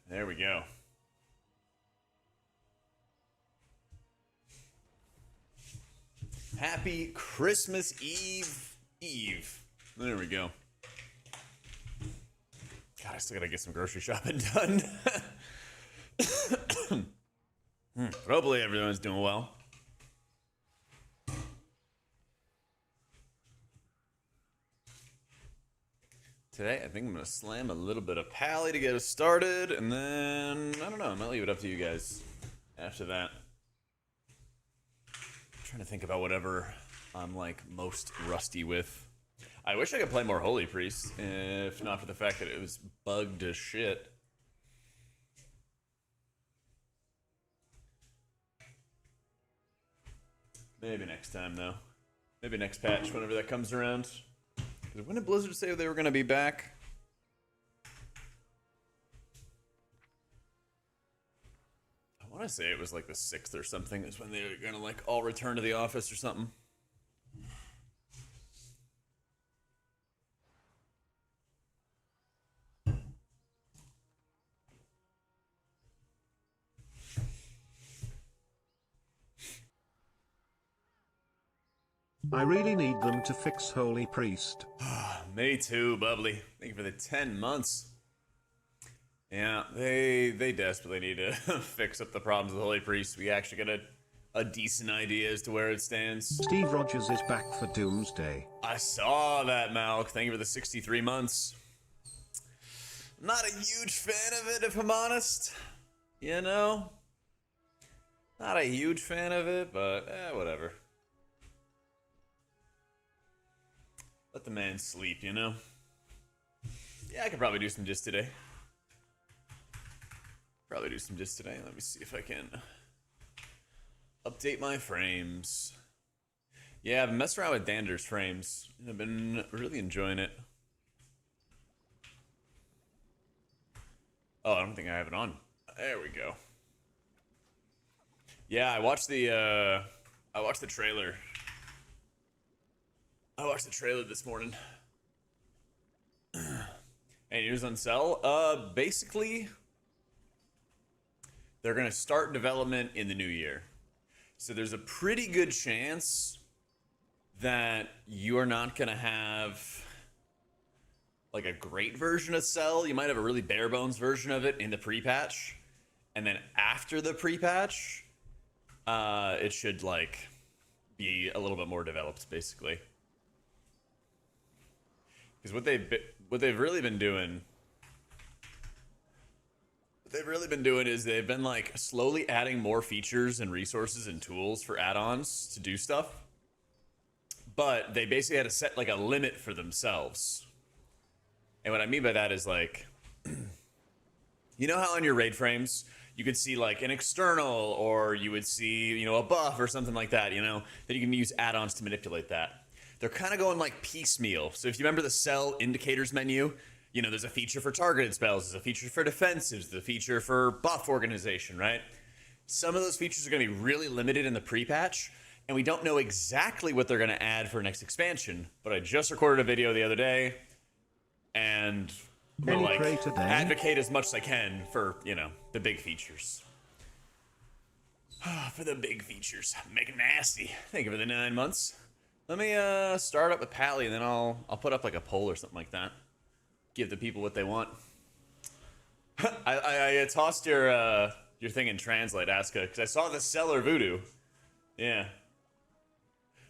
There we go. Happy Christmas Eve. There we go. God, I still gotta get some grocery shopping done. But hopefully everyone's doing well. Today, I think I'm gonna slam a little bit of Pally to get us started, and then, I don't know, I might leave it up to you guys after that. I'm trying to think about whatever I'm, like, most rusty with. I wish I could play more Holy Priest, if not for the fact that it was bugged as shit. Maybe next time, though. Maybe next patch, whenever that comes around. When did Blizzard say they were going to be back? I want to say it was like the 6th or something. Is when they're going to like all return to the office or something. I really need them to fix Holy Priest. Me too, Bubbly. Thank you for the 10 months. Yeah, they desperately need to fix up the problems with Holy Priest. We actually got a decent idea as to where it stands. Steve Rogers is back for Doomsday. I saw that, Malk. Thank you for the 63 months. I'm not a huge fan of it, if I'm honest. You know? Not a huge fan of it, but whatever. Let the man sleep, you know? Yeah, I could probably do some just today. Let me see if I can update my frames. Yeah, I've been messing around with Dander's frames. I've been really enjoying it. Oh, I don't think I have it on. There we go. Yeah, I watched the trailer. I watched the trailer this morning. And it was on sale. Basically, they're gonna start development in the new year. So there's a pretty good chance that you are not gonna have like a great version of Cell. You might have a really bare bones version of it in the pre-patch. And then after the pre-patch, it should like be a little bit more developed, basically. Because what they've really been doing is they've been like slowly adding more features and resources and tools for add-ons to do stuff. But they basically had to set like a limit for themselves. And what I mean by that is like, you know how on your raid frames you could see like an external, or you would see, you know, a buff or something like that, you know, that you can use add-ons to manipulate that. They're kind of going like piecemeal. So if you remember the cell indicators menu, you know, there's a feature for targeted spells, there's a feature for defensives, there's a feature for buff organization, right? Some of those features are going to be really limited in the pre-patch, and we don't know exactly what they're going to add for next expansion. But I just recorded a video the other day, and will like advocate as much as I can for, you know, the big features. For the big features. Make it nasty. Thank you for the 9 months. Let me start up with Pally, and then I'll put up like a poll or something like that. Give the people what they want. I tossed your thing in translate, Aska, because I saw the seller Voodoo. Yeah.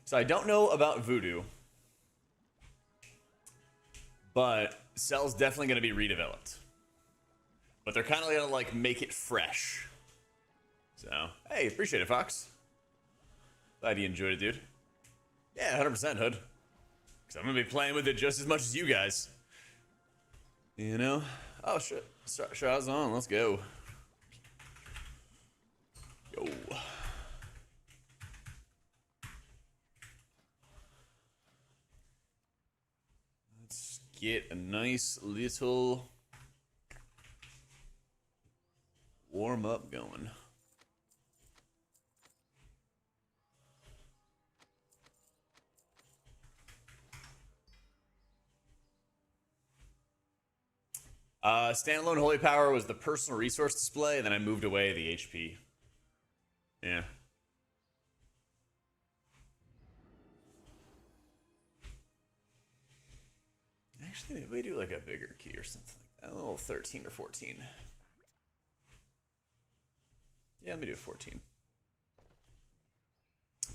So I don't know about Voodoo, but Cell's definitely going to be redeveloped. But they're kind of going to like make it fresh. So, hey, appreciate it, Fox. Glad you enjoyed it, dude. Yeah, 100% Hood. Because I'm going to be playing with it just as much as you guys. You know? Oh, shit. Shaw's on. Let's go. Yo. Let's get a nice little warm-up going. Standalone Holy Power was the personal resource display, and then I moved away the HP. Yeah. Actually, maybe we do like a bigger key or something like that. A little 13 or 14. Yeah, let me do 14.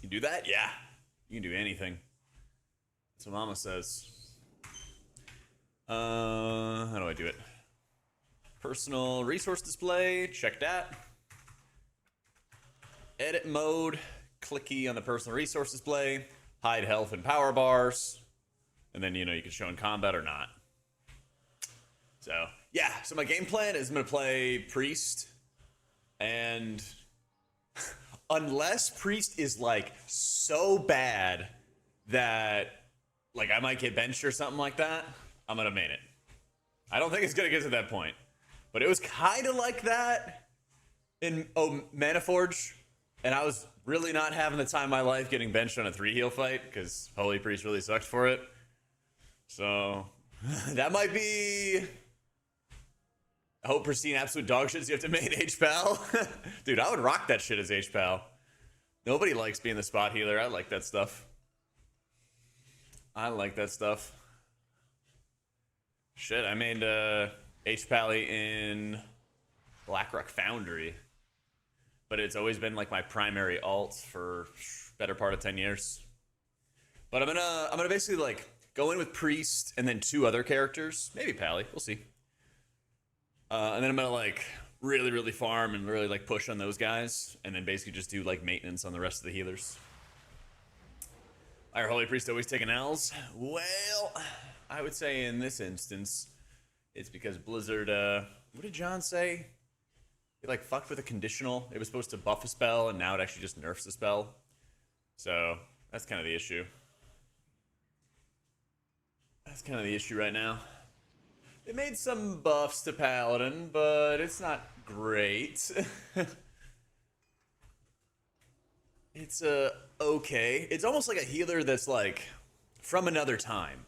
You do that? Yeah. You can do anything. That's what Mama says. How do I do it? Personal resource display. Check that. Edit mode. Clicky on the personal resource display. Hide health and power bars. And then, you know, you can show in combat or not. So, yeah. So my game plan is I'm going to play Priest. And unless Priest is, like, so bad that, like, I might get benched or something like that, I'm going to main it. I don't think it's going to get to that point. But it was kind of like that in Maniforge. And I was really not having the time of my life getting benched on a 3-heal fight because Holy Priest really sucked for it. So, that might be... I hope pristine absolute dog shit, so you have to main H-Pal. Dude, I would rock that shit as H-Pal. Nobody likes being the spot healer. I like that stuff. I like that stuff. Shit, I made H-Pally in Blackrock Foundry. But it's always been like my primary alt for better part of 10 years. But I'm gonna basically like go in with Priest and then 2 other characters. Maybe Pally, we'll see. And then I'm gonna like really farm and really like push on those guys, and then basically just do like maintenance on the rest of the healers. Our Holy Priest always taking L's. Well, I would say in this instance, it's because Blizzard. What did John say? He like fucked with a conditional. It was supposed to buff a spell, and now it actually just nerfs the spell. So that's kind of the issue. That's kind of the issue right now. They made some buffs to Paladin, but it's not great. It's okay. It's almost like a healer that's like from another time.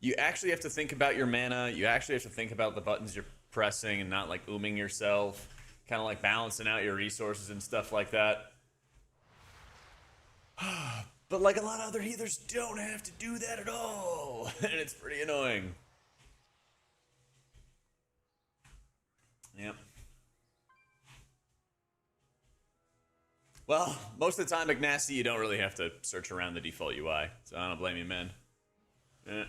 You actually have to think about your mana. You actually have to think about the buttons you're pressing and not like ooming yourself. Kind of like balancing out your resources and stuff like that. But like a lot of other healers don't have to do that at all. And it's pretty annoying. Yep. Well, most of the time, McNasty, you don't really have to search around the default UI. So I don't blame you, man. Yeah.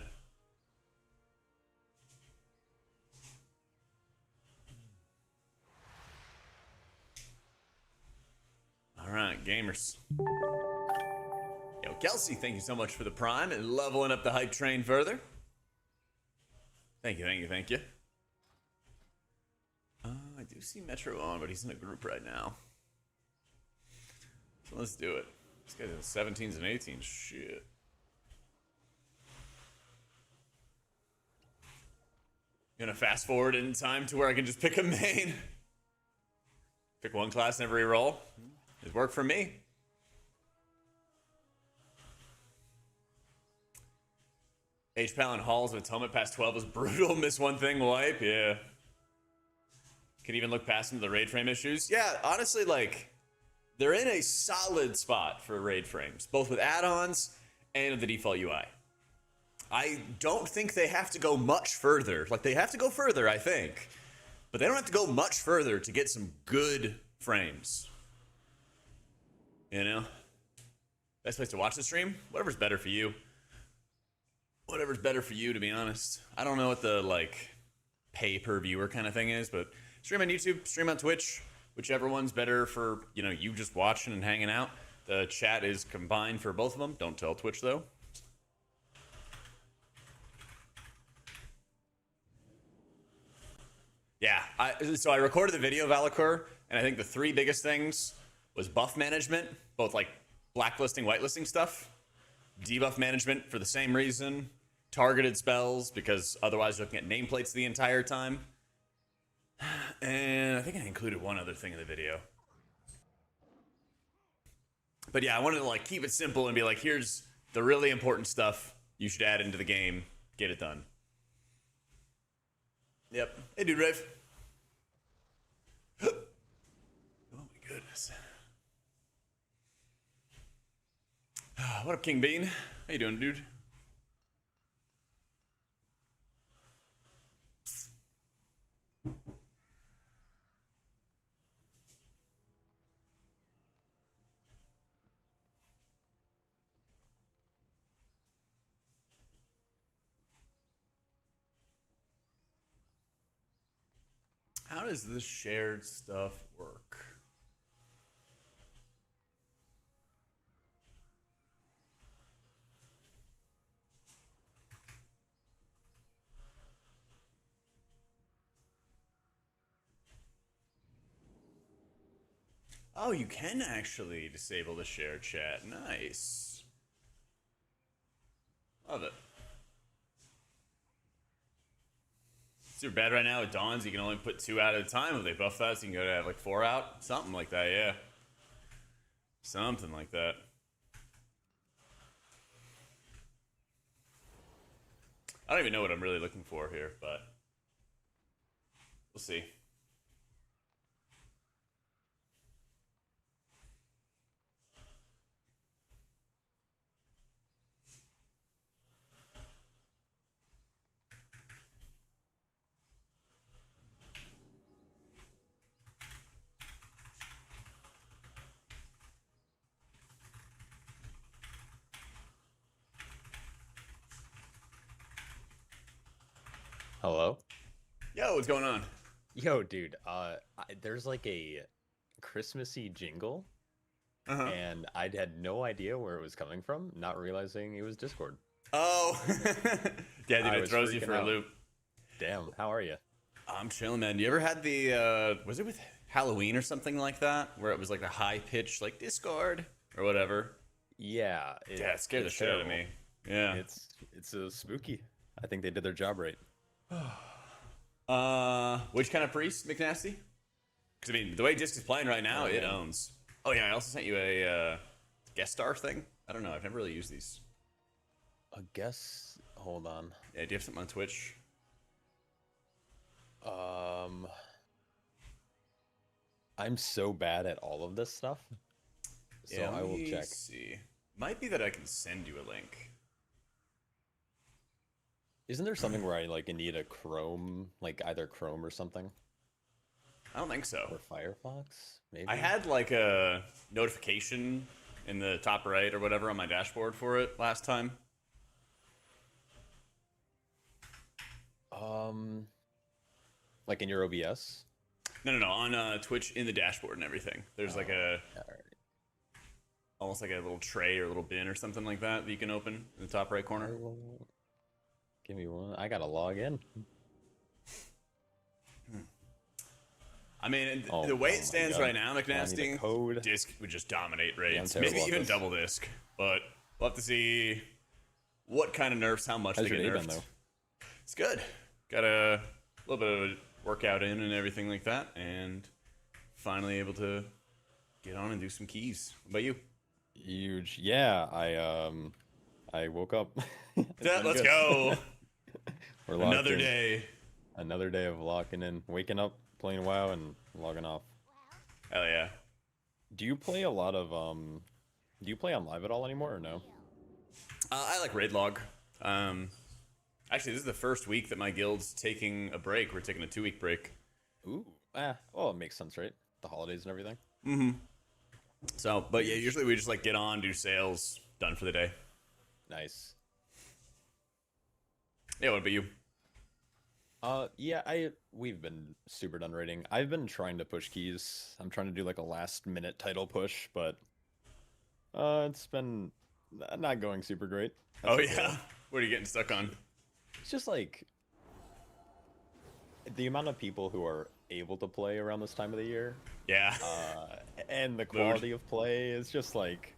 All right, gamers. Yo, Kelsey, thank you so much for the prime and leveling up the hype train further. Thank you, thank you, thank you. I do see Metro on, but he's in a group right now. So let's do it. This guy's in 17s and 18s. Shit. Gonna fast forward in time to where I can just pick a main. Pick one class in every role. It worked for me. H-Pal and Halls of Atonement past 12 was brutal. Miss one thing wipe. Yeah. Can even look past into the raid frame issues. Yeah, honestly, like, they're in a solid spot for raid frames, both with add-ons and the default UI. I don't think they have to go much further. Like, they have to go further, I think. But they don't have to go much further to get some good frames. You know? Best place to watch the stream? Whatever's better for you. Whatever's better for you, to be honest. I don't know what the, like, pay-per-viewer kind of thing is, but stream on YouTube, stream on Twitch, whichever one's better for, you know, you just watching and hanging out. The chat is combined for both of them. Don't tell Twitch, though. Yeah, so I recorded the video of Alikur, and I think the 3 biggest things was buff management, both like blacklisting, whitelisting stuff, debuff management for the same reason, targeted spells, because otherwise you're looking at nameplates the entire time. And I think I included one other thing in the video. But yeah, I wanted to like keep it simple and be like, here's the really important stuff you should add into the game. Get it done. Yep. Hey, dude, Rave. Oh my goodness. What up, King Bean? How you doing, dude? How does this shared stuff work? Oh, you can actually disable the share chat. Nice. Love it. Super bad right now with Dawns. You can only put 2 out at a time. If they buff that, so you can go to like 4 out. Something like that, yeah. Something like that. I don't even know what I'm really looking for here, but we'll see. Hello? Yo, what's going on? Yo, dude, there's like a Christmassy jingle, and I had no idea where it was coming from, not realizing it was Discord. Oh, yeah, dude, I it was throws you freaking for a out. loop. Damn, how are you? I'm chilling, man. You ever had the, was it with Halloween or something like that? Where it was like the high pitch, like Discord or whatever? Yeah, Yeah, it scared the it's shit out of terrible. me. Yeah. It's spooky. I think they did their job right. Which kind of priest, McNasty? Because, I mean, the way Disc is playing right now, it owns. Oh, yeah, I also sent you a guest star thing. I don't know. I've never really used these. I guess, hold on. Yeah, do you have something on Twitch? I'm so bad at all of this stuff, so Yeah, I will check. see. Might be that I can send you a link. Isn't there something where I like need a Chrome, like either Chrome or something, I don't think so. or Firefox? Maybe. I had like a notification in the top right or whatever on my dashboard for it last time. Like in your OBS. No, on Twitch in the dashboard and everything. There's like a almost like a little tray or a little bin or something like that that you can open in the top right corner. Give me one. I gotta log in. I mean, Oh, the way oh it my stands God. right now, I need a McNasty, code. Disc would just dominate I'm raids. terrible Maybe at even this. double Disc. But we'll have to see what kind of nerfs, how much How's they get your day nerfed. been, though? It's good. Got a little bit of a workout in and everything like that, and finally able to get on and do some keys. What about you? Huge. Yeah, I woke up. It's Yeah, been let's good. go. We're locked Another in. day. Another day of locking in, waking up, playing WoW, and logging off. Hell yeah. Do you play a lot of Do you play on live at all anymore or no? I like raid log. Actually, this is the first week that my guild's taking a break. We're taking a 2-week break. Ooh. Well, it makes sense, right? The holidays and everything. So, but yeah, usually we just like get on, do sales, done for the day. Nice. Yeah, what about you? Yeah, we've been super done rating. I've been trying to push keys. I'm trying to do like a last minute title push, but it's been not going super great. That's Oh okay. yeah. What are you getting stuck on? It's just like the amount of people who are able to play around this time of the year, Yeah. and the quality of play is just like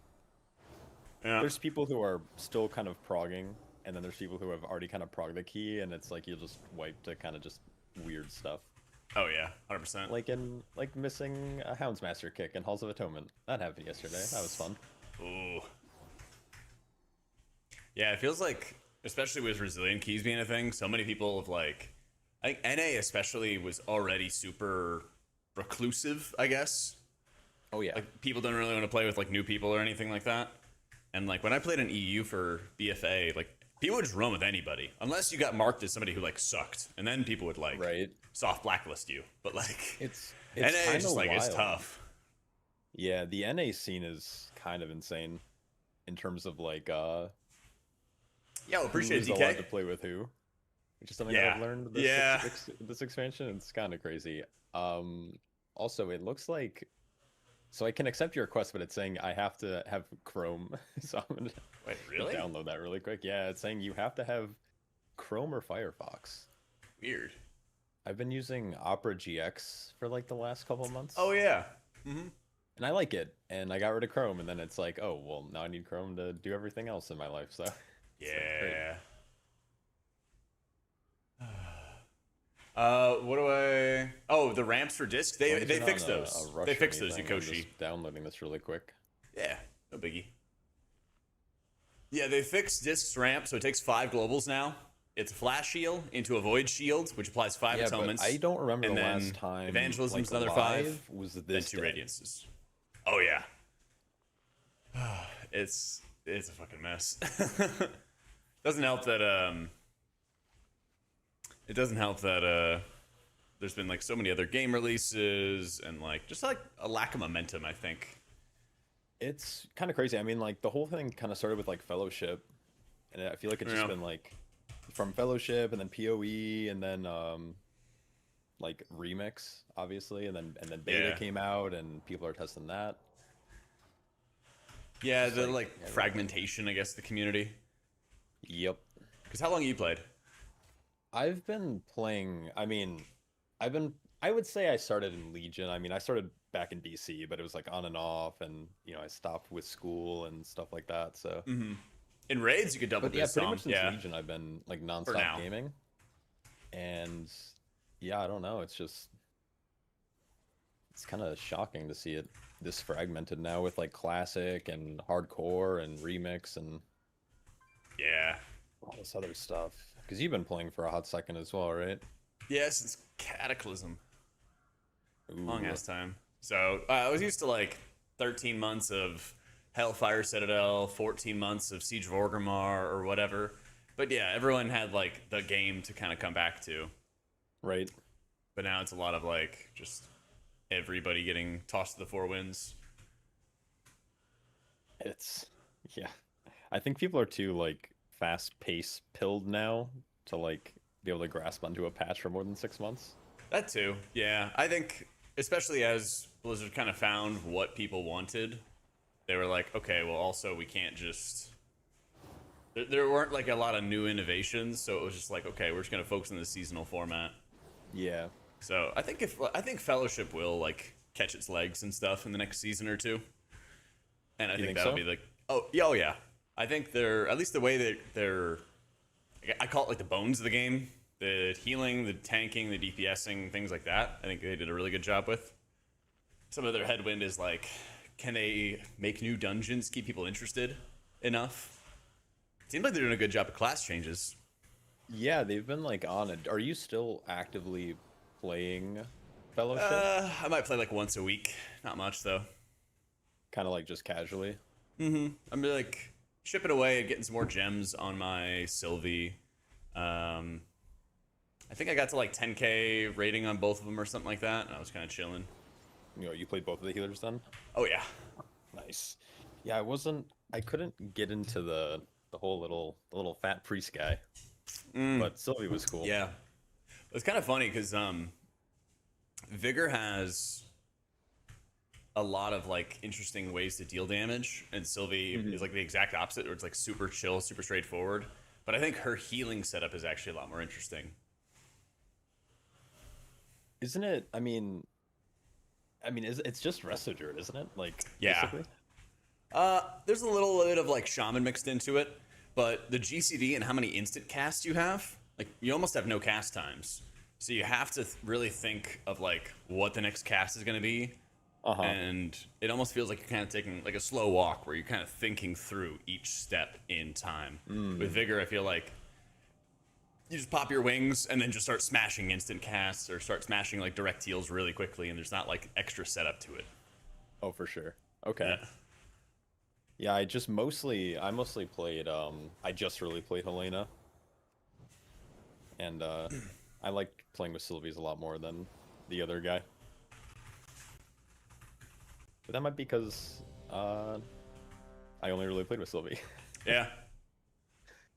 Yeah. there's people who are still kind of progging, and then there's people who have already kind of progged the key, and it's like you'll just wipe to kind of just weird stuff. Oh yeah. 100%. Like missing a Houndsmaster kick in Halls of Atonement. That happened yesterday. That was fun. Ooh. Yeah, it feels like, especially with resilient keys being a thing, so many people have like I think NA especially was already super reclusive, I guess. Oh yeah. Like people don't really want to play with like new people or anything like that. And like when I played in EU for BFA, like people would just run with anybody unless you got marked as somebody who like sucked, and then people would like Right. soft blacklist you. But like It's NA is kind just of like wild. it's tough. Yeah, the NA scene is kind of insane in terms of like Yo, appreciate who's it, allowed to DK. play with who, which is something that Yeah, I've learned yeah. this expansion. It's kind of crazy. Also, it looks like so I can accept your request, but it's saying I have to have Chrome, so I'm gonna Wait, really? download that really quick. Yeah, it's saying you have to have Chrome or Firefox. Weird. I've been using Opera GX for like the last couple of months. Oh yeah. Mm-hmm. And I like it, and I got rid of Chrome, and then it's like, oh, well, now I need Chrome to do everything else in my life, so it's great. Yeah. What do I? Oh, the ramps for discs. They Let me turn fixed on a those. rush They or fixed those, anything. I'm Yokoshi. just downloading this really quick. Yeah, no biggie. Yeah, they fixed discs ramp, so it takes 5 globals now. It's a flash shield into a void shield, which applies 5 Yeah, but atonements. I don't remember and the then last time evangelism's like, another live 5. was Then this 2 dead. radiances. Oh yeah. It's a fucking mess. Doesn't help that it doesn't help that there's been like so many other game releases and like just like a lack of momentum, I think. It's kind of crazy. I mean, like the whole thing kind of started with like Fellowship, and I feel like it's just Yeah. been like from Fellowship and then PoE and then like Remix, obviously, and then Beta Yeah. came out and people are testing that. Yeah, Just the like like everything. fragmentation, I guess, the community. Yep. Because how long you played? I've been playing, I mean, I would say I started in Legion. I mean, I started back in BC, but it was like on and off, and I stopped with school and stuff like that. So, In raids, you could double but yeah, this pretty song. much since Yeah. Legion, I've been like now. nonstop gaming, and yeah, I don't know. It's kind of shocking to see it this fragmented now with like classic and hardcore and remix and Yeah. all this other stuff. Because you've been playing for a hot second as well, right? Yeah, since Cataclysm. Long Ooh. ass time. So I was used to like 13 months of Hellfire Citadel, 14 months of Siege of Orgrimmar or whatever. But yeah, everyone had like the game to kind of come back to. Right. But now it's a lot of like just everybody getting tossed to the 4 winds. It's yeah. I think people are too like fast pace pilled now to like be able to grasp onto a patch for more than 6 months. That too. Yeah. I think especially as Blizzard kind of found what people wanted, they were like, okay, well also we can't just there weren't like a lot of new innovations, so it was just like, okay, we're just gonna focus on the seasonal format. Yeah. So I think Fellowship will like catch its legs and stuff in the next season or two, and I You think think that'll so? be like, oh yeah. I think they're at least the way that they're. I call it like the bones of the game: the healing, the tanking, the DPSing, things like that. I think they did a really good job with. Some of their headwind is like, can they make new dungeons, keep people interested enough? Seems like they're doing a good job of class changes. Yeah, they've been like on it. Are you still actively playing Fellowship? I might play like once a week, not much though. Kind of like just casually. I'm like chipping away at getting some more gems on my Sylvie. I think I got to like 10k rating on both of them or something like that, and I was kind of chilling. You played both of the healers then? Oh yeah, Nice. Yeah, I couldn't get into the whole little fat priest guy. But Sylvie was cool. yeah. It's kind of funny because Vigor has a lot of like interesting ways to deal damage, and Sylvie is like the exact opposite, where it's like super chill, super straightforward. But I think her healing setup is actually a lot more interesting. Isn't it? It's just Resto Druid, isn't it? Like, Yeah. basically? There's a little bit of like shaman mixed into it, but the GCD and how many instant casts you have, like you almost have no cast times. So you have to really think of like what the next cast is going to be. Uh-huh. And it almost feels like you're kind of taking like a slow walk where you're kind of thinking through each step in time. With Vigor, I feel like you just pop your wings and then just start smashing instant casts or start smashing like direct heals really quickly, and there's not like extra setup to it. Oh, for sure. Okay. Yeah. Yeah, I mostly played I just really played Helena. And I like playing with Sylvies a lot more than the other guy. But that might be because I only really played with Sylvie. Yeah.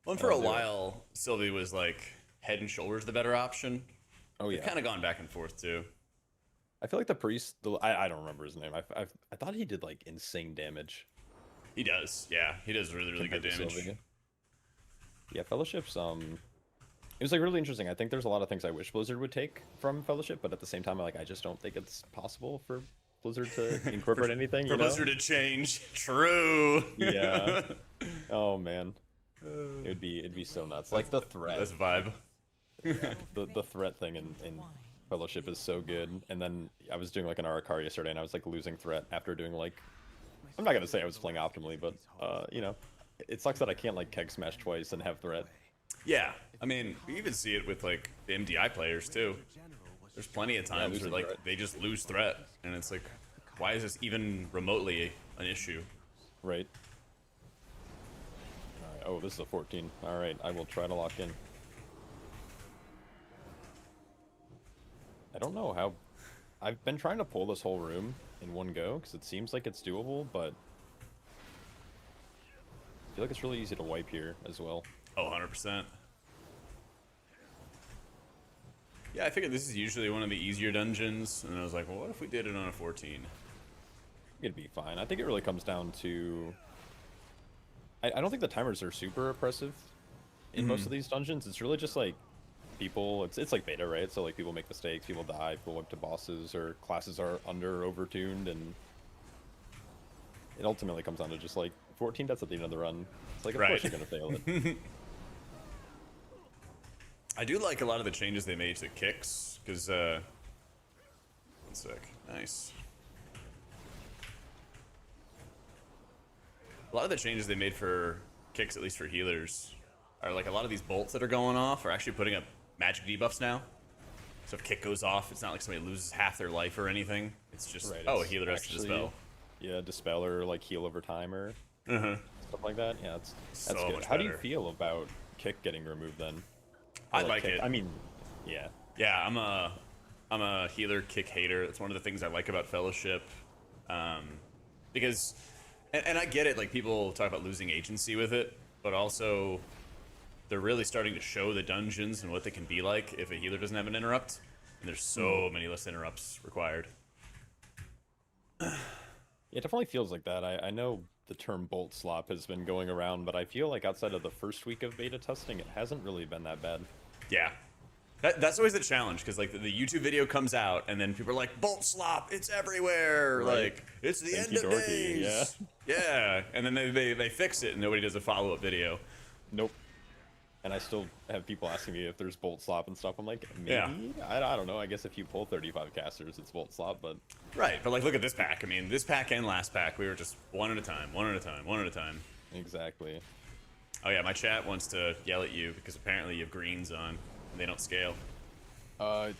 Well, and for a do it. while, Sylvie was like head and shoulders the better option. Oh We've yeah. kind of gone back and forth too. I feel like the priest. I don't remember his name. I thought he did like insane damage. He does. Yeah, he does really good compared to damage. Sylvie. Yeah, Fellowship's it was like really interesting. I think there's a lot of things I wish Blizzard would take from Fellowship, but at the same time, I just don't think it's possible for Blizzard to incorporate anything. For Blizzard to change. True. Yeah. Oh man. It'd be so nuts. Like the threat. That's a vibe. The threat thing in Fellowship is so good. And then I was doing like an Arakar yesterday, and I was like losing threat after doing like, I'm not gonna say I was playing optimally, but you know, it sucks that I can't like keg smash twice and have threat. Yeah, I mean, we even see it with like the MDI players too. There's plenty of times where losing like threat. they just lose threat, and it's like, why is this even remotely an issue? Right. Alright, oh, this is a 14. Alright, I will try to lock in. I don't know how... I've been trying to pull this whole room in one go, because it seems like it's doable, but... I feel like it's really easy to wipe here as well. Oh, 100%. Yeah, I figured this is usually one of the easier dungeons, and I was like, well, what if we did it on a 14? It'd be fine. I think it really comes down to... I don't think the timers are super oppressive in most of these dungeons. It's really just like people... It's like beta, right? So like people make mistakes, people die, people whip to bosses, or classes are under or overtuned, and... It ultimately comes down to just like 14 deaths at the end of the run. It's like, of course you're gonna fail it. I do like a lot of the changes they made to kicks, because, one sec. Nice. A lot of the changes they made for kicks, at least for healers, are like a lot of these bolts that are going off are actually putting up magic debuffs now. So if kick goes off, it's not like somebody loses half their life or anything. It's just, Right, oh, a it's healer has to actually- dispel. Yeah, dispel or like heal over time or stuff like that. Yeah, that's So good. much How do you better. feel about kick getting removed then? I Or, like kick- it. I mean, yeah. Yeah, I'm a healer kick hater. That's one of the things I like about Fellowship, because, and I get it. Like people talk about losing agency with it, but also they're really starting to show the dungeons and what they can be like if a healer doesn't have an interrupt. And there's so many less interrupts required. Yeah, it definitely feels like that. I know the term bolt slop has been going around, but I feel like outside of the first week of beta testing, it hasn't really been that bad. Yeah. That's always the challenge, because like the YouTube video comes out and then people are like, bolt slop, it's everywhere, Right. like it's the Thank end you, of Dorky, days. Yeah, and then they fix it and nobody does a follow-up video. Nope. And I still have people asking me if there's bolt slop and stuff. I'm like, maybe? Yeah. I don't know. I guess if you pull 35 casters, it's bolt slop, but... Right, but like look at this pack. I mean, this pack and last pack, we were just one at a time, one at a time, one at a time. Exactly. Oh yeah, my chat wants to yell at you because apparently you have greens on and they don't scale.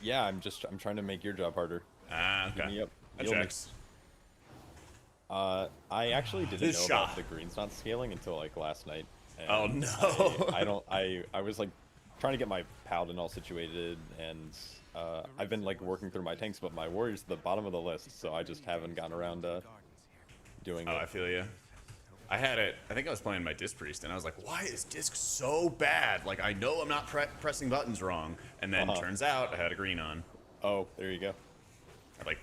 Yeah, I'm trying to make your job harder. Ah, okay. Yep. That You'll checks. I actually didn't This know shot. about the greens not scaling until like last night. and Oh, no. I was like trying to get my paladin all situated, and I've been like working through my tanks, but my warrior's at the bottom of the list, so I just haven't gotten around to doing Oh, it. I feel you. I had it. I think I was playing my Disc Priest, and I was like, "Why is Disc so bad? Like, I know I'm not pressing buttons wrong." And then turns out I had a green on. Oh, there you go. I had like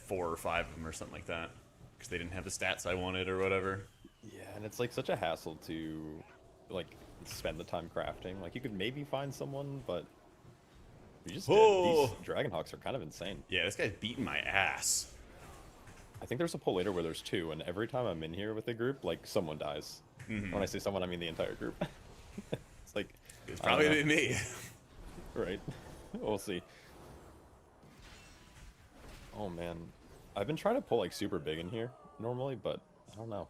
4 or 5 of them or something like that, because they didn't have the stats I wanted or whatever. Yeah, and it's like such a hassle to like spend the time crafting. Like you could maybe find someone, but you just Oh. these Dragonhawks are kind of insane. Yeah, this guy's beating my ass. I think there's a pull later where there's 2, and every time I'm in here with a group, like someone dies. When I say someone, I mean the entire group. It's like It's I don't probably know. me. Right. We'll see. Oh man, I've been trying to pull like super big in here normally, but I don't know.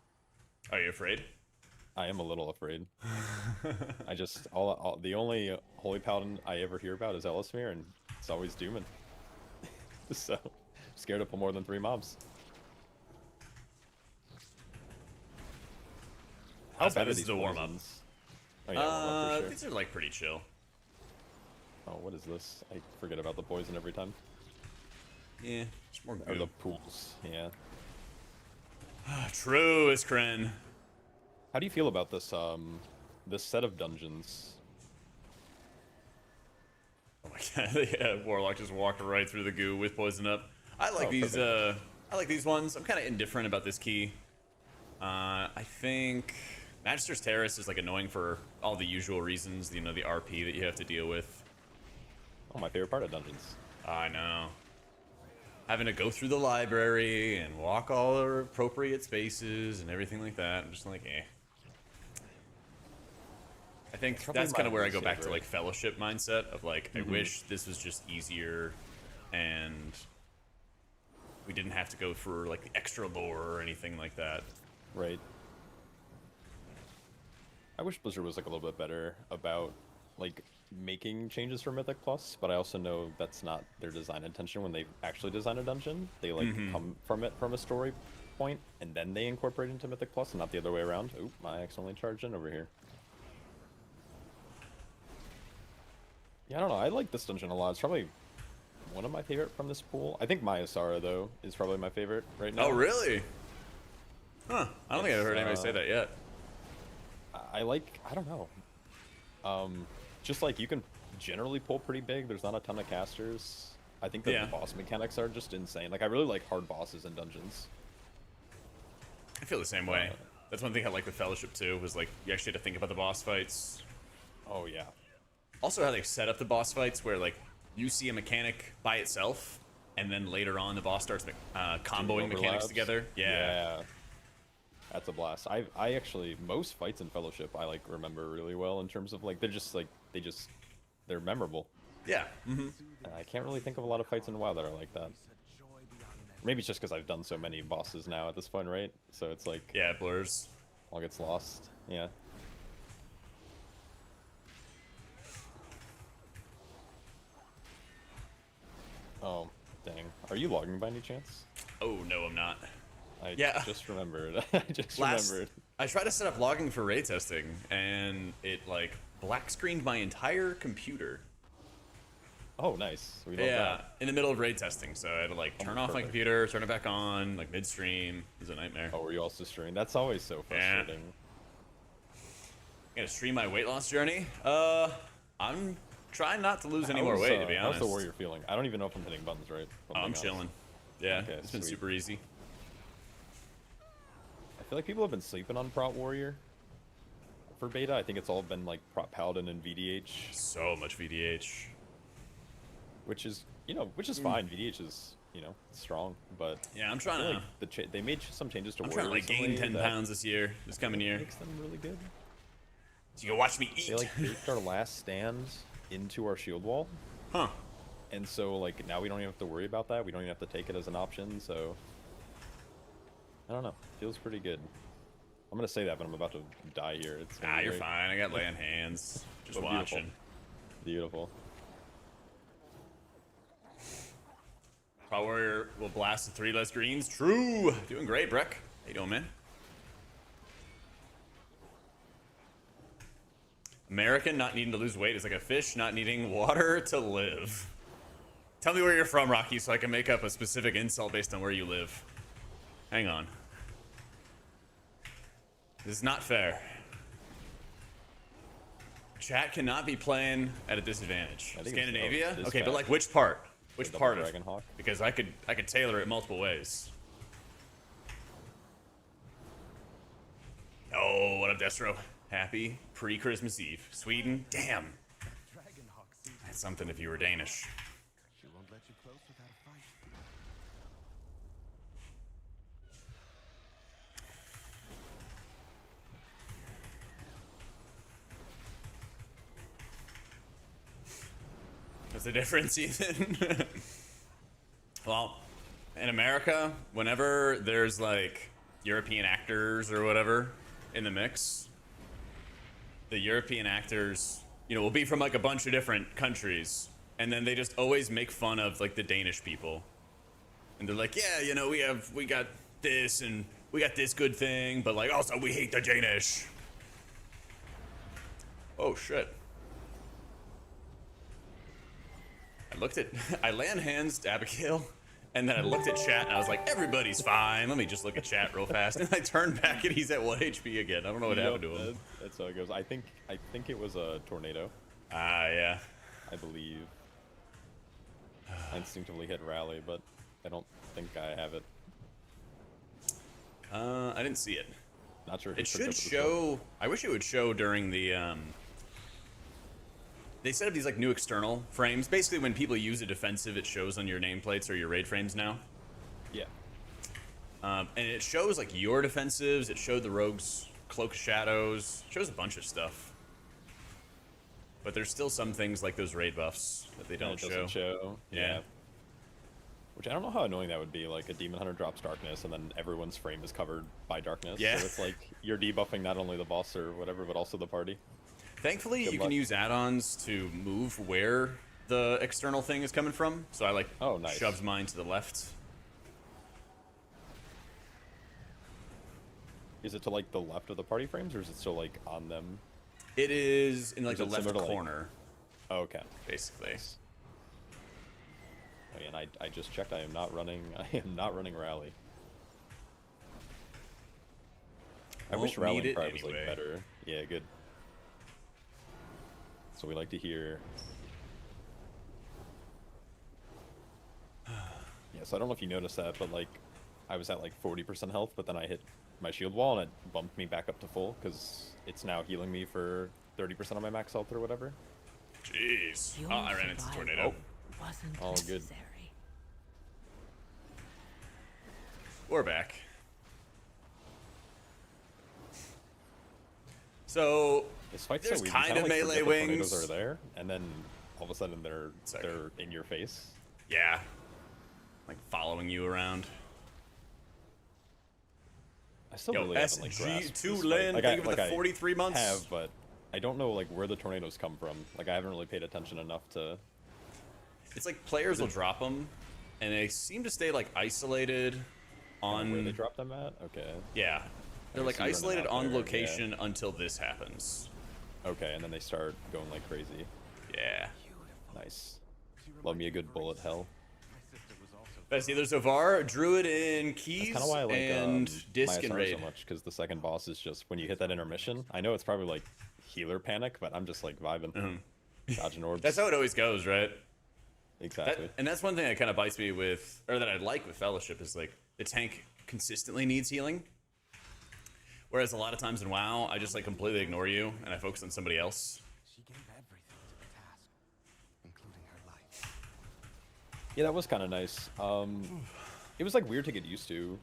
Are you afraid? I am a little afraid. I just all the only holy paladin I ever hear about is Elismir, and it's always Doomin. So I'm scared to pull more than 3 mobs. How bad this is a warm up. Oh yeah, warm up for sure. These are like pretty chill. Oh, what is this? I forget about the poison every time. Yeah, it's more Or goo. the pools, yeah. True, Iskren. How do you feel about this this set of dungeons? Oh my god, yeah, Warlock just walked right through the goo with poison up. I like these. Perfect. I like these ones. I'm kind of indifferent about this key. I think Magister's Terrace is like annoying for all the usual reasons. You know, the RP that you have to deal with. Oh, my favorite part of dungeons. I know. Having to go through the library and walk all the appropriate spaces and everything like that. I'm just like, eh. I think Probably that's kind of my where I go least back to favorite. like fellowship mindset of like, I wish this was just easier and we didn't have to go for like the extra lore or anything like that. Right. I wish Blizzard was like a little bit better about like making changes for Mythic Plus, but I also know that's not their design intention when they actually design a dungeon. They like come from it from a story point and then they incorporate into Mythic Plus and not the other way around. Oop, I accidentally charged in over here. Yeah, I don't know. I like this dungeon a lot. It's probably one of my favorite from this pool. I think Mayasara, though, is probably my favorite right now. Oh, really? Huh. I don't think I've heard It's, anybody say that yet. I like, I don't know. Just like you can generally pull pretty big. There's not a ton of casters. I think the boss mechanics are just insane. Like, I really like hard bosses in dungeons. I feel the same way. That's one thing I like with Fellowship too, was like you actually had to think about the boss fights. Oh, yeah. Also how they set up the boss fights where like you see a mechanic by itself and then later on the boss starts comboing mechanics Overlaps. together. Yeah. That's a blast. I actually, most fights in Fellowship I like remember really well in terms of like, they're memorable. Yeah. And I can't really think of a lot of fights in WoW that are like that. Maybe it's just because I've done so many bosses now at this point, right? So it's like, Yeah, it blurs. all gets lost. Yeah. Oh, dang. Are you logging by any chance? Oh no, I'm not. I Yeah. just remembered. I just remembered. I tried to set up logging for raid testing and it like black screened my entire computer. Oh, nice. We love Yeah, that. in the middle of raid testing, so I had to like turn off my perfect. computer, turn it back on, like midstream. It was a nightmare. Oh, were you also streaming? That's always so Yeah. frustrating. Gonna stream my weight loss journey. I'm trying not to lose any more weight, to be honest. How's the warrior feeling? I don't even know if I'm hitting buttons right. if Oh, being I'm honest. chilling. Yeah, Okay, it's been sweet. super easy. I feel like people have been sleeping on Prot Warrior for beta. I think it's all been like Prot Paladin and VDH, So much VDH. which is Mm. fine. VDH is strong, but Yeah, I'm I trying feel to. like they made some changes to I'm Warrior trying to like gain recently 10 that pounds this year, this coming year. makes them really good. So you can watch me eat. They like baked our last stand into our shield wall, Huh. and so like now we don't even have to worry about that. We don't even have to take it as an option. So I don't know. Feels pretty good. I'm gonna say that, but I'm about to die here. It's gonna Ah, be you're great. fine. I got laying hands. Just Oh, beautiful. watching. Beautiful. Power will blast the 3 less greens. True. Doing great, Breck. How you doing, man? American not needing to lose weight is like a fish not needing water to live. Tell me where you're from, Rocky, so I can make up a specific insult based on where you live. Hang on. This is not fair. Chat cannot be playing at a disadvantage. I think it's Scandinavia? this Okay, guy. but like which part? Which Double part of? Dragon Hawk. Because I could tailor it multiple ways. Oh, what up, Destro? Happy pre-Christmas Eve. Sweden? Damn. That's something if you were Danish. She won't let you close without a fight. What's the difference, Ethan? Well, in America, whenever there's like European actors or whatever in the mix, the European actors, you know, will be from like a bunch of different countries, and then they just always make fun of like the Danish people, and they're like, yeah, you know, we got this and we got this good thing, but like also we hate the Danish. Oh shit. I land hands to Abigail, and then I looked at chat, and I was like, everybody's fine. Let me just look at chat real fast. And I turned back, and he's at 1 HP again. I don't know what happened to him. That's how it goes. I think it was a tornado. Ah, yeah. I believe. I instinctively hit rally, but I don't think I have it. I didn't see it. Not sure. If It should show. I wish it would show during the. They set up these like new external frames. Basically, when people use a defensive, it shows on your nameplates or your raid frames now. Yeah. And it shows like your defensives. It showed the rogues' cloak of shadows. It shows a bunch of stuff. But there's still some things like those raid buffs that they don't show. Yeah. Which I don't know how annoying that would be. Like a demon hunter drops darkness, and then everyone's frame is covered by darkness. Yeah. So it's like you're debuffing not only the boss or whatever, but also the party. Thankfully, Good you luck. can use add-ons to move where the external thing is coming from. So I like Nice. shoved mine to the left. Is it to like the left of the party frames, or is it still like on them? It is in like Is the it left similar to, like- corner, Oh, okay. basically. Oh, yeah, and I just checked. I am not running. I am not running rally. I wish Won't need rally it probably was like anyway. better. Yeah, good. So we like to hear. Yeah, so I don't know if you noticed that, but like, I was at like 40% health, but then I hit my shield wall and it bumped me back up to full because it's now healing me for 30% of my max health or whatever. Jeez. Your Oh, I ran into the survival tornado. Wasn't All good. necessary. We're back. So This fight's There's so weird. kind You kinda, of like, melee forget the tornadoes wings. are there, and then all of a sudden they're Sorry. in your face. yeah, like following you around. I still Yo, really haven't like grasped SG2 this fight. Lin, Like, thank you for like, the 43 months. have, but I don't know like where the tornadoes come from. Like I haven't really paid attention enough to. It's like players will drop them, and they seem to stay like isolated on. Where they drop them at? Okay. Yeah, they're I like see running isolated out on there, yeah. location until this happens. Okay, and then they start going like crazy. Yeah. Nice. Love me a good bullet hell. Best either so far, Druid in keys That's kind of why I like and Disc and my SR Raid. so much, because the second boss is just when you hit that intermission. I know it's probably like healer panic, but I'm just like vibing, dodging orbs. That's how it always goes, right? Exactly. And that's one thing that kind of bites me with, or that I like with Fellowship, is like the tank consistently needs healing. Whereas a lot of times in WoW, I just like completely ignore you and I focus on somebody else. She gave everything to the task, including her life. Yeah, that was kind of nice. It was like weird to get used to,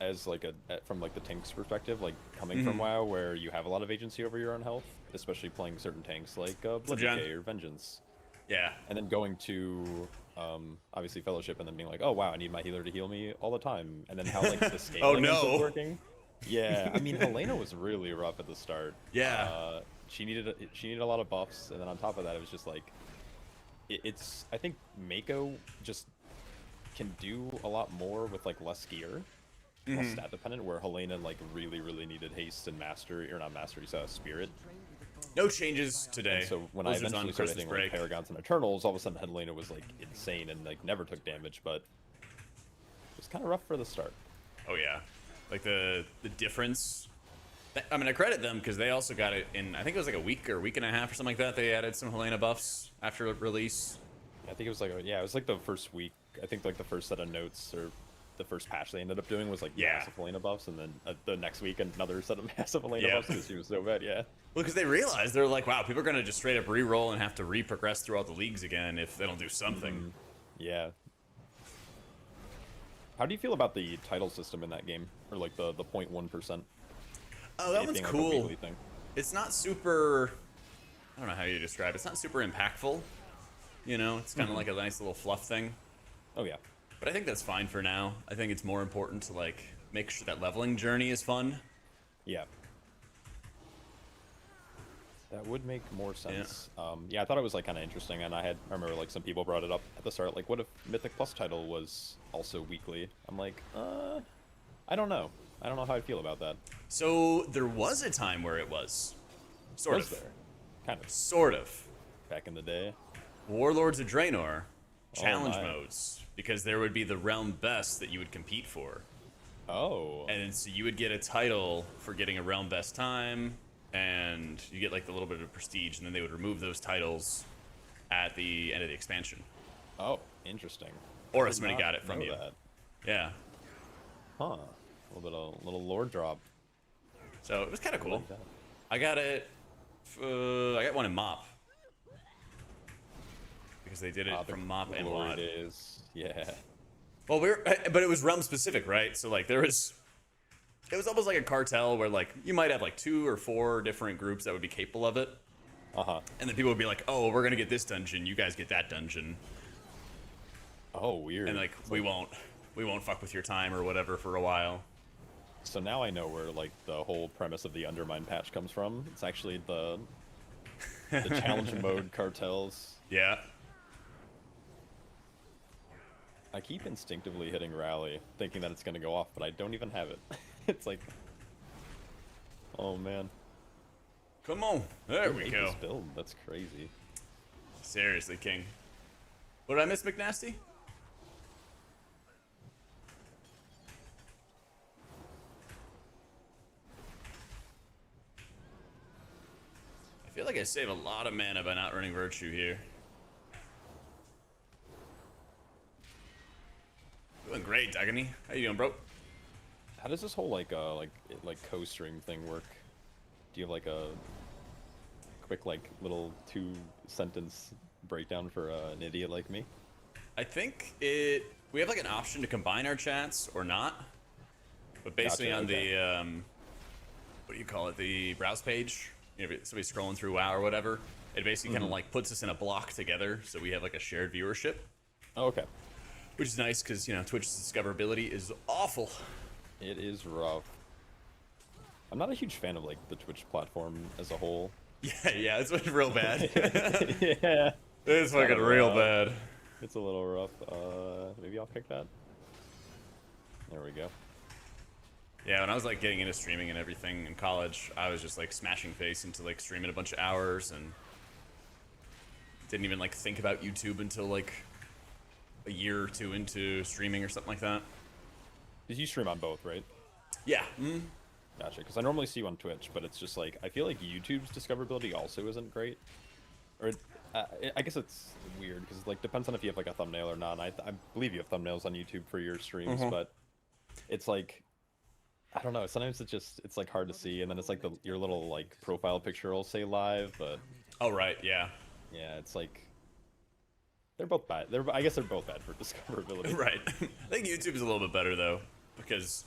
as like from like the tank's perspective, like coming from WoW, where you have a lot of agency over your own health, especially playing certain tanks like John? Blood or Vengeance, Yeah. and then going to obviously Fellowship, and then being like, oh wow, I need my healer to heal me all the time, and then how like the scaling ends up no. working. Yeah, I mean Helena was really rough at the start. Yeah. She needed a lot of buffs, and then on top of that, it was just like it's. I think Mako just can do a lot more with like less gear, less stat dependent. Where Helena like really needed haste and mastery, or not mastery, so spirit. No changes today. And so when I Blizzard's eventually on started Christmas hitting like break. Paragons and Eternals, all of a sudden Helena was like insane and like never took damage, but it was kind of rough for the start. Oh yeah, like the difference. I mean, I credit them because they also got it in. I think it was like a week or a week and a half or something like that. They added some Helena buffs after release. I think it was like it was like the first week. I think like the first set of notes or the first patch they ended up doing was like massive Helena buffs, and then the next week another set of massive Helena buffs because she was so bad. Yeah. Well, because they realized they're like, wow, people are gonna just straight up re-roll and have to re-progress throughout the leagues again if they don't do something. Yeah. How do you feel about the title system in that game, or like the 0.1%? Oh, that one's Like a cool. weekly thing? It's not super. I don't know how you describe it. It's not super impactful. You know, it's kind of like a nice little fluff thing. Oh yeah. But I think that's fine for now. I think it's more important to like make sure that leveling journey is fun. Yeah. That would make more sense. Yeah, I thought it was like kind of interesting, and I remember like some people brought it up at the start, like what if Mythic Plus title was also weekly? I'm like, I don't know. I don't know how I feel about that. So there was a time where it was. Sort Was of. there? Kind of. Sort of. Back in the day. Warlords of Draenor challenge my. modes, because there would be the realm best that you would compete for. Oh. And so you would get a title for getting a realm best time, and you get like a little bit of prestige, and then they would remove those titles at the end of the expansion. Oh, interesting. Or Did if somebody not got it from know you. that. Yeah. Huh. A little lore drop. So it was kind of cool. Like that. I got it. I got one in Mop. Because they did it The from Mop and glory WoD. days. Yeah. Well, but it was realm specific, right? So like it was almost like a cartel where like you might have like 2 or 4 different groups that would be capable of it, Uh-huh. and then people would be like, "Oh, we're gonna get this dungeon, you guys get that dungeon," Oh, weird. and like we won't fuck with your time or whatever for a while. So now I know where like the whole premise of the Undermine patch comes from. It's actually the challenge mode cartels. Yeah. I keep instinctively hitting rally, thinking that it's gonna go off, but I don't even have it. It's like, oh man. Come on. There Who we made go. This build? That's crazy. Seriously, King. What did I miss, McNasty? I feel like I save a lot of mana by not running Virtue here. Doing great, Dagony. How you doing, bro? How does this whole like co-stream thing work? Do you have like a quick like little 2-sentence breakdown for an idiot like me? I think we have like an option to combine our chats or not. But basically Gotcha, on okay. the what do you call it? The browse page. You know, if somebody's scrolling through WoW or whatever, it basically kind of like puts us in a block together, so we have like a shared viewership, Oh, okay. which is nice because you know Twitch's discoverability is awful. It is rough. I'm not a huge fan of like the Twitch platform as a whole. Yeah, it's real bad. Yeah. It's fucking kinda real rough. bad. It's a little rough. Maybe I'll pick that. There we go. Yeah, when I was like getting into streaming and everything in college, I was just like smashing face into like streaming a bunch of hours and didn't even like think about YouTube until like a year or 2 into streaming or something like that. Did you stream on both, right? Yeah. Gotcha. Because I normally see you on Twitch, but it's just like I feel like YouTube's discoverability also isn't great. Or I guess it's weird because like depends on if you have like a thumbnail or not. And I believe you have thumbnails on YouTube for your streams, but it's like I don't know. Sometimes it's like hard to see, and then it's like your little like profile picture will say live, but Oh right, yeah. yeah, it's like they're both bad. I guess they're both bad for discoverability. Right. I think YouTube is a little bit better though, because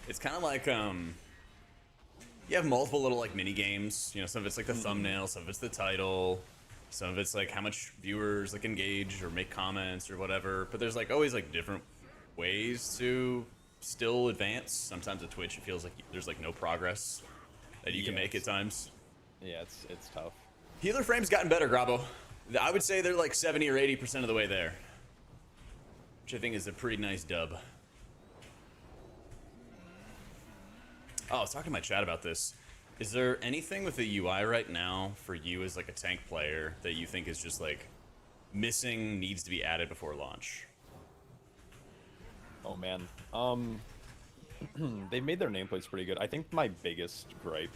it's kind of like you have multiple little like mini games. You know, some of it's like the thumbnail, some of it's the title, some of it's like how much viewers like engage or make comments or whatever. But there's like always like different ways to still advance. Sometimes at Twitch it feels like there's like no progress that you can make at times. Yeah, it's tough. Healer frame's gotten better, Grabo. I would say they're like 70 or 80% of the way there, which I think is a pretty nice dub. Oh, I was talking to my chat about this. Is there anything with the UI right now for you as like a tank player that you think is just like missing, needs to be added before launch? Oh man. They've made their nameplates pretty good. I think my biggest gripe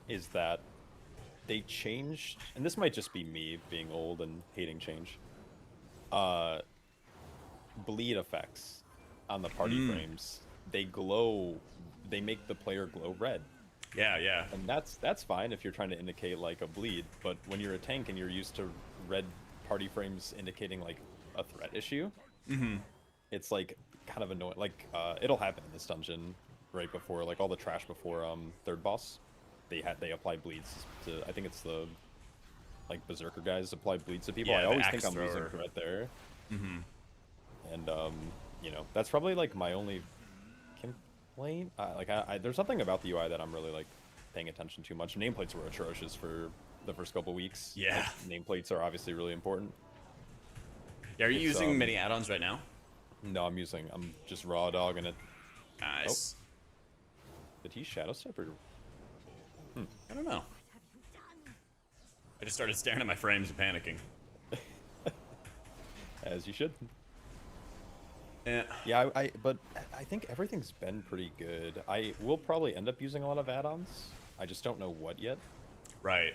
is that they changed, and this might just be me being old and hating change. Bleed effects on the party frames. They glow. They make the player glow red. Yeah. And that's fine if you're trying to indicate like a bleed, but when you're a tank and you're used to red party frames indicating like a threat issue, it's like kind of annoying. Like it'll happen in this dungeon right before like all the trash before third boss. They apply bleeds to, I think it's the like berserker guys apply bleeds to people. Yeah, I the always axe think I'm losing thrower. threat there. And you know, that's probably like my only complaint. There's something about the UI that I'm really like paying attention too much. Nameplates were atrocious for the first couple weeks. Yeah. Like, nameplates are obviously really important. Yeah, are you It's, using many add-ons right now? No, I'm just raw dogging it. Nice. Did he shadow step or? I don't know. I just started staring at my frames and panicking. As you should. Yeah. Yeah, but I think everything's been pretty good. I will probably end up using a lot of add-ons. I just don't know what yet, Right.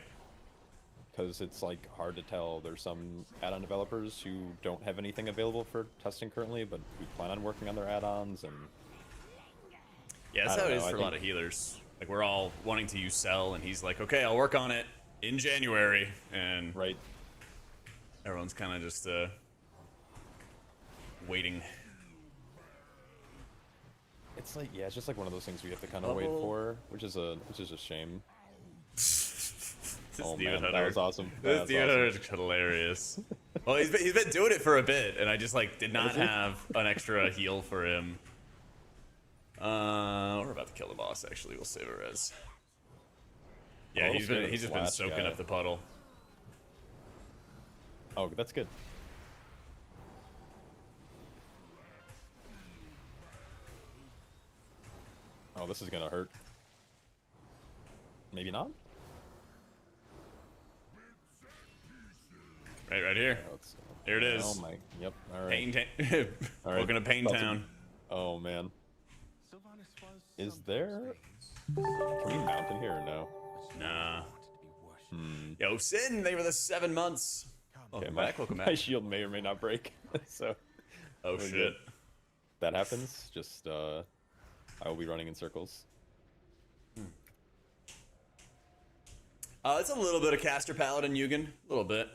because it's like hard to tell. There's some add-on developers who don't have anything available for testing currently, but who plan on working on their add-ons, and Yeah, that's I how don't it is know, I for a lot think- of healers. Like, we're all wanting to use Cell, and he's like, okay, I'll work on it in January. And right. everyone's kind of just waiting. It's like, yeah, it's just like one of those things we have to kind of wait Bubble. for, which is a shame. This Oh Demon man, that Hunter. was awesome. This That's Demon awesome. Hunter is hilarious. Well, he's been doing it for a bit, and I just like did not have an extra heal for him. We're about to kill the boss. Actually, we'll save a res. Yeah, Oh, he's save just this been last soaking guy. up the puddle. Oh, that's good. Oh, this is gonna hurt. Maybe not? Right here. Oh, it's- Here it is. Oh my, yep, alright. Pain Town. All right, Welcome to Pain about to- Town. Oh man. Sylvanas was Is some there... things, Can we mount in here or no? Nah. wanted to be worshipped. Yo, Sin, they were the 7 months. Welcome my, back, welcome my back. shield may or may not break, so... Oh, we're shit. good. That happens, just, I will be running in circles. It's a little bit of Caster Paladin Yugen. A little bit.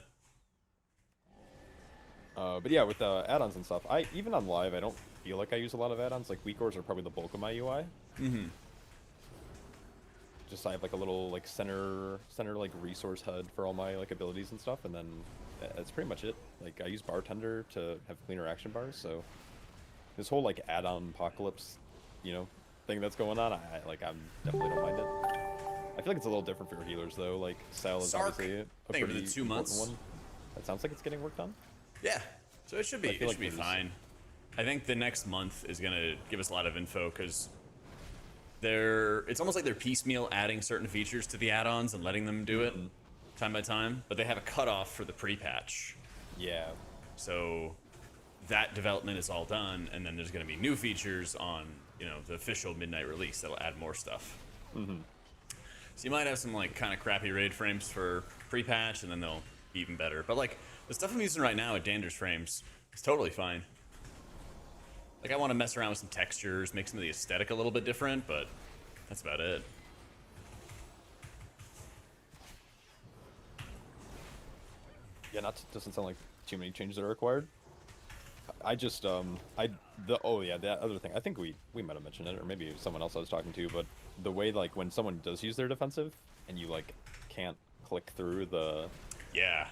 But yeah, with add-ons and stuff, even on live, I don't feel like I use a lot of add-ons. Like, weak ores are probably the bulk of my UI. Mm-hmm. Just I have like a little like center like resource HUD for all my like abilities and stuff, and then that's pretty much it. Like I use bartender to have cleaner action bars, so this whole like add-on apocalypse, thing that's going on, I'm definitely don't mind it. I feel like it's a little different for healers though. Like Cell is Sark, obviously a I think pretty over the 2 important months. one. That sounds like it's getting worked on. Yeah. So it should be, I feel like be there's- fine. I think the next month is going to give us a lot of info because it's almost like they're piecemeal adding certain features to the add-ons and letting them do it time by time, but they have a cutoff for the pre-patch. Yeah. So that development is all done, and then there's going to be new features on, the official midnight release that'll add more stuff. Mm-hmm. So you might have some like kind of crappy raid frames for pre-patch, and then they'll be even better. But like the stuff I'm using right now at Dander's frames is totally fine. Like I want to mess around with some textures, make some of the aesthetic a little bit different, but that's about it. Yeah, doesn't sound like too many changes that are required. I just that other thing. I think we might have mentioned it, or maybe someone else I was talking to, but the way like when someone does use their defensive and you like can't click through the Yeah.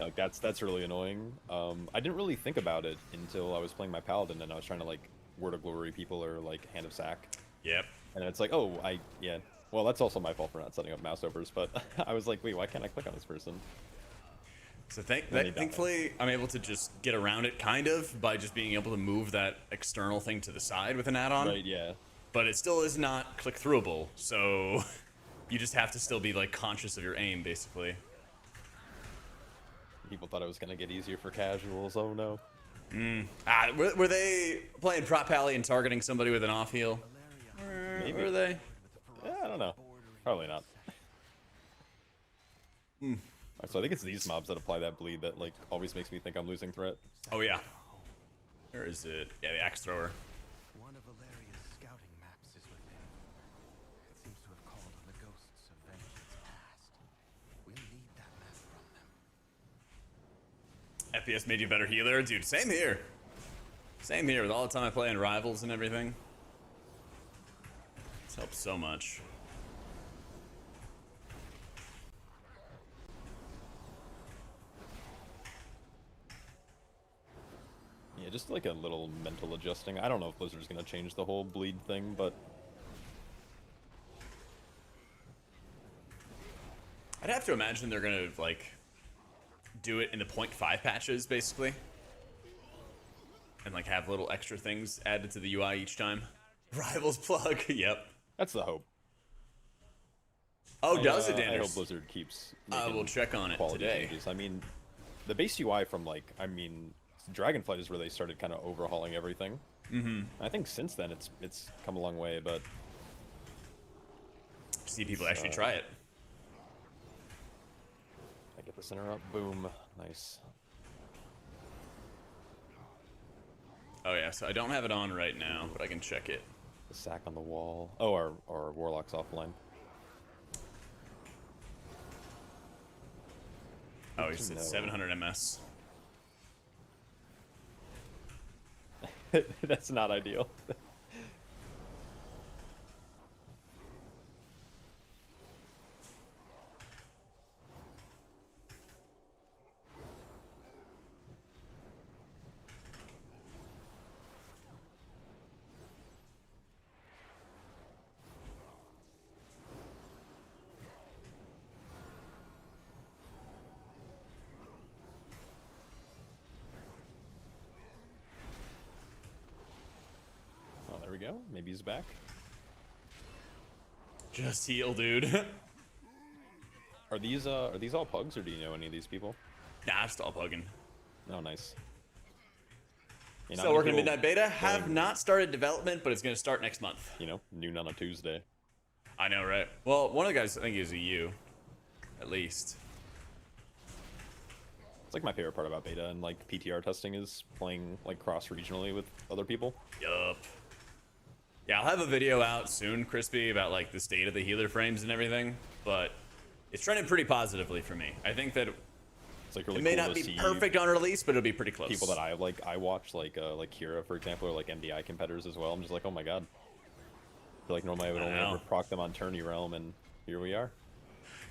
like that's really annoying. I didn't really think about it until I was playing my paladin and I was trying to like Word of Glory people or like Hand of Sack, Yep. and it's like, oh, well, that's also my fault for not setting up mouse overs, but I was like, wait, why can't I click on this person? So Then he died. thankfully, I'm able to just get around it kind of by just being able to move that external thing to the side with an add-on. Right? Yeah. But it still is not click-throughable, so you just have to still be like conscious of your aim, basically. People thought it was gonna get easier for casuals. Oh no. Were they playing prop pally and targeting somebody with an off heal? Maybe. Were they? Yeah, I don't know. Probably not. So I think it's these mobs that apply that bleed that like always makes me think I'm losing threat. Oh yeah. Where is it? Yeah, the axe thrower. One of Valeria's scouting maps is within. It seems to have called on the ghosts of vengeance past. We need that map from them. FPS made you a better healer, dude. Same here. Same here. With all the time I play in rivals and everything, it's helped so much. Yeah, just like a little mental adjusting. I don't know if Blizzard's gonna change the whole bleed thing, but I'd have to imagine they're gonna like do it in the 0.5 patches basically, and like have little extra things added to the UI each time. Rivals plug. Yep. That's the hope. Oh, does it, I Danders? hope Blizzard keeps. We'll check on it quality today. changes. I mean, the base UI from like, I mean, Dragonflight is where they started kind of overhauling everything. Mm-hmm. I think since then it's come a long way, but See people actually try it. I get the center up. Boom. Nice. Oh yeah, so I don't have it on right now, but I can check it. The sack on the wall. Oh, our Warlock's offline. Oh, he's at 700 ms. That's not ideal. Oh, there we go. Maybe he's back. Just heal, dude. Are these all pugs, or do you know any of these people? Nah, just all plugging. Oh, nice. You know, Still working people Midnight Beta. Have playing, not started development, but it's going to start next month. You know, noon on a Tuesday. I know, right? Well, one of the guys, I think, is EU. At least. It's like my favorite part about beta and like PTR testing is playing like cross-regionally with other people. Yup. Yeah, I'll have a video out soon, Crispy, about like the state of the healer frames and everything, but it's trending pretty positively for me. I think that It's like really it may cool not to be see perfect on release, but it'll be pretty close. people that I watch like Kira, for example, or like MDI competitors as well. I'm just like, oh my god. I feel like normally I would only know. ever proc them on Tourney Realm, and here we are.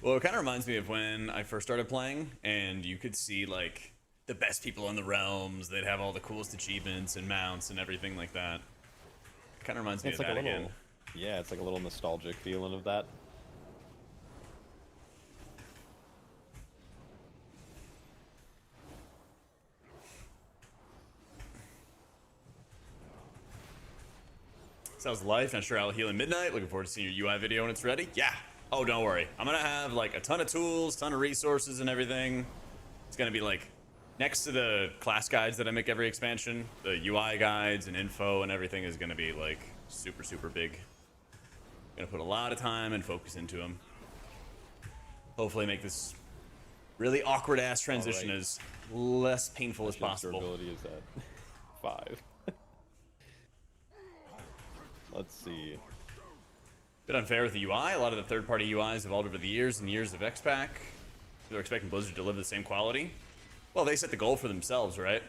Well, it kind of reminds me of when I first started playing, and you could see like the best people in the realms. They'd have all the coolest achievements and mounts and everything like that. Kind of reminds me It's of like that a little, again. yeah, it's like a little nostalgic feeling of that. Sounds life. Not sure how heal in midnight. Looking forward to seeing your UI video when it's ready. Yeah. Oh, don't worry. I'm gonna have like a ton of tools, ton of resources, and everything. It's gonna be like next to the class guides that I make every expansion. The UI guides and info and everything is gonna be like super, super big. Gonna put a lot of time and focus into them. Hopefully, make this really awkward ass transition Alright. as less painful as His possible. durability is at 5. Let's see. Bit unfair with the UI. A lot of the third-party UIs evolved over the years and years of XPack. They're expecting Blizzard to deliver the same quality. Well, they set the goal for themselves, right?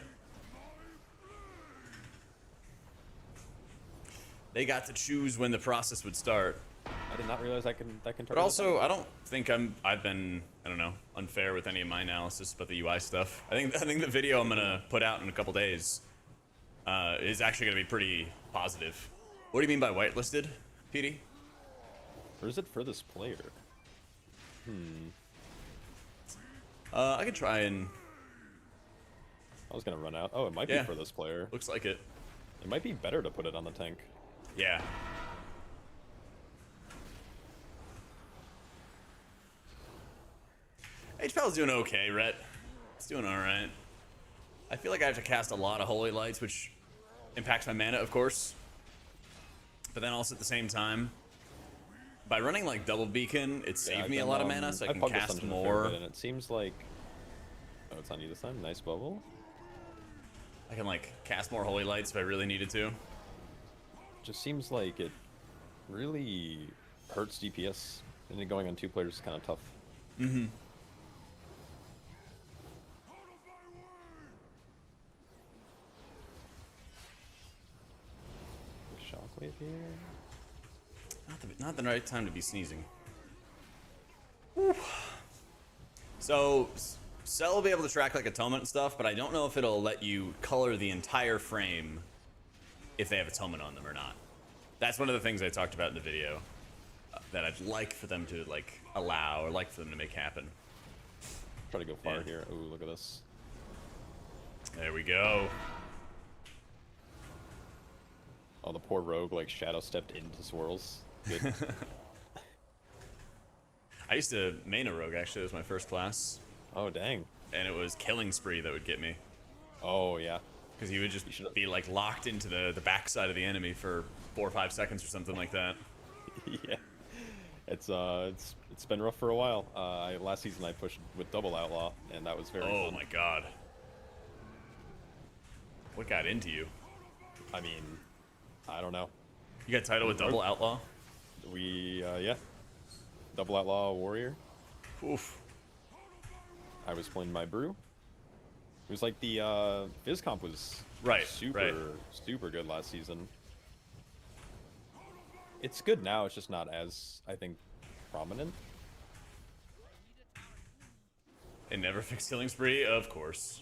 They got to choose when the process would start. I did not realize that can But also, I don't think I've been, I don't know, unfair with any of my analysis about the UI stuff. I think the video I'm gonna put out in a couple days is actually gonna be pretty positive. What do you mean by whitelisted, PD? Or is it for this player? I could try and. I was gonna run out. Oh, it might Yeah. be for this player. Looks like it. It might be better to put it on the tank. Yeah. HPAL's doing okay, Rhett. It's doing alright. I feel like I have to cast a lot of Holy Lights, which impacts my mana, of course. But then also at the same time, by running like double beacon, it saved me a lot of mana, so I can pugged this cast dungeon a fair more. bit, and it seems like... Oh, it's on you this time. Nice bubble. I can like cast more Holy Lights if I really needed to. Just seems like it really hurts DPS, and then going on 2 players is kind of tough. Mm-hmm. Shockwave here. Not the right time to be sneezing. Whew. So, Cell will be able to track like atonement and stuff, but I don't know if it'll let you color the entire frame if they have atonement on them or not. That's one of the things I talked about in the video. that I'd like for them to like allow or like for them to make happen. Try to go far Yeah. here. Ooh, look at this. There we go. Oh, the poor rogue like shadow stepped into swirls. Good. I used to main a rogue actually. It was my first class, Oh dang. and it was killing spree that would get me Oh yeah. because he would just should've- be like locked into the backside of the enemy for 4 or 5 seconds or something like that. Yeah. It's been rough for a while. Last season I pushed with double outlaw, and that was very Oh fun. my god. What got into you? I mean, I don't know. You got title with double outlaw? Yeah. Double outlaw warrior. Oof. I was playing my brew. It was like the Fizz comp was Right, super right. super good last season. It's good now, it's just not as, I think, prominent. It never fixed killing spree, of course.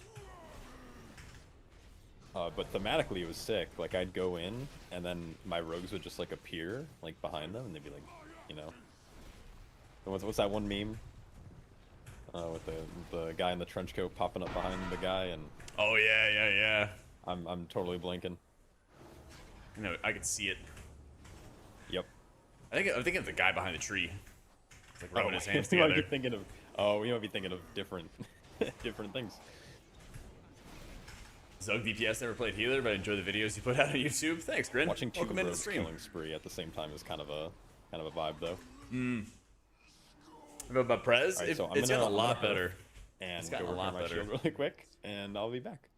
But thematically it was sick. Like I'd go in and then my rogues would just like appear like behind them and they'd be like, you know. What's that one meme? With the guy in the trench coat popping up behind the guy, and Oh yeah. I'm totally blanking. You know, I could see it. Yep. I'm thinking of the guy behind the tree. He's like rubbing his hands we might be together. thinking of. Oh, we might be thinking of different, different things. Zug DPS never played healer, but I enjoy the videos you put out on YouTube. Thanks, Grin. Watching two Welcome into the rogues stream. killing spree at the same time is kind of a vibe, though. But Prez, All right, so I'm it's gonna- gotten a lot I'm gonna- better. And It's go gotten a work on lot my better. shield really quick, and I'll be back.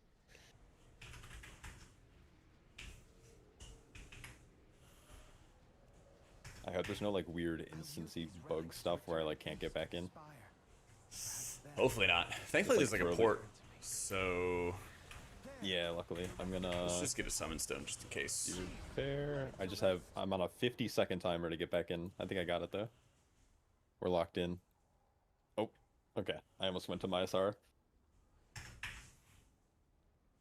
I hope there's no like weird instancy bug stuff where I like can't get back in. Hopefully not. Thankfully, Just, there's like, like a throw the- port. So Yeah, luckily I'm gonna. let's just get a summon stone just in case. do fair. I'm on a 50-second timer to get back in. I think I got it though. We're locked in. Oh, okay. I almost went to my SR.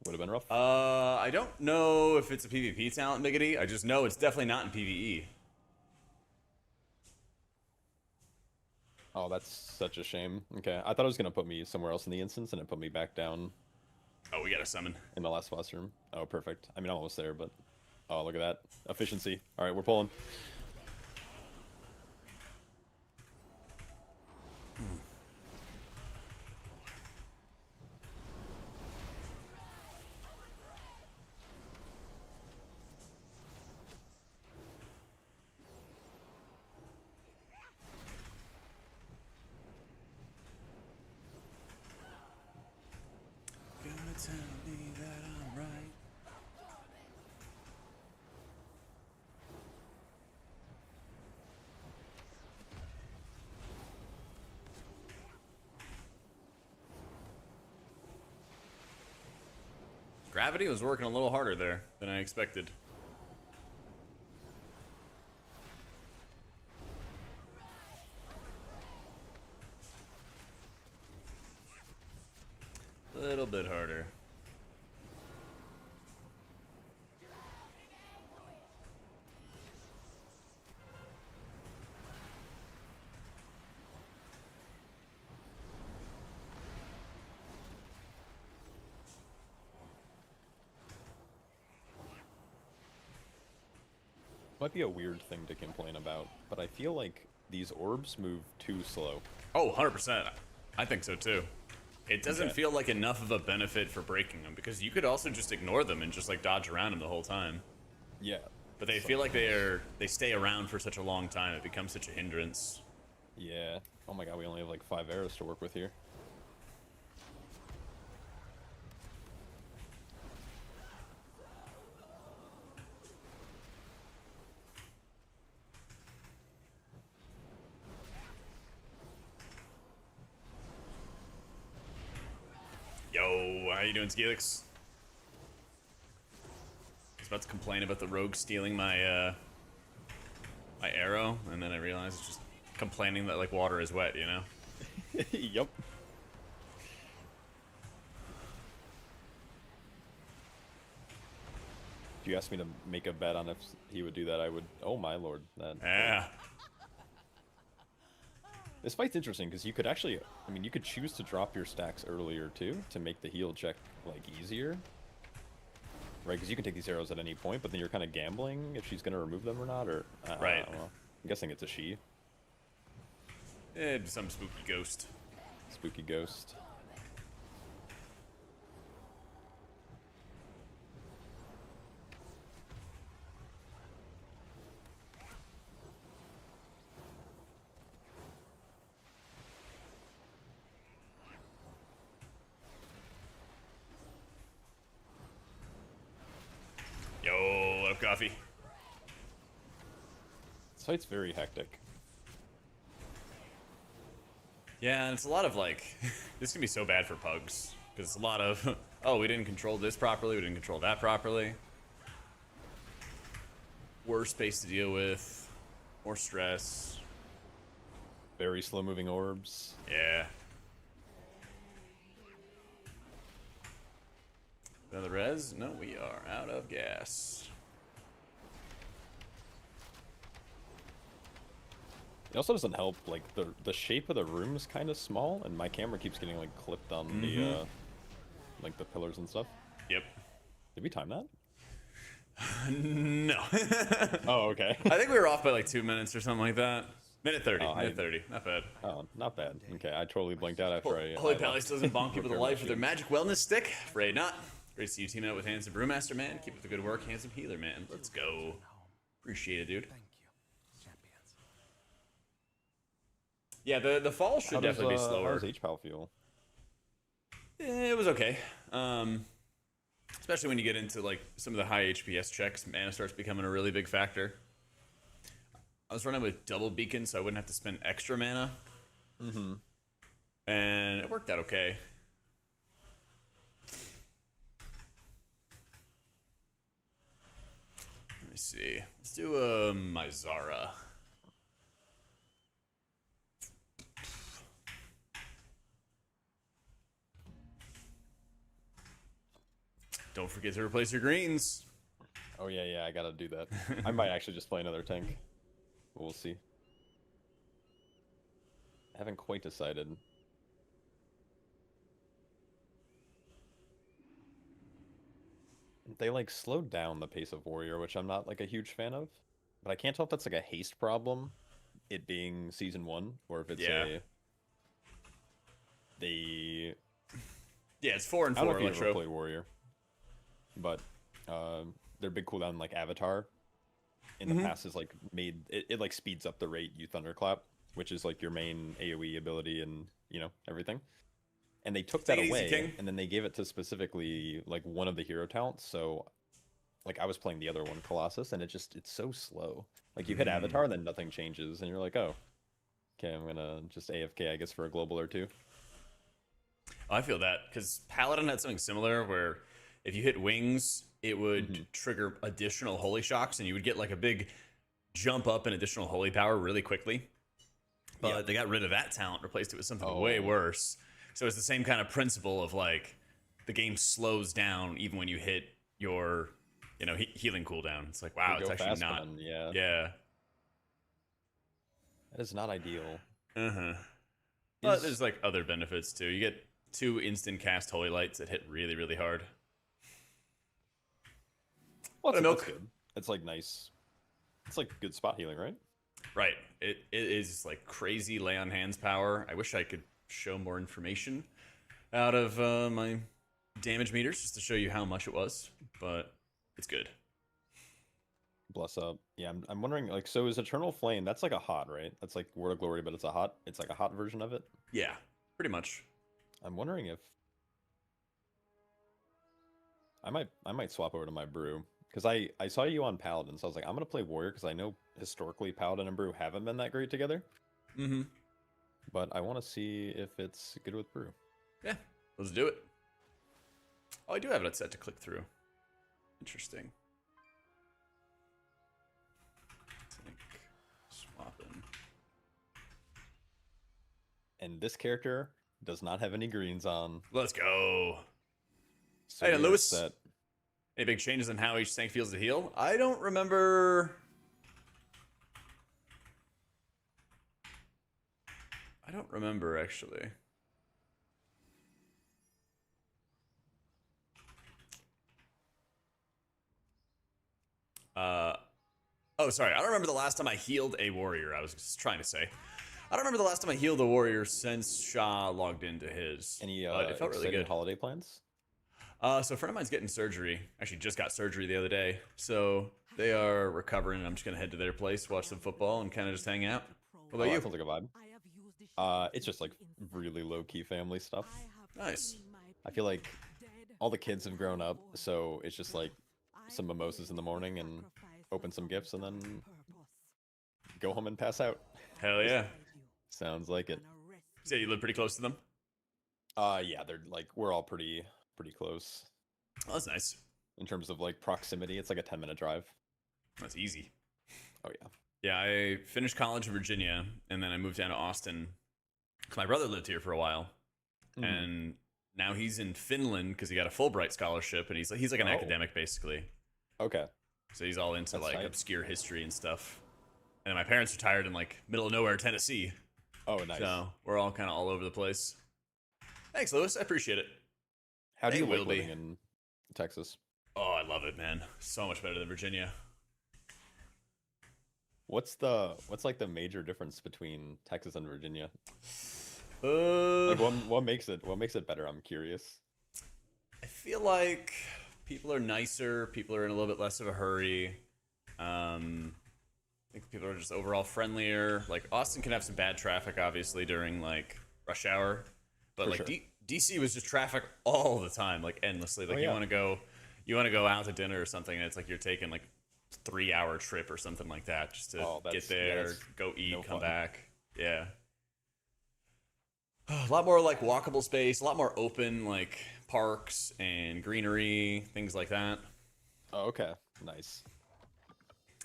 Would have been rough. I don't know if it's a PvP talent, Miggity. I just know it's definitely not in PvE. Oh, that's such a shame. Okay, I thought it was gonna put me somewhere else in the instance, and it put me back down Oh, we got a summon. in the last boss room. Oh, perfect. I mean, I'm almost there, but oh, look at that efficiency. All right, we're pulling. Gonna tell me that I'm right. Gravity was working a little harder there than I expected. A little bit harder. Might be a weird thing to complain about, but I feel like these orbs move too slow. Oh, 100%. I think so too. It doesn't Okay. feel like enough of a benefit for breaking them because you could also just ignore them and just like dodge around them the whole time. Yeah. But they feel like they stay around for such a long time. It becomes such a hindrance. Yeah. Oh my god, we only have like 5 arrows to work with here. Yo, how you doing, Skeelix? I was about to complain about the rogue stealing my my arrow, and then I realized it's just complaining that like water is wet, you know? Yup. If you asked me to make a bet on if he would do that, I would. Oh my lord, that. Yeah. This fight's interesting because you could actually, I mean, you could choose to drop your stacks earlier too to make the heal check like easier, right? Because you can take these arrows at any point, but then you're kind of gambling if she's gonna remove them or not, or Right. I don't know. I'm guessing it's a she. Some spooky ghost. Spooky ghost. Yo, what up, coffee? This fight's very hectic. Yeah, and it's a lot of like, this can be so bad for pugs because it's a lot of, oh, we didn't control this properly, we didn't control that properly. Worse space to deal with, more stress. Very slow moving orbs. Yeah. Another res? No, we are out of gas. It also doesn't help, like, the shape of the room is kind of small, and my camera keeps getting, like, clipped on the, like, the pillars and stuff. Yep. Did we time that? No. Oh, okay. I think we were off by like 2 minutes or something like that. Minute 30. Oh, Minute 30. Not bad. Oh, not bad. Okay, I totally blinked out after I... Holy I Palace doesn't bonk people to Repair life with their machine. magic wellness stick. Afraid not. Great to see you teaming up with Handsome Brewmaster, man. Keep up the good work, Handsome Healer, man. Let's go. Appreciate it, dude. Thank you, champions. Yeah, the fall should definitely be How slower. does HPAL feel? It was okay. Especially when you get into like some of the high HPS checks, mana starts becoming a really big factor. I was running with double beacon, so I wouldn't have to spend extra mana. And it worked out okay. Let me see. Let's do a Mizara. Don't forget to replace your greens. Oh, yeah, I gotta do that. I might actually just play another tank. We'll see. I haven't quite decided. They, like, slowed down the pace of Warrior, which I'm not, like, a huge fan of. But I can't tell if that's, like, a haste problem, it being Season 1, or if it's They... Yeah, it's 4 and I don't 4 know if you ever Electro. play Warrior, but their big cooldown, like Avatar, in the past is like made it like speeds up the rate you thunderclap, which is like your main AOE ability and everything. And they took that Take it easy, away, King. and then they gave it to specifically like one of the hero talents. So, like I was playing the other one, Colossus, and it's so slow. Like you hit Avatar, then nothing changes, and you're like, oh, okay, I'm gonna just AFK, I guess, for a global or two. I feel that because Paladin had something similar where if you hit wings, it would trigger additional holy shocks, and you would get like a big jump up in additional holy power really quickly. But they got rid of that talent, replaced it with something way worse. So it's the same kind of principle of like the game slows down even when you hit your healing cooldown. It's like, wow, You it's go actually fast not. one, yeah. Yeah. That is not ideal. But there's like other benefits too. You get 2 instant cast holy lights that hit really, really hard. Well, Milk. that's good. It's like nice. It's like good spot healing, right? Right. It is just like crazy lay on hands power. I wish I could show more information out of my damage meters just to show you how much it was, but it's good. Bless up. Yeah, I'm wondering, like, so is Eternal Flame, that's like a hot, right? That's like Word of Glory, but it's like a hot version of it. Yeah, pretty much. I'm wondering if I might swap over to my brew. Because I saw you on Paladin, so I was like, I'm gonna play Warrior because I know historically Paladin and Brew haven't been that great together. But I want to see if it's good with Brew. Yeah, let's do it. Oh, I do have it set to click through. Interesting. Tank swapping. And this character does not have any greens on. Let's go. So Hey, we are Lewis. set. Any big changes in how each tank feels to heal? I don't remember. I don't remember actually. Oh, sorry. I don't remember the last time I healed a warrior. I was just trying to say. I don't remember the last time I healed a warrior since Shah logged into his. Any but it felt really exciting good. holiday plans? So a friend of mine's getting surgery. Actually, just got surgery the other day. So they are recovering, and I'm just gonna head to their place, watch some football, and kind of just hang out. What about Oh, you? that sounds like a vibe. It's just like really low key family stuff. Nice. I feel like all the kids have grown up, so it's just like some mimosas in the morning and open some gifts and then go home and pass out. Hell yeah. Sounds like it. So you live pretty close to them? Yeah, they're like we're all pretty close Oh, that's nice. in terms of like proximity. It's like a 10-minute drive. That's easy. Oh yeah. Yeah, I finished college in Virginia, and then I moved down to Austin. 'Cause my brother lived here for a while, and now he's in Finland because he got a Fulbright scholarship, and he's like an academic basically. Okay. So he's all into That's like tight. obscure history and stuff. And my parents retired in like middle of nowhere, Tennessee. Oh, nice. So we're all kind of all over the place. Thanks, Lewis. I appreciate it. How do They you like will be. living in Texas? Oh, I love it, man. So much better than Virginia. What's like the major difference between Texas and Virginia? Uh, Like what makes it better? I'm curious. I feel like people are nicer. People are in a little bit less of a hurry. I think people are just overall friendlier. Like Austin can have some bad traffic, obviously during like rush hour, but For like sure. DC was just traffic all the time, like endlessly. Like Oh, you yeah. want to go out to dinner or something, and it's like you're taking like 3-hour trip or something like that just to Oh, get that's- there, yeah, that's go eat, no come fun. back. Yeah. A lot more like walkable space, a lot more open like parks and greenery, things like that. Oh, okay. Nice.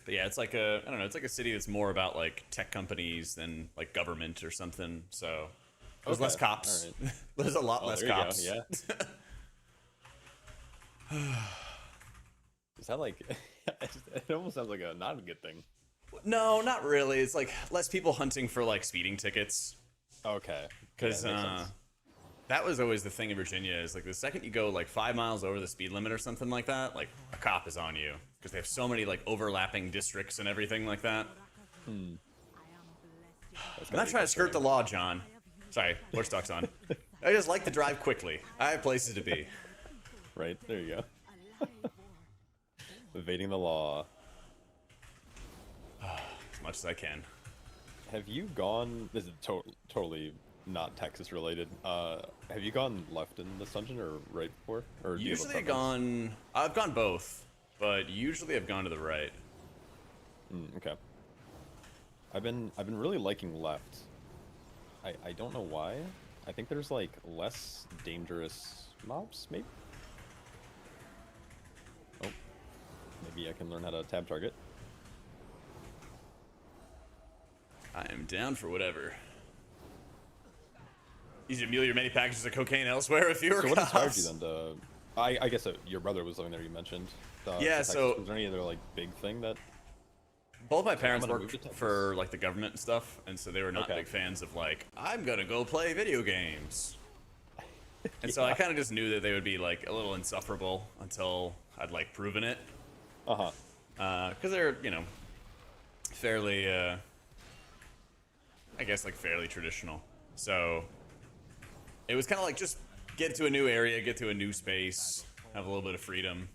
But yeah, it's like I don't know, it's like a city that's more about like tech companies than like government or something. So there's less Okay, cops. alright. There's a lot Oh, less there you go, cops. yeah. Is that like it almost sounds like a not a good thing. No, not really. It's like less people hunting for like speeding tickets. Okay. Because Yeah, that makes sense. that was always the thing in Virginia is like the second you go like 5 miles over the speed limit or something like that, like a cop is on you because they have so many like overlapping districts and everything like that. That's I'm gotta not be trying to skirt the frustrating. law, John. Sorry, horse talk's on. I just like to drive quickly. I have places to be. Right, there you go. Evading the law. As much as I can. Have you gone? This is totally not Texas related. Have you gone left in this dungeon or right before? Or do you have a Usually preference? I've gone both, but usually I've gone to the right. Okay. I've been really liking left. I don't know why. I think there's like less dangerous mobs, maybe. Oh, maybe I can learn how to tab target. I am down for whatever. You should mule your many packages of cocaine elsewhere if you were So what inspired cops. you then to? I guess your brother was living there. You mentioned. Yeah, Texas. so- was there any other like big thing that? Both my parents gonna move to worked Texas. for like the government and stuff, and so they were not Okay. big fans of like I'm gonna go play video games. And so I Yeah. kind of just knew that they would be like a little insufferable until I'd like proven it, Uh huh. because they're fairly, I guess like fairly traditional. So it was kind of like just get to a new area, get to a new space, have a little bit of freedom.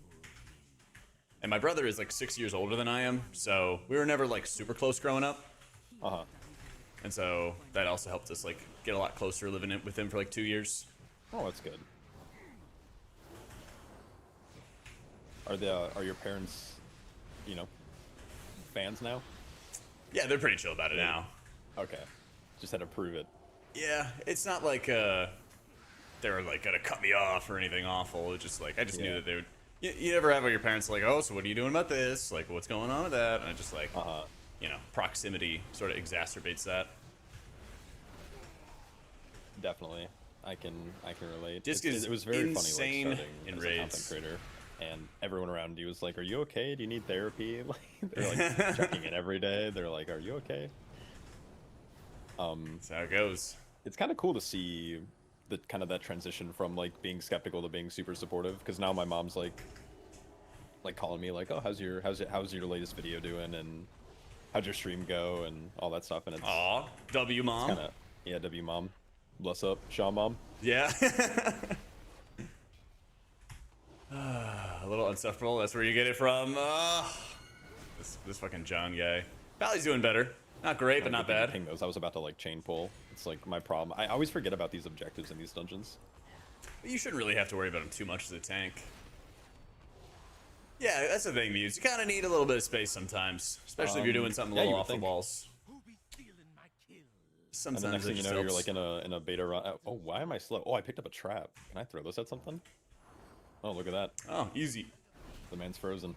And my brother is like 6 years older than I am, so we were never like super close growing up. Uh huh. And so that also helped us like get a lot closer living with him for like 2 years. Oh, that's good. Are your parents, fans now? Yeah, they're pretty chill about it now. Okay. Just had to prove it. Yeah, it's not like they were like gonna cut me off or anything awful. It's just like I just knew Yeah. that they would. You never have your parents like, oh, so what are you doing about this? Like, what's going on with that? And I just like, Uh huh. proximity sort of exacerbates that. Definitely. I can relate. Disc It is was very insane funny, like, starting in as a content raids. creator, and everyone around you was like, "Are you okay? Do you need therapy?" Like they're like checking in every day. They're like, "Are you okay?" That's how it goes. It's kind of cool to see the kind of that transition from like being skeptical to being super supportive. Because now my mom's like calling me like, oh, how's your latest video doing, and how'd your stream go, and all that stuff. And it's Aw, W mom. kind of, yeah, W mom, bless up, Shaw mom. Yeah. A little unsufferable. That's where you get it from. This fucking John guy. Bally's doing better. Not great, but not bad. Ping those. I was about to like chain pull. It's like my problem. I always forget about these objectives in these dungeons. You shouldn't really have to worry about him too much as a tank. Yeah, that's the thing, Muse. You kind of need a little bit of space sometimes, especially if you're doing something a yeah, little you would off the think. walls. Who be stealing my kills? Sometimes And the next it thing you just know, you're helps. like in a beta run. Oh, why am I slow? Oh, I picked up a trap. Can I throw this at something? Oh, look at that. Oh, easy. The man's frozen.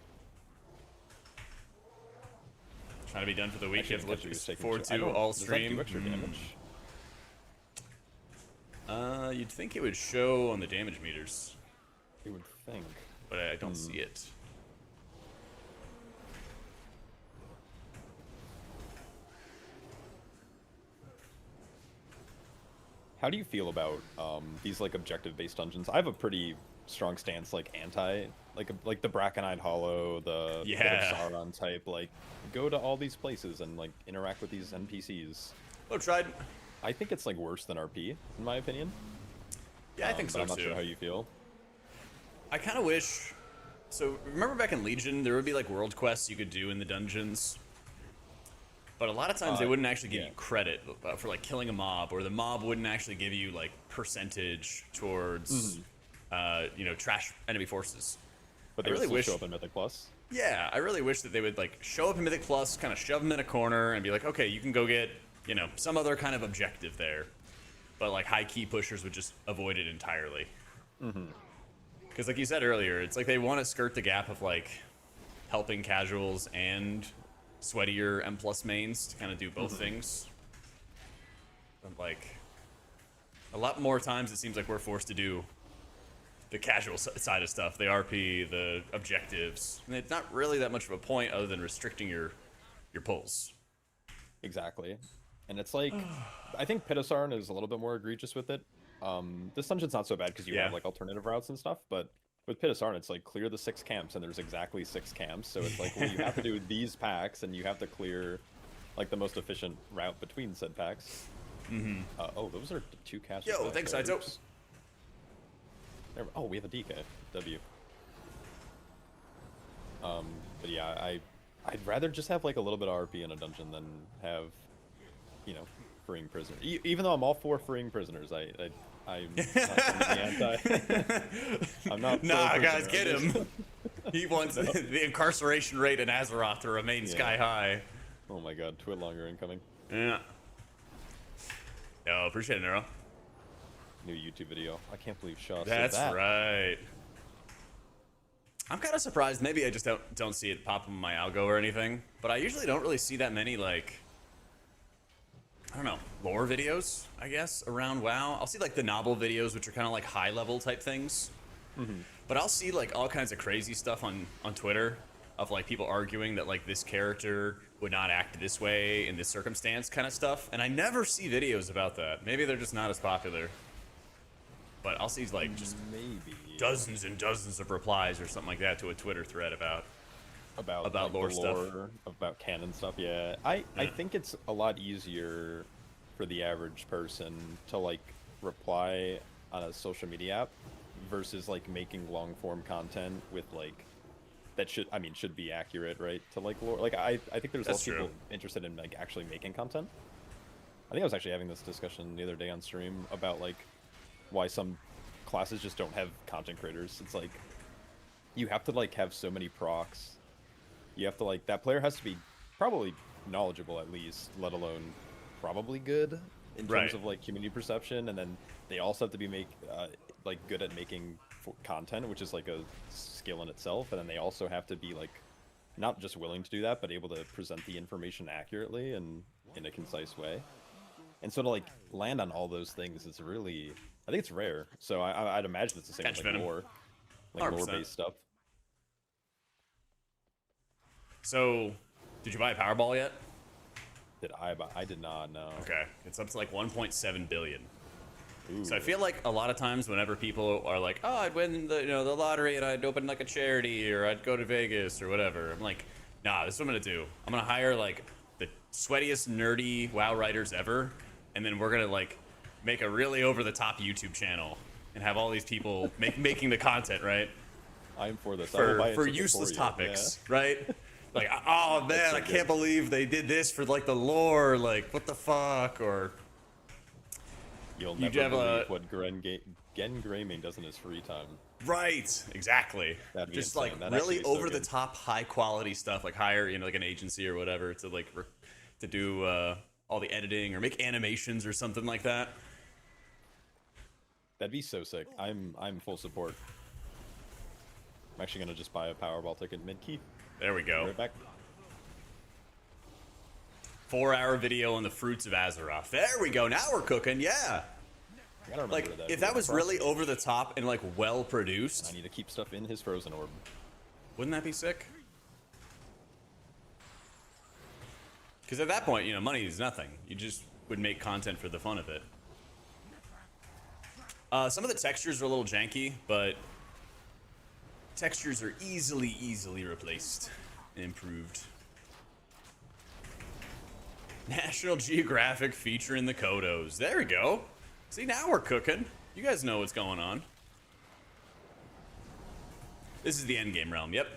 Trying to be done for the week. Actually, You have to look he was taking forward I to don't- all does that stream. do extra damage? You'd think it would show on the damage meters, You would think. but I don't see it. How do you feel about these like objective-based dungeons? I have a pretty strong stance, like anti, like the Brackeneyed Hollow, the Pit Yeah. of Sauron type. Like, go to all these places and like interact with these NPCs. Oh, tried. I think it's like worse than RP, in my opinion. Yeah, I think But so I'm not too. sure how you feel. I kind of wish. So remember back in Legion, there would be like world quests you could do in the dungeons, but a lot of times they wouldn't actually give yeah. you credit for like killing a mob, or the mob wouldn't actually give you like percentage towards, trash enemy forces. But I they really would wish- still show up in Mythic Plus. Yeah, I really wish that they would like show up in Mythic Plus, kind of shove them in a corner, and be like, okay, you can go get some other kind of objective there, but like high key pushers would just avoid it entirely. Because like you said earlier, it's like they want to skirt the gap of like helping casuals and sweatier M+ mains to kind of do both things. But like a lot more times it seems like we're forced to do the casual side of stuff, the RP, the objectives. And it's not really that much of a point other than restricting your pulls. Exactly. And it's like, I think Pit of Sauron is a little bit more egregious with it. This dungeon's not so bad because you Yeah. have like alternative routes and stuff, but with Pit of Sauron, it's like clear the 6 camps, and there's exactly 6 camps. So it's like, well, you have to do these packs, and you have to clear like the most efficient route between said packs. Oh, those are 2 casts. Yo, thanks, Saito. Oh, we have a DK. W. But yeah, I'd rather just have like a little bit of RP in a dungeon than have, freeing prisoners. Even though I'm all for freeing prisoners, I'm not anti. I'm not. Nah, pro-prisoner, guys, I'm get just- him. He wants the incarceration rate in Azeroth to remain sky high. Oh my god, Twit longer incoming. Yeah. Yo, appreciate it, Neuro. New YouTube video. I can't believe Shaw said That's that. right. I'm kind of surprised. Maybe I just don't see it pop up in my algo or anything. But I usually don't really see that many, like, I don't know, lore videos, I guess, around WoW. I'll see, like, the novel videos, which are kind of, like, high-level type things. But I'll see, like, all kinds of crazy stuff on Twitter of, like, people arguing that, like, this character would not act this way in this circumstance kind of stuff. And I never see videos about that. Maybe they're just not as popular. But I'll see, like, just Maybe dozens and dozens of replies or something like that to a Twitter thread about about about like, lore the stuff. about canon stuff. Yeah, I think it's a lot easier for the average person to like reply on a social media app versus like making long form content with like that should be accurate, right? To like lore. Like I think there's That's less people true. interested in like actually making content. I think I was actually having this discussion the other day on stream about like why some classes just don't have content creators. It's like you have to like have so many procs. You have to like that player has to be probably knowledgeable at least, let alone probably good in Right. terms of like community perception, and then they also have to be like good at making content, which is like a skill in itself, and then they also have to be like not just willing to do that, but able to present the information accurately and in a concise way. And so to like land on all those things is really, I think it's rare. So I'd imagine it's the same Catch with like venom. lore, like 100%. lore-based stuff. So, did you buy a Powerball yet? did I buy? I did not know. Okay, it's up to like 1.7 billion. Ooh. So I feel like a lot of times whenever people are like, oh, I'd win the the lottery and I'd open like a charity or I'd go to Vegas or whatever. I'm like, nah, this is what I'm gonna do. I'm gonna hire like the sweatiest nerdy WoW writers ever, and then we're gonna like make a really over the top YouTube channel and have all these people making the content, right? I'm for this. I will buy it For ticket useless you. topics, right? Like, oh man, so I can't good. believe they did this for like the lore. Like, what the fuck? Or You'll You never have believe a- what Gen Greymane does in his free time. right, exactly. That'd be Just insane. like That'd really actually be so over the good. top, high quality stuff. Like hire like an agency or whatever to like to do all the editing or make animations or something like that. That'd be so sick. I'm full support. I'm actually gonna just buy a Powerball ticket mid key. There we go. Right back. 4-hour video on the fruits of Azeroth. There we go. Now we're cooking. Yeah. I gotta remember Like that if we that have was Frost really Mage. over the top and like well produced, I need to keep stuff in his frozen orb. wouldn't that be sick? Because at that point, money is nothing. You just would make content for the fun of it. Some of the textures are a little janky, but textures are easily replaced and improved. National Geographic featuring the Kodos. There we go. See, now we're cooking. You guys know what's going on. This is the endgame realm, yep.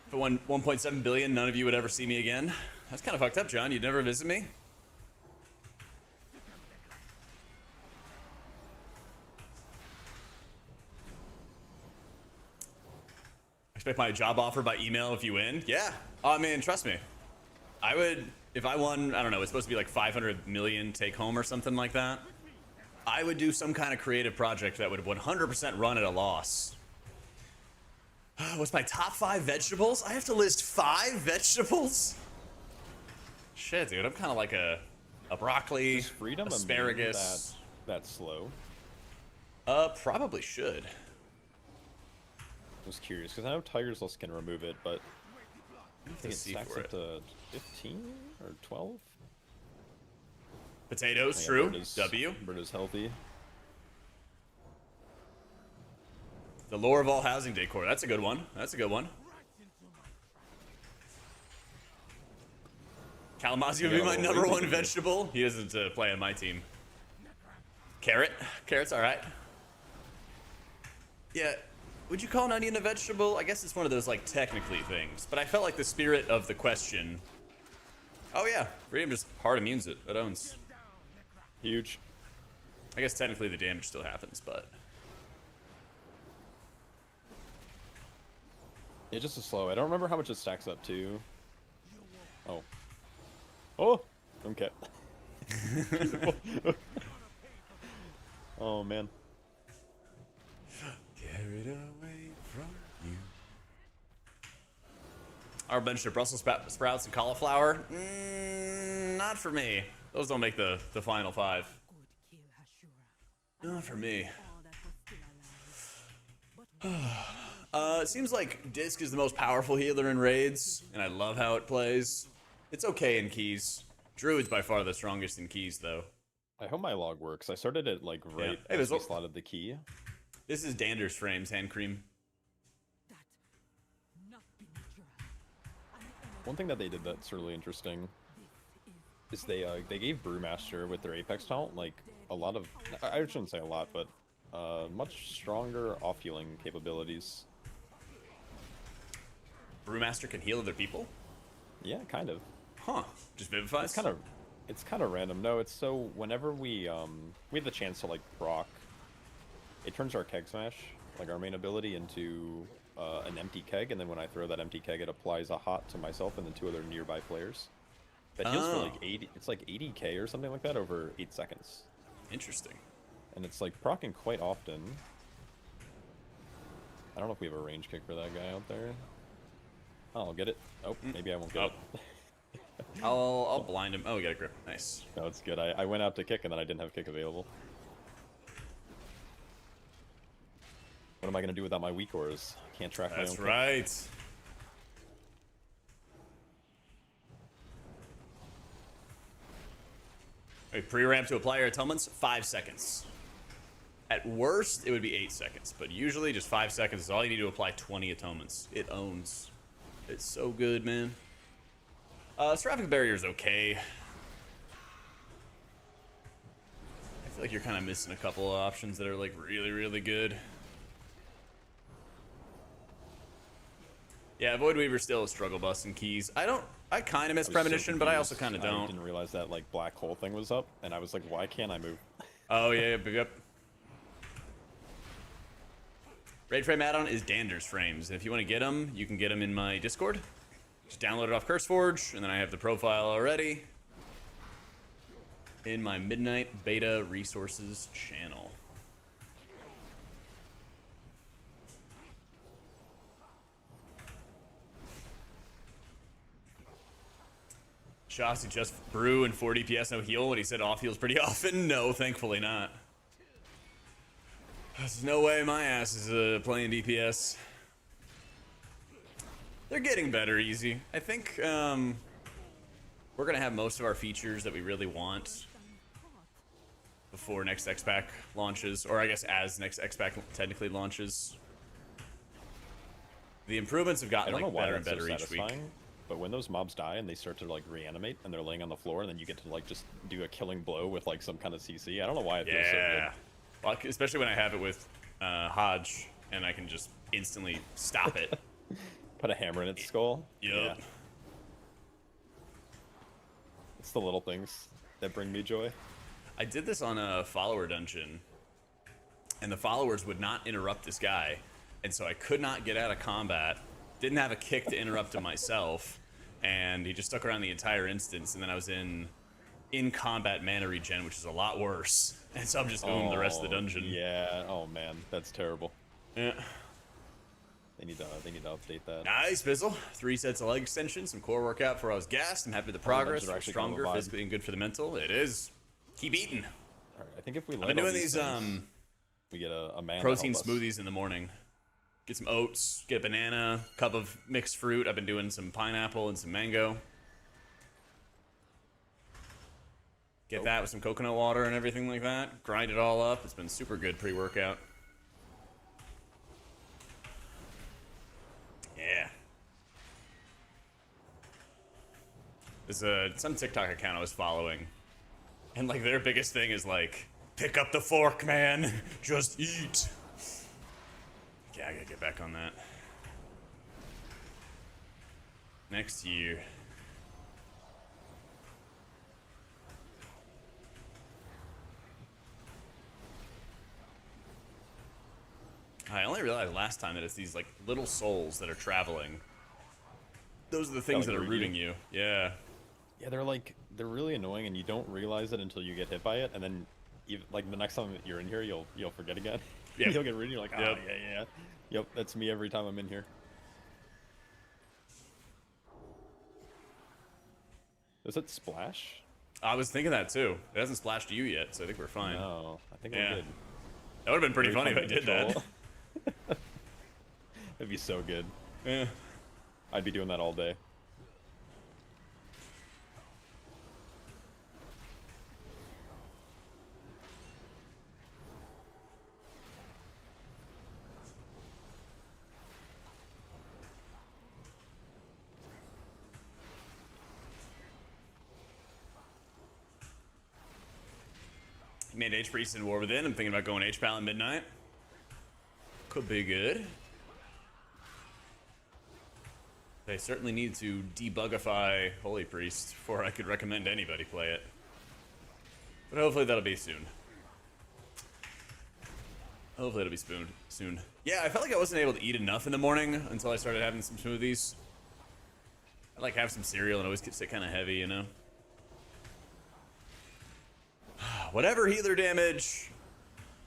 If I won 1.7 billion, none of you would ever see me again. That's kind of fucked up, John. You'd never visit me? Expect my job offer by email if you win? Yeah. Oh, man, trust me. I would, if I won, I don't know, it's supposed to be like 500 million take home or something like that. I would do some kind of creative project that would 100% run at a loss. What's my top 5 vegetables? I have to list 5 vegetables? Shit, dude, I'm kind of like a broccoli, Is freedom asparagus. that slow? Probably should. I was curious because I know Tiger's Lust can remove it, but I think it see stacks for up it. to 15 or 12. Potatoes, Yeah, true. Bird is- W. Bird is healthy. The lore of all housing decor. That's a good one. That's a good one. Kalamazoo would be Yeah, my well, number we one can- vegetable. He doesn't play on my team. Carrot. Carrot's all right. Yeah. Would you call an onion a vegetable? I guess it's one of those like technically things. But I felt like the spirit of the question. Oh yeah, freedom just hard immunes it. It owns. Huge. I guess technically the damage still happens, but Yeah, just a slow. I don't remember how much it stacks up to. Oh. Oh! Okay. Oh, man. carried away from you. Our bunch of Brussels sprouts and cauliflower. Not for me. Those don't make the final 5. Good kill, Hashura. Not for me. All that was still alive. But It seems like Disc is the most powerful healer in raids, and I love how it plays. It's okay in keys. Druid's by far the strongest in keys, though. I hope my log works. I started it like right Hey, as there's we a- slotted the key. This is Dander's frames, hand cream. that not be natural. One thing that they did that's really interesting is they gave Brewmaster with their Apex talent like a lot of, I shouldn't say a lot, but much stronger off healing capabilities. Brewmaster can heal other people? Yeah, kind of. Huh. Just vivifies? It's kind of random. No, it's so whenever we have the chance to like proc, it turns our keg smash, like our main ability, into an empty keg, and then when I throw that empty keg, it applies a hot to myself and then 2 other nearby players. That heals for Oh. like 80. It's like 80k or something like that over 8 seconds, Interesting. and it's like procking quite often. I don't know if we have a range kick for that guy out there. Oh, I'll get it. Oh, maybe I won't get Oh. it. I'll blind him. Oh, we got a grip. Nice. No, it's good. I went out to kick and then I didn't have kick available. What am I gonna do without my weak ores? Can't track my own That's kick. right. Pre-ramp to apply your atonements, 5 seconds. At worst, it would be 8 seconds, but usually just 5 seconds is all you need to apply 20 atonements. It owns. It's so good, man. Seraphic Barrier is okay. I feel like you're kind of missing a couple of options that are like really, really good. Yeah, Void Weaver still a struggle bus in keys. I kind of miss Premonition, but I also kind of I don't. didn't realize that like black hole thing was up, and I was like, why can't I move? Oh yeah, yep. Raid frame add-on is Dander's frames. If you want to get them, you can get them in my Discord. Just download it off CurseForge, and then I have the profile already in my Midnight Beta Resources channel. Shasi just brew and 4 DPS, no heal. When he said off heals pretty often, no, thankfully not. There's no way my ass is playing DPS. They're getting better easy. I think we're gonna have most of our features that we really want before next X-Pack launches, or I guess as next X-Pack technically launches. The improvements have gotten like better and better each week. But when those mobs die and they start to like reanimate and they're laying on the floor, and then you get to like just do a killing blow with like some kind of CC. I don't know why it feels so good. Well, especially when I have it with Hodge, and I can just instantly stop it. Put a hammer in its skull. Yep. Yeah. It's the little things that bring me joy. I did this on a follower dungeon, and the followers would not interrupt this guy, and so I could not get out of combat. Didn't have a kick to interrupt him myself, and he just stuck around the entire instance, and then I was in combat mana regen, which is a lot worse. And so I'm just going the rest of the dungeon. Yeah. Oh man, that's terrible. Yeah. They need to update that. Nice, Bizzle. 3 sets of leg extensions, some core workout before I was gassed. I'm happy with the progress. Those are We're actually kind of a stronger vibe. physically and good for the mental. It is. Keep eating. All right, I think if we I've been doing these we get a man. protein smoothies in the morning. Get some oats, get a banana, cup of mixed fruit. I've been doing some pineapple and some mango. Get that with some coconut water and everything like that. Grind it all up. It's been super good pre-workout. Yeah. There's some TikTok account I was following, and like their biggest thing is like, pick up the fork, man. Just eat. Yeah, I gotta get back on that. Next year. I only realized last time that it's these like little souls that are traveling. Those are the things that are rooting you. Yeah. Yeah, they're really annoying, and you don't realize it until you get hit by it, and then like the next time that you're in here, you'll forget again. Yeah. You'll get rid of it. You're like, oh Yep. yeah. Yep, that's me every time I'm in here. Does it splash? I was thinking that too. It hasn't splashed you yet, so I think we're fine. No, I think Yeah. we're good. That would have been pretty Very funny if I fun to did that. control. That'd be so good. Yeah. I'd be doing that all day. Made H-Priest in War Within. I'm thinking about going H-Pal at midnight. Could be good. They certainly need to debugify Holy Priest before I could recommend anybody play it. But hopefully that'll be soon. Hopefully it'll be soon. Yeah, I felt like I wasn't able to eat enough in the morning until I started having some smoothies. I like have some cereal and always get kind of heavy, you know? Whatever healer damage,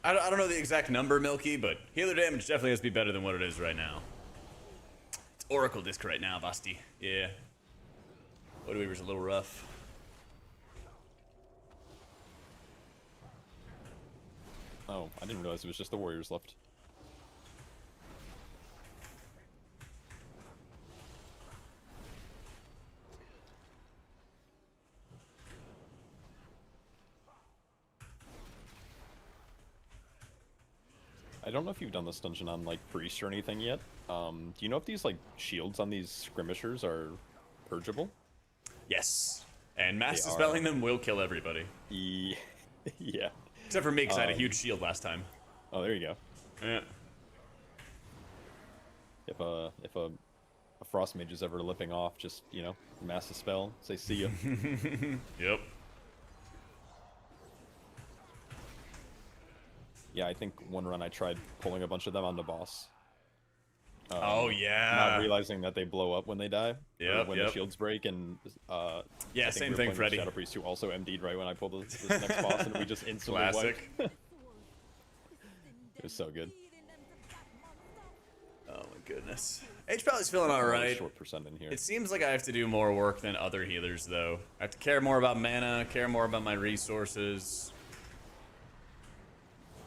I don't know the exact number, Milky, but healer damage definitely has to be better than what it is right now. It's Oracle Disc right now, Basti. Yeah. Void Weaver's a little rough. Oh, I didn't realize it was just the warriors left. don't know if you've done this dungeon on like priest or anything yet. Do you know if these like shields on these skirmishers are purgeable? Yes. And mass They dispelling them will kill everybody. Yeah. Except for me, because I had a huge shield last time. Oh, there you go. Yeah. If a frost mage is ever lipping off, just, you know, mass dispel, say see ya. Yep. Yeah, I think one run I tried pulling a bunch of them on the boss. Oh, yeah. Not realizing that they blow up when they die. Yep, When the shields break, and yeah, I think same we were thing, playing Freddy. with Shadow Priest, who also MD'd right when I pulled this next boss, and we just instantly Classic. wiped. It was so good. Oh my goodness. H Pally's feeling alright. Short percent in here. It seems like I have to do more work than other healers, though. I have to care more about mana, care more about my resources.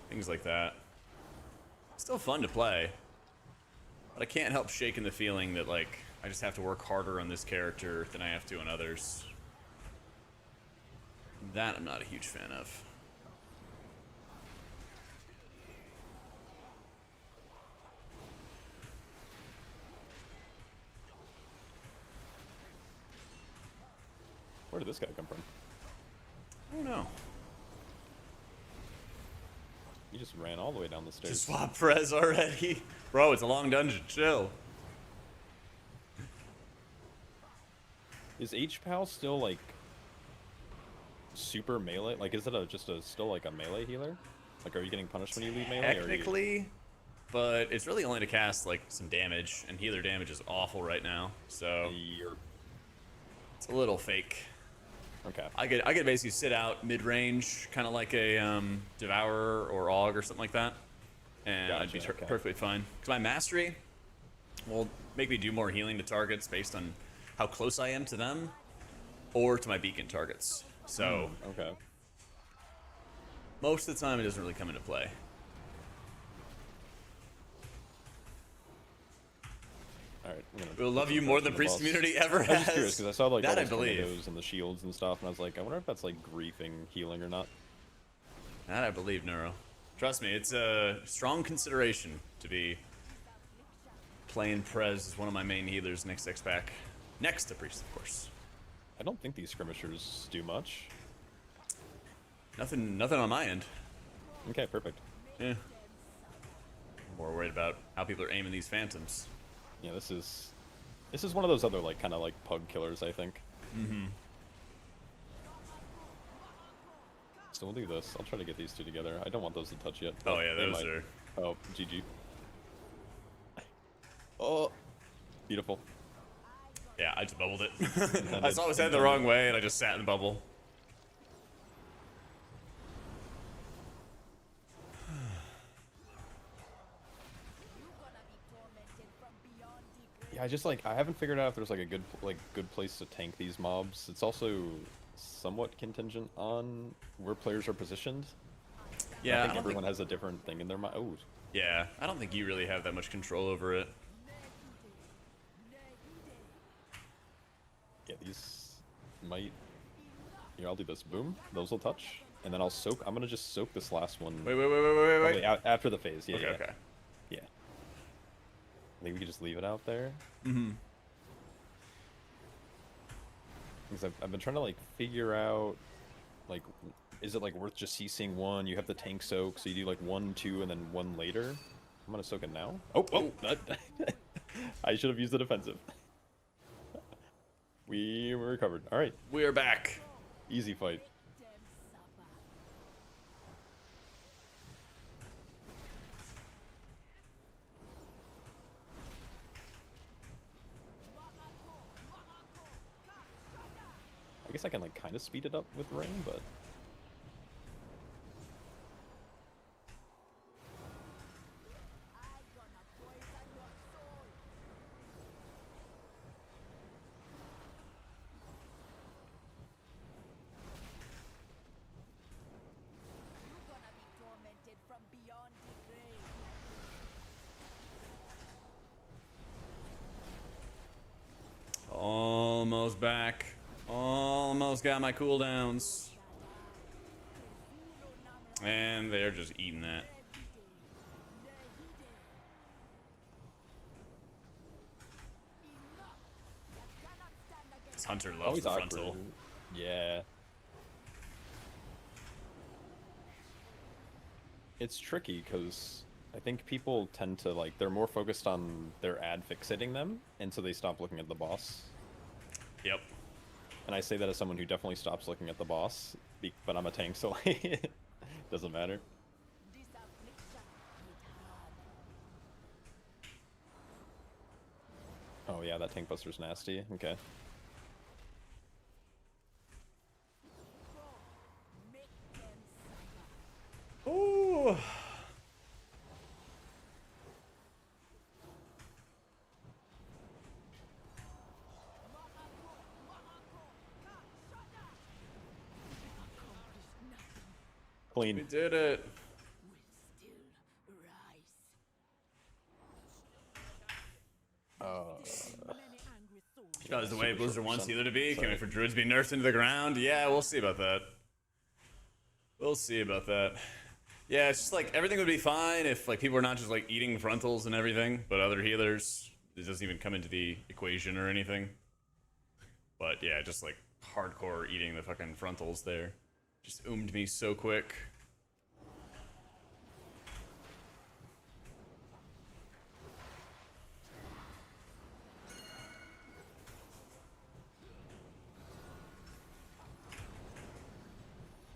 Things like that. Still fun to play. But I can't help shaking the feeling that, like, I just have to work harder on this character than I have to on others. That I'm not a huge fan of. Where did this guy come from? I don't know. He just ran all the way down the stairs. Just swap Prez already? Bro, it's a long dungeon. Chill. Is H-Pal still, like, super melee? Like, is it still, like, a melee healer? Like, are you getting punished when you leave melee? Technically, but it's really only to cast, like, some damage, and healer damage is awful right now, so it's a little fake. Okay. I could basically sit out mid-range, kind of like a Devourer or Aug or something like that, and I'd be Gotcha, okay. perfectly fine. Because my Mastery will make me do more healing to targets based on how close I am to them, or to my beacon targets. So Okay. most of the time, it doesn't really come into play. Alright. We'll love you more than Priest community ever I was has. just curious, because I saw, like, that all I those believe. tornadoes and the shields and stuff, and I was like, I wonder if that's, like, griefing healing or not. That I believe, Neuro. Trust me, it's a strong consideration to be playing Prez as one of my main healers next X-Pack. Next to Priest, of course. I don't think these skirmishers do much. Nothing on my end. Okay, perfect. Yeah. I'm more worried about how people are aiming these phantoms. Yeah, this is one of those other, like, kind of like pug killers, I think. Mm-hmm. So we'll do this. I'll try to get these two together. I don't want those to touch yet. Oh yeah, they those might. are. Oh, GG. Oh, beautiful. Yeah, I just bubbled it. I saw his head the wrong way, and I just sat in the bubble. Yeah, I haven't figured out if there's like a good place to tank these mobs. It's also somewhat contingent on where players are positioned. Yeah, I think everyone has a different thing in their mind. Oh, yeah, I don't think you really have that much control over it. yeah, these might. Here, I'll do this. Boom. Those will touch, and then I'll soak. I'm gonna just soak this last one. Wait. Probably after the phase. Yeah. Okay, yeah. okay. Yeah. I think we could just leave it out there. Mm-hmm. Because I've been trying to like figure out, like, is it like worth just CCing one? You have the tank soak, so you do like 1, 2, and then 1 later. I'm gonna soak it now. Oh, I should have used the defensive. We recovered. All right, We are back. easy fight. I guess I can like kind of speed it up with rain, but Almost back. Almost got my cooldowns. And they're just eating that. This hunter loves Always the awkward. frontal. Yeah. It's tricky because I think people tend to like they're more focused on their ad fixating them, and so they stop looking at the boss. Yep. And I say that as someone who definitely stops looking at the boss, but I'm a tank, so it doesn't matter. This affliction hit hard. Oh yeah, that tank buster's nasty. Okay. Make them suffer. Ooh. We Clean. did it. Will still rise. Many angry souls. That was the way Super Blizzard short wants percent. Healer to be. Can Sorry. we for druids be nerfed into the ground? Yeah, we'll see about that. We'll see about that. Yeah, it's just like everything would be fine if like people were not just like eating frontals and everything, but other healers, it doesn't even come into the equation or anything. But yeah, just like hardcore eating the fucking frontals there. Just oomed me so quick.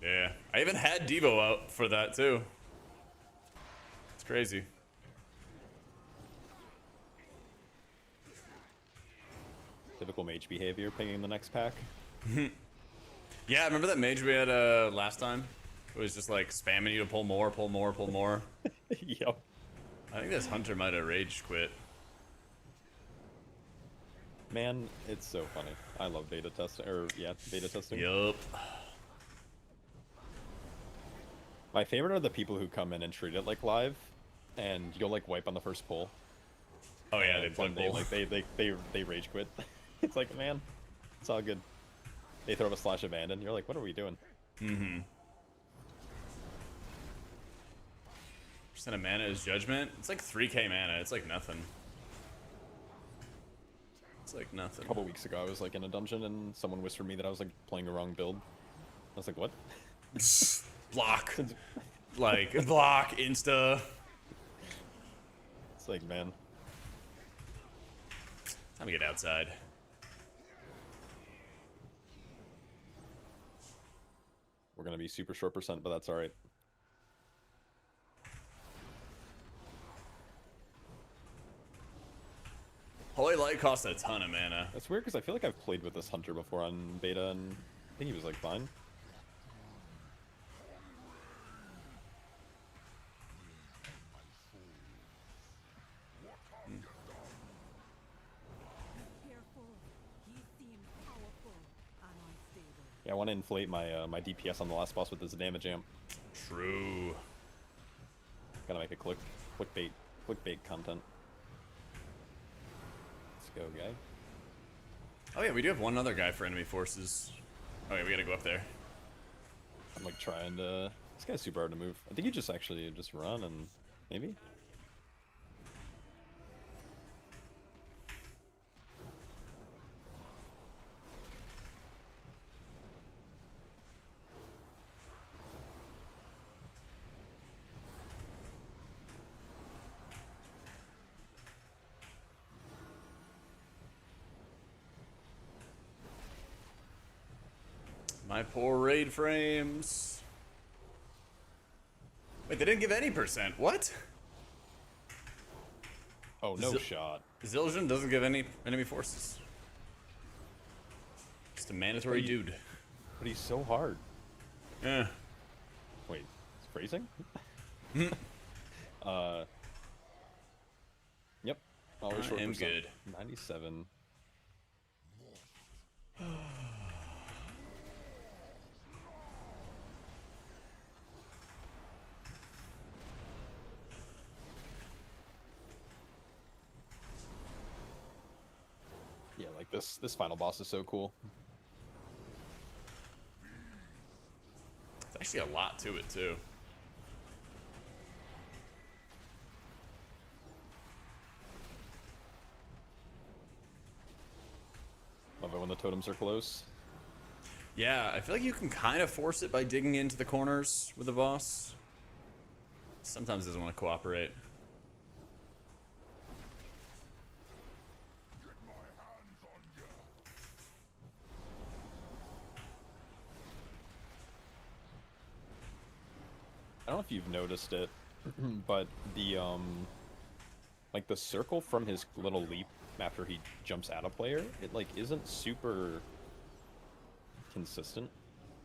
Yeah, I even had Devo out for that too. It's crazy. Typical mage behavior, pinging the next pack. Yeah, remember that mage we had last time? It was just like spamming you to pull more, pull more, pull more. Yep. I think this hunter might have rage quit. Man, it's so funny. I love beta testing, beta testing. Yup. My favorite are the people who come in and treat it like live, and you'll like wipe on the first pull. Oh yeah, they And then play they rage quit. It's like, man, it's all good. They throw up a slash abandon. You're like, what are we doing? Mm-hmm. Percent of mana is judgment. It's like 3k mana. It's like nothing. It's like nothing. A couple weeks ago, I was like in a dungeon, and someone whispered me that I was like playing a wrong build. I was like, what? Block. Like block, insta. It's like, man, Time to get outside. we're gonna be super short percent, but that's all right. Holy Light costs a ton of mana. That's weird because I feel like I've played with this hunter before on beta, and I think he was like fine. Careful. He seems powerful and unstable. Yeah, I want to inflate my my DPS on the last boss with this damage amp. True. Gotta make a clickbait content. Let's go, guy. Oh yeah, we do have one other guy for enemy forces. Oh yeah, we gotta go up there. I'm like trying to. This guy's super hard to move. I think you just actually just run and maybe. My poor raid frames. Wait, they didn't give any percent. What? Oh, no Zil- shot. Zildjian doesn't give any enemy forces. Just a mandatory But he- dude. But he's so hard. Yeah. Wait, it's phrasing? Yep. Always I short am percent. good. 97. Yeah, like this final boss is so cool. There's actually a lot to it too. Love it when when the totems are close. Yeah, I feel like you can kind of force it by digging into the corners with the boss. Sometimes it doesn't want to cooperate. I don't know if you've noticed it, but the like the circle from his little leap after he jumps at a player, it like isn't super consistent.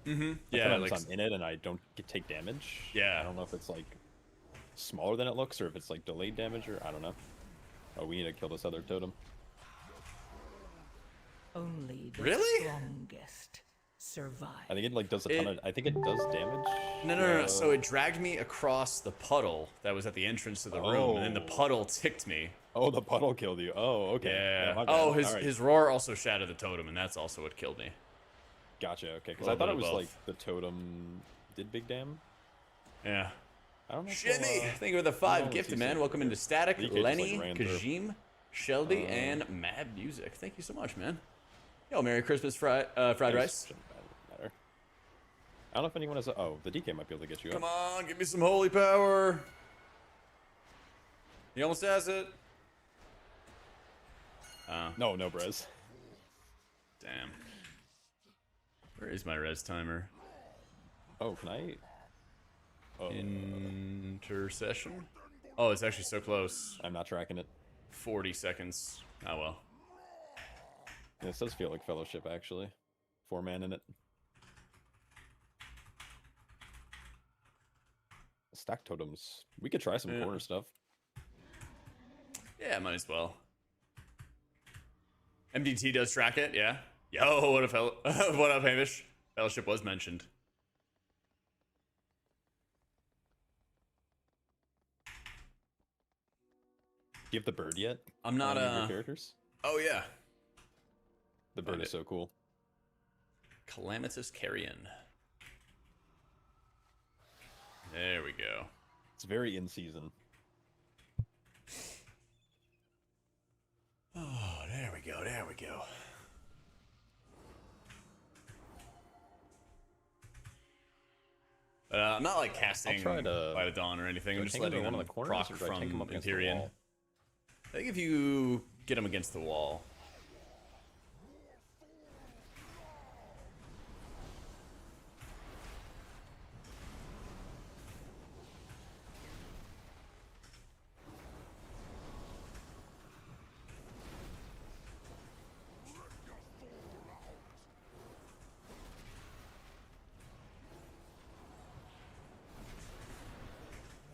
Mm-hmm. Yeah, Yeah, like like I'm in it and I don't take damage. Yeah. I don't know if it's like smaller than it looks or if it's like delayed damage or I don't know. Oh, we need to kill this other totem. Only the Really? strongest survive. I think it like does a ton of. I think it does damage. no. So it dragged me across the puddle that was at the entrance to the room, and then the puddle ticked me. Oh, the puddle killed you. Oh, okay. Yeah. my bad. Oh, All right. his roar also shattered the totem, and that's also what killed me. Gotcha. Okay, because A I little thought it bit was of like both. the totem did big dam. Yeah. I don't know. If Shimmy! we'll, Thank you for the 5 know, gifted, TC man. Welcome into Static, DK just, like, Lenny, ran through. Kajim, Shelby, and Mad Music. Thank you so much, man. Yo, Merry Christmas, fried rice. shouldn't matter. I don't know if anyone has. Oh, the DK might be able to get you. Come up. on, give me some holy power. He almost has it. No, no, Brez. Damn. Where is my res timer? Oh, can I? Oh, Intercession? Oh, it's actually so close. I'm not tracking it. 40 seconds. Oh, well. This does feel like Fellowship, actually. 4-man in it. Stack totems. We could try some Yeah. corner stuff. Yeah, might as well. MDT does track it, yeah. Yo, what up, what up, Hamish? Fellowship was mentioned. Do you have the bird yet? I'm not, On any of your characters? Oh, yeah. The bird Find is it. so cool. Calamitous Carrion. There we go. It's very in season. Oh, there we go, there we go. I'm not like casting try to- Light of Dawn or anything. I'm I just tank him letting in one them of the corners, proc or do I tank him from up against the Empyrean. wall? I think if you get him against the wall.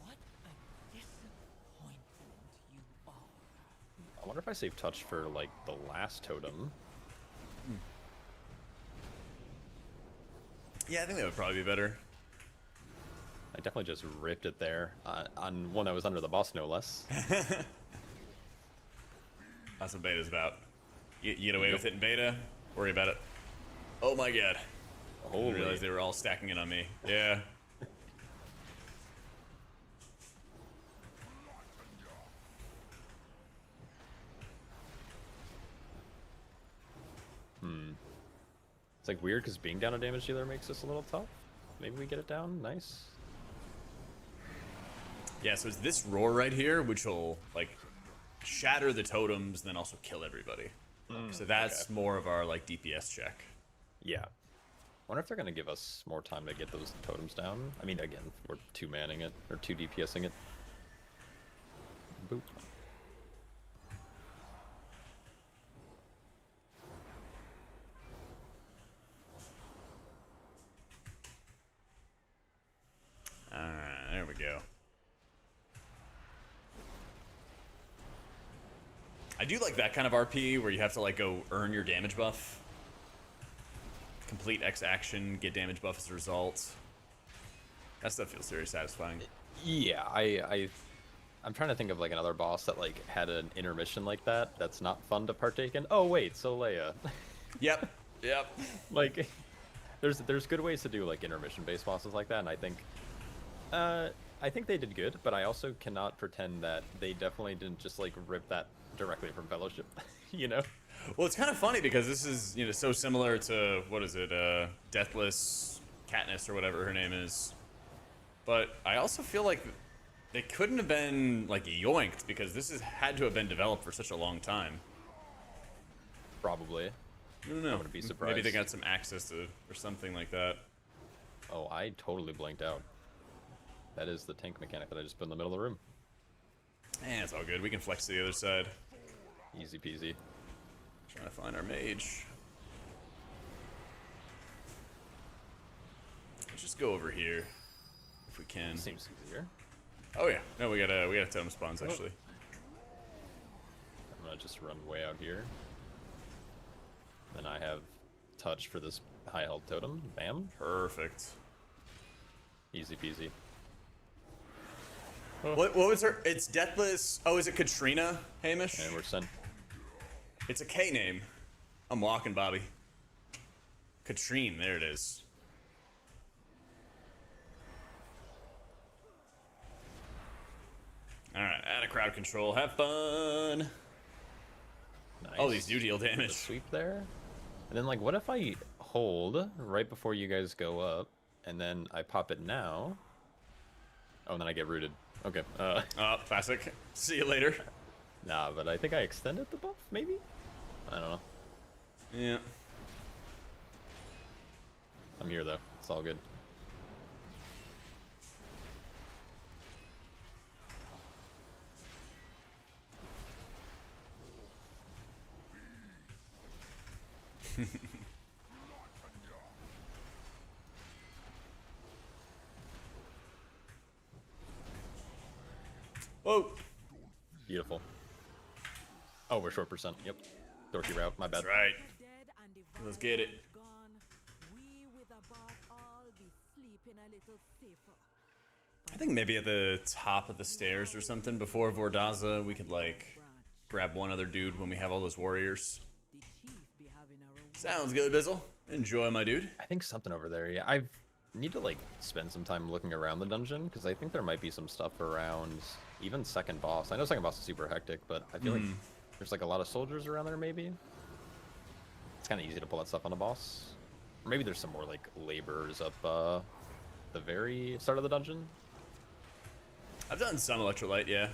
What a disappointment you are. I wonder if I save touch for, like, the last totem. Yeah, I think that would probably be better. I definitely just ripped it there. On one that was under the boss, no less. That's what beta's about. You get away with it in beta, worry about it. Oh my god. I didn't Holy. realize they were all stacking it on me. Yeah. It's like weird because being down a damage dealer makes this a little tough. Maybe we get it down. Nice. Yeah, so it's this roar right here, which will, like, shatter the totems, then also kill everybody. So that's okay. more of our, like, DPS check. Yeah. Wonder if they're gonna give us more time to get those totems down. I mean, again, we're 2-manning it or 2 DPSing it. Boop. Alright, there we go. I do like that kind of RP where you have to, like, go earn your damage buff. Complete X action, get damage buff as a result. That stuff feels very satisfying. Yeah, I'm trying to think of like another boss that like had an intermission like that. That's not fun to partake in. Oh wait, Leia. Yep, yep. Like, there's good ways to do like intermission based bosses like that, and I think they did good, but I also cannot pretend that they definitely didn't just like rip that directly from Fellowship, you know? Well, it's kind of funny because this is, you know, so similar to, what is it, Deathless Katniss or whatever her name is. But I also feel like they couldn't have been, like, yoinked because this has had to have been developed for such a long time. Probably. I don't know. I wouldn't be surprised. Maybe they got some access to, or something like that. Oh, I totally blanked out. That is the tank mechanic that I just put in the middle of the room. Eh, it's all good. We can flex to the other side. Easy peasy. Trying to find our mage. Let's just go over here if we can. Seems easier. Oh yeah, no, we got totem spawns actually. I'm gonna just run way out here. Then I have touch for this high health totem. Bam. Perfect. Easy peasy. What was her? It's Deathless. Oh, is it Katrina, Hamish? And we're sent. It's a K name. I'm walking, Bobby. Katrine, there it is. Alright, out of crowd control. Have fun. Nice. Oh, these do deal The damage. sweep there. And then, like, what if I hold right before you guys go up, and then I pop it now? Oh, and then I get rooted. Okay. Oh, classic. See you later. Nah, but I think I extended the buff, maybe? I don't know. Yeah. I'm here, though. It's all good. Whoa. Beautiful. Oh, we're short percent. Yep. Dorky route. My bad. That's right. dead and the Let's get it. violence gone, we with the bark all be sleeping a little safer. I think maybe at the top of the stairs or something before Vordaza, we could, like, grab one other dude when we have all those warriors. The chief be having a Sounds good, Bizzle. Enjoy, my dude. I think something over there. Yeah, I need to, like, spend some time looking around the dungeon, because I think there might be some stuff around even second boss. I know second boss is super hectic, but I feel like there's, like, a lot of soldiers around there, maybe? It's kind of easy to pull that stuff on the boss. Or maybe there's some more, like, laborers up the very start of the dungeon. I've done some electrolyte, yeah.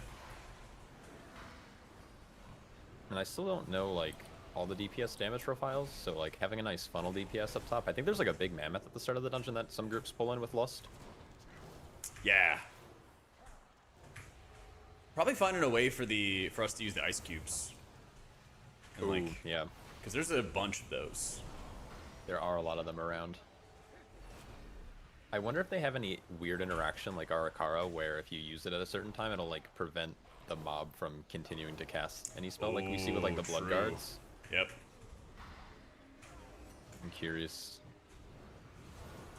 And I still don't know, like, all the DPS damage profiles, so, like, having a nice funnel DPS up top. I think there's, like, a big mammoth at the start of the dungeon that some groups pull in with Lust. Yeah. Probably finding a way for us to use the ice cubes. And, Ooh, like, yeah. because there's a bunch of those. There are a lot of them around. I wonder if they have any weird interaction like Arakara, where if you use it at a certain time, it'll, like, prevent the mob from continuing to cast any spell, like we see with, like, the Blood True. Guards. Yep. I'm curious.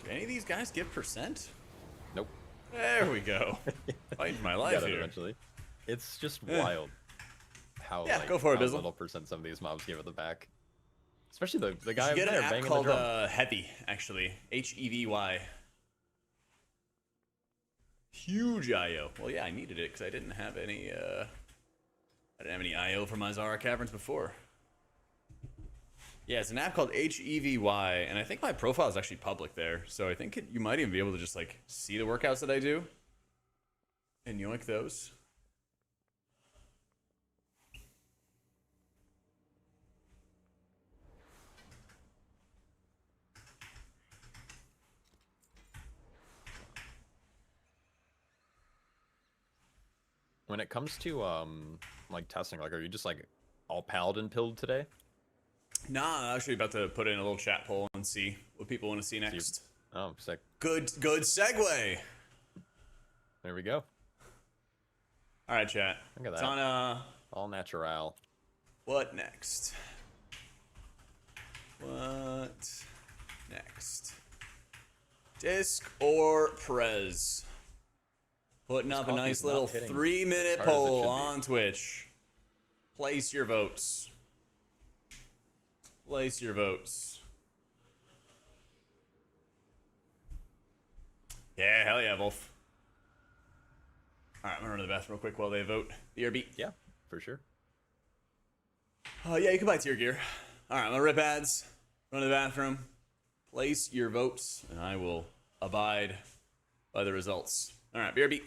Do any of these guys give percent? Nope. There we go. Fighting my life Got it here. eventually. It's just Yeah. wild how, Yeah, like, go for it, how Bizzle. little percent some of these mobs give at the back. Especially the guy You over get there an app banging the called drum. Heavy, actually. H-E-V-Y. Huge IO. Well, yeah, I needed it because I didn't have any. I didn't have any IO for my Zara Caverns before. Yeah, it's an app called HEVY, and I think my profile is actually public there, so I think you might even be able to just, like, see the workouts that I do and yoink those. When it comes to like testing, like, are you just, like, all paladin pilled today? Nah, I'm actually about to put in a little chat poll and see what people want to see next. Oh, sick. Good segue. There we go. All right, chat. Look at It's that. on All natural. what next? What next? Disc or Prez? Putting up a coffee's nice not little hitting 3-minute as hard as it poll should be. on Twitch. Place your votes. Place your votes. Yeah, hell yeah, Wolf. Alright, I'm gonna run to the bathroom real quick while they vote. BRB. Yeah, for sure. Yeah, you can buy tier gear. All right, I'm gonna rip ads, run to the bathroom, place your votes, and I will abide by the results. All right, BRB.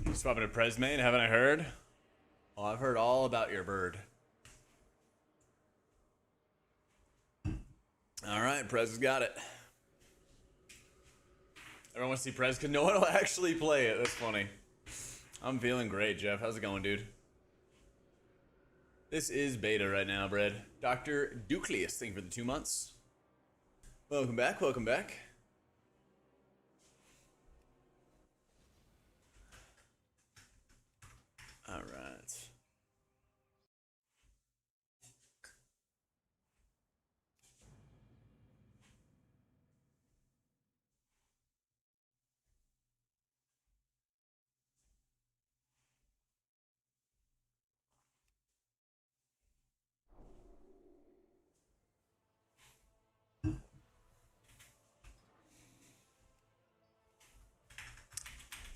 You swapping a Pres main, haven't I heard? Oh, I've heard all about your bird. All right, Prez has got it. Everyone wants to see Prez because no one will actually play it. That's funny. I'm feeling great, Jeff. How's it going, dude? This is beta right now, Brad. Dr. Ducleus, thank you for the 2 months. Welcome back, welcome back. All right.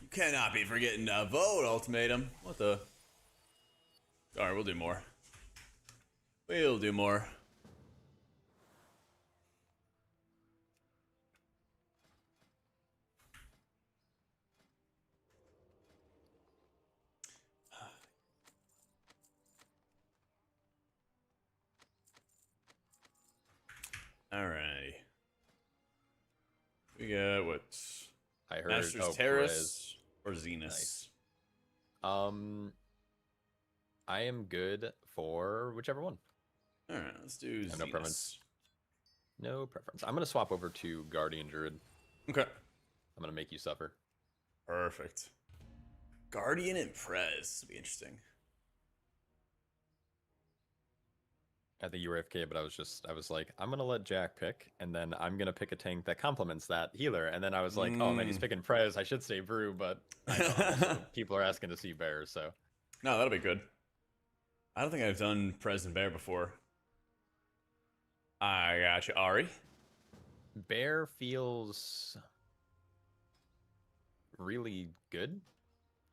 You cannot be forgetting to vote, Ultimatum. What the? All right, we'll do more. We'll do more. All right. We got what? I heard Master's oh, Terrace or Zenus? Nice. I am good for whichever one. All right, let's do I have no Zenus. preference. No preference. I'm gonna swap over to Guardian Druid. Okay. I'm gonna make you suffer. Perfect. Guardian and Prez. This will be interesting. I think you were AFK, but I was like, I'm gonna let Jack pick, and then I'm gonna pick a tank that complements that healer. And then I was like, oh man, he's picking Prez. I should say Brew, but I know also people are asking to see Bear, so. No, that'll be good. I don't think I've done Prez and Bear before. I got you, Ari. Bear feels really good.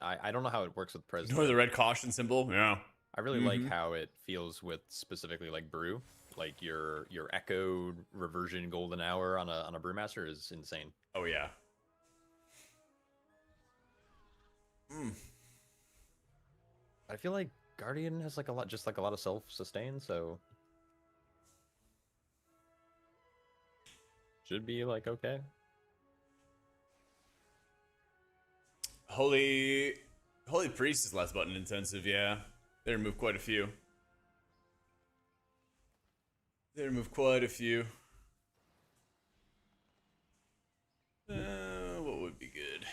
I don't know how it works with Prez. Ignore the red caution symbol. Yeah. I really like how it feels with specifically like Brew. Like your Echo Reversion Golden Hour on a Brewmaster is insane. Oh yeah. I feel like Guardian has like a lot of self-sustain, so should be like okay. Holy Priest is less button intensive, yeah. They remove quite a few. What would be good?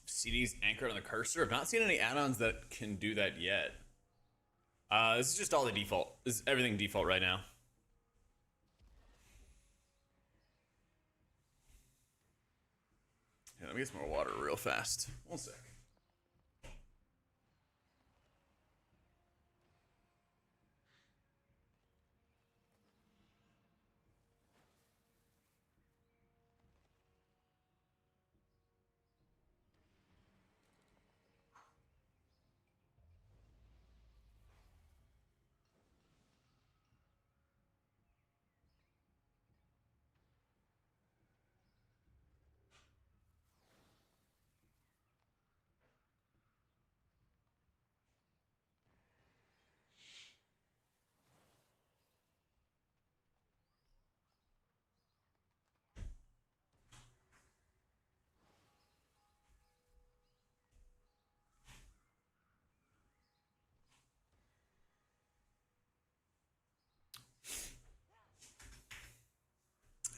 CD's anchored on the cursor. I've not seen any add-ons that can do that yet. This is just all the default. This is everything default right now. Yeah, let me get some more water real fast. One sec.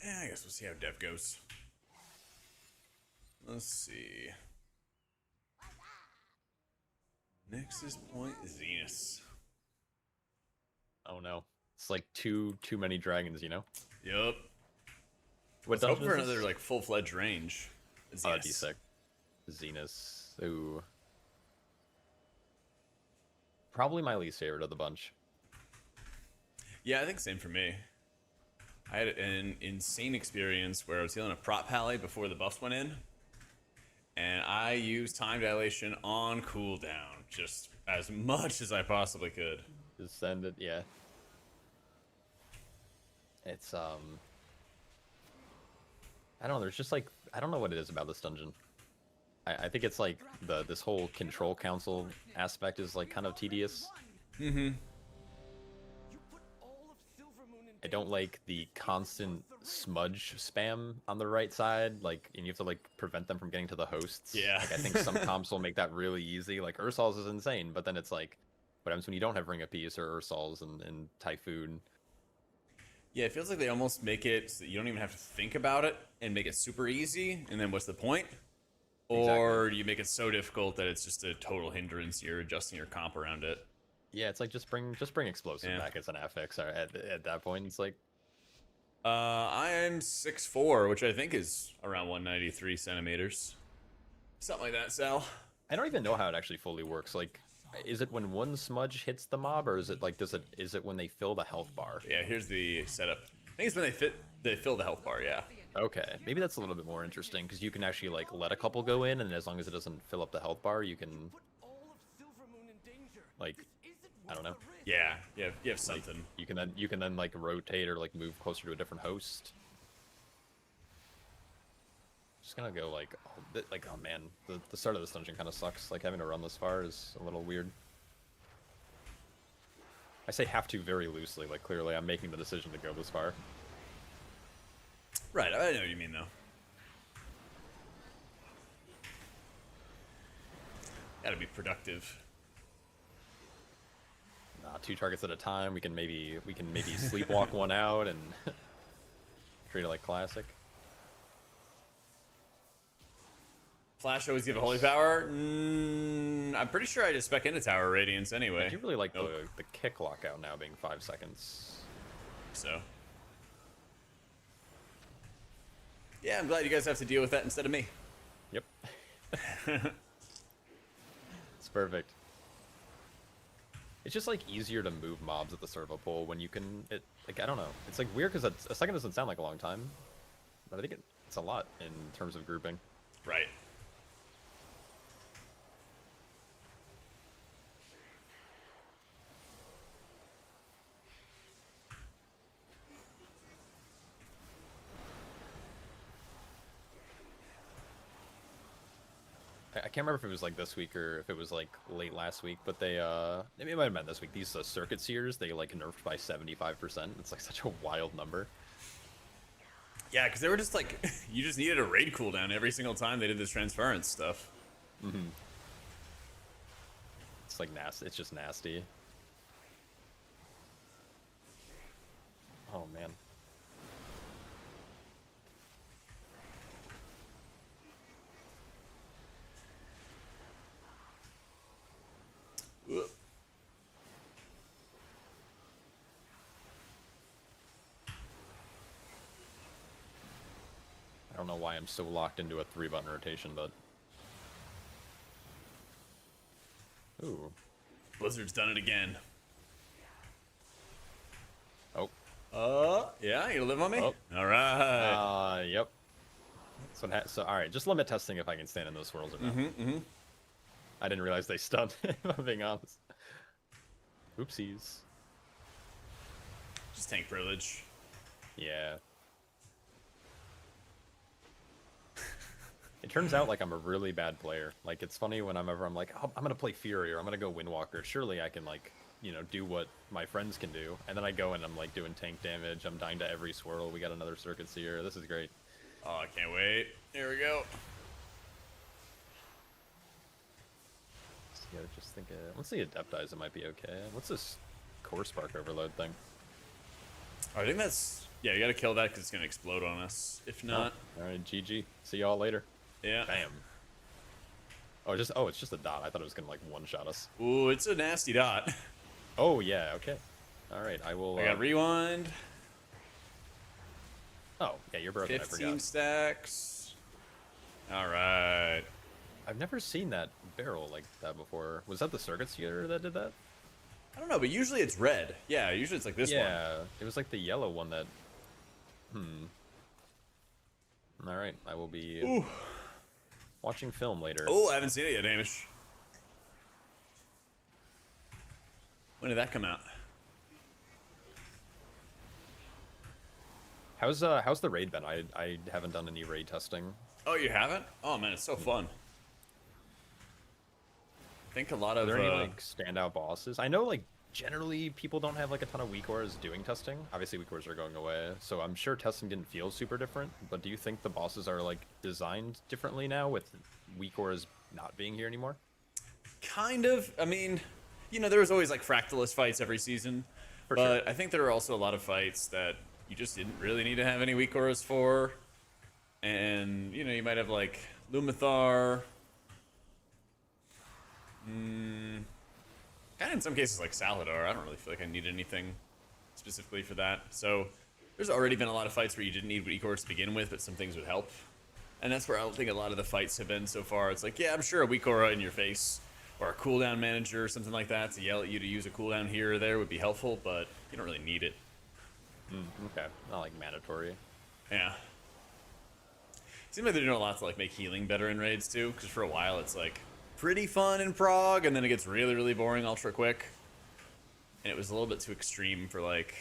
Yeah, I guess we'll see how dev goes. Let's see. Nexus Point Zenus. Oh no, it's like too many dragons, you know. Yep. What Let's hope dungeon for is this? another like full-fledged range. Oh, Zenus. D6. Zenus. Ooh. Probably my least favorite of the bunch. Yeah, I think same for me. I had an insane experience where I was healing a prop pally before the buffs went in, and I used time dilation on cooldown just as much as I possibly could. Just send it, yeah. It's I don't know, there's just like I don't know what it is about this dungeon. I think it's like this whole control council aspect is like kind of tedious. I don't like the constant smudge spam on the right side, like, and you have to like prevent them from getting to the hosts. Yeah. Like I think some comps will make that really easy. Like Ursol's is insane, but then it's like, what happens when you don't have Ring of Peace or Ursol's and Typhoon? Yeah, it feels like they almost make it so that you don't even have to think about it and make it super easy, and then what's the point? Or you make it so difficult that it's just a total hindrance. You're adjusting your comp around it. Yeah, it's like just bring explosive back as an affix. At that point, it's like I am 6'4", which I think is around 193 centimeters. Something like that, Sal. I don't even know how it actually fully works. Like, is it when one smudge hits the mob, or is it like is it when they fill the health bar? Yeah, here's the setup. I think it's when they fill the health bar, yeah. Okay, maybe that's a little bit more interesting because you can actually like let a couple go in, and as long as it doesn't fill up the health bar, you can like I don't know. Yeah, you have something. You can then like rotate or like move closer to a different host. Just gonna go like oh man, the start of this dungeon kind of sucks. Like having to run this far is a little weird. I say have to very loosely, like clearly I'm making the decision to go this far. Right, I know what you mean, though. Gotta be productive. 2 targets at a time. We can maybe sleepwalk one out and treat it like classic. Flash always give a holy power? I'm pretty sure I just spec into Tower Radiance anyway. I do really like Nope. the kick lockout now being 5 seconds. So. Yeah, I'm glad you guys have to deal with that instead of me. Yep. It's perfect. It's just like easier to move mobs at the servo pool when you can. Like I don't know. It's like weird because a second doesn't sound like a long time, but I think it's a lot in terms of grouping. Right. I can't remember if it was like this week or if it was like late last week, but they maybe it might have been this week. These circuit seers they like nerfed by 75%. It's like such a wild number. Yeah, because they were just like, you just needed a raid cooldown every single time they did this transference stuff. Mm-hmm. It's like nasty. It's just nasty. Oh man. Ugh. I don't know why I'm so locked into a 3-button rotation, but ooh. Blizzard's done it again. Oh. Yeah, you gonna live on me? Oh. All right. Yep. So all right, just limit testing if I can stand in those swirls or not. I didn't realize they stunned, if I'm being honest. Oopsies. Just tank privilege. Yeah. It turns out like I'm a really bad player. Like it's funny whenever I'm like, oh, I'm gonna play Fury or I'm gonna go Windwalker. Surely I can like, you know, do what my friends can do. And then I go and I'm like doing tank damage. I'm dying to every swirl. We got another circuit seer. This is great. Oh, I can't wait. Here we go. Yeah, just think. Once the adept dies, it might be okay. What's this core spark overload thing? I think that's... Yeah, you gotta kill that because it's gonna explode on us. If not... Oh, all right, GG. See y'all later. Yeah. Bam. Oh, it's just a dot. I thought it was gonna like one-shot us. Ooh, it's a nasty dot. Oh yeah, okay. All right, I will. I got rewind. Oh yeah, you're broken. 15 I forgot. stacks. All right. I've never seen that barrel like that before. Was that the circuit seer that did that? I don't know, but usually it's red. Yeah, usually it's like this one. Yeah, it was like the yellow one that. All right, I will be watching film later. Oh, I haven't seen it yet, Hamish. When did that come out? How's the raid been? I haven't done any raid testing. Oh, you haven't? Oh man, it's so fun. I think a lot Are of there any like standout bosses? I know like generally people don't have like a ton of weak auras doing testing. Obviously weak auras are going away, so I'm sure testing didn't feel super different. But do you think the bosses are like designed differently now with weak auras not being here anymore? kind of. I mean, you know, there was always like fractalist fights every season, For but sure. I think there are also a lot of fights that you just didn't really need to have any weak auras for. And, you know, you might have like Lumathar. Kind of in some cases like Salvador. I don't really feel like I need anything specifically for that. So there's already been a lot of fights where you didn't need weak auras to begin with, but some things would help. And that's where I think a lot of the fights have been so far. It's like, yeah, I'm sure a weak aura in your face or a cooldown manager or something like that to yell at you to use a cooldown here or there would be helpful, but you don't really need it. Okay, not like mandatory. Yeah. Seems like they're doing a lot to like make healing better in raids too, because for a while it's like pretty fun in Prague, and then it gets really, really boring ultra quick. And it was a little bit too extreme for like,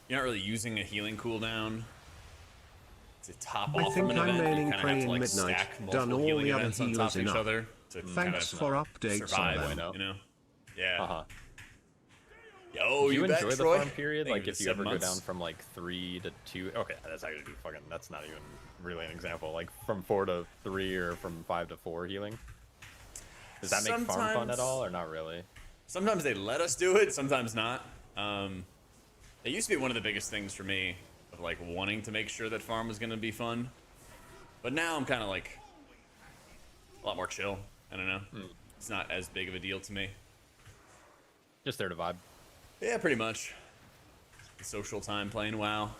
you're not really using a healing cooldown to top I off from think an I'm event. You maining kind of Prey have to in like Midnight, stack multiple done all healing the other events on top healers of each enough. other to Thanks kind for of updates survive, on them. you know? Yeah. Oh, Do you bet, enjoy the Troy? farm period? I think Like it was if you ever 7 go months. down from like 3 to 2. Okay, that's actually fucking. That's not even really an example. Like from 4 to 3 or from 5 to 4 healing. Does that make farm fun at all, or not really? Sometimes they let us do it, sometimes not. It used to be one of the biggest things for me of like wanting to make sure that farm was gonna be fun, but now I'm kind of like a lot more chill. I don't know. It's not as big of a deal to me. Just there to vibe. Yeah, pretty much. The social time playing WoW.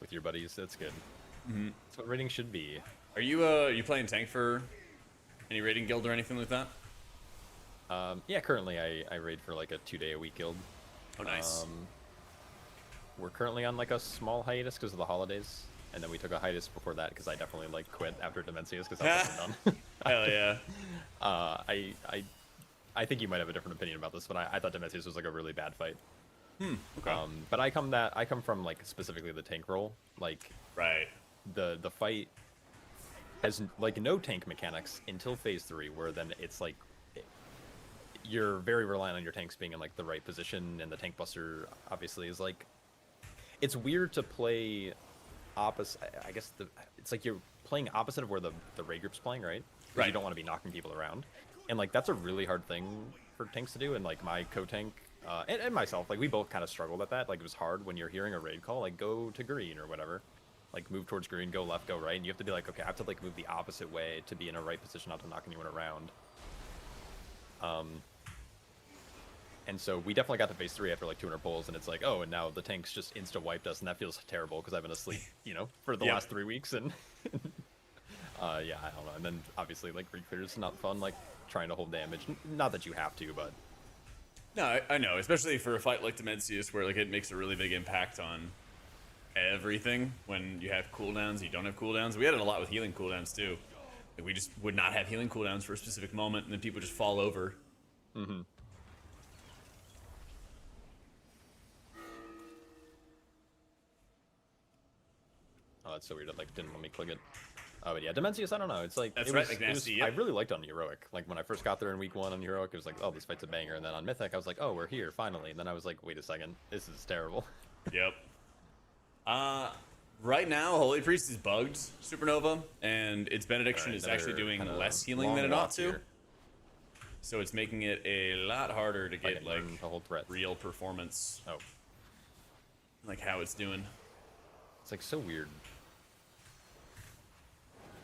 With your buddies. That's good. That's what raiding should be. Are you playing tank for any raiding guild or anything like that? Yeah, currently I raid for like a 2-day-a-week guild. Oh, nice. We're currently on like a small hiatus because of the holidays, and then we took a hiatus before that because I definitely like quit after Dimensius because I wasn't done. Hell yeah. I think you might have a different opinion about this, but I thought Dimensius was like a really bad fight. Okay. But I come from like specifically the tank role. Like Right. the fight has like no tank mechanics until phase 3, where then it's like you're very reliant on your tanks being in like the right position, and the tank buster obviously is like, it's weird to play opposite. I guess it's like you're playing opposite of where the raid group's playing, right? 'Cause Right. You don't want to be knocking people around, and like that's a really hard thing for tanks to do. And like my co-tank and myself, like we both kind of struggled at that. Like it was hard when you're hearing a raid call, like go to green or whatever, like move towards green, go left, go right, and you have to be like, okay, I have to like move the opposite way to be in a right position, not to knock anyone around. And so we definitely got to phase 3 after like 200 pulls, and it's like, oh, and now the tanks just insta-wiped us, and that feels terrible because I've been asleep, for the Yeah. last 3 weeks, and yeah, I don't know. And then obviously like reclear is not fun, like trying to hold damage. Not that you have to, but No, I know, especially for a fight like Dimensius, where like it makes a really big impact on everything when you have cooldowns, you don't have cooldowns. We had it a lot with healing cooldowns too. Like we just would not have healing cooldowns for a specific moment, and then people just fall over. oh, that's so weird. It like didn't let me click it. Oh, but yeah, Dimensius, I don't know. It's like That's it right, was, like it was- nasty, yep. I really liked it on Heroic. Like when I first got there in week 1 on Heroic, it was like, oh, this fight's a banger. And then on Mythic, I was like, oh, we're here finally. And then I was like, wait a second, this is terrible. Yep. Right now, Holy Priest is bugged, Supernova, and its Benediction Alright, is actually another doing kinda less healing long than it ought walk to. here. So it's making it a lot harder to I get can like learn to hold threat. real performance, Oh, like how it's doing. it's like so weird.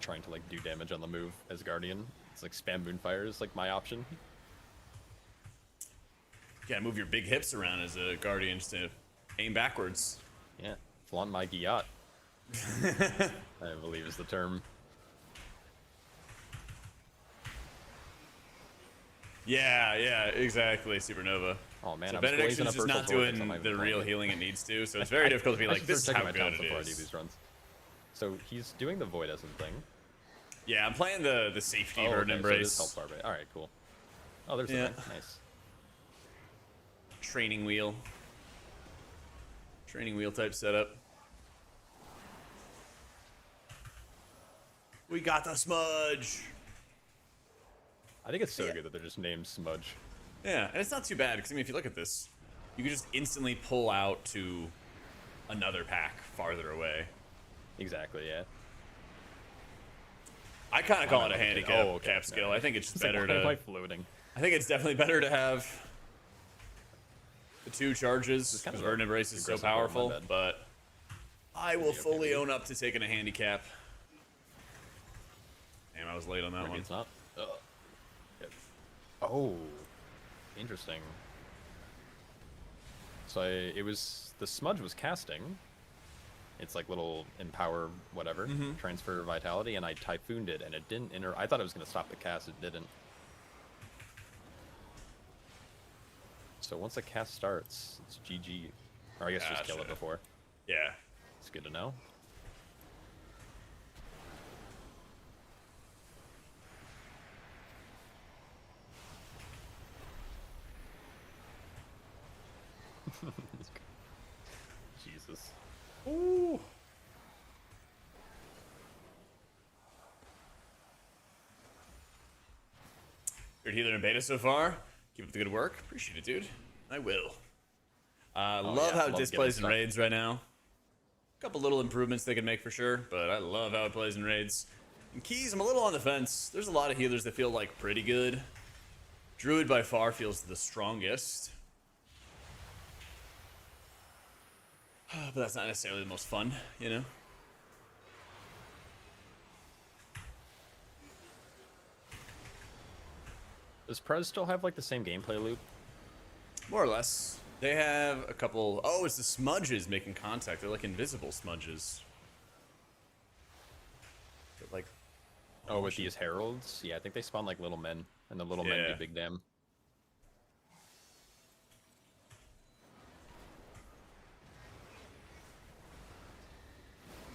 Trying to like do damage on the move as Guardian. It's like spam Moonfire is like my option. You gotta move your big hips around as a Guardian just to aim backwards. Yeah, flaunt my Giat. I believe is the term. Yeah, exactly, Supernova. Oh man, So I'm Benediction's blazing just a not purple vortex on doing my the real opponent. healing it needs to, so it's very difficult to be I like, should this is start how checking good my it accounts before I do is. these runs. So he's doing the Void Essence thing. Yeah, I'm playing the safety Oh, burden okay, embrace. so it is health bar. All right, cool. Oh, there's Yeah. the thing. Nice. Training wheel. Training wheel type setup. We got the smudge. I think it's so Yeah. good that they're just named Smudge. Yeah, and it's not too bad because I mean, if you look at this, you can just instantly pull out to another pack farther away. Exactly. Yeah. I kind of call I it a like it. handicap Oh, okay. cap skill. No. I think it's just It's like, better why am I to. floating? I think it's definitely better to have the 2 charges It's kind because of Burden Embrace is so aggressive roll, my powerful. bad. But I will okay, fully maybe. own up to taking a handicap. Damn, I was late on that Maybe one. it's not. Yep. Oh, interesting. So it was the Smudge was casting. It's like little empower whatever transfer vitality, and I typhooned it, and it didn't I thought it was gonna stop the cast. It didn't. So once the cast starts, it's GG. Or I guess just kill it Gotcha. before. Yeah. It's good to know. Jesus. Ooh. Good healer in beta so far. Keep up the good work. Appreciate it, dude. I will. Love yeah, how love Dis getting plays in stuff. raids right now. A couple little improvements they can make for sure, but I love how it plays in raids. And keys, I'm a little on the fence. There's a lot of healers that feel like pretty good. Druid by far feels the strongest. But that's not necessarily the most fun, you know? Does Prez still have like the same gameplay loop? More or less. They have a couple... Oh, it's the smudges making contact. They're like invisible smudges. They're like... Oh, with these heralds? Yeah, I think they spawn like little men, and the little men Yeah. do big damn.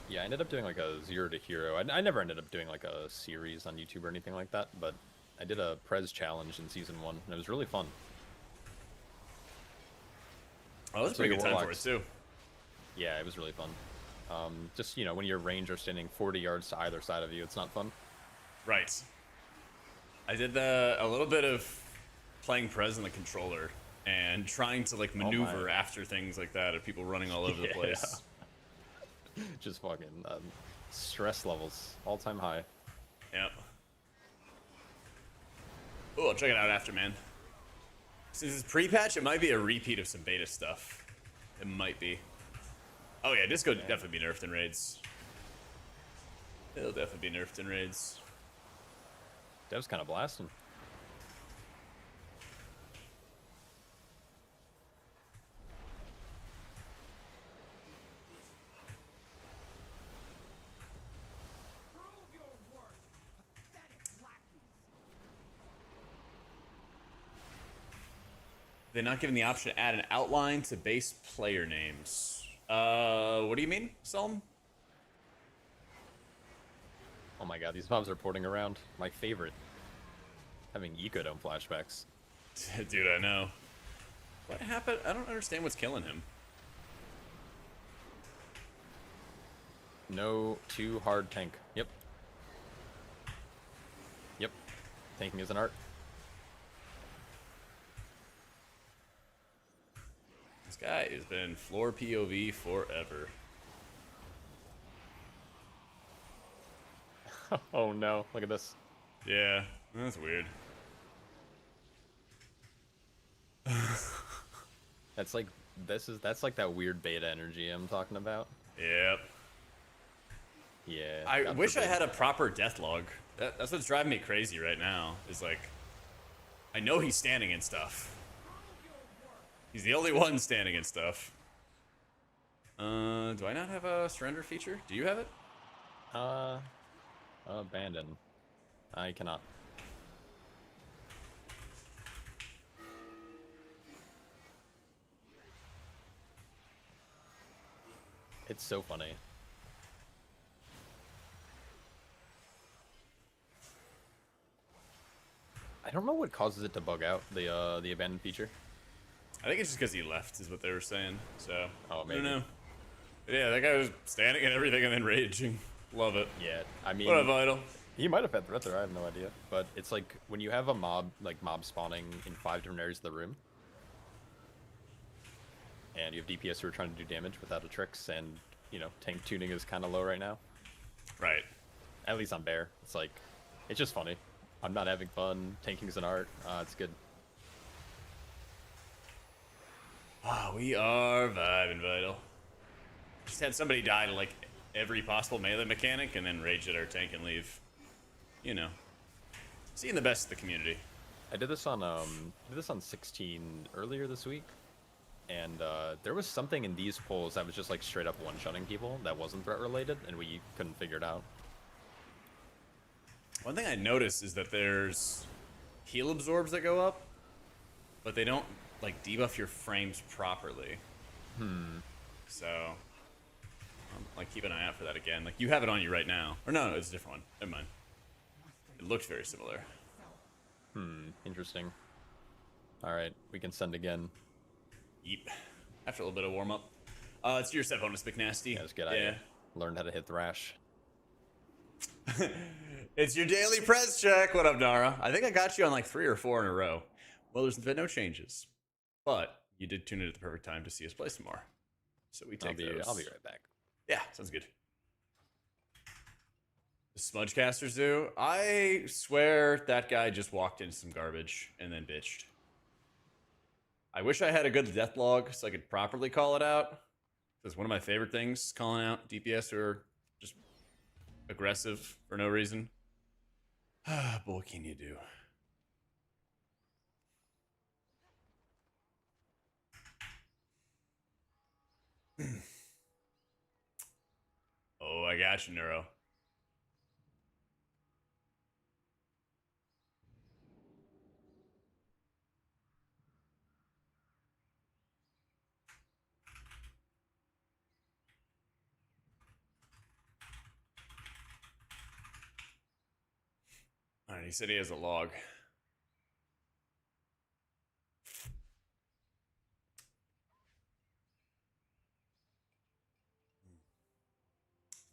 Yeah, I ended up doing like a 0 to hero. I never ended up doing like a series on YouTube or anything like that, but I did a Prez challenge in season 1, and it was really fun. Oh, that's a So pretty your good time for it, warlocks- too. Yeah, it was really fun. Just, you know, when your range are standing 40 yards to either side of you, it's not fun. Right. I did a little bit of playing Prez on the controller and trying to like maneuver my. after things like that of people running all over the Yeah. place. Just fucking stress levels, all-time high. Yep. Oh, I'll check it out after, man. Since it's pre-patch, it might be a repeat of some beta stuff. It might be. Oh yeah, Disco would definitely be nerfed in raids. It'll definitely be nerfed in raids. Dev's kind of blasting. They're not giving the option to add an outline to base player names. What do you mean, Selm? Oh my god, these mobs are porting around. My favorite. Having Ecodome flashbacks. Dude, I know. What happened? I don't understand what's killing him. No, too hard tank. Yep. Yep. Tanking is an art. This guy has been floor POV forever. Oh no, look at this. Yeah, that's weird. That's like, that's like that weird beta energy I'm talking about. Yep. Yeah. I God wish I forbid. had a proper death log. That's what's driving me crazy right now. Is like, I know he's standing in stuff. He's the only one standing in stuff. Do I not have a surrender feature? Do you have it? Abandon. I cannot. It's so funny. I don't know what causes it to bug out, the abandoned feature. I think it's just because he left, is what they were saying. So, Oh, I maybe. don't know. But yeah, that guy was standing and everything and then raging. Love it. Yeah, I mean, What up, Vital? he might have had threat there, I have no idea. But it's like, when you have a mob, like mob spawning in 5 different areas of the room, and you have DPS who are trying to do damage without a tricks, and, you know, tank tuning is kind of low right now. Right. At least on Bear. It's like, it's just funny. I'm not having fun. Tanking's an art. It's good. Ah, we are vibing, Vital. Just had somebody die to like every possible melee mechanic and then rage at our tank and leave. You know. Seeing the best of the community. I did this on 16 earlier this week, and there was something in these polls that was just like straight up one-shotting people that wasn't threat related, and we couldn't figure it out. One thing I noticed is that there's heal absorbs that go up, but they don't like debuff your frames properly. So, like keep an eye out for that again. Like you have it on you right now. Or no, it's a different one. Never mind. It looked very similar. Interesting. All right, we can send again. Yeep. After a little bit of warm up. It's your set bonus, McNasty. Yeah, just get out. Yeah. Learned how to hit thrash. It's your daily press check. What up, Nara? I think I got you on like 3 or 4 in a row. Well, there's been no changes, but you did tune in at the perfect time to see us play some more. So we take those. I'll be right back. Yeah, sounds good. The Smudgecasters do? I swear that guy just walked into some garbage and then bitched. I wish I had a good death log so I could properly call it out. Because one of my favorite things is calling out DPS who are just aggressive for no reason. But what can you do? Oh, I got you, Neuro. All right, he said he has a log.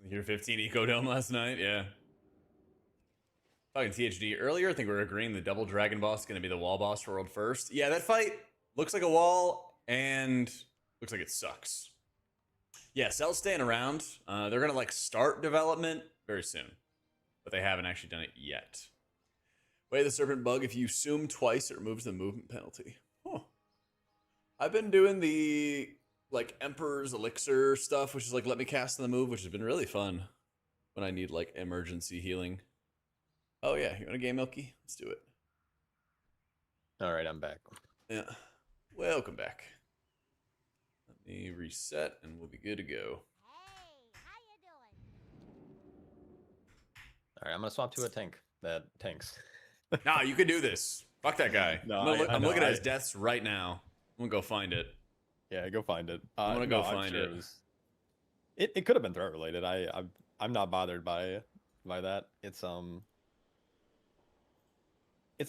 Year 15 Eco Dome last night, yeah. Talking THD earlier, I think we were agreeing the double dragon boss is going to be the wall boss for World First. Yeah, that fight looks like a wall and looks like it sucks. Yeah, Cell's staying around. They're going to like start development very soon, but they haven't actually done it yet. Way the Serpent Bug, if you zoom twice, it removes the movement penalty. Huh. I've been doing the like Emperor's Elixir stuff, which is like let me cast on the move, which has been really fun when I need like emergency healing. Oh yeah, you want a game, Milky? Let's do it. All right, I'm back. Yeah, welcome back. Let me reset, and we'll be good to go. All right, I'm gonna swap to a tank that tanks. Nah, you can do this. Fuck that guy. No, I'm looking at his deaths right now. I'm gonna go find it. Yeah, go find it. I'm gonna go find it. It could have been threat related. I'm not bothered by that. It's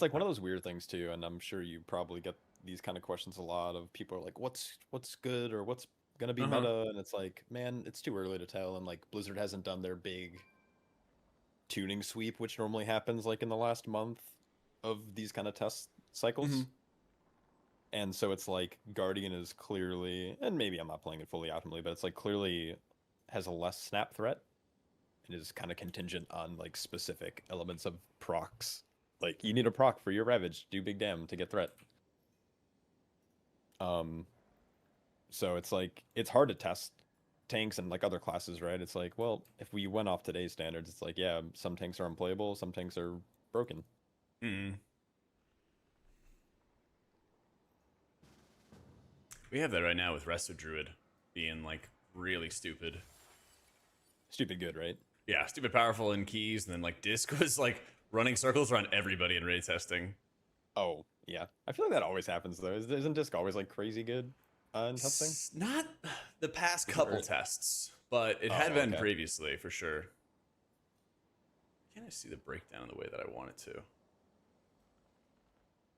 like one of those weird things too, and I'm sure you probably get these kind of questions a lot of people are like, what's good or what's gonna be meta, and it's like, man, it's too early to tell, and like Blizzard hasn't done their big tuning sweep, which normally happens like in the last month of these kind of test cycles. And so it's like Guardian is clearly, and maybe I'm not playing it fully optimally, but it's like clearly has a less snap threat and is kind of contingent on like specific elements of procs. Like you need a proc for your Ravage, do big damn to get threat. So it's like it's hard to test tanks and like other classes, right? It's like, well, if we went off today's standards, it's like, yeah, some tanks are unplayable, some tanks are broken. We have that right now with Resto Druid being like really stupid. Stupid good, right? Yeah, stupid powerful in keys, and then like Disc was like running circles around everybody in raid testing. Oh, yeah. I feel like that always happens though. Isn't Disc always like crazy good in testing? Not the past couple tests, but it had been previously for sure. Can't I see the breakdown the way that I want it to?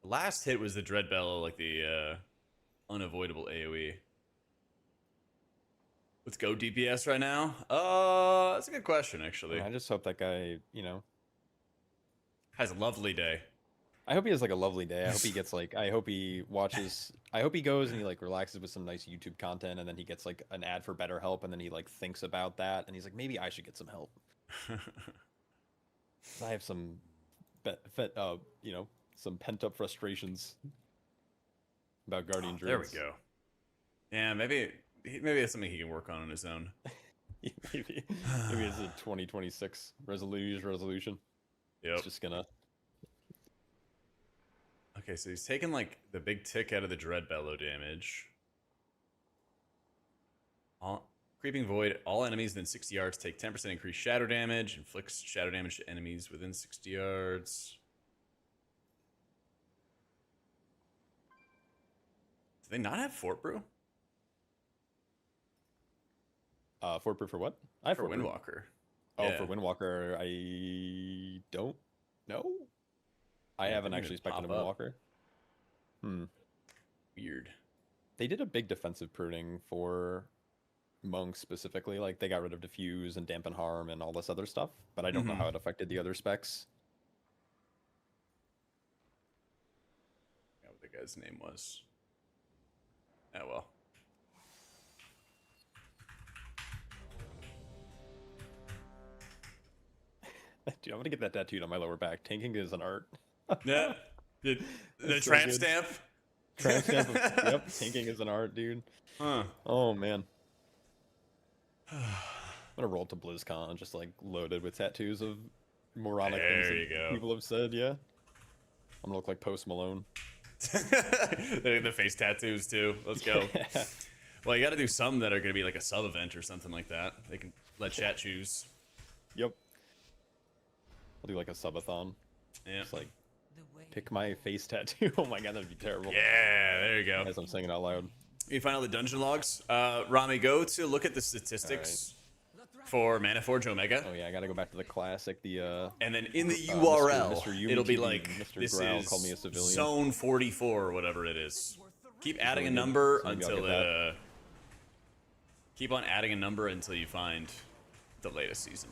The last hit was the Dread Bellow, like the unavoidable AoE. Let's go DPS right now. That's a good question, actually. I just hope that guy, has a lovely day. I hope he has like a lovely day. I hope he gets like, I hope he watches, I hope he goes and he like relaxes with some nice YouTube content, and then he gets like an ad for BetterHelp, and then he like thinks about that, and he's like, maybe I should get some help. I have some, some pent up frustrations about Guardian Druids. There we go. Yeah, maybe it's something he can work on his own. maybe it's a 2026 resolution. Yep. It's just gonna. Okay, so he's taking like the big tick out of the Dread Bellow damage. Creeping Void, all enemies within 60 yards take 10% increased shadow damage, inflicts shadow damage to enemies within 60 yards. Do they not have Fort Brew? Fort Brew for what? I have for Fort Brew. Windwalker. Oh, Yeah. for Windwalker, I don't know. I haven't actually spec'd a Windwalker. Weird. They did a big defensive pruning for monks specifically. Like they got rid of diffuse and dampen harm and all this other stuff, but I don't know how it affected the other specs. what the guy's name was. Oh well. Dude, I'm gonna get that tattooed on my lower back. Tanking is an art. Yeah. The That's so tramp good. stamp. Tramp stamp. Yep, tanking is an art, dude. Huh. Oh man. I'm gonna roll to BlizzCon just like loaded with tattoos of moronic There things you that go. people have said. Yeah. I'm gonna look like Post Malone. The face tattoos too. Let's go. Yeah. Well, you got to do some that are going to be like a sub event or something like that. They can let chat choose. Yep. I'll do like a subathon. Yeah. Just like The way pick my face tattoo. Oh my god, that'd be terrible. Yeah, there you go. As I'm saying it out loud. You find all the dungeon logs. Rami, go to look at the statistics for Maniforge Omega. Oh yeah, I gotta go back to the classic. The And then in the Mr. URL, Mr. it'll be UMTV, like, Mr. this Growl, is call me a civilian. zone 44 or whatever it is. Keep adding a Really good. number So maybe I'll until get that. keep on adding a number until you find the latest season.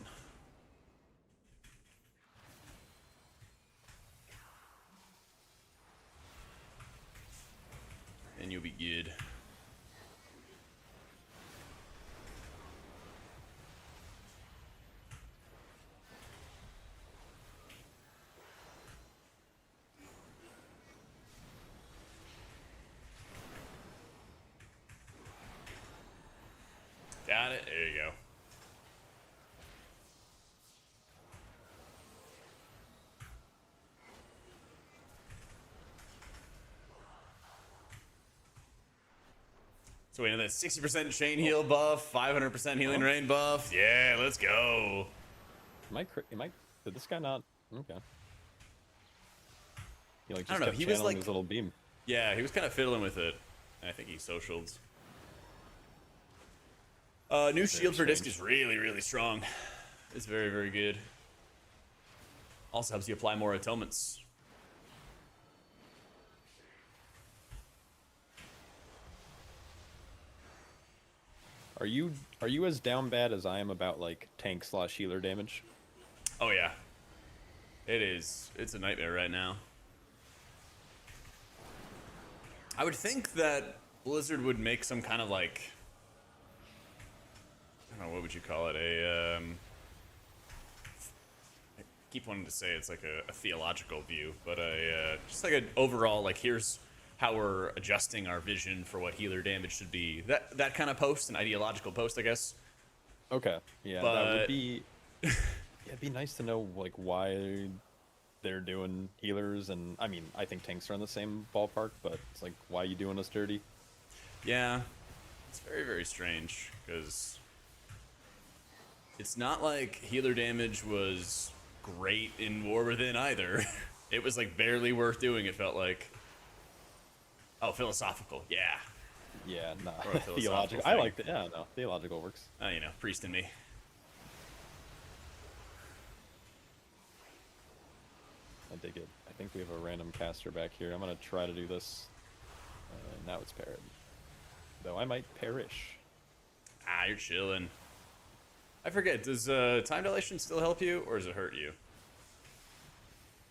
And you'll be good. Got it. There you go. So we know that 60% chain heal buff, 500% healing rain buff. Yeah, let's go. Did this guy not? Okay. He like I don't just know, kept he was, channeling like- his little beam. Yeah, he was kind of fiddling with it. I think he socialed. New shield for disc is really, really strong. It's very, very good. Also helps you apply more atonements. Are you as down bad as I am about like tank / healer damage? Oh yeah. It is. It's a nightmare right now. I would think that Blizzard would make some kind of like, I don't know, what would you call it? I keep wanting to say it's like a theological view, but just like an overall, like, here's how we're adjusting our vision for what healer damage should be. That kind of post, an ideological post, I guess. Okay. Yeah, that But- would be. Yeah, it'd be nice to know like why they're doing healers, and I mean, I think tanks are in the same ballpark, but it's like, why are you doing us dirty? Yeah, it's very, very strange, because it's not like healer damage was great in War Within either. It was like barely worth doing, it felt like. Oh, philosophical, yeah. Yeah, nah. Or a philosophical Theological. I thing. like that. Yeah, no, theological works. You know, priest in me. I dig it. I think we have a random caster back here. I'm gonna try to do this. Now it's parried. Though I might perish. Ah, you're chilling. I forget, does time dilation still help you, or does it hurt you?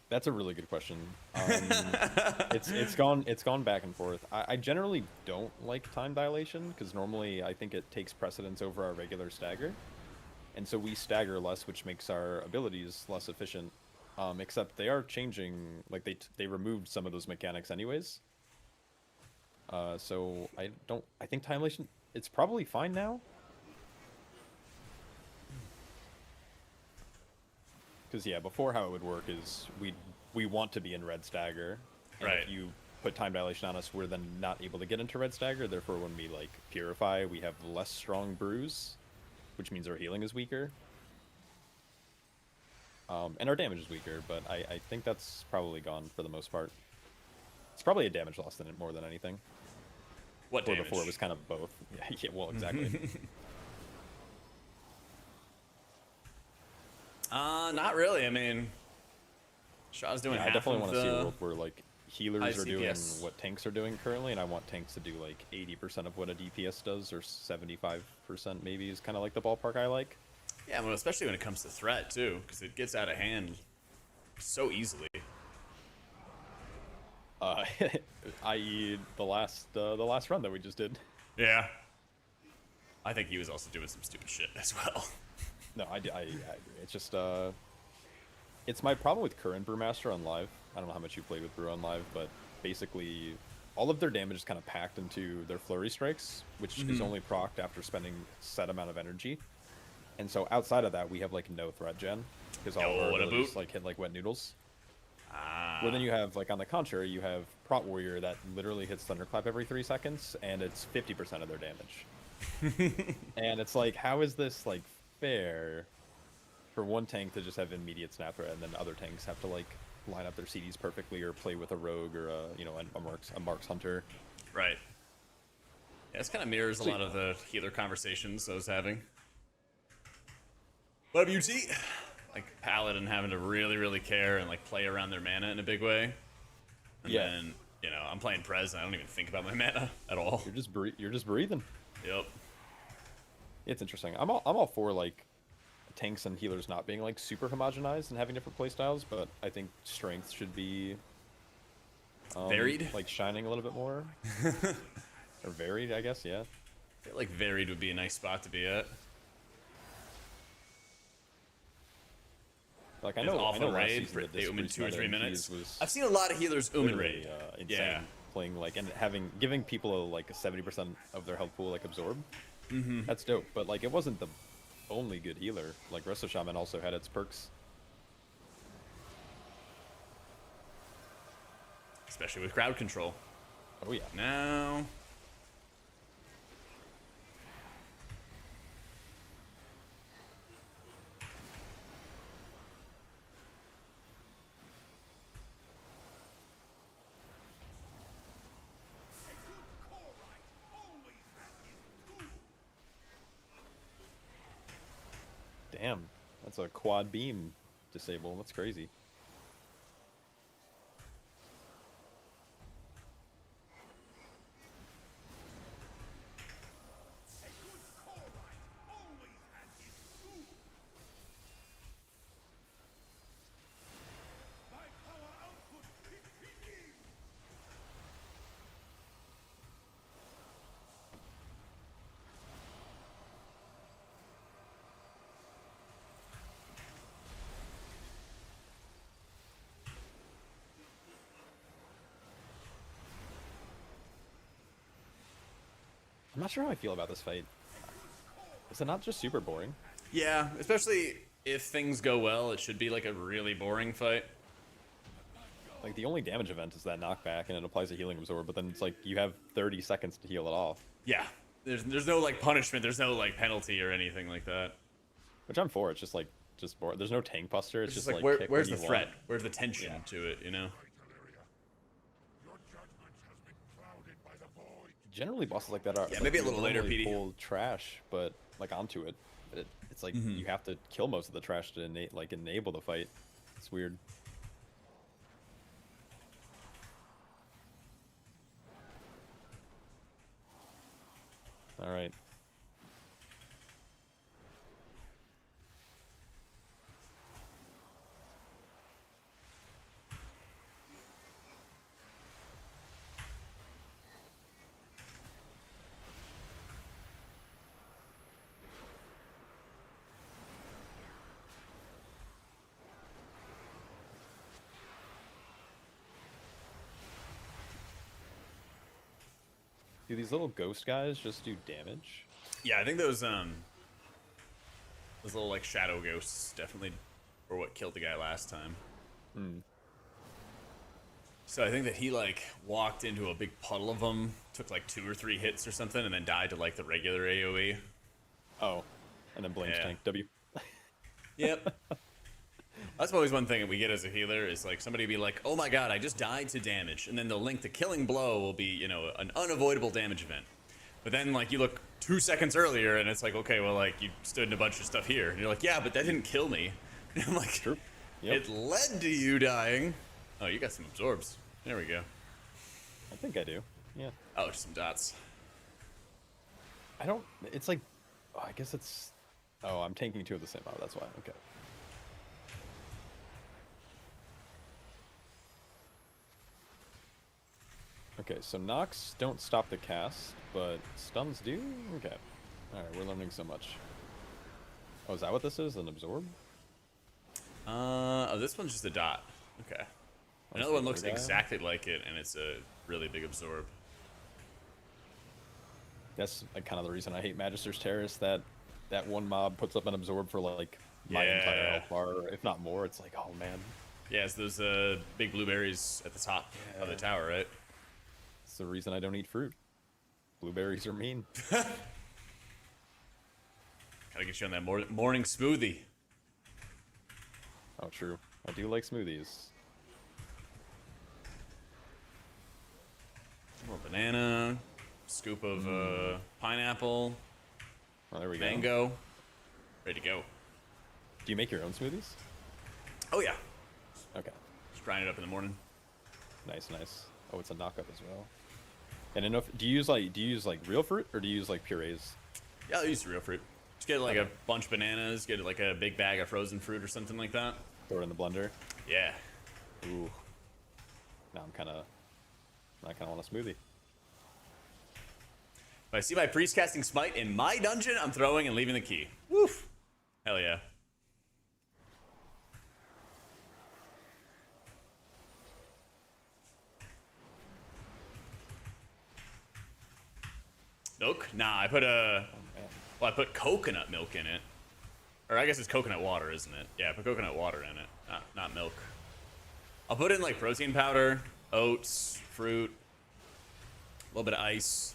That's a really good question. It's gone back and forth. I generally don't like time dilation because normally I think it takes precedence over our regular stagger, and so we stagger less, which makes our abilities less efficient. Except they are changing, like they removed some of those mechanics anyways. So I think time dilation, it's probably fine now. Because yeah, before how it would work is we want to be in red stagger, and Right. if you put time dilation on us, we're then not able to get into red stagger. Therefore, when we like purify, we have less strong brews, which means our healing is weaker, and our damage is weaker. But I think that's probably gone for the most part. It's probably a damage loss more than anything. What Where damage? before it was kind of both. Yeah, well, exactly. Not really. I mean, Shaw's doing Yeah, I half definitely of want to see a the... world where like healers are doing ICPS. what tanks are doing currently, and I want tanks to do like 80% of what a DPS does, or 75% maybe is kind of like the ballpark I like. Yeah, well, especially when it comes to threat, too, because it gets out of hand so easily. Uh, i.e. the last run that we just did. Yeah. I think he was also doing some stupid shit as well. No, I agree. It's just it's my problem with current Brewmaster on live. I don't know how much you played with Brew on live, but basically all of their damage is kind of packed into their flurry strikes, which is only procced after spending a set amount of energy. And so outside of that, we have like no threat gen because all of our what a abilities boot. like hit like wet noodles. Ah. Where then you have like on the contrary, you have Prot Warrior that literally hits Thunderclap every 3 seconds, and it's 50% of their damage. And it's like, how is this like fair for one tank to just have immediate snap threat, and then other tanks have to like line up their CDs perfectly, or play with a rogue or a a marks hunter. Right. Yeah, this kind of mirrors a lot of the healer conversations I was having. What up, UT? Like Paladin having to really care and like play around their mana in a big way. And Yeah. then, you know, I'm playing Prez and I don't even think about my mana at all. You're just breathing. Yep. It's interesting. I'm all for like tanks and healers not being like super homogenized and having different playstyles, but I think strength should be Varied? like shining a little bit more. Or varied, I guess. Yeah. I feel like varied would be a nice spot to be at. Like I There's know off last raid season for that they this oom in Priest 2 or Knight 3 MPs minutes. was I've seen a lot of healers oom and literally, raid. insane. Yeah. Playing like and giving people like a 70% of their health pool like absorb. That's dope. But like it wasn't the only good healer. Like Resto Shaman also had its perks. Especially with crowd control. Oh yeah. Now. Damn. That's a quad beam disable. That's crazy. I'm not sure how I feel about this fight. Is it not just super boring? Yeah, especially if things go well, it should be like a really boring fight. Like the only damage event is that knockback, and it applies a healing absorb. But then it's like you have 30 seconds to heal it off, Yeah. There's no like punishment, there's no like penalty or anything like that. which I'm for. It's just like boring. There's no tank buster. It's It's just just like kick where's when the you threat? want. Where's the tension Yeah. to it, you know? Generally, bosses like that are Yeah, like, maybe a you little later, normally PD. pull trash, but like onto it. But it's like you have to kill most of the trash to enable the fight. It's weird. All right. Do these little ghost guys just do damage? Yeah, I think those little like shadow ghosts definitely were what killed the guy last time. So I think that he like walked into a big puddle of them, took like 2 or 3 hits or something, and then died to like the regular AoE. Oh, and then blames Yeah. tank W. Yep. That's always one thing that we get as a healer is like somebody be like, "Oh my god, I just died to damage," and then they'll link the killing blow will be, you know, an unavoidable damage event. But then like you look 2 seconds earlier and it's like, okay, well like you stood in a bunch of stuff here, and you're like, "Yeah, but that didn't kill me." And I'm like, True. Yep. it led to you dying. Oh, you got some absorbs. There we go. I think I do. Yeah. Oh, just some dots. I don't. It's like. Oh, I guess it's. Oh, I'm tanking 2 of the same. Oh, that's why. Okay. Okay, so knocks don't stop the cast, but stuns do? Okay. Alright, we're learning so much. Oh, is that what this is? An absorb? Oh, this one's just a dot. Okay. Another one looks exactly like it, and it's a really big absorb. That's like kind of the reason I hate Magister's Terrace, that one mob puts up an absorb for like my entire health bar, if not more. It's like, oh man. Yeah, it's those big blueberries at the top of the tower, right? It's the reason I don't eat fruit. Blueberries are mean. Gotta get you on that morning smoothie. Oh, true. I do like smoothies. A little banana, scoop of pineapple, Oh, there we go. mango. Ready to go. Do you make your own smoothies? Oh, yeah. Okay. Just grind it up in the morning. Nice, nice. Oh, it's a knockup as well. And enough. Do you use like real fruit or do you use like purees? Yeah, I'll use real fruit. Just get like a bunch of bananas, get like a big bag of frozen fruit or something like that. Throw it in the blender. Yeah. Ooh. Now I kind of want a smoothie. If I see my priest casting smite in my dungeon, I'm throwing and leaving the key. Woof. Hell yeah. Milk? Nah, I put I put coconut milk in it. Or I guess it's coconut water, isn't it? Yeah, I put coconut water in it, not milk. I'll put in like protein powder, oats, fruit, a little bit of ice.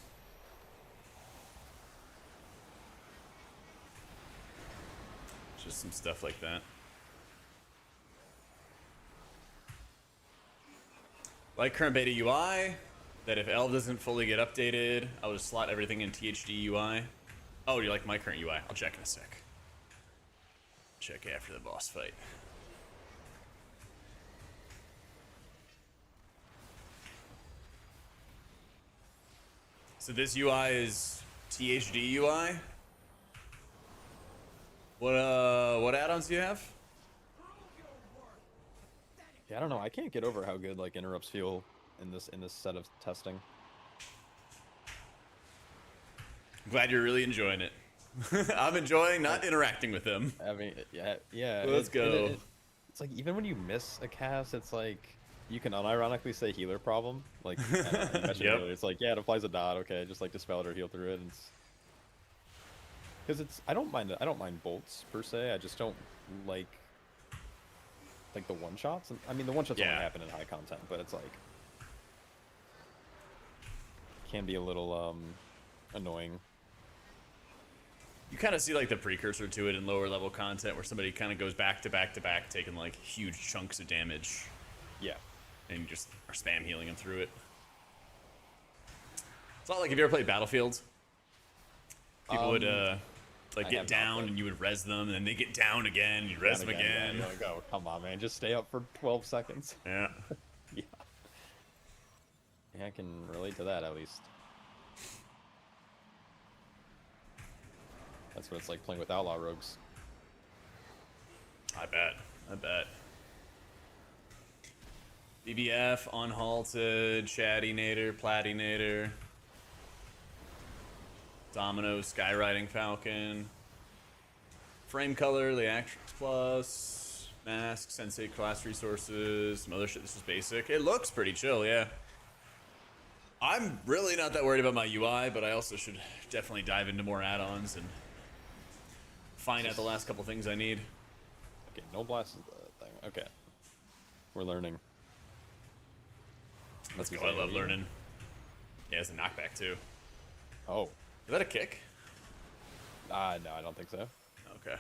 Just some stuff like that. Like current beta UI, that if Elv doesn't fully get updated, I'll just slot everything in THD UI. Oh, you like my current UI? I'll check in a sec. Check after the boss fight. So this UI is THD UI. What add-ons do you have? Yeah, I don't know. I can't get over how good like interrupts feel in this set of testing. Glad you're really enjoying it. I'm enjoying not interacting with them. I mean, yeah. Let's go. It's like even when you miss a cast, it's like you can unironically say healer problem. Like I mentioned Yep. earlier, it's like yeah, it applies a dot. Okay, just like dispel it or heal through it. Because it's I don't mind bolts per se. I just don't like the one shots. I mean, the one shots only happen in high content, but it's like can be a little annoying. You kind of see like the precursor to it in lower level content where somebody kind of goes back to back to back, taking like huge chunks of damage. Yeah. And you just are spam healing them through it. It's not like if you ever played Battlefield, people would like get down and you would res them, and then they get down again, and you res them again. Yeah, like, oh, come on, man, just stay up for 12 seconds. Yeah. Yeah. Yeah, I can relate to that at least. That's what it's like playing with outlaw rogues. I bet. BBF, Unhalted, Chatty-nator, Platy-nator, Domino, Skyriding Falcon, Frame Color, the Actrix Plus, Mask, Sensei class resources, some other shit. This is basic. It looks pretty chill, yeah. I'm really not that worried about my UI, but I also should definitely dive into more add-ons and find out the last couple things I need. Okay, no blast is the thing. Okay. We're learning. Let's go. I love learning. Yeah, it's a knockback too. Oh. Is that a kick? No, I don't think so. Okay. I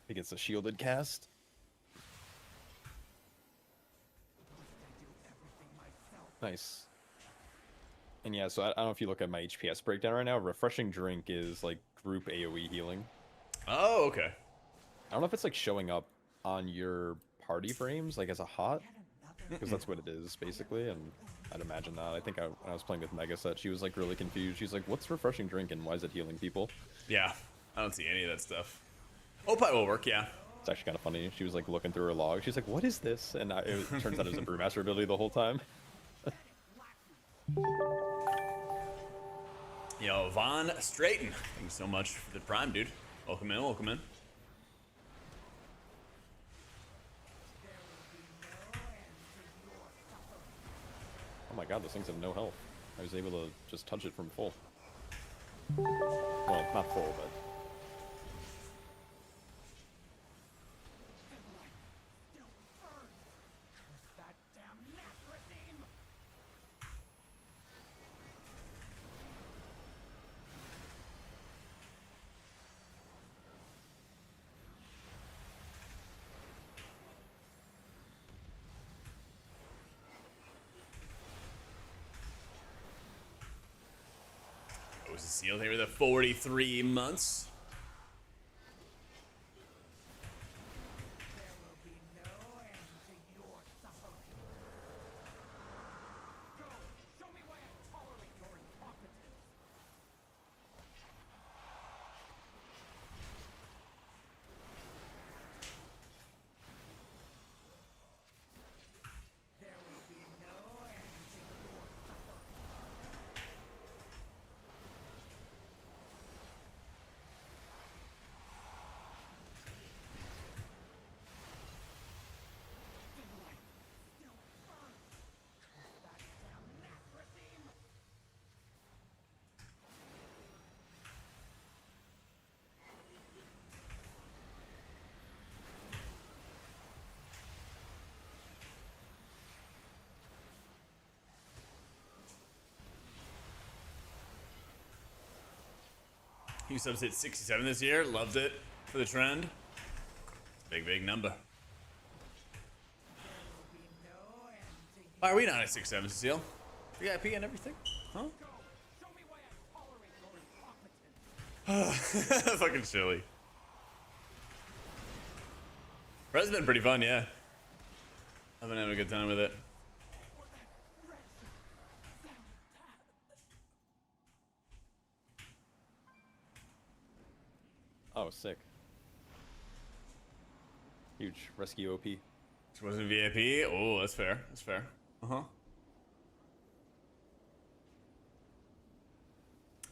think it's a shielded cast. Nice. And yeah, so I don't know if you look at my HPS breakdown right now. Refreshing Drink is like group AoE healing. Oh, okay. I don't know if it's like showing up on your party frames like as a hot, because that's what it is basically. And I'd imagine not. I think when I was playing with Megaset, she was like really confused. She's like, "What's Refreshing Drink and why is it healing people?" Yeah, I don't see any of that stuff. Opie will work, yeah. It's actually kind of funny. She was like looking through her log. She's like, "What is this?" And it turns out it was a brewmaster ability the whole time. Yo, Von Straighten. Thank you so much for the prime, dude. Welcome in, welcome in. Oh my god, those things have no health. I was able to just touch it from full. Well, not full, but... Was a seal here with the 43 months. He subs hit 67 this year. Loved it for the trend. Big, big number. Why are we not at 6-7, Cecile? VIP and everything? Huh? Fucking silly. Red's been pretty fun, yeah. I've been having a good time with it. Oh, sick. Huge. Rescue OP. This wasn't VIP? Oh, that's fair. That's fair. Uh-huh.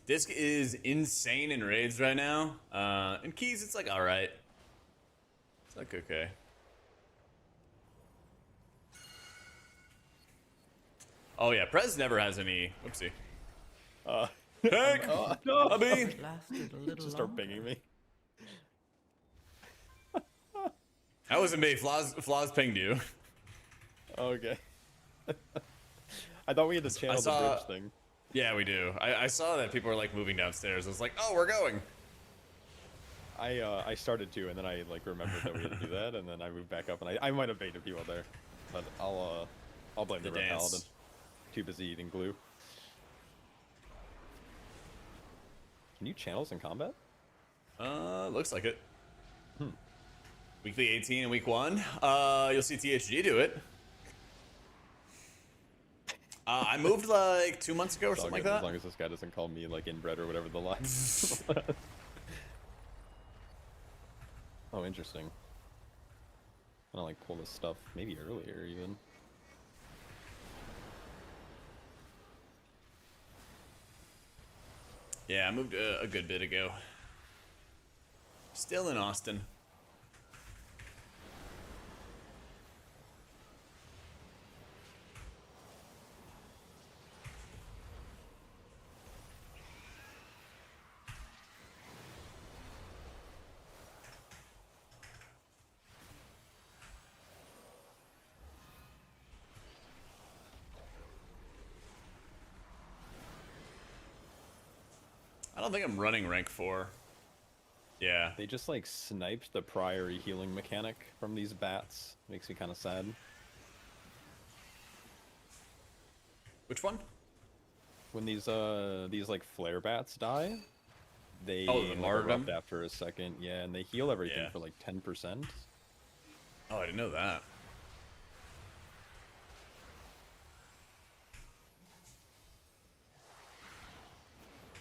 Disc is insane in raids right now. In keys, it's like alright. It's like okay. Oh yeah, Prez never has any. Whoopsie. Heck! No! Hubby! Lasted a little Just start longer. pinging me. That wasn't me. Flaws pinged you. Okay. I thought we had to channel saw- the bridge thing. Yeah, we do. I saw that people were like moving downstairs. I was like, oh, we're going. I started to, and then I like remembered that we had to do that, and then I moved back up, and I might have baited people there, but I'll blame the The Red dance. Paladin. Too busy eating glue. Can you channels in combat? Looks like it. Weekly 18 and week 1. You'll see THG do it. I moved like 2 months ago or It's all something like good, that. As long as this guy doesn't call me like inbred or whatever the line. Oh, interesting. I like pull this stuff maybe earlier even. Yeah, I moved a good bit ago. Still in Austin. I don't think I'm running rank 4. Yeah. They just like sniped the priority healing mechanic from these bats. Makes me kind of sad. Which one? When these like flare bats die, they Oh, the like, martyrdom? erupt after a second. Yeah, and they heal everything Yeah. for like 10%. Oh, I didn't know that.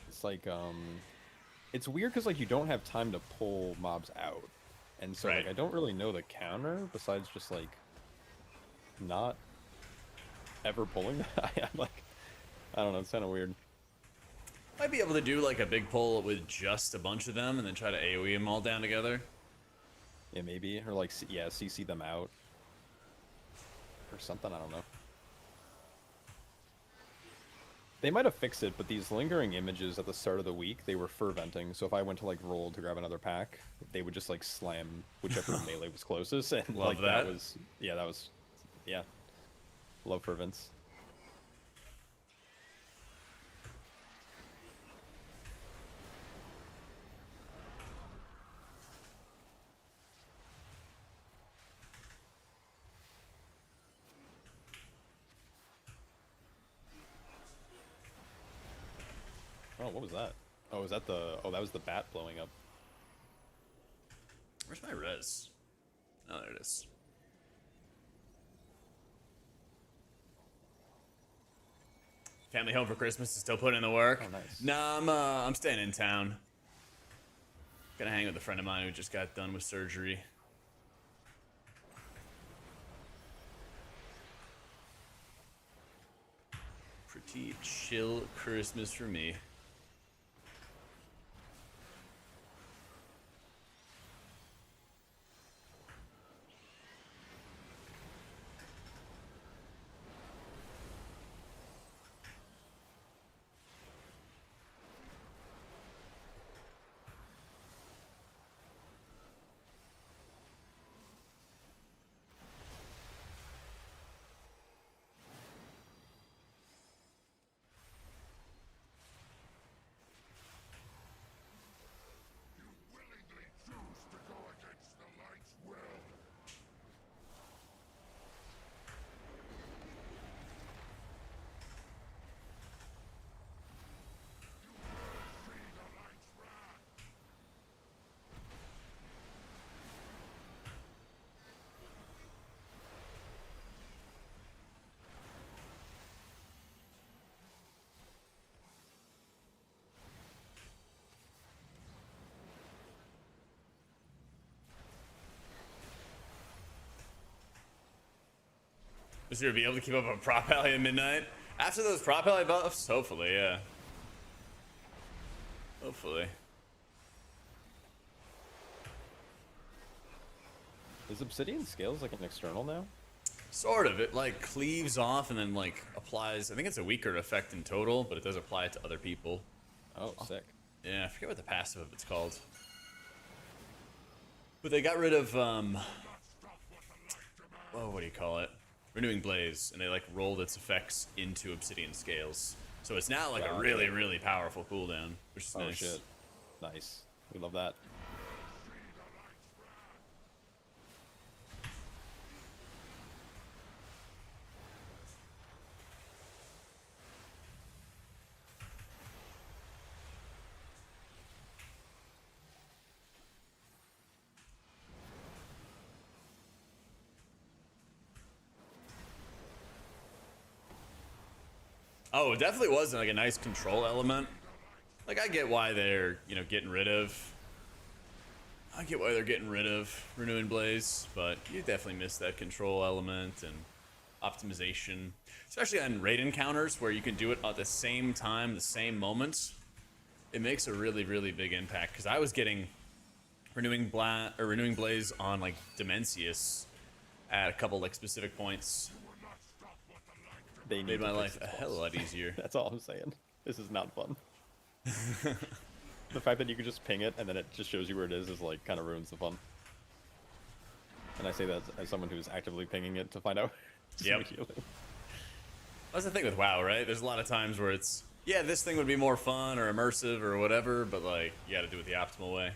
It's like it's weird because like you don't have time to pull mobs out, and so Right. like I don't really know the counter besides just like not ever pulling. I'm like I don't know. It's kind of weird. Might be able to do like a big pull with just a bunch of them and then try to AoE them all down together. Yeah, maybe. Or like, yeah, CC them out. Or something, I don't know. They might have fixed it, but these lingering images at the start of the week, they were ferventing. So if I went to like roll to grab another pack, they would just like slam whichever melee was closest. And Love like that. that was, yeah. Love fervents. Oh, what was that? Oh, was that the... Oh, that was the bat blowing up. Where's my res? Oh, there it is. Family home for Christmas is still putting in the work. Oh, nice. Nah, I'm staying in town. Gonna hang with a friend of mine who just got done with surgery. Pretty chill Christmas for me. Was you be able to keep up a prop alley at midnight? After those prop alley buffs? Hopefully, yeah. Hopefully. Is Obsidian Scales like an external now? Sort of. It like cleaves off and then like applies. I think it's a weaker effect in total, but it does apply it to other people. Oh, sick. Yeah, I forget what the passive of it's called. But they got rid of oh, what do you call it? Renewing Blaze, and they like rolled its effects into Obsidian Scales. So it's now like a really, really powerful cooldown, which is Oh, nice. shit. Nice. We love that. Oh, it definitely was like a nice control element. Like I get why they're, you know, getting rid of. I get why they're getting rid of Renewing Blaze, but you definitely miss that control element and optimization, especially on raid encounters where you can do it at the same time, the same moment. It makes a really, really big impact. Because I was getting Renewing Blaze on like Dimensius at a couple like specific points. They need Made to my fix life a this hell of a boss. lot easier. That's all I'm saying. This is not fun. The fact that you can just ping it and then it just shows you where it is like kind of ruins the fun. And I say that as someone who's actively pinging it to find out. Yep. That's the thing with WoW, right? There's a lot of times where it's, yeah, this thing would be more fun or immersive or whatever, but like, you gotta do it the optimal way.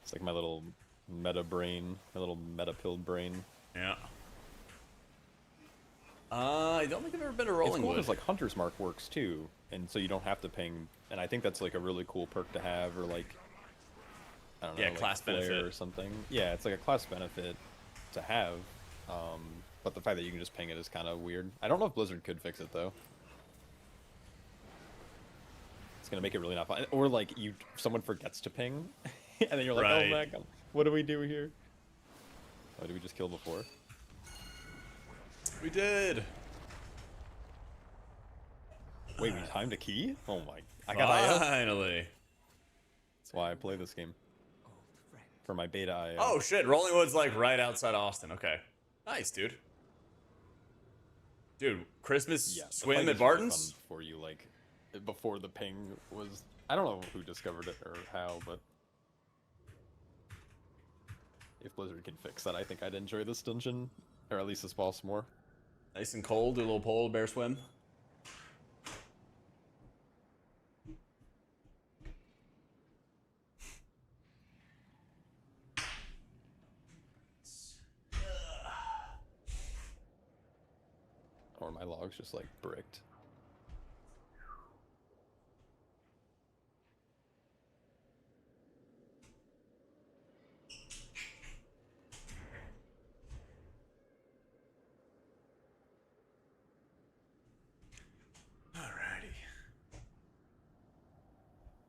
It's like my little meta brain, my little meta pilled brain. Yeah. I don't think I've ever been to It's Rolling cool Wood. because like Hunter's Mark works too, and so you don't have to ping. And I think that's like a really cool perk to have, or like, I don't know, Yeah, like class flare benefit. or something. Yeah, it's like a class benefit to have. But the fact that you can just ping it is kind of weird. I don't know if Blizzard could fix it though. It's gonna make it really not fun. Or like someone forgets to ping, and then you're like, Right. oh my god, what do we do here? Oh, did we just kill before? We did. Wait, we timed a key? Oh my! I got IO. Finally. That's why I play this game. For my beta IO. Oh shit, Rollingwood's like right outside Austin. Okay. Nice, dude. Dude, Christmas Yeah, the swim fight at is really Barton's? fun before you like, before the ping was. I don't know who discovered it or how, but if Blizzard can fix that, I think I'd enjoy this dungeon, or at least this boss more. Nice and cold, do a little polar bear swim. Or my log's just like bricked. Alrighty.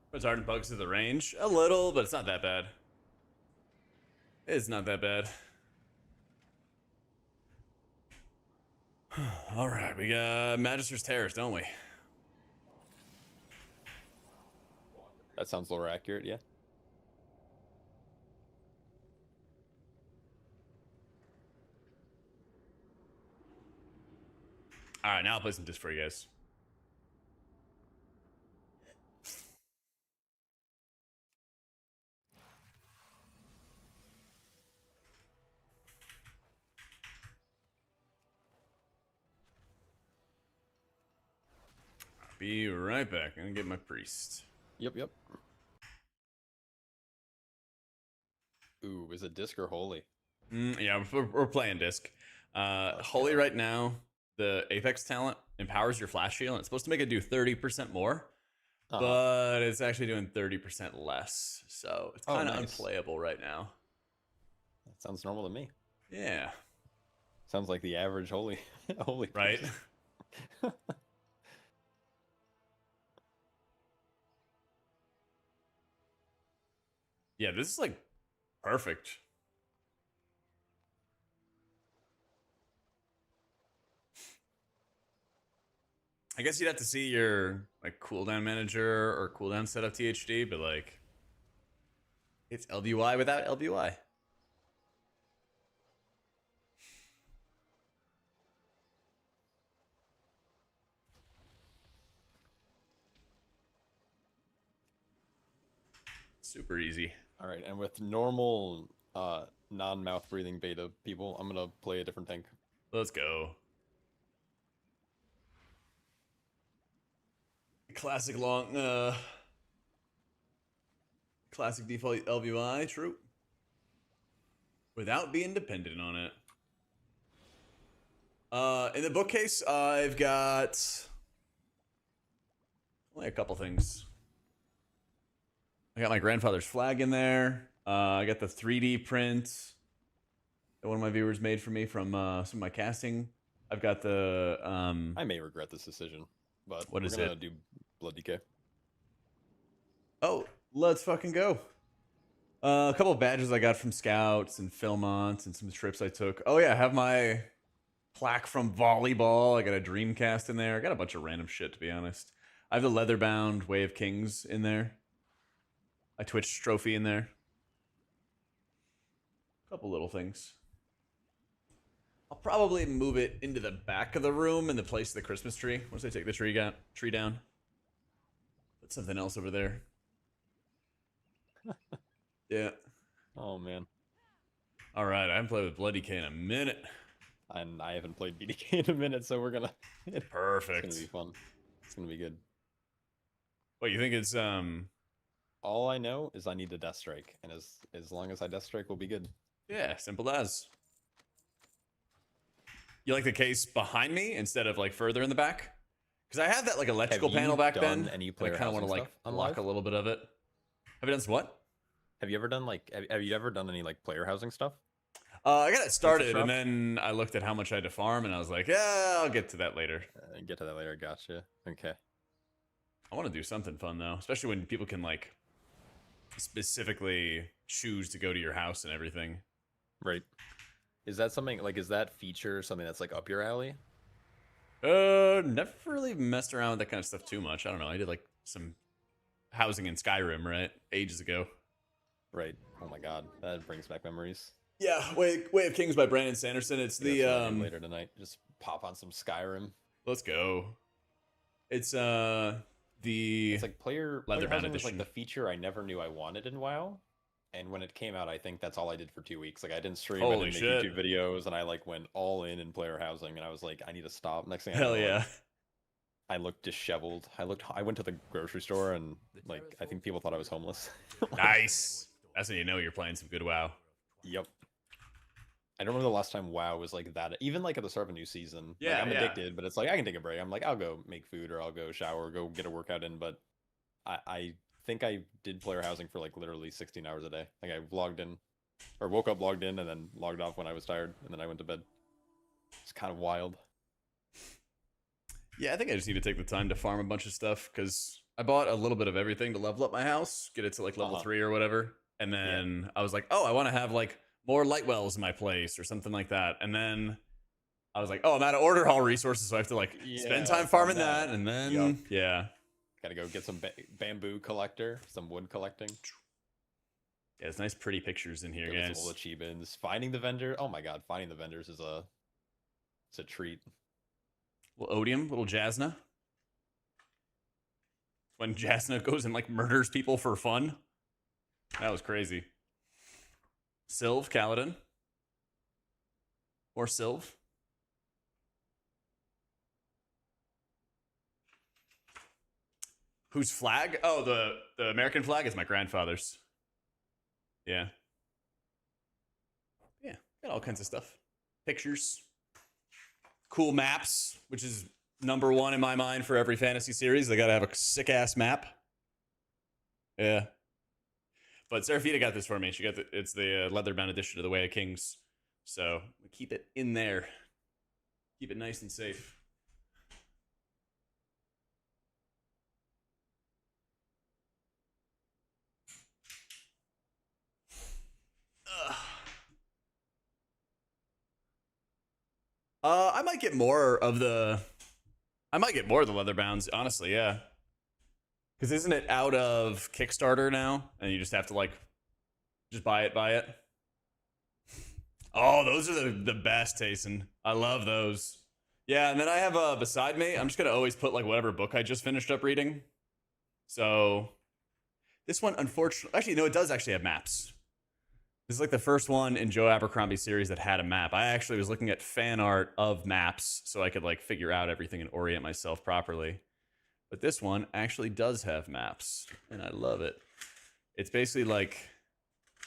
What's hard and bugs to the range? A little, but it's not that bad. It's not that bad. Alright, we got Magister's Terrace, don't we? That sounds more accurate, yeah. Alright, now I'll play some disc for you guys. I'll be right back. I'm gonna get my priest. Yep. Ooh, is it disc or holy? Yeah, we're playing disc. Holy right now, the Apex talent empowers your flash shield. And it's supposed to make it do 30% more, but it's actually doing 30% less. So it's kind of unplayable right now. That sounds normal to me. Yeah. Sounds like the average holy holy. Right. Yeah, this is like perfect. I guess you'd have to see your like cooldown manager or cooldown setup THD, but like it's LBY without LBY. Super easy. All right, and with normal non-mouth breathing beta people, I'm gonna play a different tank. Let's go. Classic long, classic default LBY, true. Without being dependent on it. In the bookcase, I've got only a couple things. I got my grandfather's flag in there. I got the 3D print that one of my viewers made for me from some of my casting. I've got the I may regret this decision, but what is we're gonna it? do Blood DK. Oh, let's fucking go. A couple of badges I got from Scouts and Philmont and some trips I took. Oh yeah, I have my plaque from volleyball. I got a Dreamcast in there. I got a bunch of random shit, to be honest. I have the leather-bound Way of Kings in there. A Twitch trophy in there. A couple little things. I'll probably move it into the back of the room in the place of the Christmas tree. Once I take the tree down. Put something else over there. Yeah. Oh man. All right, I haven't played with Bloody K in a minute. And I haven't played BDK in a minute, so we're gonna. Perfect. It's gonna be fun. It's gonna be good. What you think it's All I know is I need to Death Strike, and as long as I Death Strike, we'll be good. yeah, simple as. You like the case behind me instead of like further in the back? Because I had that like electrical Have you panel back done then. any I player kind of want to housing like stuff on block live? a little bit of it. Have you done some what? Have you ever done like have you ever done any like player housing stuff? I got it started shop? and then I looked at how much I had to farm and I was like, yeah, I'll get to that later. Get to that later. Gotcha. Okay. I want to do something fun though, especially when people can like specifically choose to go to your house and everything. Right. Is that something like is that feature something that's like up your alley? Never really messed around with that kind of stuff too much. I don't know. I did like some housing in Skyrim, right? Ages ago. Right. Oh my god, that brings back memories. Yeah, Way of Kings by Brandon Sanderson. It's That's the what I do later tonight. Just pop on some Skyrim. let's go. It's It's like player Leatherbound housing was like edition. the feature I never knew I wanted in WoW. And when it came out, I think that's all I did for 2 weeks. Like I didn't stream, I Holy didn't shit. make YouTube videos, and I like went all in player housing, and I was like, I need to stop. Next thing I Hell know, yeah. like, I looked disheveled. I went to the grocery store, and like I think people thought I was homeless. Nice. That's when you know you're playing some good WoW. Yep. I don't remember the last time WoW was like that. Even like at the start of a new season. Yeah, like, I'm yeah. addicted, but it's like I can take a break. I'm like, I'll go make food, or I'll go shower, or go get a workout in. But I think I did player housing for like literally 16 hours a day. Like I logged in, or woke up, logged in, and then logged off when I was tired, and then I went to bed. It's kind of wild. Yeah, I think I just need to take the time to farm a bunch of stuff because I bought a little bit of everything to level up my house, get it to like level 3 or whatever. And then I was like, oh, I want to have like more light wells in my place or something like that. And then I was like, oh, I'm out of order hall resources, so I have to like spend time farming that. And then, yeah. Gotta go get some bamboo collector, some wood collecting. Yeah, it's nice, pretty pictures in here, Go get guys. some little achievements. Finding the vendor. Oh my god, finding the vendors is it's a treat. Little odium, little Jasna. When Jasna goes and like murders people for fun. That was crazy. Sylv, Kaladin. Or Sylv. Whose flag? Oh, the American flag is my grandfather's. Yeah. Yeah, got all kinds of stuff. Pictures. Cool maps, which is number one in my mind for every fantasy series. They gotta have a sick-ass map. Yeah. But Seraphita got this for me. She got it's the leather-bound edition of the Way of Kings. So we keep it in there. Keep it nice and safe. I might get more of the leather bounds, honestly, yeah. Because isn't it out of Kickstarter now? And you just have to like just buy it. Oh, those are the best, Tayson. I love those. Yeah, and then I have beside me, I'm just gonna always put like whatever book I just finished up reading. So this one, unfortunately, actually, no, it does actually have maps. This is like the first one in Joe Abercrombie's series that had a map. I actually was looking at fan art of maps so I could like figure out everything and orient myself properly. But this one actually does have maps, and I love it. It's basically like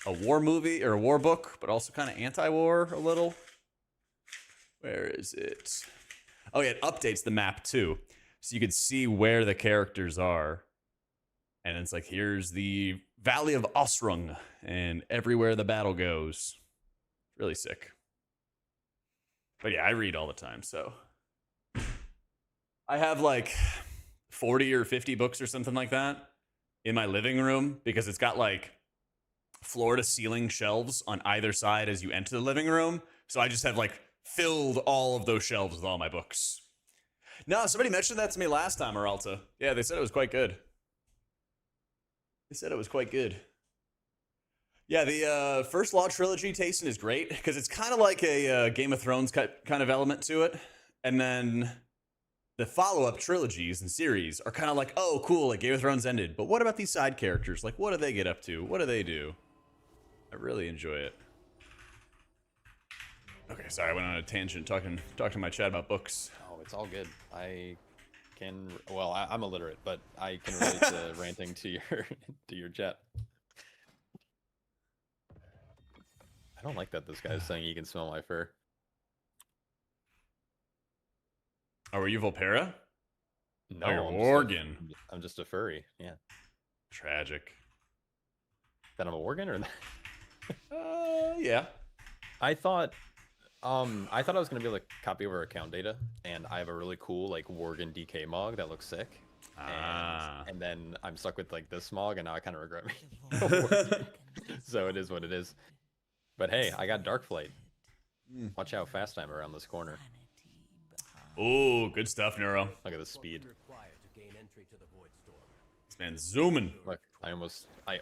a war movie or a war book, but also kind of anti-war a little. Where is it? Oh yeah, it updates the map too. So you could see where the characters are. And it's like, here's the Valley of Osrung, and everywhere the battle goes. Really sick. But yeah, I read all the time, so. I have like 40 or 50 books or something like that in my living room because it's got like floor to ceiling shelves on either side as you enter the living room. So I just have like filled all of those shelves with all my books. No, somebody mentioned that to me last time, Aralta. Yeah, they said it was quite good. They said it was quite good. Yeah, the First Law trilogy, Tayson, is great because it's kind of like a Game of Thrones kind of element to it. And then the follow-up trilogies and series are kind of like, oh, cool, like Game of Thrones ended. But what about these side characters? Like, what do they get up to? What do they do? I really enjoy it. Okay, sorry, I went on a tangent talking to my chat about books. Oh, it's all good. I'm illiterate, but I can relate to ranting to your chat. I don't like that this guy's saying he can smell my fur. Oh, were you Volpera? No, Oh, you're I'm Worgen. I'm just a furry. Yeah. Tragic. That I'm a Worgen or Yeah. I thought I was gonna be able to copy over account data, and I have a really cool like Worgen DK mog that looks sick. And then I'm stuck with like this mog, and now I kind of regret me. So it is what it is. But hey, I got Dark Flight. Watch how fast I'm around this corner. Oh, good stuff, Neuro. Look at the speed. Required to gain entry to the Void Storm. This man's zooming. Look, I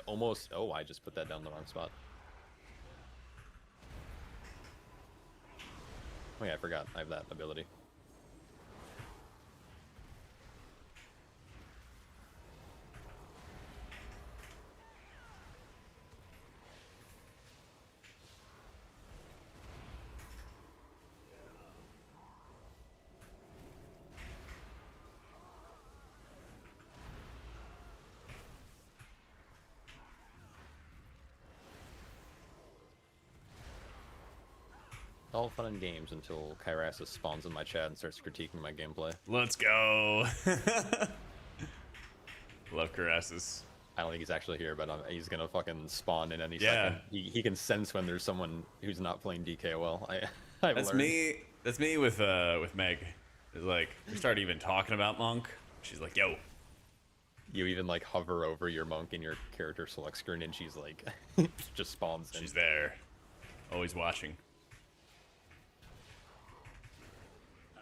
almost. Oh, I just put that down the wrong spot. Oh yeah, I forgot. I have that ability. All fun and games until Kyrasis spawns in my chat and starts critiquing my gameplay. Let's go. Love Carassus. I don't think he's actually here, but he's gonna fucking spawn in any Yeah. second. He can sense when there's someone who's not playing DK well. I've That's learned. me. That's me with Meg. It's like we start even talking about Monk. She's like, "Yo, You even like hover over your monk in your character select screen, and she's like, just spawns in. she's there, always watching."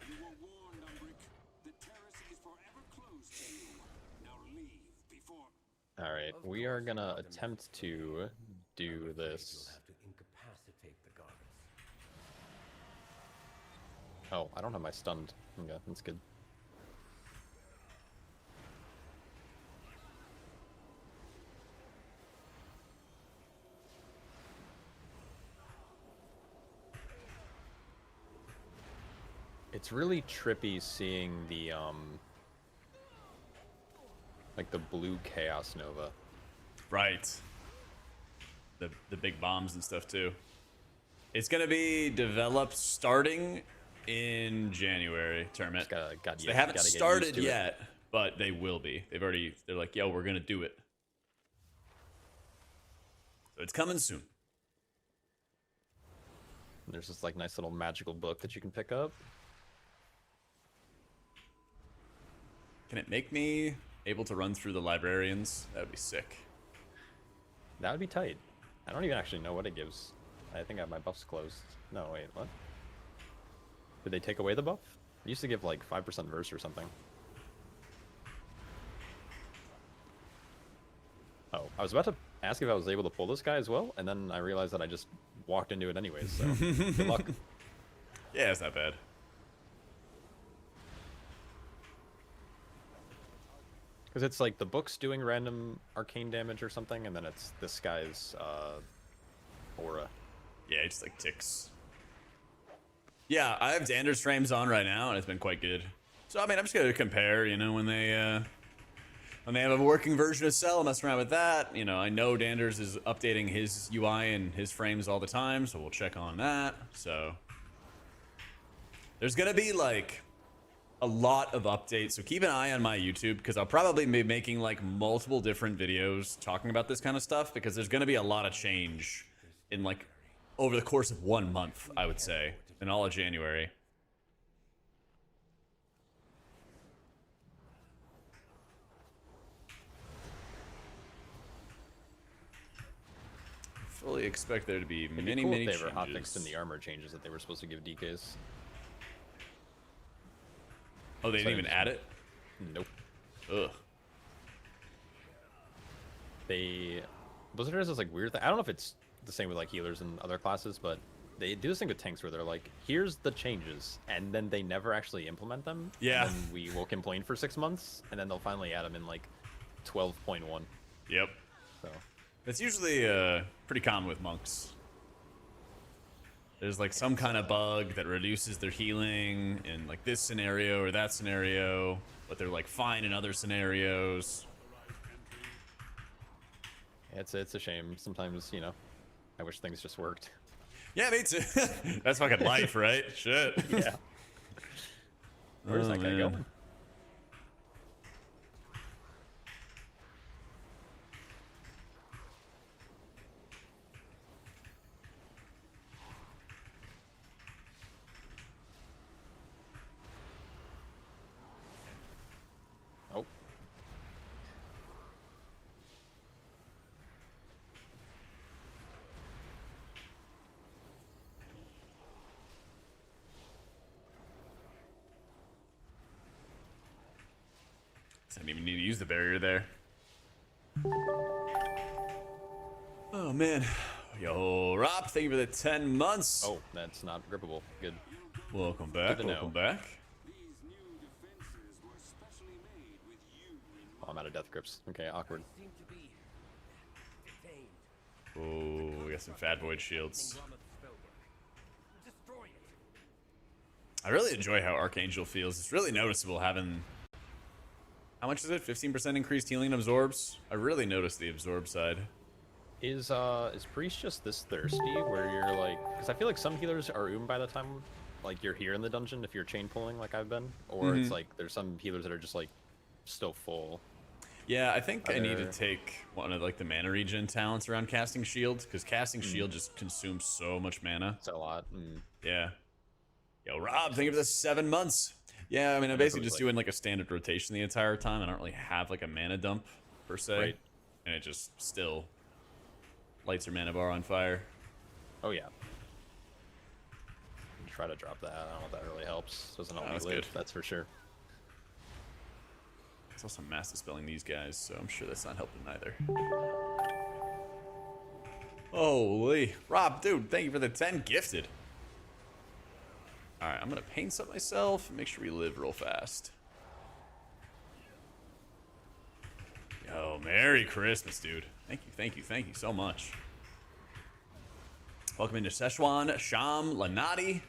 You were warned, Umbric. The terrace is forever closed to you. Now leave before. All right, we are gonna attempt to do this. You'll have to incapacitate the goddess. Oh, I don't have my stunned. Okay, that's good. It's really trippy seeing the like the blue Chaos Nova. Right. The big bombs and stuff too. It's gonna be developed starting in January tournament. Just They haven't started yet, but they will be. They're like, yo, we're gonna do it. So it's coming soon. There's this like nice little magical book that you can pick up. Can it make me able to run through the librarians? That would be sick. That would be tight. I don't even actually know what it gives. I think I have my buffs closed. No, wait, what? Did they take away the buff? It used to give like 5% verse or something. Oh, I was about to ask if I was able to pull this guy as well, and then I realized that I just walked into it anyways, so good luck. Yeah, it's not bad. Because it's like the book's doing random arcane damage or something, and then it's this guy's aura. Yeah, it just like ticks. Yeah, I have Dander's frames on right now, and it's been quite good. So I mean, I'm just gonna compare. You know, when they have a working version of Cell, mess around with that. You know, I know Danders is updating his UI and his frames all the time, so we'll check on that. So there's gonna be like a lot of updates, so keep an eye on my YouTube, because I'll probably be making like multiple different videos talking about this kind of stuff, because there's going to be a lot of change in like over the course of 1 month, I would say, in all of January. Fully expect there to be It'd be many, cool many if they were changes. hotfixed in the armor changes that they were supposed to give DKs. Oh, they didn't even add it? Nope. Ugh. Blizzard has this like weird thing. I don't know if it's the same with like healers and other classes, but they do this thing with tanks where they're like, here's the changes, and then they never actually implement them. Yeah. And then we will complain for 6 months, and then they'll finally add them in like 12.1. Yep. So That's usually pretty common with monks. There's like some kind of bug that reduces their healing in like this scenario or that scenario, but they're like fine in other scenarios. it's a shame. Sometimes, you know, I wish things just worked. Yeah, me too. That's fucking life, right? Shit. Yeah. Where's that guy man. going? Oh. Didn't even need to use the barrier there. Oh man. Yo, Rob, thank you for the 10 months. Oh, that's not grippable. Good. Welcome back. Good to Welcome know. back. These new defenses were specially made with you in Oh, I'm out of death grips. Okay, awkward. Seem to be detained. Oh, we got some fat void shields. Wrong with the spellbook. Destroy it. I really enjoy how Archangel feels. It's really noticeable having... How much is it? 15% increased healing absorbs? I really noticed the absorb side. Is Priest just this thirsty where you're like, because I feel like some healers are by the time like you're here in the dungeon if you're chain pulling like I've been, or it's like there's some healers that are just like still full. Yeah, I think I need to Other- take one of like the mana regen talents around casting shield, because casting shield just consumes so much mana. It's a lot. Yeah. Yo, Rob, thank you for the 7 months. Yeah, I mean, I'm basically just doing like a standard rotation the entire time. I don't really have like a mana dump per se, Right. and it just still lights your mana bar on fire. Oh yeah. Try to drop that. I don't know if that really helps. Doesn't help me that's live. good. That's for sure. It's also mass dispelling these guys, so I'm sure that's not helping either. Holy. Rob, dude, thank you for the 10 gifted. Alright, I'm gonna paint some myself and make sure we live real fast. Yo, Merry Christmas, dude. Thank you, thank you, thank you so much. Welcome into Szechuan, Sham, Lanati,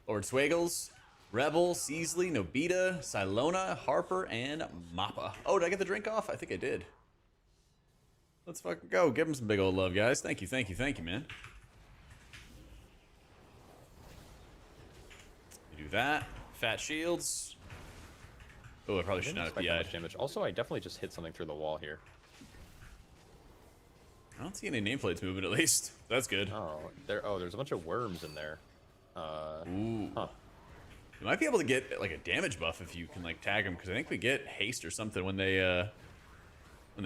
Lord Swaggles, Rebel, Seasley, Nobita, Silona, Harper, and Mappa. Oh, did I get the drink off? I think I did. Let's fucking go. Give him some big old love, guys. Thank you, thank you, thank you, man. We do that. Fat shields. Oh, I probably should Didn't not have expect that much PI'd. damage. Also, I definitely just hit something through the wall here. I don't see any nameplates moving, at least. That's good. Oh, there's a bunch of worms in there. Ooh. Huh. You might be able to get like a damage buff if you can like tag them, because I think we get haste or something when they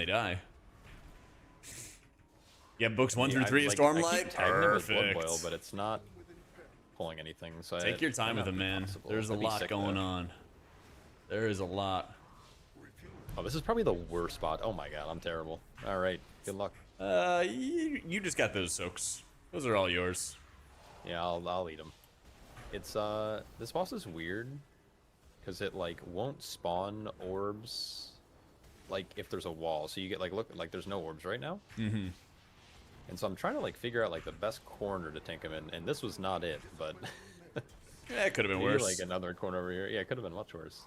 die. Yeah, books 1 through 3 is I keep Stormlight. tagging them with Blood Perfect. Boil, but it's not pulling anything. So Take your time with them, man. There's a lot going on. There is a lot. Oh, this is probably the worst spot. Oh my god, I'm terrible. All right, good luck. You just got those soaks. Those are all yours. Yeah, I'll eat them. It's this boss is weird because it like won't spawn orbs like if there's a wall. So you get like look like there's no orbs right now. Mm-hmm. And so I'm trying to like figure out like the best corner to tank him in, and this was not it, but Yeah, it could have been maybe, worse. like another corner over here. Yeah, it could have been much worse.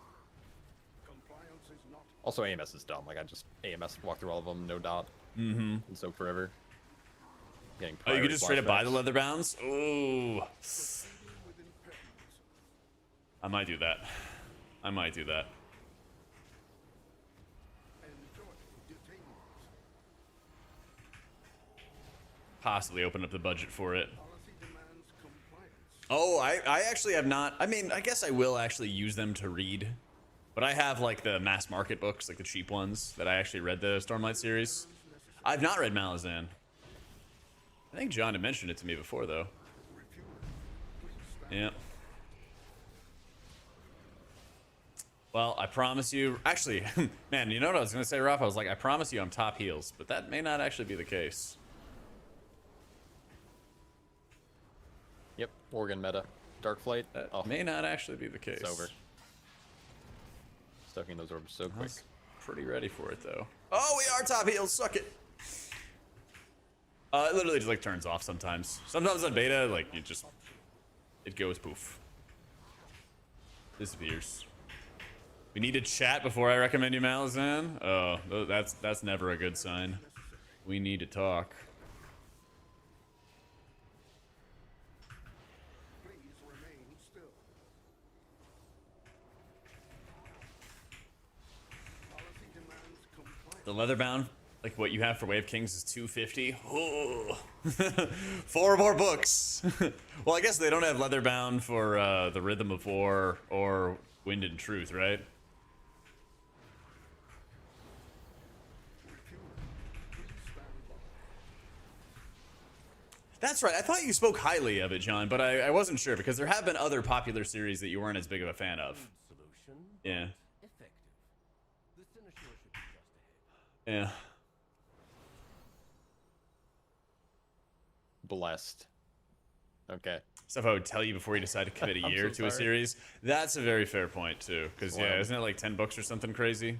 Also, AMS is dumb. Like I just AMS walk through all of them, no dot, and soak forever. Getting Oh, you priority could just straight up buy the flashbacks. leather bounds? Ooh. I might do that. I might do that. Possibly open up the budget for it. Oh, I actually have not. I mean, I guess I will actually use them to read. But I have like the mass market books, like the cheap ones, that I actually read the Stormlight series. I've not read Malazan. I think John had mentioned it to me before, though. Yeah. Well, I promise you... Actually, man, you know what I was going to say, Rob? I was like, I promise you I'm top heals. But that may not actually be the case. Yep, Organ meta, Dark Flight. That Oh, may not actually be the case. it's over. Stuffing those orbs so I quick. was pretty ready for it, though. Oh, we are top heals. Suck it. It literally just like turns off sometimes. Sometimes on beta, like it goes poof. Disappears. We need to chat before I recommend you Malazan. Oh, that's never a good sign. We need to talk. The leatherbound, like what you have for Wave Kings, is 250. Oh, 4 more books. Well, I guess they don't have leatherbound for the Rhythm of War or Wind and Truth, right? That's right. I thought you spoke highly of it, John, but I wasn't sure because there have been other popular series that you weren't as big of a fan of. Solution Yeah. effective. The Sinister Yeah. Blessed. Okay. Stuff I would tell you before you decide to commit a I'm year so to a sorry. series. That's a very fair point too, because yeah, Wild. isn't it like 10 books or something crazy?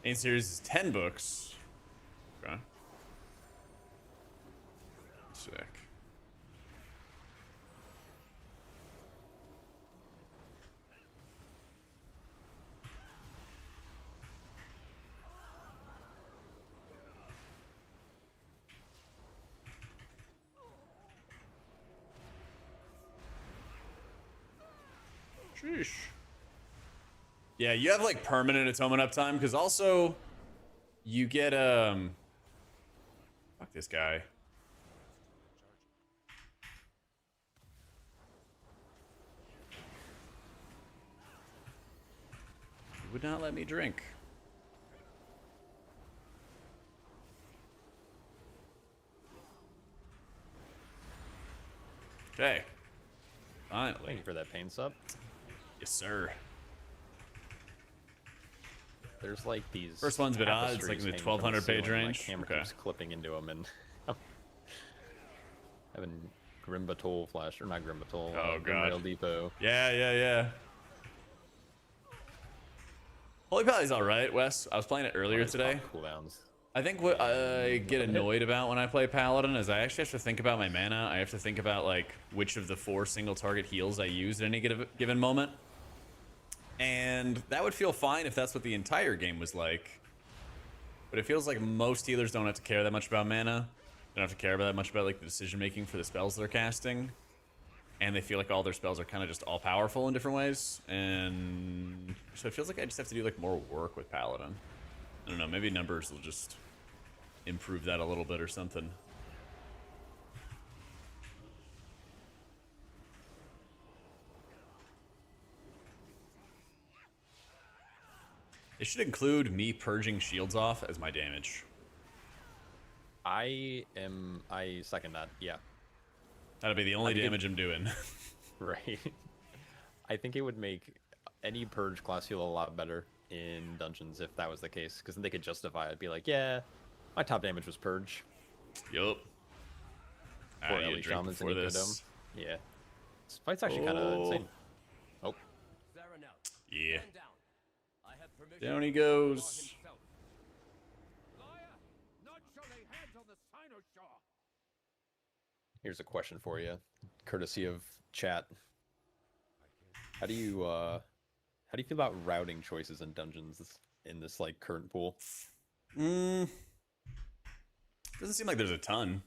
Main series is 10 books. Okay. Sick. Sheesh. Yeah, you have like permanent atonement uptime because also you get fuck this guy. He would not let me drink. Okay. Finally. Thank you for that pain sub. Yes, sir. There's like these. First one's a bit odd. It's like in the tapestries hanging from 1200 page ceiling, range. My camera Okay. keeps clipping into them, and having Grimbatol flash, or not Grimbatol. Oh, God. Grimrail Depot. Yeah. Holy Pally's alright, Wes. I was playing it earlier today. Cooldowns. I think what I get annoyed about when I play Paladin is I actually have to think about my mana. I have to think about like which of the 4 single target heals I use at any given moment. And that would feel fine if that's what the entire game was like. But it feels like most healers don't have to care that much about mana. They don't have to care that much about like the decision making for the spells they're casting. And they feel like all their spells are kind of just all powerful in different ways. And so it feels like I just have to do like more work with Paladin. I don't know, maybe numbers will just improve that a little bit or something. It should include me purging shields off as my damage. I second that. Yeah. That'll be the only damage I'm doing. Right. I think it would make any purge class feel a lot better in dungeons if that was the case, because then they could justify it. Be like, yeah, my top damage was purge. Yup. For I need to Elite drink Shamans before and this. Ecodome. Yeah. This fight's actually kind of insane. Oh. Zaranel, Yeah. stand down. I have permission Down he for goes. himself. Liar! Not shall lay hands on the Cynosure! Here's a question for you, courtesy of chat. How do you feel about routing choices in dungeons in this like current pool? Doesn't seem like there's a ton.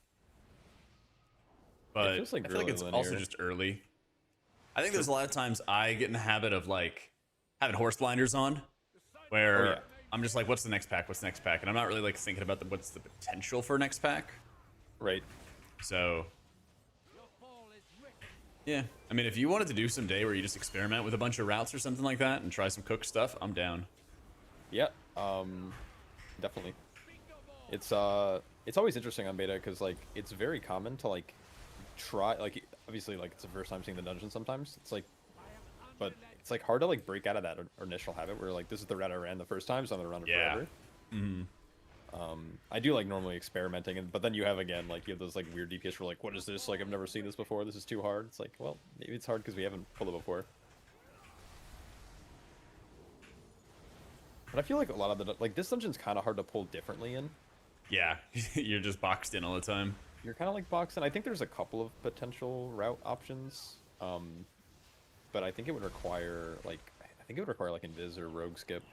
But feels like I feel like really it's also linear. just early. I think there's a lot of times I get in the habit of like having horse blinders on, where Oh, yeah. I'm just like, what's the next pack? What's the next pack? And I'm not really like thinking about what's the potential for next pack. Right. So Your fall is written. yeah, I mean, if you wanted to do some day where you just experiment with a bunch of routes or something like that and try some cook stuff, I'm down. Yeah. Definitely. It's always interesting on beta because like it's very common to like try, like obviously like it's the first time seeing the dungeon sometimes. It's like, but it's like hard to like break out of that initial habit where like this is the route I ran the first time, so I'm gonna run it Yeah. forever. I do like normally experimenting, but then you have again like you have those like weird DPS where like, what is this? Like I've never seen this before. This is too hard. It's like, well, maybe it's hard because we haven't pulled it before. But I feel like a lot of the like this dungeon's kind of hard to pull differently in. Yeah, you're just boxed in all the time. You're kind of like boxed in. I think there's a couple of potential route options, but I think it would require like Invis or Rogue Skip.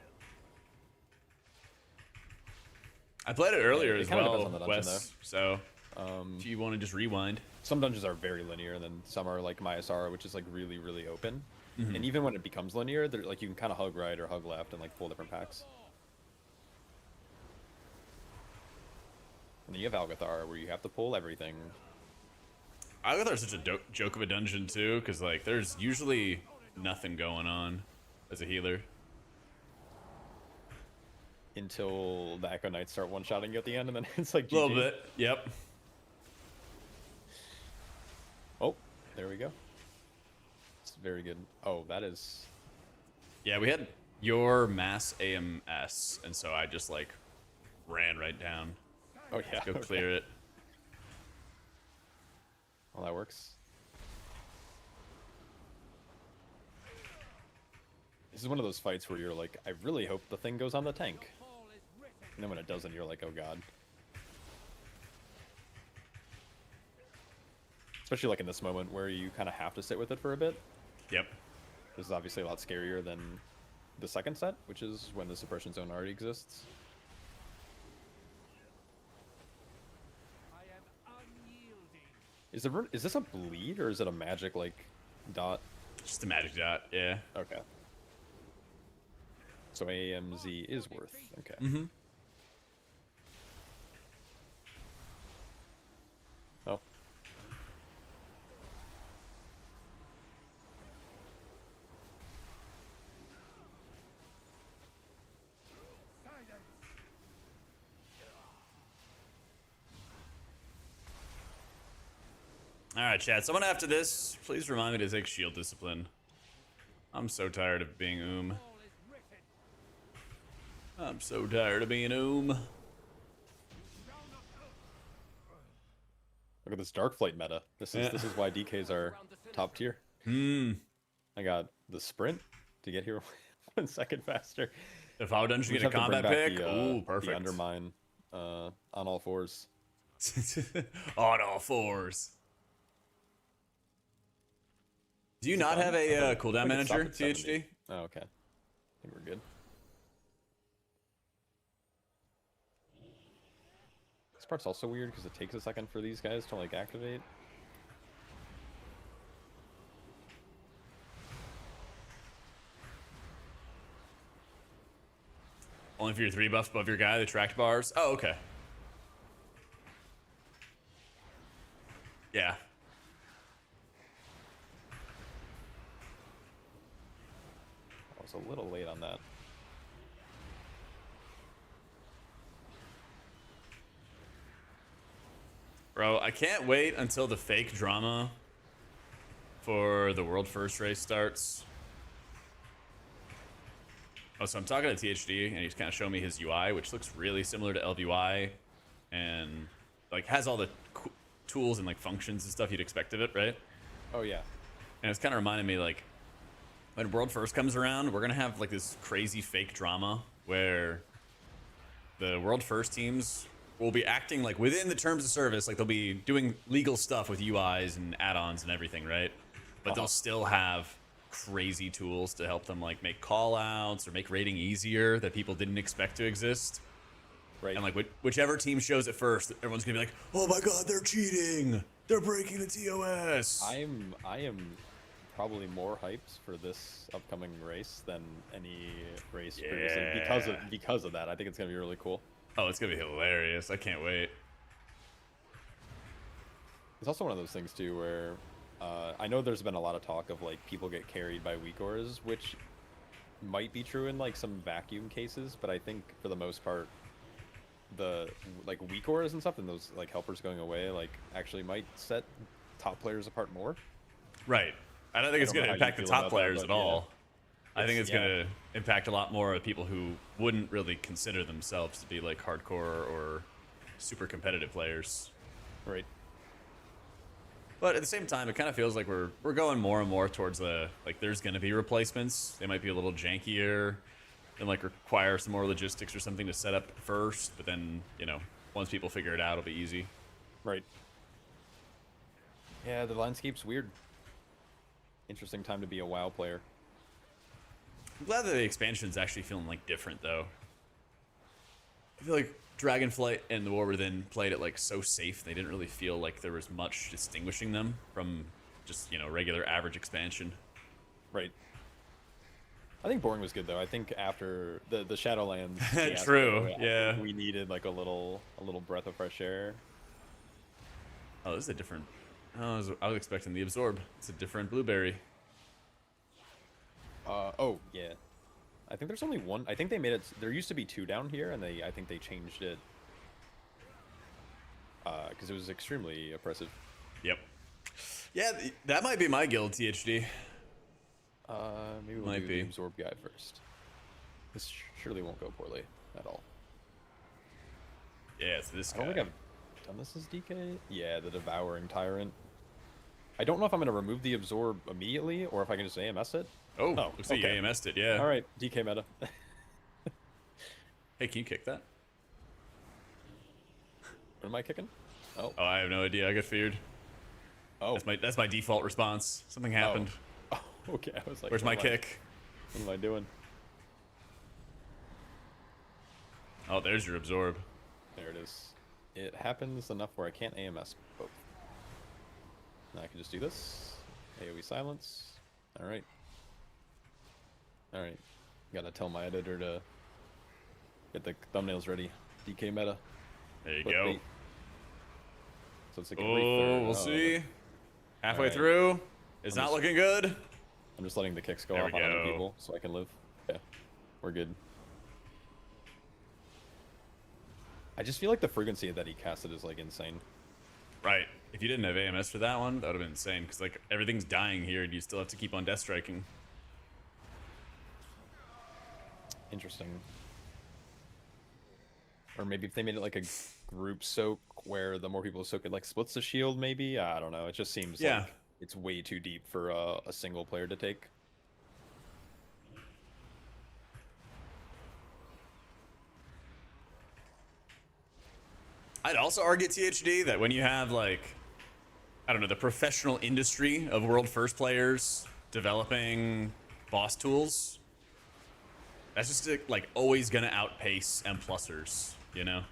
I played it earlier it as kinda well, depends on the dungeon, Wes. So if you want to just rewind. Some dungeons are very linear, and then some are like Myasara, which is like really, really open. And even when it becomes linear, they're like you can kind of hug right or hug left and like pull different packs. And then you have Algathar, where you have to pull everything. I thought it was such a joke of a dungeon too, because like there's usually nothing going on as a healer. Until the Echo Knights start one-shotting you at the end, and then it's like A little GG. bit, yep. Oh, there we go. It's very good. Oh, that is... Yeah, we had your mass AMS, and so I just like ran right down. Oh, yeah. Go okay. clear it. Well, that works. This is one of those fights where you're like, I really hope the thing goes on the tank. And then when it doesn't, you're like, oh god. Especially like in this moment where you kind of have to sit with it for a bit. Yep. This is obviously a lot scarier than the second set, which is when the suppression zone already exists. I am unyielding. Is this a bleed or is it a magic like dot? Just a magic dot, yeah. Okay. So AMZ is worth. Okay. Mm-hmm. Oh. Alright, chat. Someone after this, please remind me to take shield discipline. I'm so tired of being All is written. I'm so tired of being Look at this Dark Flight meta. This is why DKs are top tier. Hmm. I got the sprint to get here 1 second faster. If I dungeon We get a just have to bring combat back pick, the, ooh, The perfect. undermine on all fours. On all fours. Do you not have a cooldown I think it manager, stopped at 70. THD? Oh, okay. I think we're good. This part's also weird because it takes a second for these guys to like activate. Only if you're 3 buffs above your guy, the tracked bars. Oh, okay. Yeah. I was a little late on that. Bro, I can't wait until the fake drama for the world first race starts. Oh, so I'm talking to THD, and he's kind of showing me his UI, which looks really similar to LVY, and like has all the tools and like functions and stuff you'd expect of it, right? Oh yeah. And it's kind of reminding me like when World First comes around, we're gonna have like this crazy fake drama where the World First teams will be acting like within the terms of service, like they'll be doing legal stuff with UIs and add-ons and everything, right? But they'll still have crazy tools to help them like make call outs or make raiding easier that people didn't expect to exist. Right. And like whichever team shows it first, everyone's gonna be like, oh my god, they're cheating, they're breaking the TOS. I am probably more hyped for this upcoming race than any race previously because of that. I think it's gonna be really cool. Oh, it's gonna be hilarious. I can't wait. It's also one of those things too where I know there's been a lot of talk of like people get carried by weak auras, which might be true in like some vacuum cases, but I think for the most part the like weak auras and stuff and those like helpers going away like actually might set top players apart more. Right. I don't think it's don't going know to how you impact the feel top about that, players but at all. I think it's yeah. going to impact a lot more of people who wouldn't really consider themselves to be like hardcore or super competitive players. Right. But at the same time, it kind of feels like we're going more and more towards the like there's going to be replacements. They might be a little jankier and like require some more logistics or something to set up first. But then, you know, once people figure it out, it'll be easy. Right. Yeah, the landscape's weird. Interesting time to be a WoW player. I'm glad that the expansion's actually feeling like different though. I feel like Dragonflight and the War Within played it like so safe. They didn't really feel like there was much distinguishing them from just, you know, regular average expansion. Right. I think boring was good though. I think after the Shadowlands fiasco, True, I think yeah. we needed like a little breath of fresh air. Oh, this is a different. I was expecting the absorb. It's a different blueberry. Oh yeah. I think there's only one. I think they made it. There used to be 2 down here, and I think they changed it. Because it was extremely oppressive. Yep. Yeah, that might be my guild, THD. Maybe we'll Might do be. the absorb guy first. This surely won't go poorly at all. Yeah, it's this I guy. don't think I've done this as DK. Yeah, the devouring tyrant. I don't know if I'm gonna remove the absorb immediately or if I can just AMS it. Oh, looks like you AMS'd it, yeah. All right, DK meta. Hey, can you kick that? What am I kicking? Oh, Oh, I have no idea. I got feared. oh, That's my default response. Something happened. oh. Okay, I was like, Where's my what am I- kick? What am I doing? Oh, there's your absorb. There it is. It happens enough where I can't AMS both. Now I can just do this. AoE silence. Alright. Alright. Gotta tell my editor to get the thumbnails ready. DK meta. There you Clip go. bait. So it's like a Oh, rethird. we'll see. Halfway Alright. through. It's I'm not just- looking good. I'm just letting the kicks go There off we on other go. people so I can live. Yeah. We're good. I just feel like the frequency that he casted is like insane. Right. If you didn't have AMS for that one, that would have been insane. Because like everything's dying here, and you still have to keep on death striking. Interesting. Or maybe if they made it like a group soak where the more people soak it like splits the shield, maybe? I don't know. It just seems Yeah. like it's way too deep for a single player to take. I'd also argue, THD, that when you have like, I don't know, the professional industry of world first players developing boss tools, that's just like always gonna outpace M plusers, you know?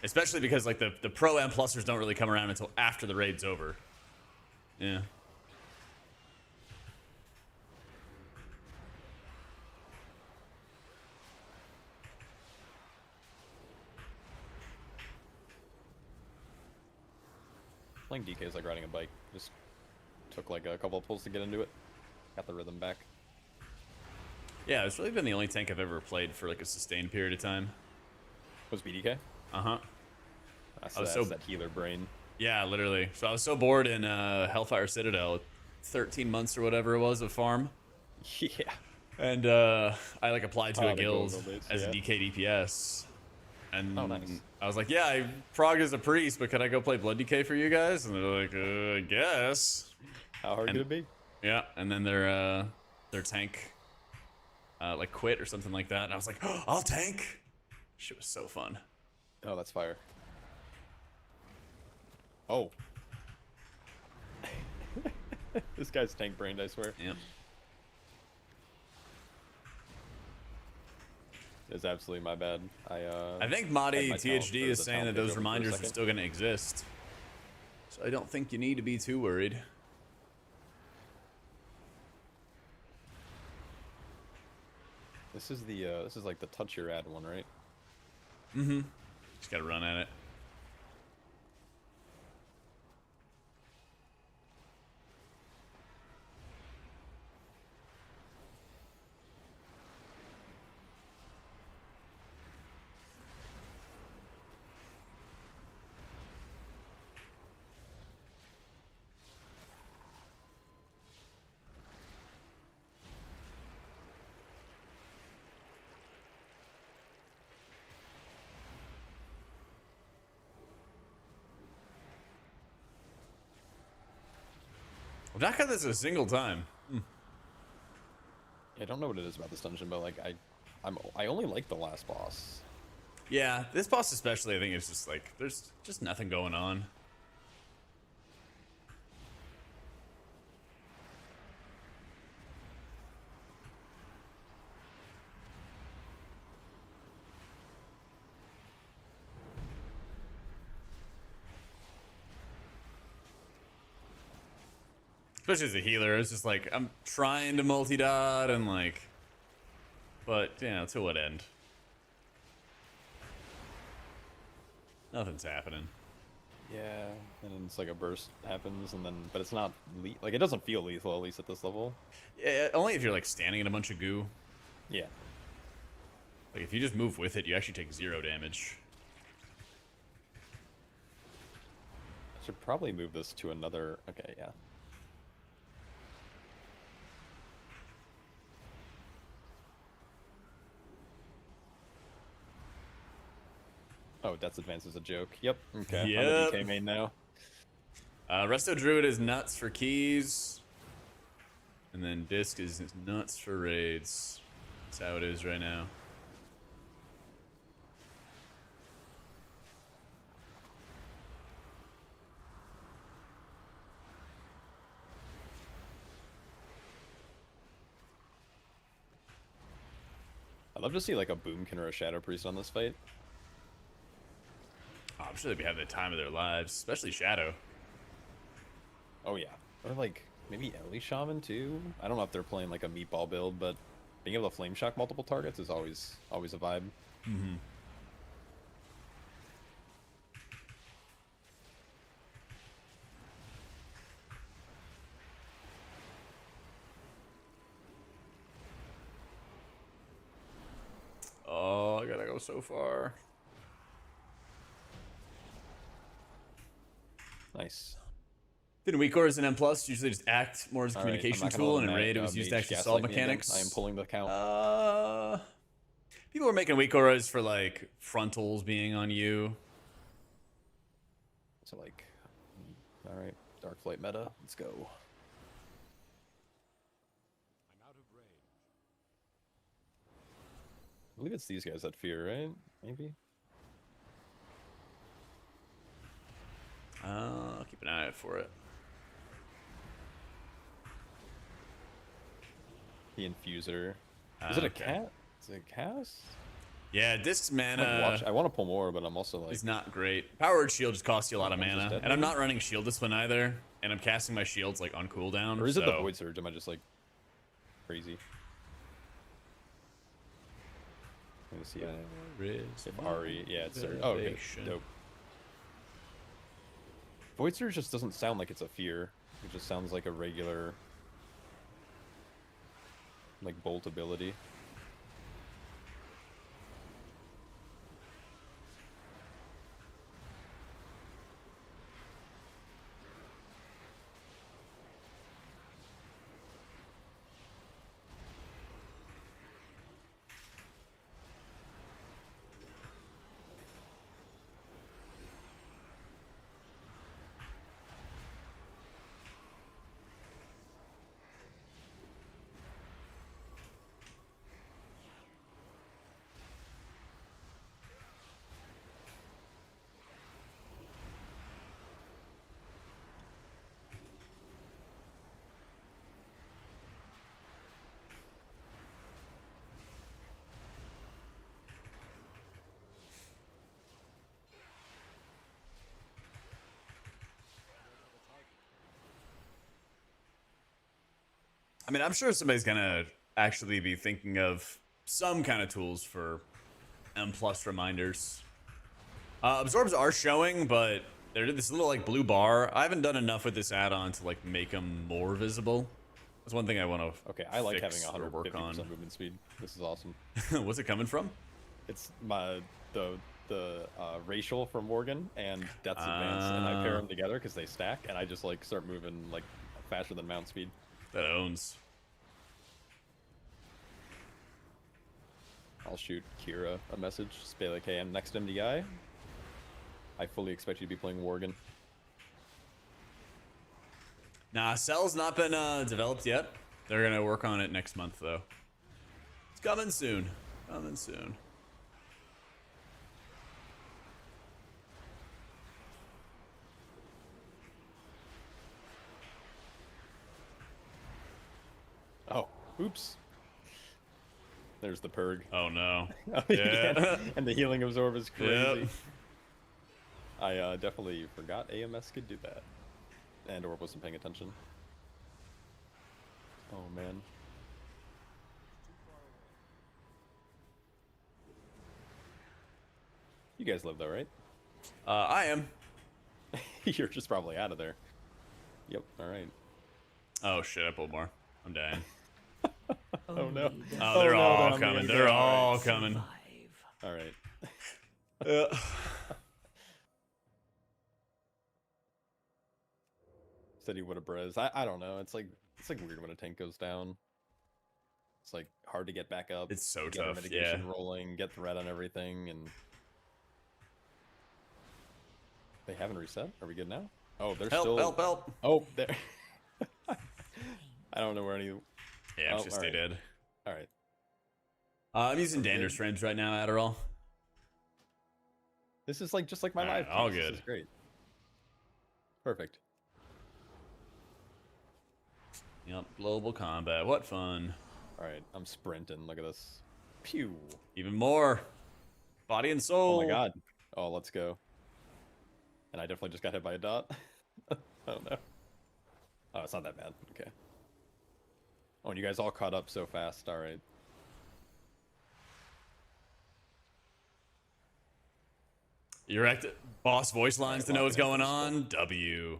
Especially because like the pro M plusers don't really come around until after the raid's over. Yeah. Playing DK is like riding a bike. Just took like a couple of pulls to get into it. Got the rhythm back. Yeah, it's really been the only tank I've ever played for like a sustained period of time. Was BDK? Uh-huh. That's, I was that's so- that healer brain. Yeah, literally. So I was so bored in Hellfire Citadel, 13 months or whatever it was of farm. Yeah. And I like applied to Oh, a the guild gold elites, as a yeah. DK DPS. And Oh, nice. I was like, yeah, I prog as a priest, but could I go play Blood DK for you guys? And they're like, I guess. How hard And- could it be? Yeah, and then their tank like quit or something like that. And I was like, oh, I'll tank. Shit was so fun. Oh, that's fire. Oh. This guy's tank brained, I swear. Yeah. It's absolutely my bad. I think had Madi my talent THD for is the saying talent that page those open for a reminders are second. still going to exist. So I don't think you need to be too worried. This is like the touch your ad one, right? Mm-hmm. Just got to run at it. I've not got this a single time. I don't know what it is about this dungeon, but like I only like the last boss. Yeah, this boss especially, I think it's just like, there's just nothing going on. Especially as a healer, it's just like, I'm trying to multi-dot and like, but, you know, to what end? Nothing's happening. Yeah, and then it's like a burst happens, and then but it's not like it doesn't feel lethal at least at this level. Yeah, only if you're like standing in a bunch of goo. Yeah. Like if you just move with it, you actually take 0 damage. I should probably move this to another. Okay, yeah. Oh, Death's Advance is a joke. Yep. Okay. I'm a Yep. DK main now. Resto Druid is nuts for keys. And then Disc is nuts for raids. That's how it is right now. I'd love to see like a Boomkin or a Shadow Priest on this fight. Oh, I'm sure they'd be having the time of their lives, especially Shadow. Oh yeah. Or like maybe Ellie Shaman too. I don't know if they're playing like a meatball build, but being able to flame shock multiple targets is always a vibe. Mm-hmm. Oh, I gotta go so far. Nice. In weak cores and M plus usually just act more as a All right, I'm communication not gonna tool, let and in Matt, raid it was used to Mage actually gaslight solve me again. mechanics. I am pulling the count. People were making weak auras for like frontals being on you. So like, all right, Dark Flight meta. Let's go. I'm out of range. I believe it's these guys that fear, right? Maybe. I'll keep an eye out for it. The Infuser. Is it a Okay. cat? Is it a cast? Yeah, Disc's I mana want to pull more, but I'm also like. is not great. Power Word Shield just costs you a lot of One's just mana, dead, and I'm maybe? not running Shield Discipline either, and I'm casting my shields like on cooldown. Or is it the so- Void Surge? Am I just like crazy? Let me see if Ari. Yeah, it's Surge. Oh, okay. Elevation. Dope. Void Surge just doesn't sound like it's a fear. It just sounds like a regular, like bolt ability. I mean, I'm sure somebody's gonna actually be thinking of some kind of tools for M plus reminders. Absorbs are showing, but they're this little like blue bar. I haven't done enough with this add-on to like make them more visible. That's one thing I want to. Okay, I like fix having or work 150% on. movement speed. This is awesome. What's it coming from? It's the racial from Morgan and Death's Advance, and I pair them together because they stack, and I just like start moving like faster than mount speed. That owns. I'll shoot Kira a message, just be like, hey, I'm next MDI. I fully expect you to be playing Worgen. Nah, Cell's not been developed yet. They're gonna work on it next month though. It's coming soon. Coming soon. Oh, oops. There's the Purg. Oh no. Yeah. And the healing absorb is crazy. Yep. I definitely forgot AMS could do that. And or wasn't paying attention. Oh man. You guys live though, right? I am. You're just probably out of there. Yep. All right. Oh shit! I pulled more. I'm dying. Oh no. Oh, they're no, all they're on me coming. again. They're All all coming. All right. Yeah. Said he would have brez. I don't know. It's like weird when a tank goes down. It's like hard to get back up. It's so get our tough. mitigation Yeah. rolling, get threat on everything, and they haven't reset. Are we good now? Oh, they're Help! still. Help! Oh, there. I don't know where any. Yeah, I'm Oh, just all stay right. dead. All right. I'm using Dander's frames right now, Adderall. This is like just like my All live. right, all piece. This good. is great. Perfect. Yep, global combat. What fun. All right, I'm sprinting. Look at this. Pew. Even more. Body and soul. Oh my god. Oh, let's go. And I definitely just got hit by a dot. Oh no. Oh, it's not that bad. Okay. Oh, and you guys all caught up so fast. All right. You're active. Boss voice lines to know what's locking going up on. W.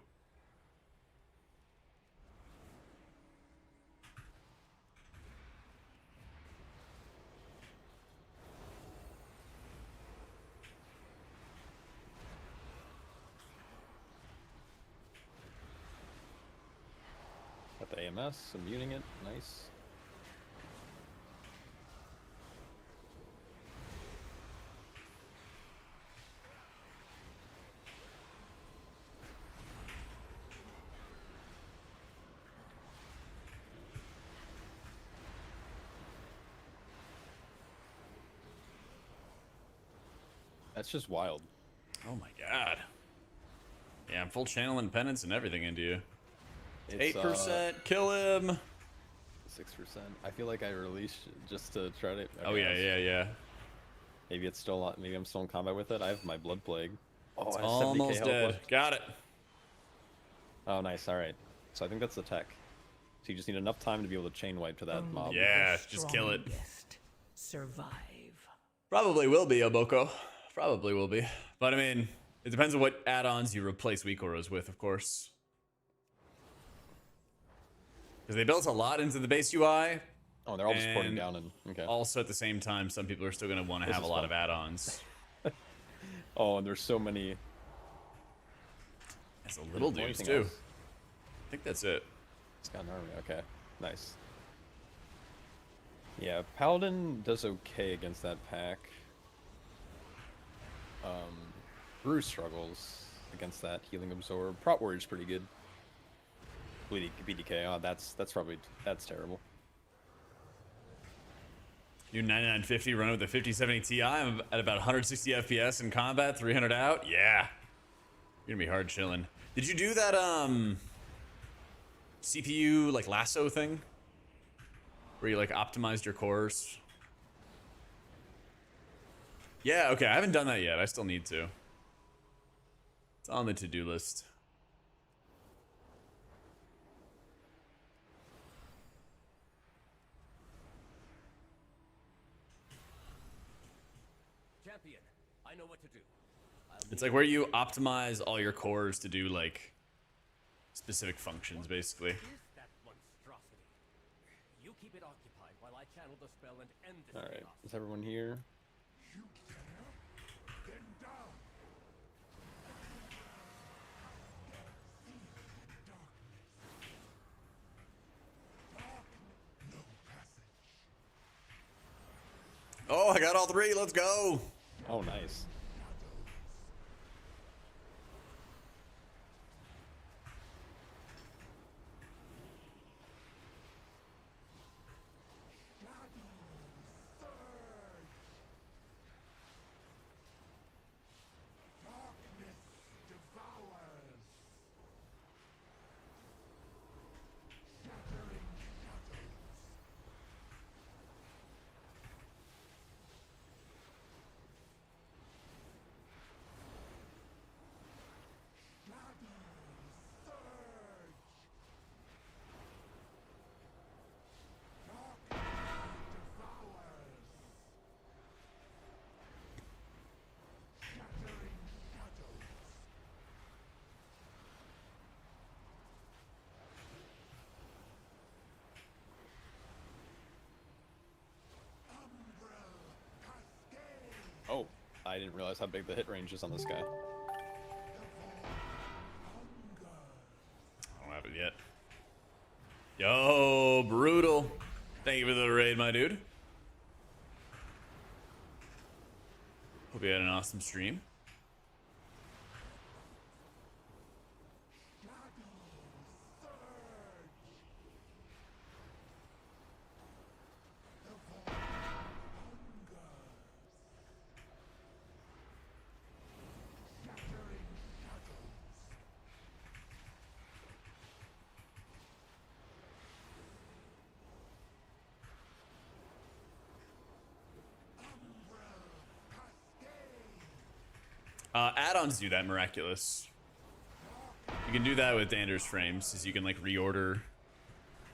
Got the AMS. I'm muting it. Nice. That's just wild. Oh my god. Yeah, I'm full channeling penance and everything into you. It's 8%. Kill him. 6%. I feel like I released just to try to. Oh yeah, okay, yeah, yeah. Maybe it's still not. Maybe I'm still in combat with it. I have my blood plague. Oh, It's I have 70k almost health dead. left. Got it. Oh, nice. All right. So I think that's the tech. So you just need enough time to be able to chain wipe to that mob. Yeah, just kill it. Survive. Probably will be, Oboko. Probably will be. But I mean, it depends on what add-ons you replace weak auras with, of course. Because they built a lot into the base UI. Oh, they're all just porting And down and okay. Also, at the same time, some people are still going to want to This have a is lot fun. of add-ons. Oh, and there's so many. As a little dudes, Anything too. else? I think that's it. It's got an army. Okay, nice. Yeah, Paladin does okay against that pack. Brew struggles against that healing absorb. Prot Warrior's pretty good. BDK. Oh, that's terrible. You 9950 running with a 5070 Ti. I'm at about 160 FPS in combat, 300 out. Yeah. You're gonna be hard chilling. Did you do that CPU like lasso thing? Where you like optimized your cores? Yeah, okay. I haven't done that yet. I still need to. It's on the to-do list. Champion, I know what to do. It's like where you optimize all your cores to do like specific functions, basically. Is that monstrosity? You keep it occupied while I channel the spell and end this. All right, chaos. is everyone here? Oh, I got all three. Let's go. Oh, nice. I didn't realize how big the hit range is on this guy. I don't have it yet. Yo, brutal. Thank you for the raid, my dude. Hope you had an awesome stream. Add-ons do that miraculous. You can do that with Dander's frames, is you can like reorder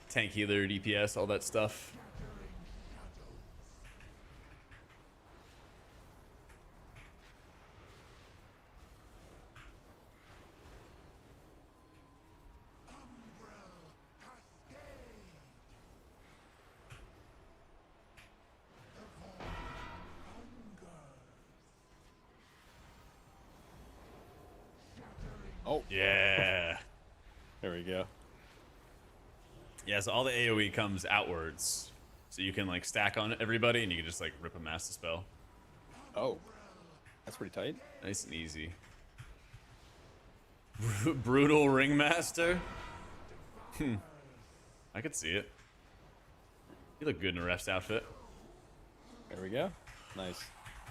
tank healer, DPS, all that stuff. Oh, Yeah. there we go. Yeah, so all the AoE comes outwards. So you can like stack on everybody and you can just like rip a master spell. Oh, that's pretty tight. Nice and easy. Brutal Ringmaster? I could see it. You look good in a rest outfit. There we go. Nice.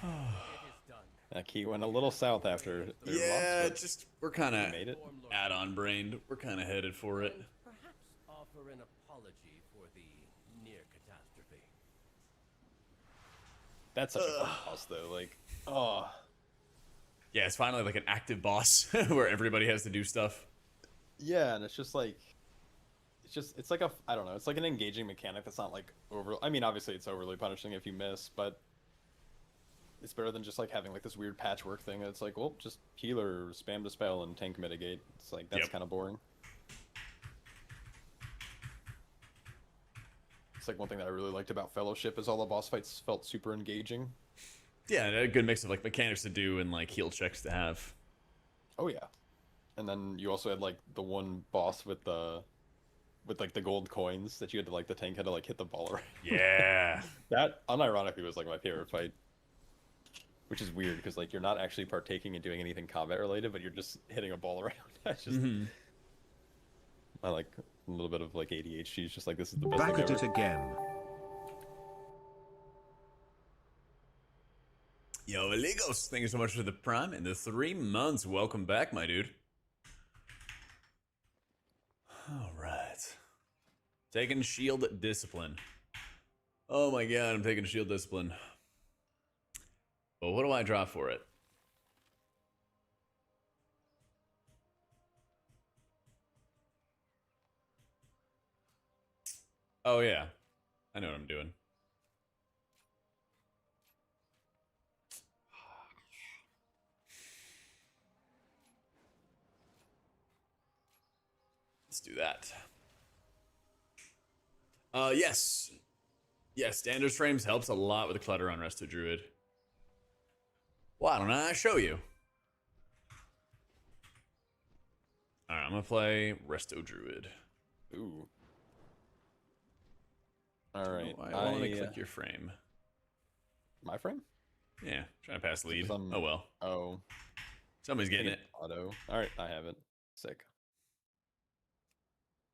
It is done. That key went a little south after. their Yeah, loss, but just we're kind of made it. add-on brained. We're kind of headed for it. Perhaps offer an apology for the near catastrophe. That's such a fun boss, though. Like, oh, Yeah, it's finally like an active boss where everybody has to do stuff. yeah, and it's just like, it's like a, I don't know, it's like an engaging mechanic that's not like over. I mean, obviously it's overly punishing if you miss, but it's better than just like having like this weird patchwork thing. It's like, well, just healer, spam to spell, and tank mitigate. It's like that's Yep. kind of boring. It's like one thing that I really liked about Fellowship is all the boss fights felt super engaging. Yeah, a good mix of like mechanics to do and like heal checks to have. Oh yeah, and then you also had like the one boss with like the gold coins that you had to like the tank had to like hit the ball around. Yeah. That unironically was like my favorite fight, which is weird because like you're not actually partaking in doing anything combat related, but you're just hitting a ball around. That's just I like a little bit of like ADHD. It's just like this is the best Back thing at ever. it again. Yo, Eligos, thank you so much for the prime and the 3 months. Welcome back, my dude. All right. Taking shield discipline. Oh my god, I'm taking shield discipline. But what do I draw for it? Oh yeah, I know what I'm doing. Let's do that. Yes. Yes, Standards Frames helps a lot with the clutter on Resto Druid. Why don't I show you? Alright, I'm gonna play Resto Druid. Ooh. All right. I want to click your frame. My frame? Yeah, trying to pass lead. Some- Oh well. Oh, Somebody's getting it. auto. All right, I have it. Sick.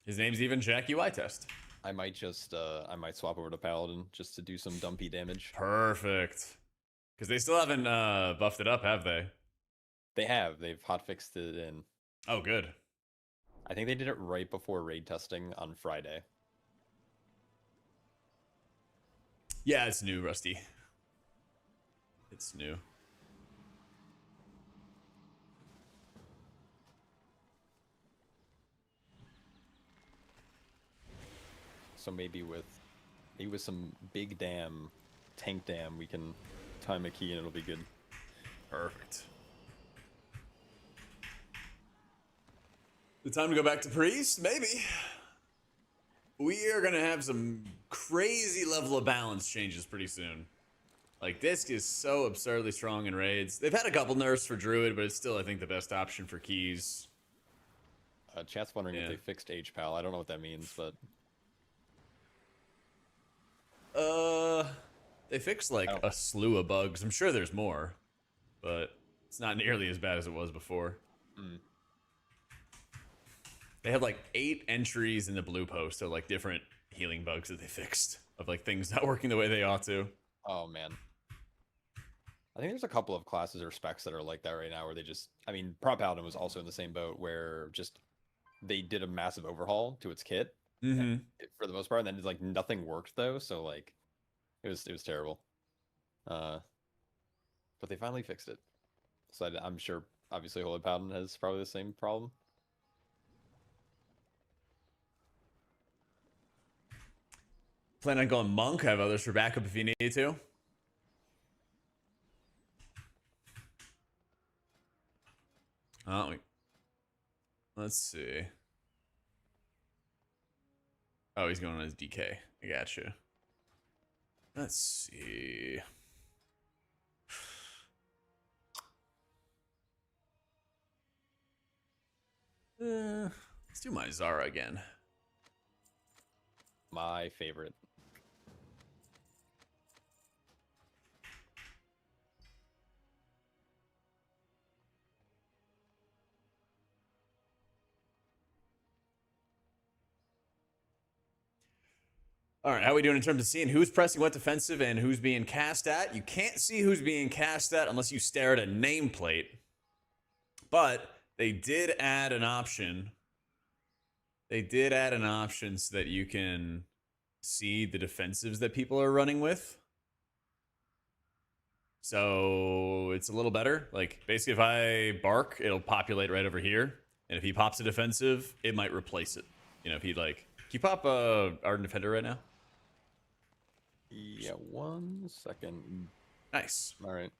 His name's even Jack UI test. I might just I might swap over to Paladin just to do some dumpy damage. Perfect. Because they still haven't buffed it up, have they? They have. They've hotfixed it in. Oh, good. I think they did it right before raid testing on Friday. Yeah, it's new, Rusty. It's new. So maybe with some big dam, tank dam, we can time a key and it'll be good. Perfect. The time to go back to Priest? Maybe. We are going to have some crazy level of balance changes pretty soon. Like, Disc is so absurdly strong in raids. They've had a couple nerfs for Druid, but it's still, I think, the best option for keys. Chat's wondering Yeah. if they fixed HPAL. I don't know what that means, but They fixed like Oh. a slew of bugs. I'm sure there's more, but it's not nearly as bad as it was before. They had like 8 entries in the blue post of like different healing bugs that they fixed of like things not working the way they ought to. oh man. I think there's a couple of classes or specs that are like that right now where they just, I mean, Prop Paladin was also in the same boat where just they did a massive overhaul to its kit for the most part, and then like nothing worked though, so like it was terrible. But they finally fixed it. So I'm sure obviously Holy Paladin has probably the same problem. Plan on going monk. I have others for backup if you need to. Oh, let's see. Oh, he's going on his DK. I gotcha. Let's see. Let's do my Zara again. My favorite. All right, how are we doing in terms of seeing who's pressing what defensive and who's being cast at? You can't see who's being cast at unless you stare at a nameplate. But they did add an option. They did add an option so that you can see the defensives that people are running with. So it's a little better. Like, basically, if I bark, it'll populate right over here. And if he pops a defensive, it might replace it. You know, if he like... Can you pop Ardent Defender right now? Yeah, 1 second. Nice. All right.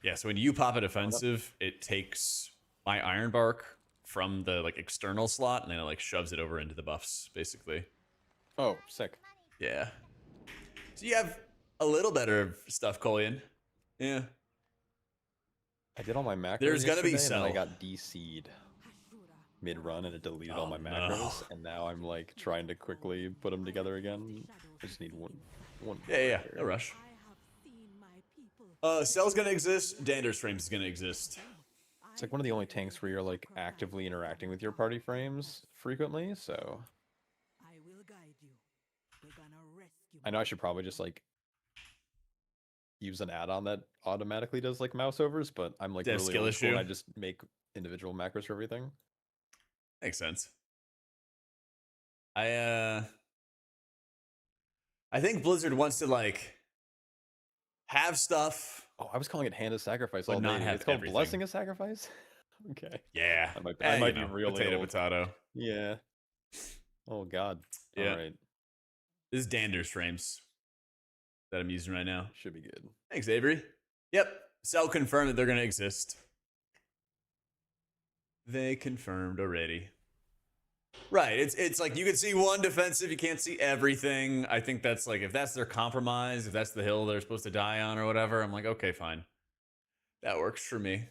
Yeah, so when you pop a defensive, it takes my Iron Bark from the like external slot and then it like shoves it over into the buffs, basically. Oh, sick. Yeah. So you have a little better stuff, Colian. Yeah. I did all my macros. There's gonna be yesterday, and then Cell. I got DC'd mid-run and it deleted all Oh, my no. macros, and now I'm like trying to quickly put them together again. I just need one. Yeah, no rush. I have seen my people. Cell's gonna exist. Dander's Frames is gonna exist. It's like one of the only tanks where you're like actively interacting with your party frames frequently, so I will guide you. We're gonna rescue. I know I should probably just like use an add-on that automatically does like mouse overs, but I'm like Dev really skill old school and issue. I just make individual macros for everything. Makes sense. I think Blizzard wants to like have stuff. Oh, I was calling it hand of sacrifice But all not day. have It's called everything. blessing of sacrifice. Okay. Yeah. I might you be know, really potato old. potato. Yeah. Oh God. Yeah. All right. This is Dander's Frames that I'm using right now. Should be good. Thanks, Avery. Yep. Cell confirmed that they're going to exist. They confirmed already. Right. It's like you can see one defensive, you can't see everything. I think that's like, if that's their compromise, if that's the hill they're supposed to die on or whatever, I'm like, okay, fine. That works for me.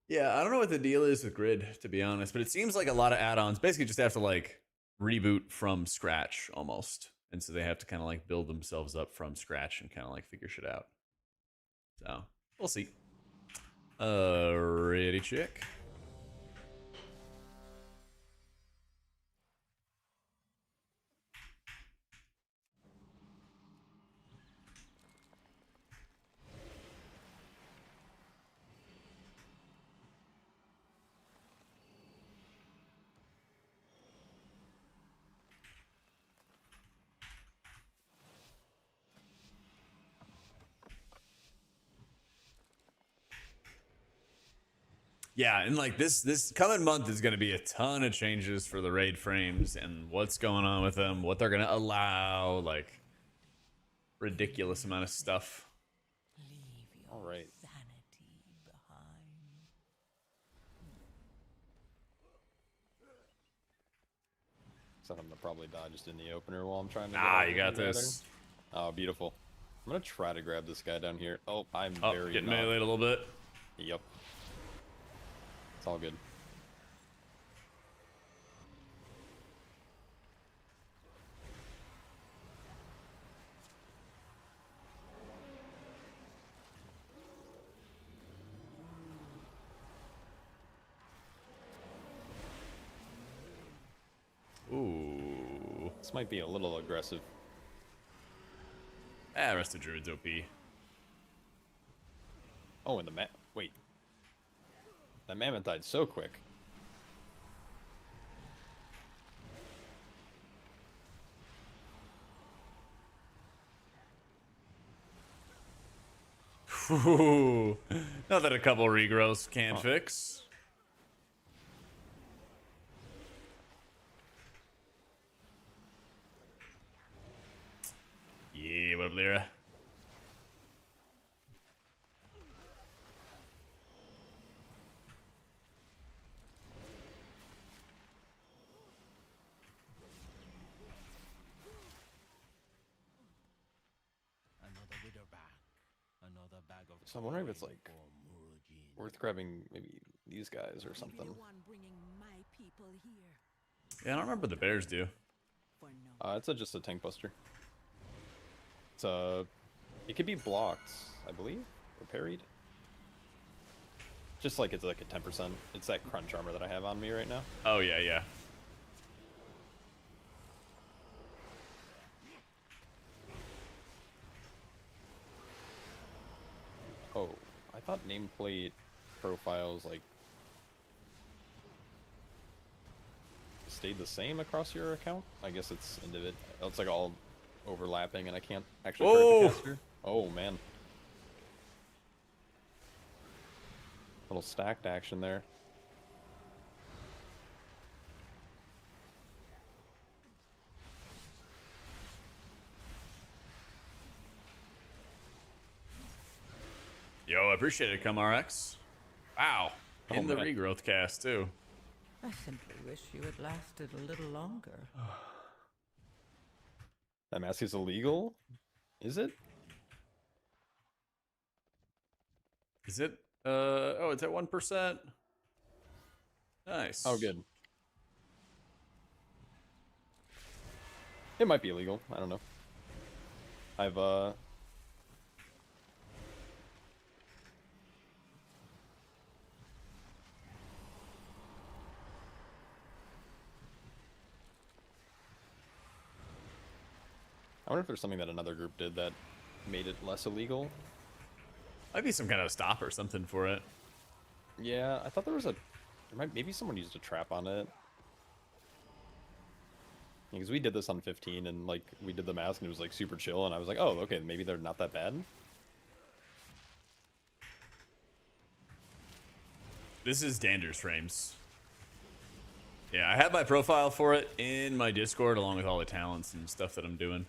Yeah, I don't know what the deal is with Grid, to be honest, but it seems like a lot of add-ons basically just have to like reboot from scratch almost. And so they have to kind of like build themselves up from scratch and kind of like figure shit out. So we'll see. Ready, chick? Yeah, and like this coming month is going to be a ton of changes for the raid frames and what's going on with them, what they're going to allow, like ridiculous amount of stuff. All right. Sanity behind. So I'm gonna probably die just in the opener while I'm trying to. Ah, get you got everything this. Oh, beautiful. I'm gonna try to grab this guy down here. Oh, I'm Oh, very getting not. meleeed a little bit. Yep. It's all good. Ooh. This might be a little aggressive. Ah, rest of Druid's OP. Oh, and the wait. That mammoth died so quick. Ooh. Not that a couple regrowths can fix. Yeah, what up, Lyra? Another wither back. Another bag of So I'm wondering if it's coin like for Murujin. worth grabbing maybe these guys or Be something. the one bringing my people here. Yeah, I don't remember what the bears do. For no. It's just a tank buster. It's it could be blocked, I believe, or parried. Just like it's like a 10%. It's that crunch armor that I have on me right now. Oh, yeah, yeah. Oh, I thought nameplate profiles like stayed the same across your account. I guess it's individual. It's like all overlapping, and I can't actually hurt Whoa! the caster. Oh man, little stacked action there. Yo, I appreciate it, CumRx. Wow. In the man. regrowth cast, too. I simply wish you had lasted a little longer. That mask is illegal? Is it? Is it? Oh, it's at 1%. Nice. Oh, good. It might be illegal. I don't know. I've I wonder if there's something that another group did that made it less illegal. Might be some kind of stop or something for it. Yeah, I thought there was maybe someone used a trap on it. Because we did this on 15 and like we did the mask and it was like super chill and I was like, oh, okay, maybe they're not that bad. This is Dander's frames. Yeah, I have my profile for it in my Discord along with all the talents and stuff that I'm doing.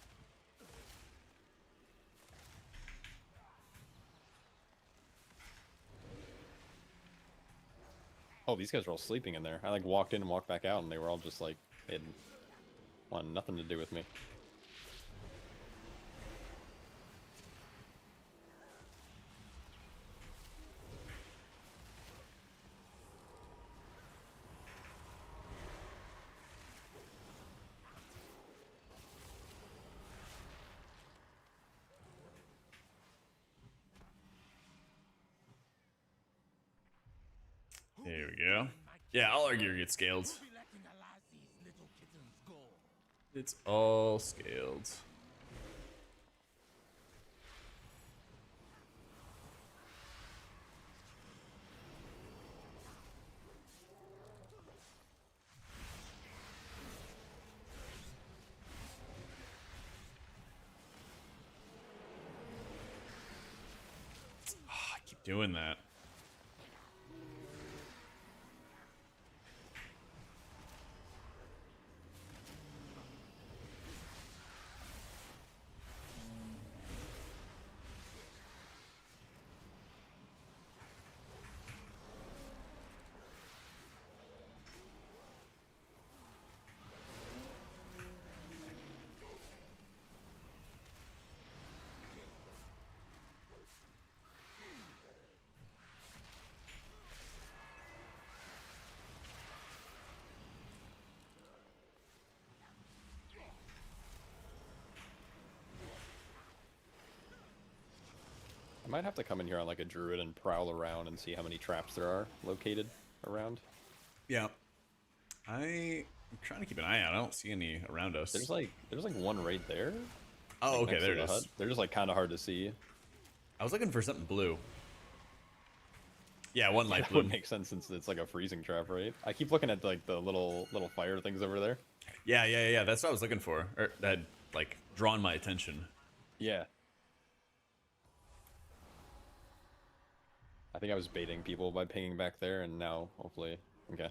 Oh, these guys are all sleeping in there. I like walked in and walked back out and they were all just like, they had wanted nothing to do with me. There we go. Yeah, all our gear gets scaled. Be letting Alazi's little kittens go. It's all scaled. I keep doing that. I might have to come in here on like a druid and prowl around and see how many traps there are located around. Yeah. I'm trying to keep an eye out. I don't see any around us. There's like one right there. Oh, like, okay, next there to it the is. hut. They're just like kind of hard to see. I was looking for something blue. Yeah, one light That blue. would make sense since it's like a freezing trap, right? I keep looking at like the little fire things over there. Yeah. That's what I was looking for. Or that had, like, drawn my attention. Yeah. I think I was baiting people by pinging back there, and now hopefully, okay.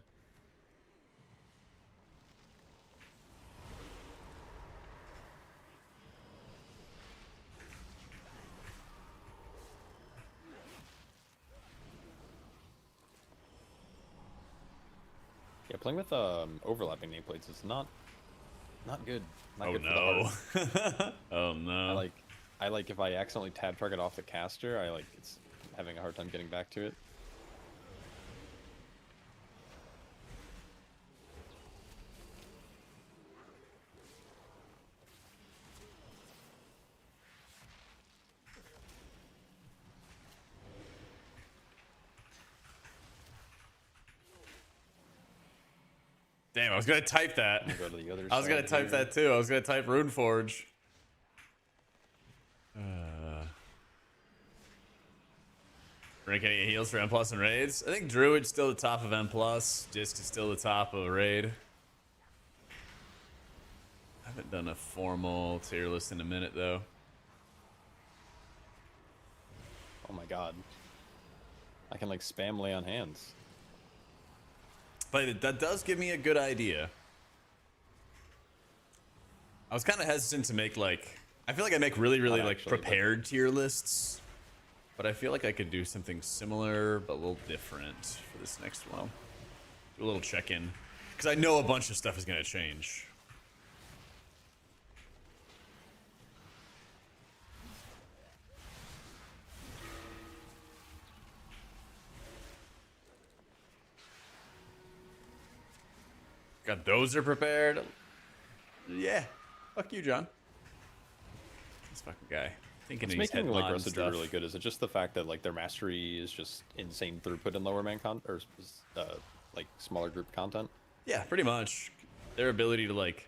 Yeah, playing with overlapping nameplates is not good. Not Oh good for the heart. no. Oh no. I like if I accidentally tab target off the caster, it's having a hard time getting back to it. Damn, I was gonna type that. Go to the other I was gonna side type here. that too. I was gonna type Runeforge. Rank any heals for M+ and raids? I think Druid's still the top of M+. Disc is still the top of raid. I haven't done a formal tier list in a minute though. Oh my god. I can like spam lay on hands. But that does give me a good idea. I was kind of hesitant to make like... I feel like I make really Not like actually, but- prepared tier lists. But I feel like I could do something similar, but a little different for this next one. Do a little check-in. Because I know a bunch of stuff is going to change. Got Dozer prepared. Yeah. Fuck you, John. This fucking guy. Thinking What's he's making like headline Rusted stuff. really good? Is it just the fact that like their mastery is just insane throughput in lower man like smaller group content? Yeah, pretty much. Their ability to like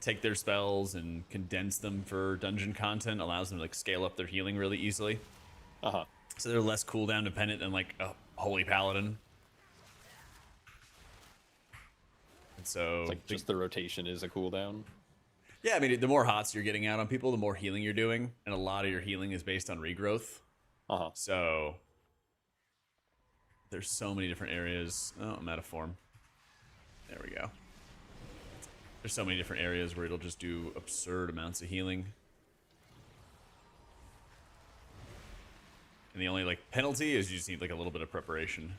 take their spells and condense them for dungeon content allows them to like scale up their healing really easily. Uh-huh. So they're less cooldown dependent than like a holy paladin. And so It's like just the rotation is a cooldown. yeah, I mean the more hots you're getting out on people, the more healing you're doing, and a lot of your healing is based on regrowth. Uh-huh. So there's so many different areas. Oh, I'm out of form. There we go. There's so many different areas where it'll just do absurd amounts of healing. And the only like penalty is you just need like a little bit of preparation.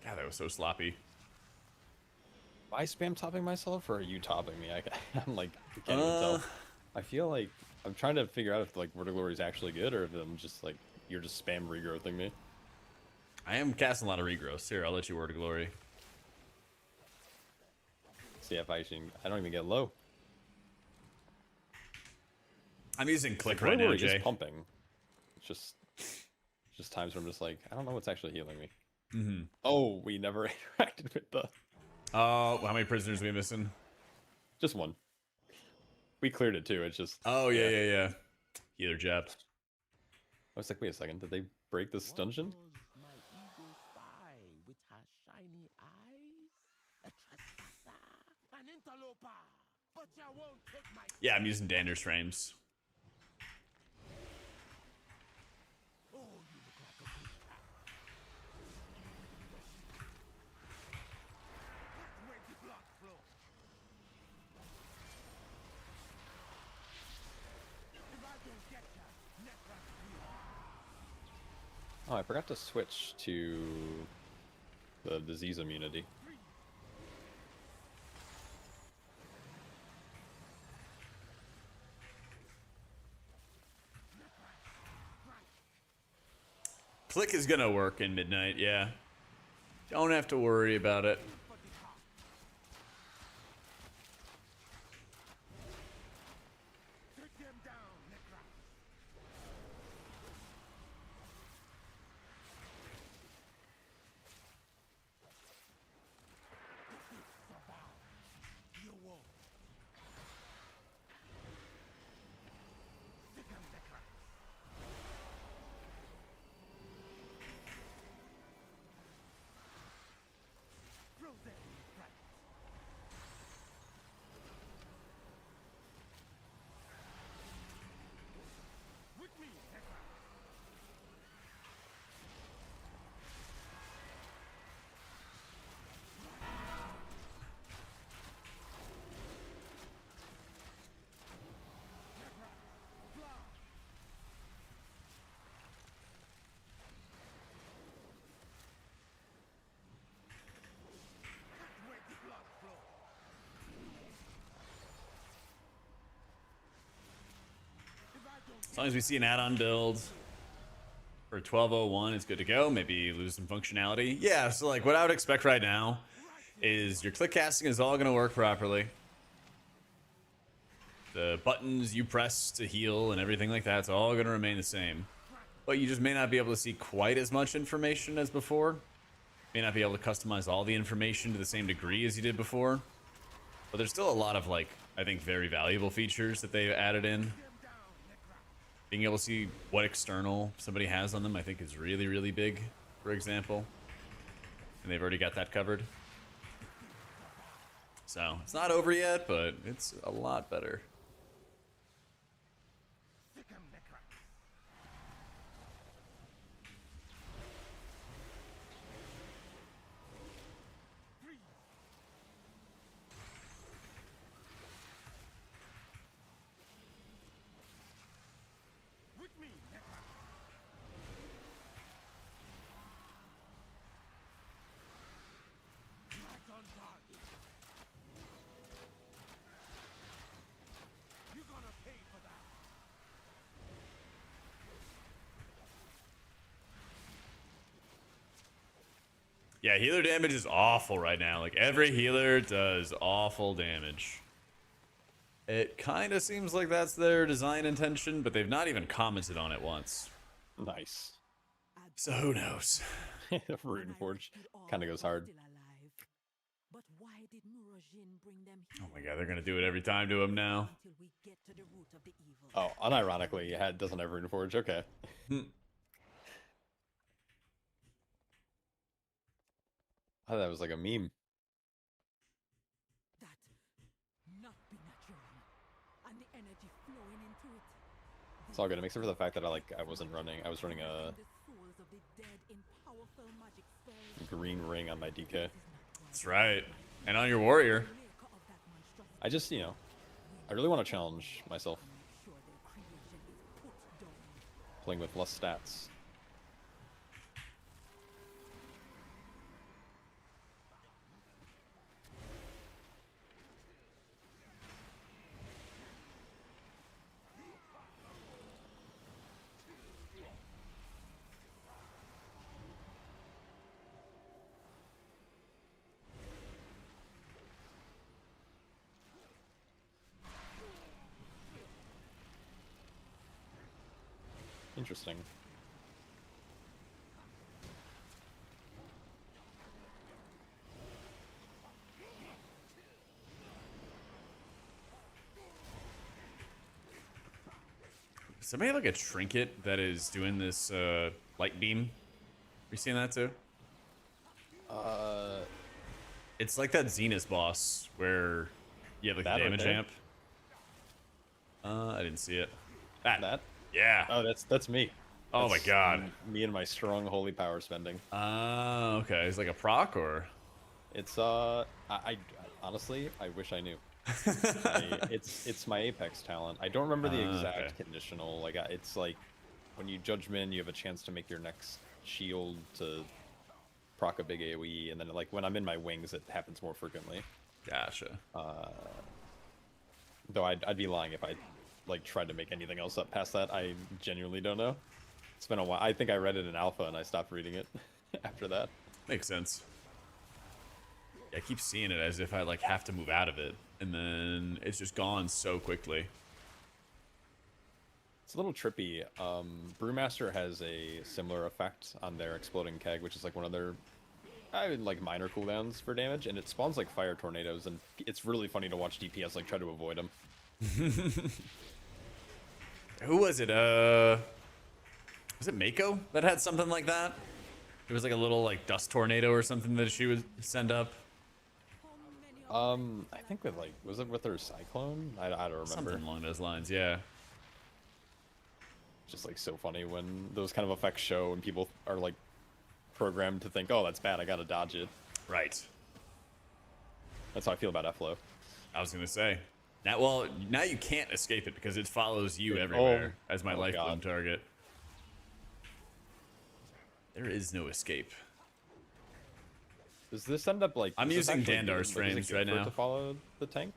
God, that was so sloppy. Am I spam topping myself or are you topping me? I'm like, I can't even tell. I feel like I'm trying to figure out if like Vertiglory is actually good or if I'm just like, you're just spam regrowthing me. I am casting a lot of regrowths. Here, I'll let you word of glory. See if I don't even get low. I'm using click Like, right now, Vertiglory Jay. is pumping. It's just times where I'm just like, I don't know what's actually healing me. Mm-hmm. Oh, we never interacted with the... Oh, how many prisoners are we missing? Just one. We cleared it too, it's just... Oh, yeah. Healer jab. I was like, wait a second, did they break this dungeon? My eagle spy with her shiny eyes? A trespasser, an interloper. But you won't take my... Yeah, I'm using Dander's frames. Oh, you look like a good cat. That's where the blood flows. If I don't get ya, never fear. Oh, I forgot to switch to the disease immunity. Click is gonna work in Midnight, yeah. Don't have to worry about it. Take them down, Necra. You won't. Take them, Necra. Throw them, right. With me, Necra. Where the blood flow. If I don't As long as we see an add-on build for 1201, it's good to go. Maybe lose some functionality. Yeah, so like what I would expect right now is your click casting is all going to work properly. The buttons you press to heal and everything like that, it's all going to remain the same. But you just may not be able to see quite as much information as before. May not be able to customize all the information to the same degree as you did before. But there's still a lot of, like, I think very valuable features that they've added in. Being able to see what external somebody has on them, I think is really, really big, for example. And they've already got that covered. So, it's not over yet, but it's a lot better. Sick 'em, Necra. Freeze. With me, Necra. Right on target. You're gonna pay for that. Yeah, healer damage is awful right now. Like, every healer does awful damage. It kind of seems like that's their design intention, but they've not even commented on it once. Nice. So who knows? Rune Forge kind of goes hard. But why did Murojin bring them Oh here? my god, they're gonna do it every time to him now. Until we get to the root of the evil. Oh, unironically, it doesn't have Rune Forge. Okay. I thought that was like a meme. That not be natural. And the energy flowing into it. It's all good. It makes up for the fact that I was running a The souls of the dead in powerful magic spells. green ring on my DK. That's right. And on your warrior. Maker of that monstrosity. I just, I really want to challenge myself Sure their creation is put down. playing with less stats. Interesting. Does somebody have like a trinket that is doing this light beam? You seen that too? It's like that Zenith boss where you have like That the right damage there? amp. I didn't see it. That? Yeah. Oh, that's me. Oh my That's god. Me and my strong holy power spending. Okay. It's like a proc or? It's I honestly I wish I knew. It's my Apex talent. I don't remember the exact okay. conditional. Like it's like when you judgment, you have a chance to make your next shield to proc a big AOE, and then like when I'm in my wings, it happens more frequently. Gotcha. Though I'd be lying if I like tried to make anything else up past that. I genuinely don't know. It's been a while. I think I read it in alpha and I stopped reading it after that. Makes sense. I keep seeing it as if I like have to move out of it, and then it's just gone so quickly. It's a little trippy. Brewmaster has a similar effect on their exploding keg, which is like one of their like minor cooldowns for damage, and it spawns like fire tornadoes, and it's really funny to watch DPS like try to avoid them. Who was it? Was it Mako that had something like that? It was like a little like dust tornado or something that she would send up. I think with like, was it with her cyclone? I don't remember. Something along those lines, yeah. Just like so funny when those kind of effects show and people are like programmed to think, oh, that's bad, I gotta dodge it. Right. That's how I feel about F-Low. I was gonna say. Now you can't escape it because it follows you everywhere as my life bloom target. There is no escape. Does this end up like... I'm using Dandar's frames right now to follow the tank?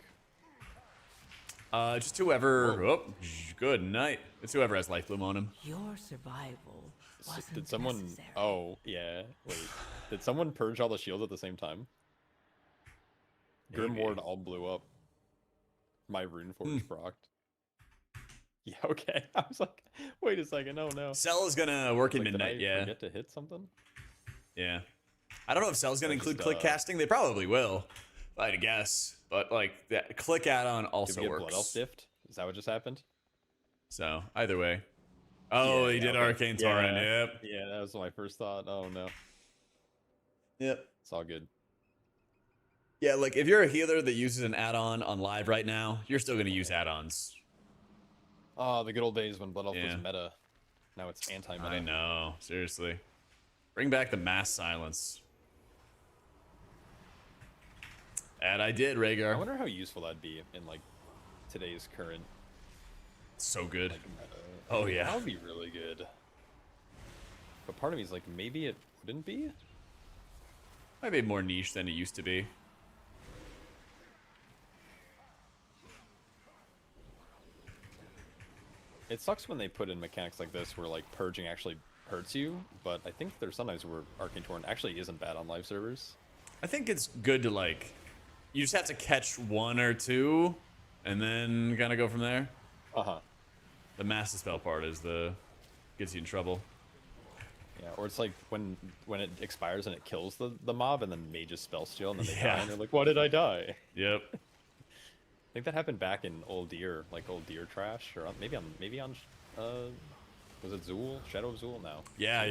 Just whoever... Whoa. Oh, good night. It's whoever has life bloom on him. Your survival wasn't Did someone... necessary. Oh, yeah. Wait. Did someone purge all the shields at the same time? Maybe. Grimward all blew up. My Runeforge procced. Yeah, okay. I was like, wait a second. Oh, no. Cell is gonna work in Like, midnight, did I yeah. forget to hit something? Yeah. I don't know if Cell's gonna include just, click casting. They probably will, I'd guess. But like that click add-on Did also we get Blood Elf works. Dift? Is that what just happened? So either way. Oh, Yeah, he did okay. Arcane Torrent. Yeah. Yep. Yeah, that was my first thought. Oh, no. Yep. It's all good. Yeah, like if you're a healer that uses an add-on on live right now, you're still gonna use add-ons. Oh, the good old days when Blood Elf Yeah. was meta. Now it's anti-meta. I know, seriously. Bring back the mass silence. And I did, I Rhaegar. wonder how useful that'd be in like today's current So good. like meta. Oh, yeah. That would be really good. But part of me is like, maybe it wouldn't be. Might be more niche than it used to be. It sucks when they put in mechanics like this where like purging actually hurts you, but I think there's sometimes where Arcane Torrent actually isn't bad on live servers. I think it's good to like, you just have to catch one or two, and then kind of go from there. Uh-huh. The mass dispel part is gets you in trouble. Yeah, or it's like when it expires and it kills the mob and then mages spell steal and then they die Yeah. and they're like, why did I die? Yep. I think that happened back in Old Deer, like Old Deer Trash, or maybe on was it Zool? Shadow of Zool? No. Yeah.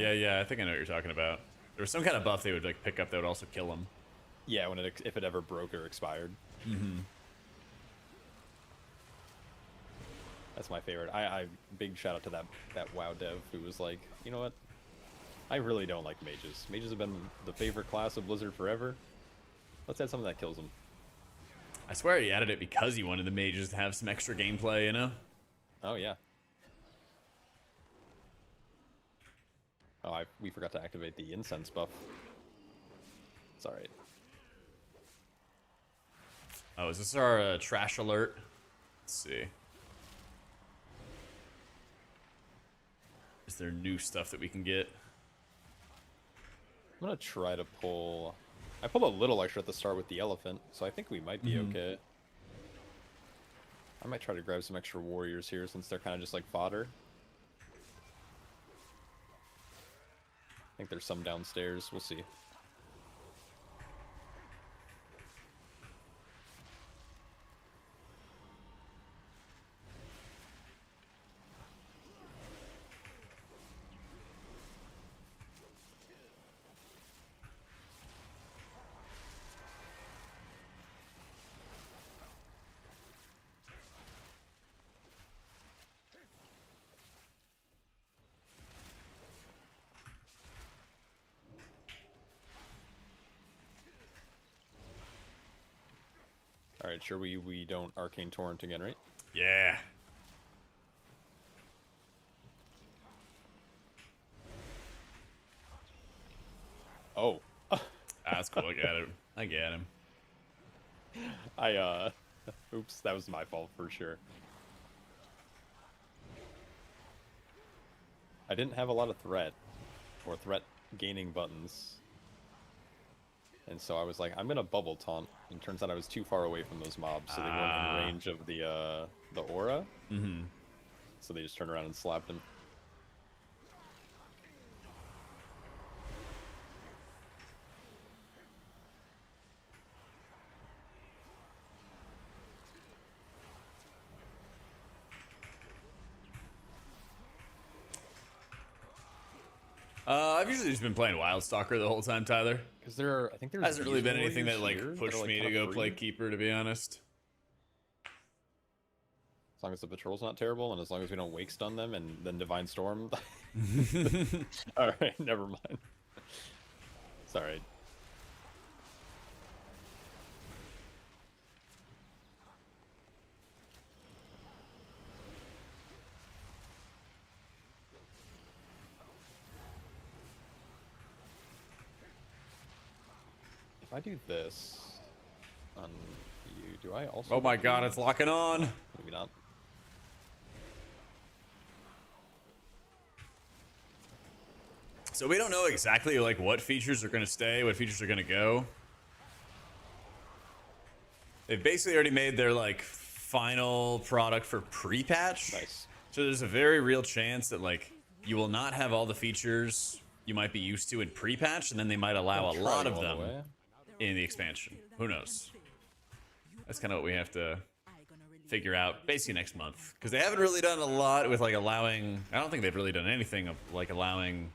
I think I know what you're talking about. There was some kind of buff they would like pick up that would also kill them. Yeah, when if it ever broke or expired. Mm-hmm. That's my favorite. I big shout out to that WoW dev who was like, you know what? I really don't like mages. Mages have been the favorite class of Blizzard forever. Let's add something that kills them. I swear he added it because he wanted the mages to have some extra gameplay, you know? Oh yeah. Oh, we forgot to activate the incense buff. It's alright. Oh, is this our trash alert? Let's see. Is there new stuff that we can get? I'm gonna try to pull... I pulled a little extra at the start with the elephant, so I think we might be okay. I might try to grab some extra warriors here since they're kind of just like fodder. I think there's some downstairs. We'll see. Alright, sure we don't Arcane Torrent again, right? Yeah. Oh. That's cool. I got him. I get him. Oops, that was my fault for sure. I didn't have a lot of threat or threat gaining buttons. And so I was like, I'm gonna bubble taunt. And turns out I was too far away from those mobs, so they weren't in range of the aura. Mm-hmm. So they just turned around and slapped him. I've usually just been playing Wildstalker the whole time, Tyler. Because there are, I think there's Hasn't really these been anything that warriors like here that pushed are, like, me to kinda go play free. Keeper, to be honest. As long as the patrol's not terrible, and as long as we don't wake stun them and then Divine Storm. Alright, never mind. It's alright. If I do this on you, do I also... Oh my god, it's locking on. Maybe not. So we don't know exactly like what features are going to stay, what features are going to go. They've basically already made their like final product for pre-patch. Nice. So there's a very real chance that like you will not have all the features you might be used to in pre-patch, and then they might allow a Try lot to of go all them the way. in the expansion. Who knows? That's kind of what we have to figure out basically next month, because they haven't really done a lot with like allowing. I don't think they've really done anything of like allowing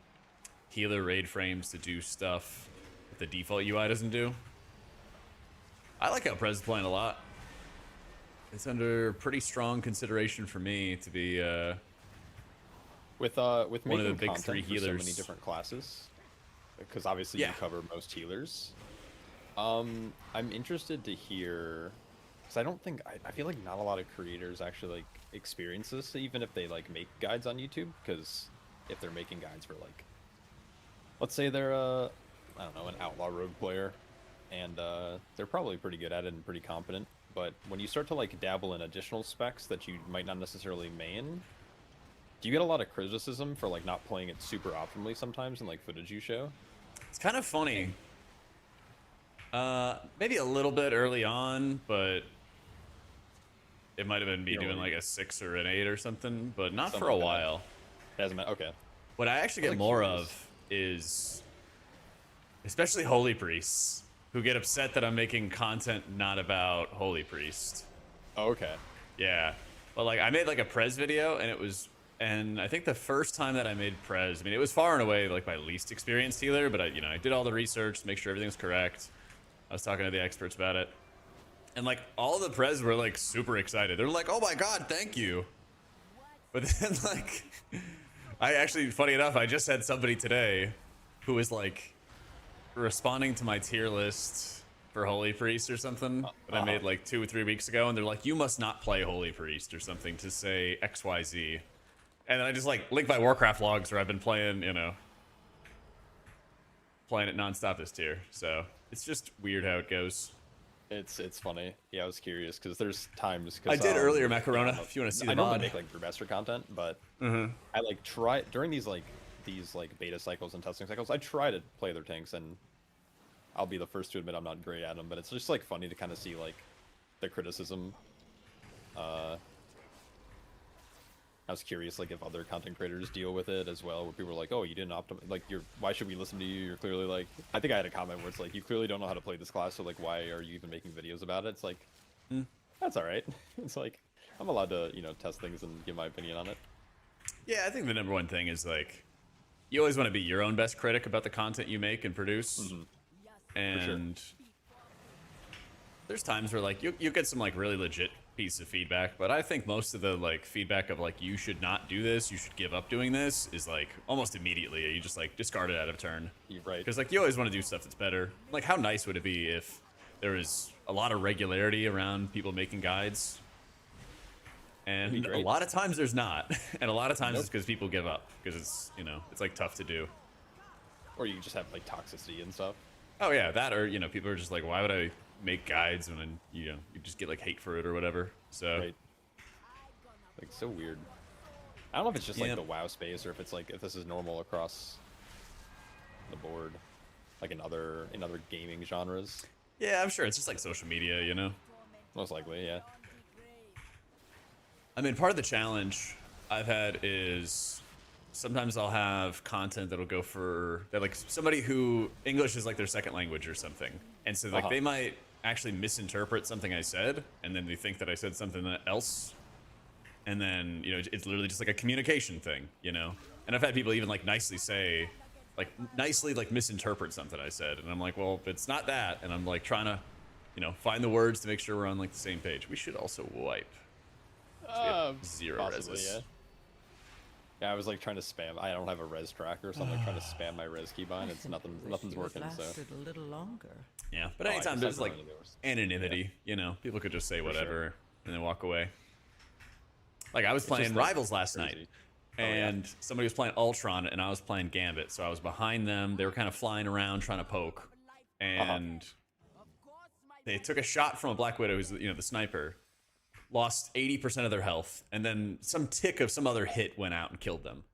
healer raid frames to do stuff that the default UI doesn't do. I like how Prez is playing a lot. It's under pretty strong consideration for me to be With one of the making big content three for so many healers. different classes, because obviously Yeah. you cover most healers. I'm interested to hear, because I don't think I feel like not a lot of creators actually like experience this, even if they like make guides on YouTube. Because if they're making guides for like, let's say they're I don't know, an outlaw rogue player, and they're probably pretty good at it and pretty competent. But when you start to like dabble in additional specs that you might not necessarily main, do you get a lot of criticism for like not playing it super optimally sometimes in like footage you show? It's kind of funny. Maybe a little bit early on, but it might have been me You know, doing like- like a 6 or an 8 or something, but not Something for a like that. while. Doesn't matter. Okay. What I actually get like more curious. of is, especially Holy Priests, who get upset that I'm making content not about Holy Priest. Oh, okay. Yeah, but like I made like a Prez video, and it was, and I think the first time that I made Prez, I mean, it was far and away like my least experienced healer, but I did all the research to make sure everything's correct. I was talking to the experts about it, and like all the Prez were like super excited. They're like, "Oh my god, thank you!" But then like, I actually, funny enough, I just had somebody today who was like responding to my tier list for Holy Priest or something that I made like 2 or 3 weeks ago, and they're like, "You must not play Holy Priest" or something to say XYZ. And then I just like link my Warcraft logs where I've been playing, playing it nonstop this tier. So it's just weird how it goes. It's funny. Yeah, I was curious because there's times. I did earlier, Macarona, if you want to see the I normally mod. make like brewmaster content, but I like try during these like beta cycles and testing cycles. I try to play their tanks, and I'll be the first to admit I'm not great at them. But it's just like funny to kind of see like the criticism. I was curious like if other content creators deal with it as well, where people are like, "Oh, you didn't optimize. Like, why should we listen to you? You're clearly like." I think I had a comment where it's like, "You clearly don't know how to play this class, so like, why are you even making videos about it?" It's like, that's all right. It's like I'm allowed to test things and give my opinion on it. Yeah, I think the number one thing is like, you always want to be your own best critic about the content you make and produce. And there's times where like you get some like really legit piece of feedback, but I think most of the like feedback of like you should not do this, you should give up doing this, is like almost immediately you just like discard it out of turn. You're right. Because like you always want to do stuff that's better. Like how nice would it be if there was a lot of regularity around people making guides? And a great. lot of times there's not, and a lot of times Nope. it's because people give up because it's it's like tough to do. Or you just have like toxicity and stuff. Oh yeah, that, or people are just like, why would I make guides when you just get like hate for it or whatever. So Right. Like so weird. I don't know if it's just like Yep. the WoW space or if it's like if this is normal across the board, like in other gaming genres. Yeah, I'm sure it's just like social media, you know. Most likely, yeah. I mean, part of the challenge I've had is sometimes I'll have content that'll go for that, like somebody who English is like their second language or something, and so like they might actually misinterpret something I said, and then they think that I said something else, and then you know it's literally just like a communication thing, you know. And I've had people even like nicely say, like nicely like misinterpret something I said, and I'm like, well, it's not that, and I'm like trying to, you know, find the words to make sure we're on like the same page. We should also wipe. Zero Possibly, reses. yeah. Yeah, I was like trying to spam. I don't have a res tracker, so I'm like trying to spam my res keybind. It's nothing's working. So Lasted a little longer. Yeah, but Oh, I anytime guess there's that's like not any worse. anonymity, you know, people could just say whatever sure. and then walk away. Like I was playing just, like, Rivals last night, crazy. Oh, yeah. and somebody was playing Ultron, and I was playing Gambit, so I was behind them. They were kind of flying around trying to poke, and they took a shot from a Black Widow, who's you know the sniper, lost 80% of their health, and then some tick of some other hit went out and killed them.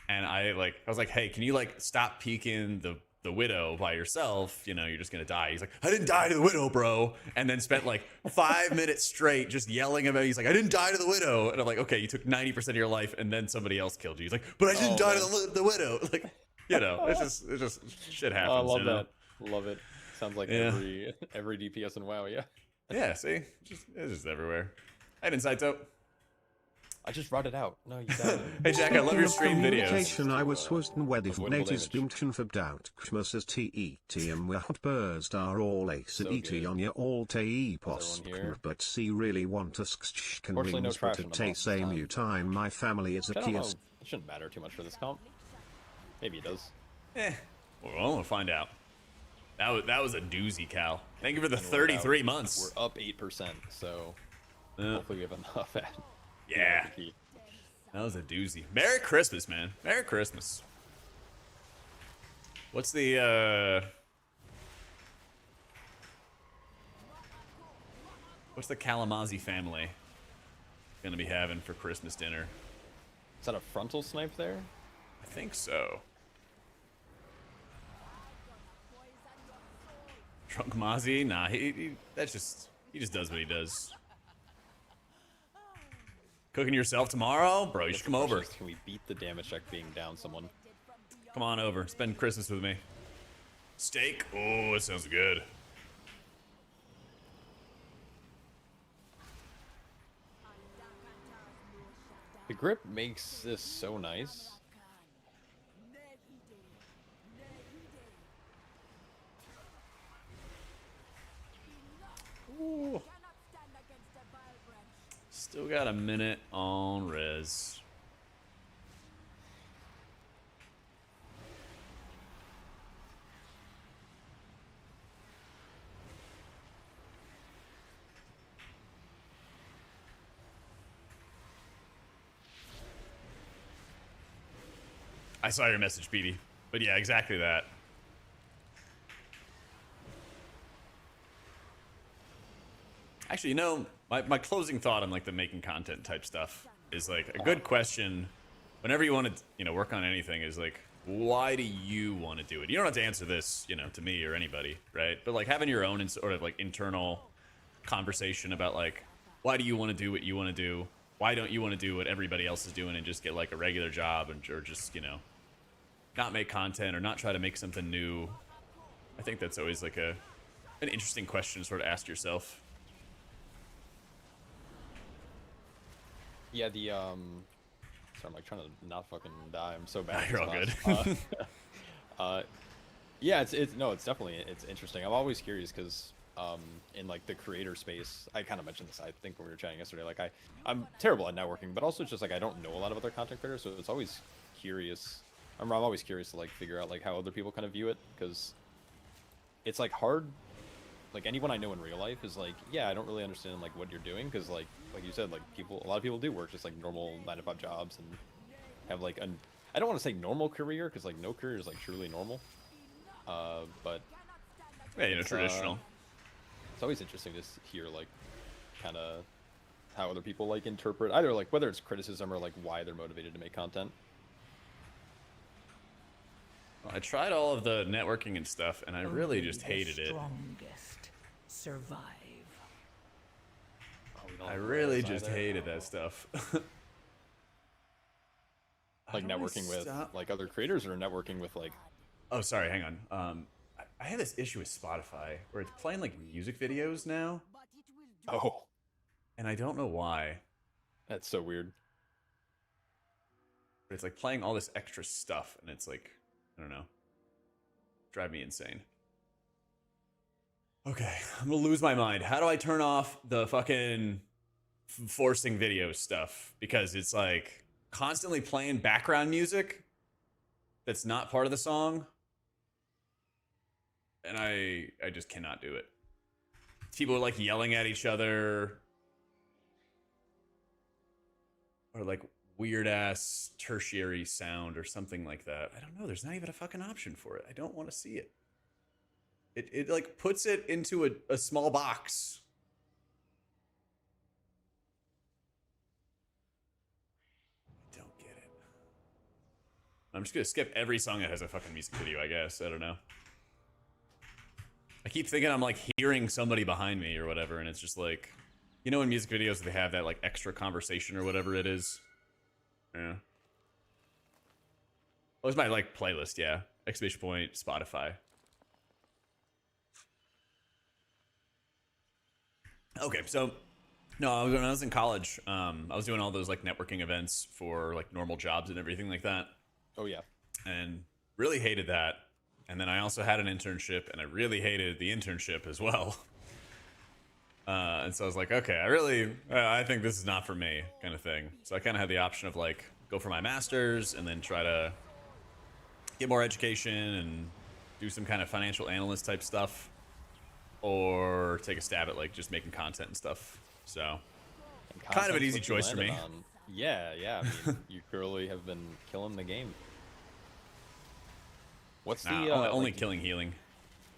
And I was like, hey, can you like stop peeking the Widow by yourself? You know, you're just gonna die. He's like, I didn't die to the Widow, bro. And then spent like 5 minutes straight just yelling about it. He's like, I didn't die to the Widow. And I'm like, okay, you took 90% of your life, and then somebody else killed you. He's like, but I didn't die to the Widow. Like, you know, it's just shit happens. Oh, I love you know? that. Love it. Sounds like Yeah. every DPS in WoW. Yeah. Yeah, see, it's just everywhere. Hey, Insighto. I just brought it out. No, you got Hey, Jack, I love your stream videos. Communication I was swusden wedif avoidable natis damage. dumchen verdaut kshmas as TETM without burst are all ace So et good. on your all te Is everyone here? but see really want us can Fortunately, no rings trash but in at the te box this same time. you time my family is a I don't know. kias. It shouldn't matter too much for this comp. Maybe it does. Well, we'll find out. That was a doozy, Cal. Thank you for the And we're 33 out- months. We're up 8%, so Yeah. hopefully we have enough at Yeah. the key. That was a doozy. Merry Christmas, man. Merry Christmas. What's the Kalamazoo family gonna be having for Christmas dinner? Is that a frontal snipe there? I think so. Drunk Mozzie? Nah, he just does what he does. Cooking yourself tomorrow? Bro, you should come over. Can we beat the damage check being down someone? Come on over. Spend Christmas with me. Steak? Oh, that sounds good. The grip makes this so nice. Ooh. Still got a minute on res. I saw your message, Petey. But yeah, exactly that. Actually, you know, my closing thought on like the making content type stuff is like a good question whenever you want to, you know, work on anything is like, why do you want to do it? You don't have to answer this, you know, to me or anybody, right? But like having your own sort of like internal conversation about like, why do you want to do what you want to do? Why don't you want to do what everybody else is doing and just get like a regular job and or just, you know, not make content or not try to make something new? I think that's always like an interesting question to sort of ask yourself. Yeah, the sorry, I'm like trying to not fucking die. I'm so bad. at You're this all class. Yeah, it's definitely interesting. I'm always curious because in like the creator space, I kind of mentioned this I think when we were chatting yesterday. Like I'm terrible at networking, but also it's just like I don't know a lot of other content creators, so it's always curious. I'm always curious to like figure out like how other people kind of view it because it's like hard. Like anyone I know in real life is like, yeah, I don't really understand like what you're doing because like you said, like a lot of people do work just like normal 9-to-5 jobs and have like I don't want to say normal career because like no career is like truly normal. But Yeah, you know, traditional. It's always interesting to hear like kind of how other people like interpret either like whether it's criticism or like why they're motivated to make content. Well, I tried all of the networking and stuff, and I really Only just the hated it. strongest survive. Oh, we don't I have really those just either. hated that stuff. Like How do I networking with stop- like other creators or networking with like Oh, sorry, hang on. I have this issue with Spotify where it's playing like music videos now, oh, and I don't know why. that's so weird. But it's like playing all this extra stuff, and it's like, I don't know, drive me insane. Okay, I'm gonna lose my mind. How do I turn off the fucking forcing video stuff? Because it's like constantly playing background music that's not part of the song, and I just cannot do it. People are like yelling at each other, or like weird ass tertiary sound or something like that. I don't know. There's not even a fucking option for it. I don't want to see it. It like puts it into a small box. I don't get it. I'm just gonna skip every song that has a fucking music video, I guess. I don't know. I keep thinking I'm like hearing somebody behind me or whatever, and it's just like, you know, in music videos they have that like extra conversation or whatever it is. Yeah. Oh, it's my like playlist, yeah. Exclamation point, Spotify. Okay, so no, when I was in college, I was doing all those like networking events for like normal jobs and everything like that, Oh yeah. and really hated that. And then I also had an internship, and I really hated the internship as well. And so I was like, okay, I think this is not for me, kind of thing. So I kind of had the option of like go for my master's and then try to get more education and do some kind of financial analyst type stuff, or take a stab at like just making content and stuff. So And kind of an content's easy what you choice for me. landed on. Yeah, yeah. I mean, you clearly have been killing the game. What's Nah, the only like, killing healing.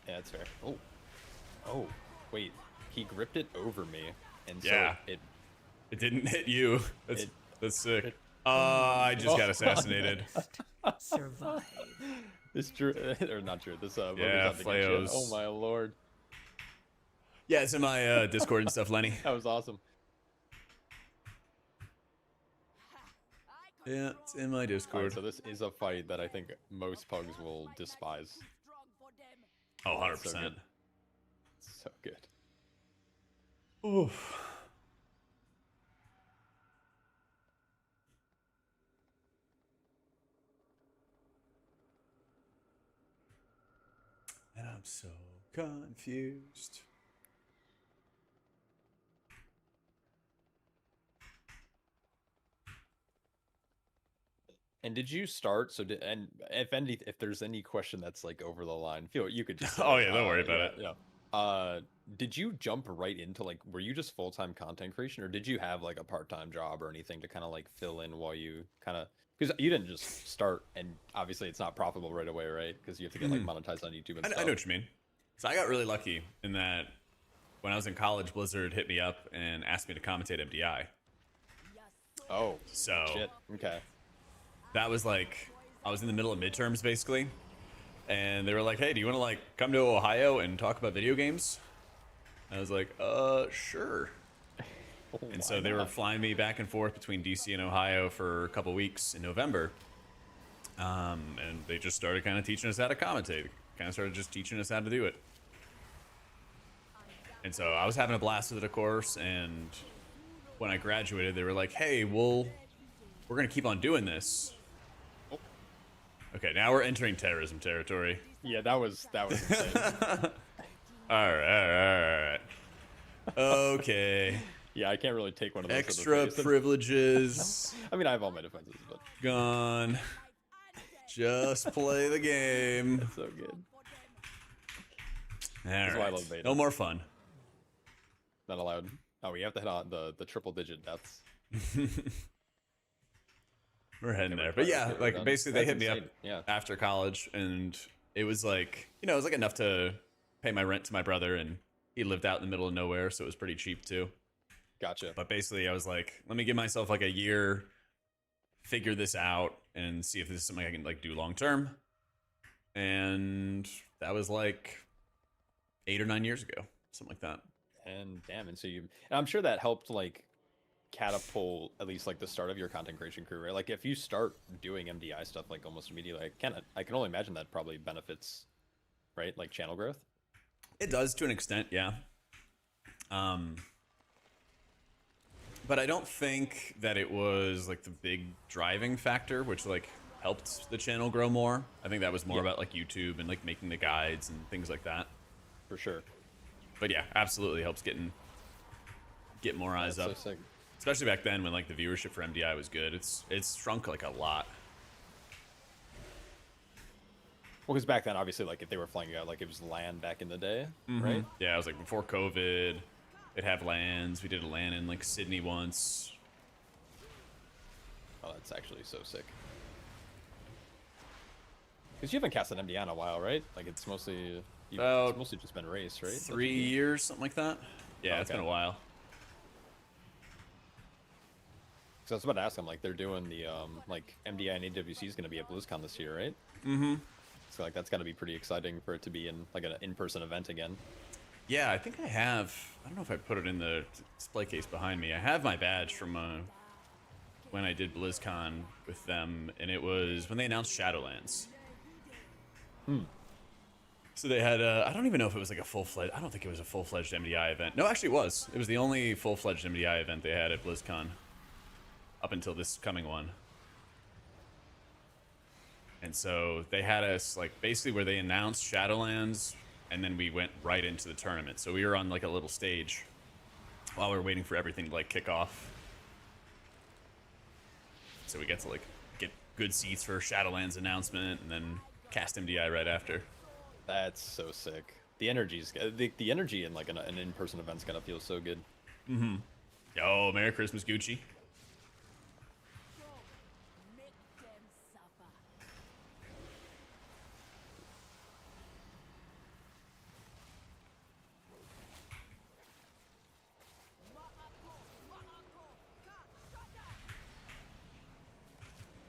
Yeah, that's fair. Oh, oh, wait. He gripped it over me, and so Yeah. it. It didn't hit you. That's It- that's sick. I just got Oh. assassinated. Survive. This drew or not true. This Yeah, Roger's out to get you. Flayos. Oh my lord, Yeah, it's in my Discord and stuff, Lenny. that was awesome. Yeah, it's in my Alright, Discord. so this is a fight that I think most pugs will despise. Oh, 100%. So good. So good. Oof. And I'm so confused. And did you start? So did and if there's any question that's like over the line, feel you could just. Oh, yeah, don't worry about it. Yeah. Did you jump right into like were you just full-time content creation or did you have like a part-time job or anything to kind of like fill in while you kind of because you didn't just start and obviously it's not profitable right away, right? Because you have to get like monetized on YouTube and I stuff. know what you mean. So I got really lucky in that when I was in college, Blizzard hit me up and asked me to commentate MDI. Oh, So shit. Okay. that was like, I was in the middle of midterms basically. And they were like, hey, do you want to like come to Ohio and talk about video games? I was like, sure. And so they were flying me back and forth between DC and Ohio for a couple weeks in November. And they just started kind of teaching us how to commentate. Kind of started just teaching us how to do it. And so I was having a blast with it, of course. And when I graduated, they were like, hey, we're going to keep on doing this. Okay, now we're entering terrorism territory. Yeah, that was insane. All right. Okay. Yeah, I can't really take one of those. to the Extra face. privileges I mean, I have all my defenses, but gone. Just play the game. it's so good. All why I right. love beta. No more fun. Not allowed. Oh, we have to hit on the triple digit deaths. We're heading Okay, there. we're But yeah, done. We're like done. basically they That's hit me up insane. Yeah. after college, and it was like, it was like enough to pay my rent to my brother, and he lived out in the middle of nowhere, so it was pretty cheap too. Gotcha. But basically, I was like, let me give myself like a year, figure this out, and see if this is something I can like do long term. And that was like 8 or 9 years ago, something like that. And damn, and so and I'm sure that helped like catapult at least like the start of your content creation career, right? Like if you start doing MDI stuff like almost immediately, I can only imagine that probably benefits, right? Like channel growth. It does to an extent, yeah. But I don't think that it was like the big driving factor, which like helped the channel grow more. I think that was more about like YouTube and like making the guides and things like that. For sure. But yeah, absolutely helps get more eyes That's up. so sick. Especially back then when like the viewership for MDI was good. It's shrunk like a lot. Well, because back then, obviously, like if they were flying out, like it was LAN back in the day, right? Yeah, it was like before COVID. They'd have LANs. We did a LAN in like Sydney once. Oh, that's actually so sick. Because you haven't cast an MDI in a while, right? Like it's mostly it's mostly just been race, right? 3 years, something like that. Yeah, Oh, it's okay. been a while. So I was about to ask them, like they're doing the like MDI and AWC is going to be at BlizzCon this year, right? Mm-hmm. So like that's got to be pretty exciting for it to be in like an in-person event again. Yeah, I think I have. I don't know if I put it in the display case behind me. I have my badge from when I did BlizzCon with them, and it was when they announced Shadowlands. So they had. I don't even know if it was like a full-fledged. I don't think it was a full-fledged MDI event. No, actually, it was. It was the only full-fledged MDI event they had at BlizzCon up until this coming one. And so they had us like basically where they announced Shadowlands, and then we went right into the tournament. So we were on like a little stage while we were waiting for everything to like kick off. So we get to like get good seats for Shadowlands announcement and then cast MDI right after. That's so sick. The energy's the energy in like an in-person event's gonna feel so good. Yo, Merry Christmas, Gucci. Make them suffer.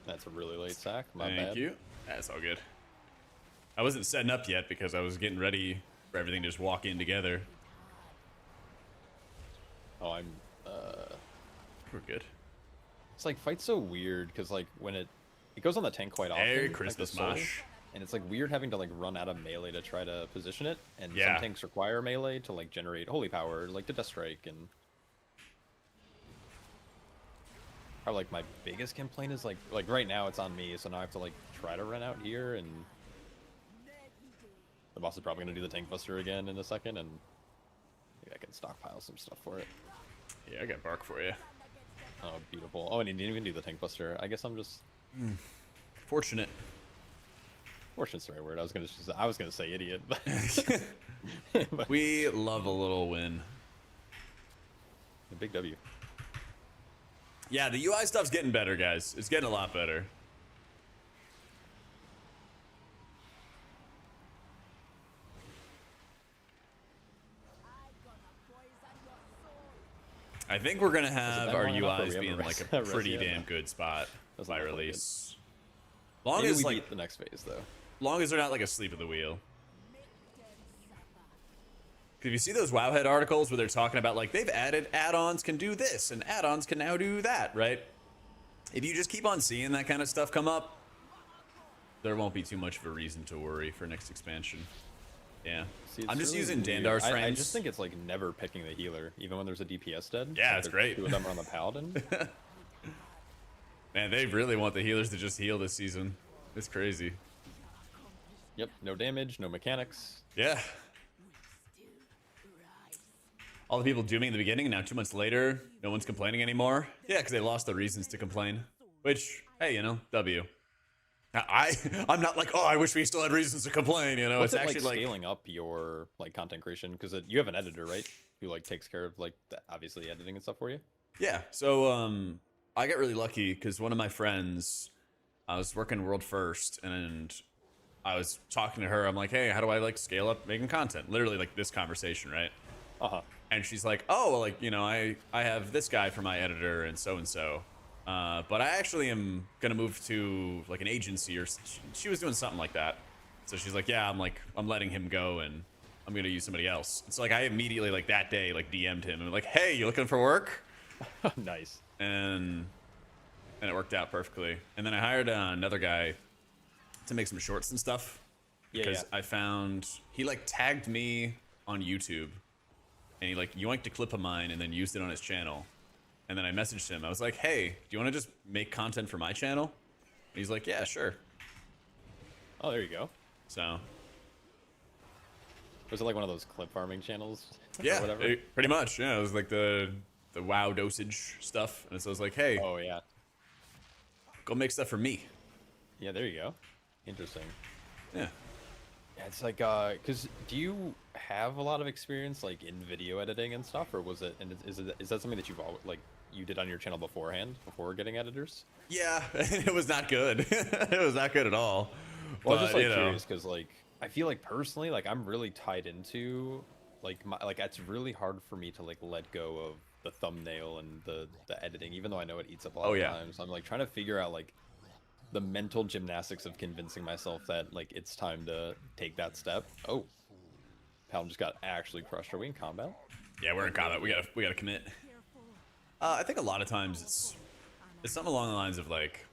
That's a really late sack. My Thank bad. you. That's all good. I wasn't setting up yet because I was getting ready for everything to just walk in together. Oh, I'm. We're good. It's like fight's so weird because like when it goes on the tank quite often. Merry like, the Christmas, soul, Mosh. And it's like weird having to like run out of melee to try to position it, and Yeah. some tanks require melee to like generate holy power, like the Death Strike, and. Or like my biggest complaint is like right now it's on me, so now I have to like try to run out here, and the boss is probably gonna do the tank buster again in a second, and maybe I can stockpile some stuff for it. Yeah, I got bark for you. Oh, beautiful. Oh, and he didn't even do the tank buster. I guess I'm just Fortunate. fortunate's the right word. I was gonna say idiot, but, but We love a little win. a big W. Yeah, the UI stuff's getting better, guys. It's getting a lot better. I think we're gonna have that our long enough, or UIs we have be in a like rest- a a rest pretty yet? damn good spot Doesn't by look like it. release. Long Maybe as we like, beat the next phase though. long as they're not like asleep at the wheel. If you see those Wowhead articles where they're talking about like they've added add-ons can do this and add-ons can now do that, right? If you just keep on seeing that kind of stuff come up, there won't be too much of a reason to worry for next expansion. Yeah. See, it's I'm just really using weird. Dandar's frames. I just think it's like never picking the healer, even when there's a DPS dead. Yeah, Like, it's great. Two of them are on the paladin. Man, they really want the healers to just heal this season. It's crazy. Yep, no damage, no mechanics. Yeah. All the people dooming in the beginning, and now 2 months later, no one's complaining anymore. Yeah, because they lost the reasons to complain. Which, hey, you know, W. I'm not like, oh, I wish we still had reasons to complain, you know? What's It's it actually like like, scaling up your like content creation? Because you have an editor, right? Who like takes care of like obviously editing and stuff for you. yeah. So, I got really lucky because one of my friends, I was working World First, and I was talking to her. I'm like, hey, how do I like scale up making content? Literally like this conversation, right? Uh huh. And she's like, oh, well, like, you know, I have this guy for my editor and so. But I actually am gonna move to like an agency, or she was doing something like that. So she's like, yeah, I'm letting him go and I'm gonna use somebody else. It's like I immediately like that day like DM'd him and like, hey, you looking for work? Nice. And it worked out perfectly. And then I hired another guy to make some shorts and stuff. Yeah, Because I found he like tagged me on YouTube, and he like yoinked a clip of mine and then used it on his channel. And then I messaged him. I was like, hey, do you want to just make content for my channel? And he's like, yeah, sure. Oh, there you go. So Was it like one of those clip farming channels? yeah, Or whatever? pretty much. Yeah, it was like the WoW dosage stuff. And so I was like, hey, Oh yeah. go make stuff for me. Yeah, there you go. Interesting. Yeah. Yeah, it's like, cause do you have a lot of experience like in video editing and stuff, or was it? And is that something that you've always like you did on your channel beforehand before getting editors? Yeah, it was not good. It was not good at all. Well, But, I'm just like you know, curious because like I feel like personally like I'm really tied into like it's really hard for me to like let go of the thumbnail and the editing, even though I know it eats up a lot Oh, of yeah. time. So I'm like trying to figure out like the mental gymnastics of convincing myself that like it's time to take that step. Oh, Pal just got actually crushed. Are we in combat? yeah, we're in combat. We gotta commit. I think a lot of times it's something along the lines of like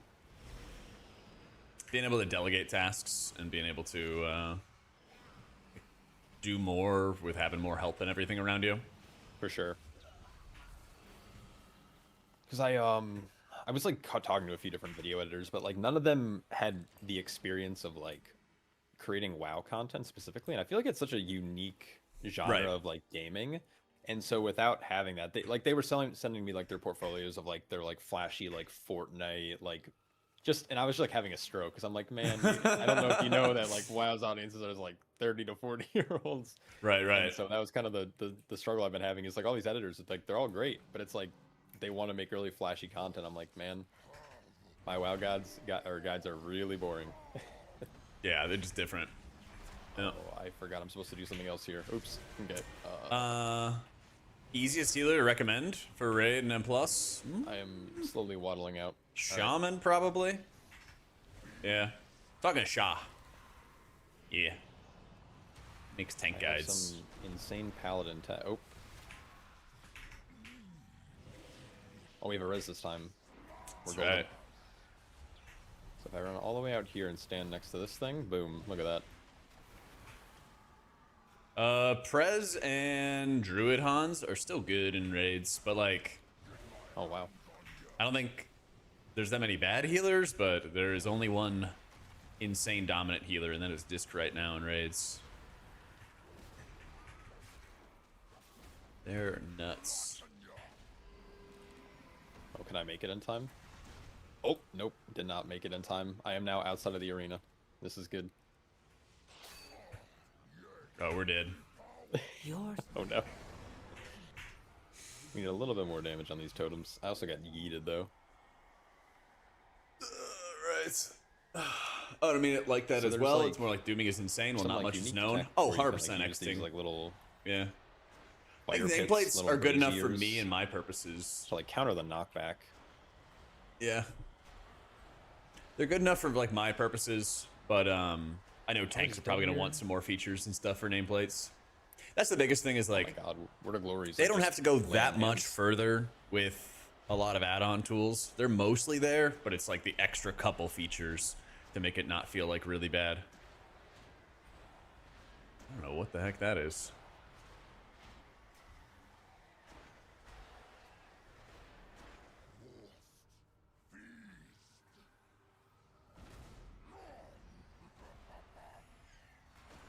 being able to delegate tasks and being able to do more with having more help and everything around you. For sure. Because I was like talking to a few different video editors, but like none of them had the experience of like creating WoW content specifically, and I feel like it's such a unique genre Right. of like gaming. And so without having that, they were sending me like their portfolios of like their like flashy like Fortnite like and I was like having a stroke because I'm like, man, I don't know if you know that like WoW's audiences are like 30 to 40-year-olds. Right, right. And so that was kind of the struggle I've been having is like all these editors, it's like they're all great, but it's like they want to make really flashy content. I'm like, man, my WoW guides are really boring. Yeah, they're just different. Yeah. Oh, I forgot I'm supposed to do something else here. Oops. Okay. Easiest healer to recommend for raid and M+? I am slowly waddling out. Shaman, probably. Yeah. Talking to Shah. Yeah. Makes tank I have guides. some insane paladin oh, we have a res this time. We're That's golden. right. So if I run all the way out here and stand next to this thing, boom, look at that. Prez and Druid Hans are still good in raids, but like, Oh wow. I don't think there's that many bad healers, but there is only one insane dominant healer, and that is Disc right now in raids. They're nuts. Oh, can I make it in time? Oh, nope, did not make it in time. I am now outside of the arena. This is good. Oh, we're dead. Yours. Oh no. We need a little bit more damage on these totems. I also got yeeted though. Right. Oh, I mean it like that So as there's, well. like, It's more like dooming is insane. Well, Some, not like, much is unique known. tech Oh, where you can, 100% like, use these, Xting. like little Yeah. I fire think pits, nameplates little are good enough for braziers me and my purposes. to like counter the knockback. Yeah. They're good enough for like my purposes, but I know tanks are probably gonna want some more features and stuff for nameplates. That's the biggest thing is Oh like my god, Word of Glory is they like don't just have to go land that much hands. further with a lot of add-on tools. They're mostly there, but it's like the extra couple features to make it not feel like really bad. I don't know what the heck that is.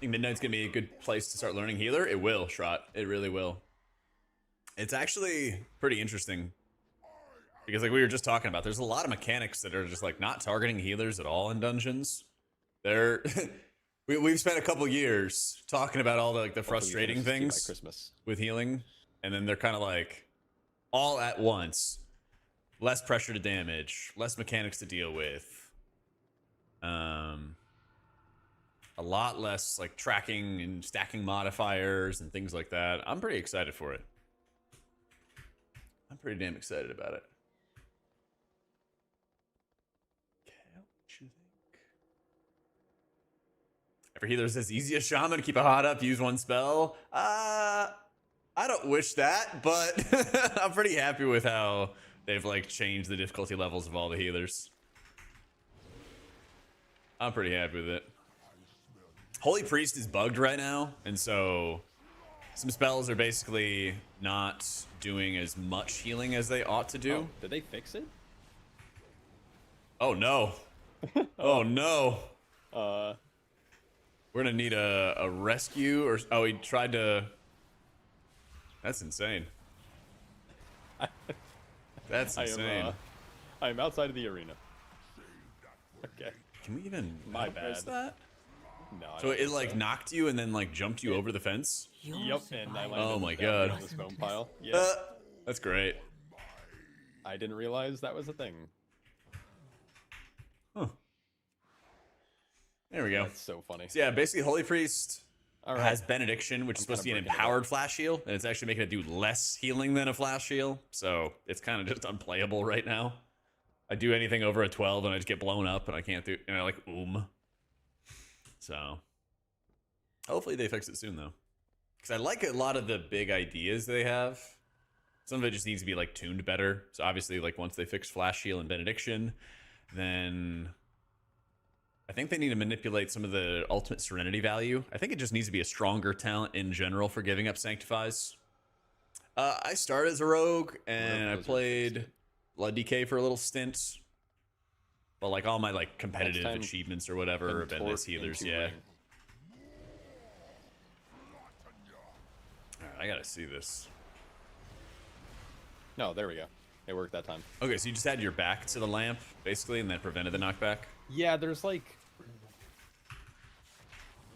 Think Midnight's gonna be a good place to start learning healer? It will, Shrot. It really will. It's actually pretty interesting. Because like we were just talking about, there's a lot of mechanics that are just like not targeting healers at all in dungeons. They're we've spent a couple years talking about all the like the Hopefully we frustrating finish this key by things Christmas. with healing, and then they're kind of like all at once. Less pressure to damage, less mechanics to deal with. A lot less like tracking and stacking modifiers and things like that. I'm pretty excited for it. I'm pretty damn excited about it. Okay, what you think? Every healer says easy as shaman, keep a hot up, use one spell. I don't wish that, but I'm pretty happy with how they've like changed the difficulty levels of all the healers. I'm pretty happy with it. Holy Priest is bugged right now, and so some spells are basically not doing as much healing as they ought to do. Oh, did they fix it? Oh no. Oh no. Uh, We're gonna need a rescue or oh, he tried to. That's insane. That's insane. I am outside of the arena. Okay. Can we even My press bad. that? No. I So don't it think like knocked you and then like jumped you over the fence? Your Yep, and I survival landed Oh my down God. on this bone pile. Yeah. That's great. I didn't realize that was a thing. Huh. There we go. That's so funny. So yeah, basically Holy Priest All right. has Benediction, which is supposed to be an breaking it empowered flash heal, and it's actually making it do less healing than a flash heal. So it's kind of just unplayable right now. I do anything over a 12 and I just get blown up and I can't do, and I like So hopefully they fix it soon though, because I like a lot of the big ideas they have. Some of it just needs to be like tuned better. So obviously, like once they fix flash heal and Benediction, then I think they need to manipulate some of the ultimate serenity value. I think it just needs to be a stronger talent in general for giving up sanctifies. I started as a rogue and I played Blood DK for a little stint. But like all my like competitive time, achievements or whatever have been as contort healers, into yeah. ring. Alright, I gotta see this. No, there we go. It worked that time. Okay, so you just had your back to the lamp, basically, and that prevented the knockback? Yeah, there's like...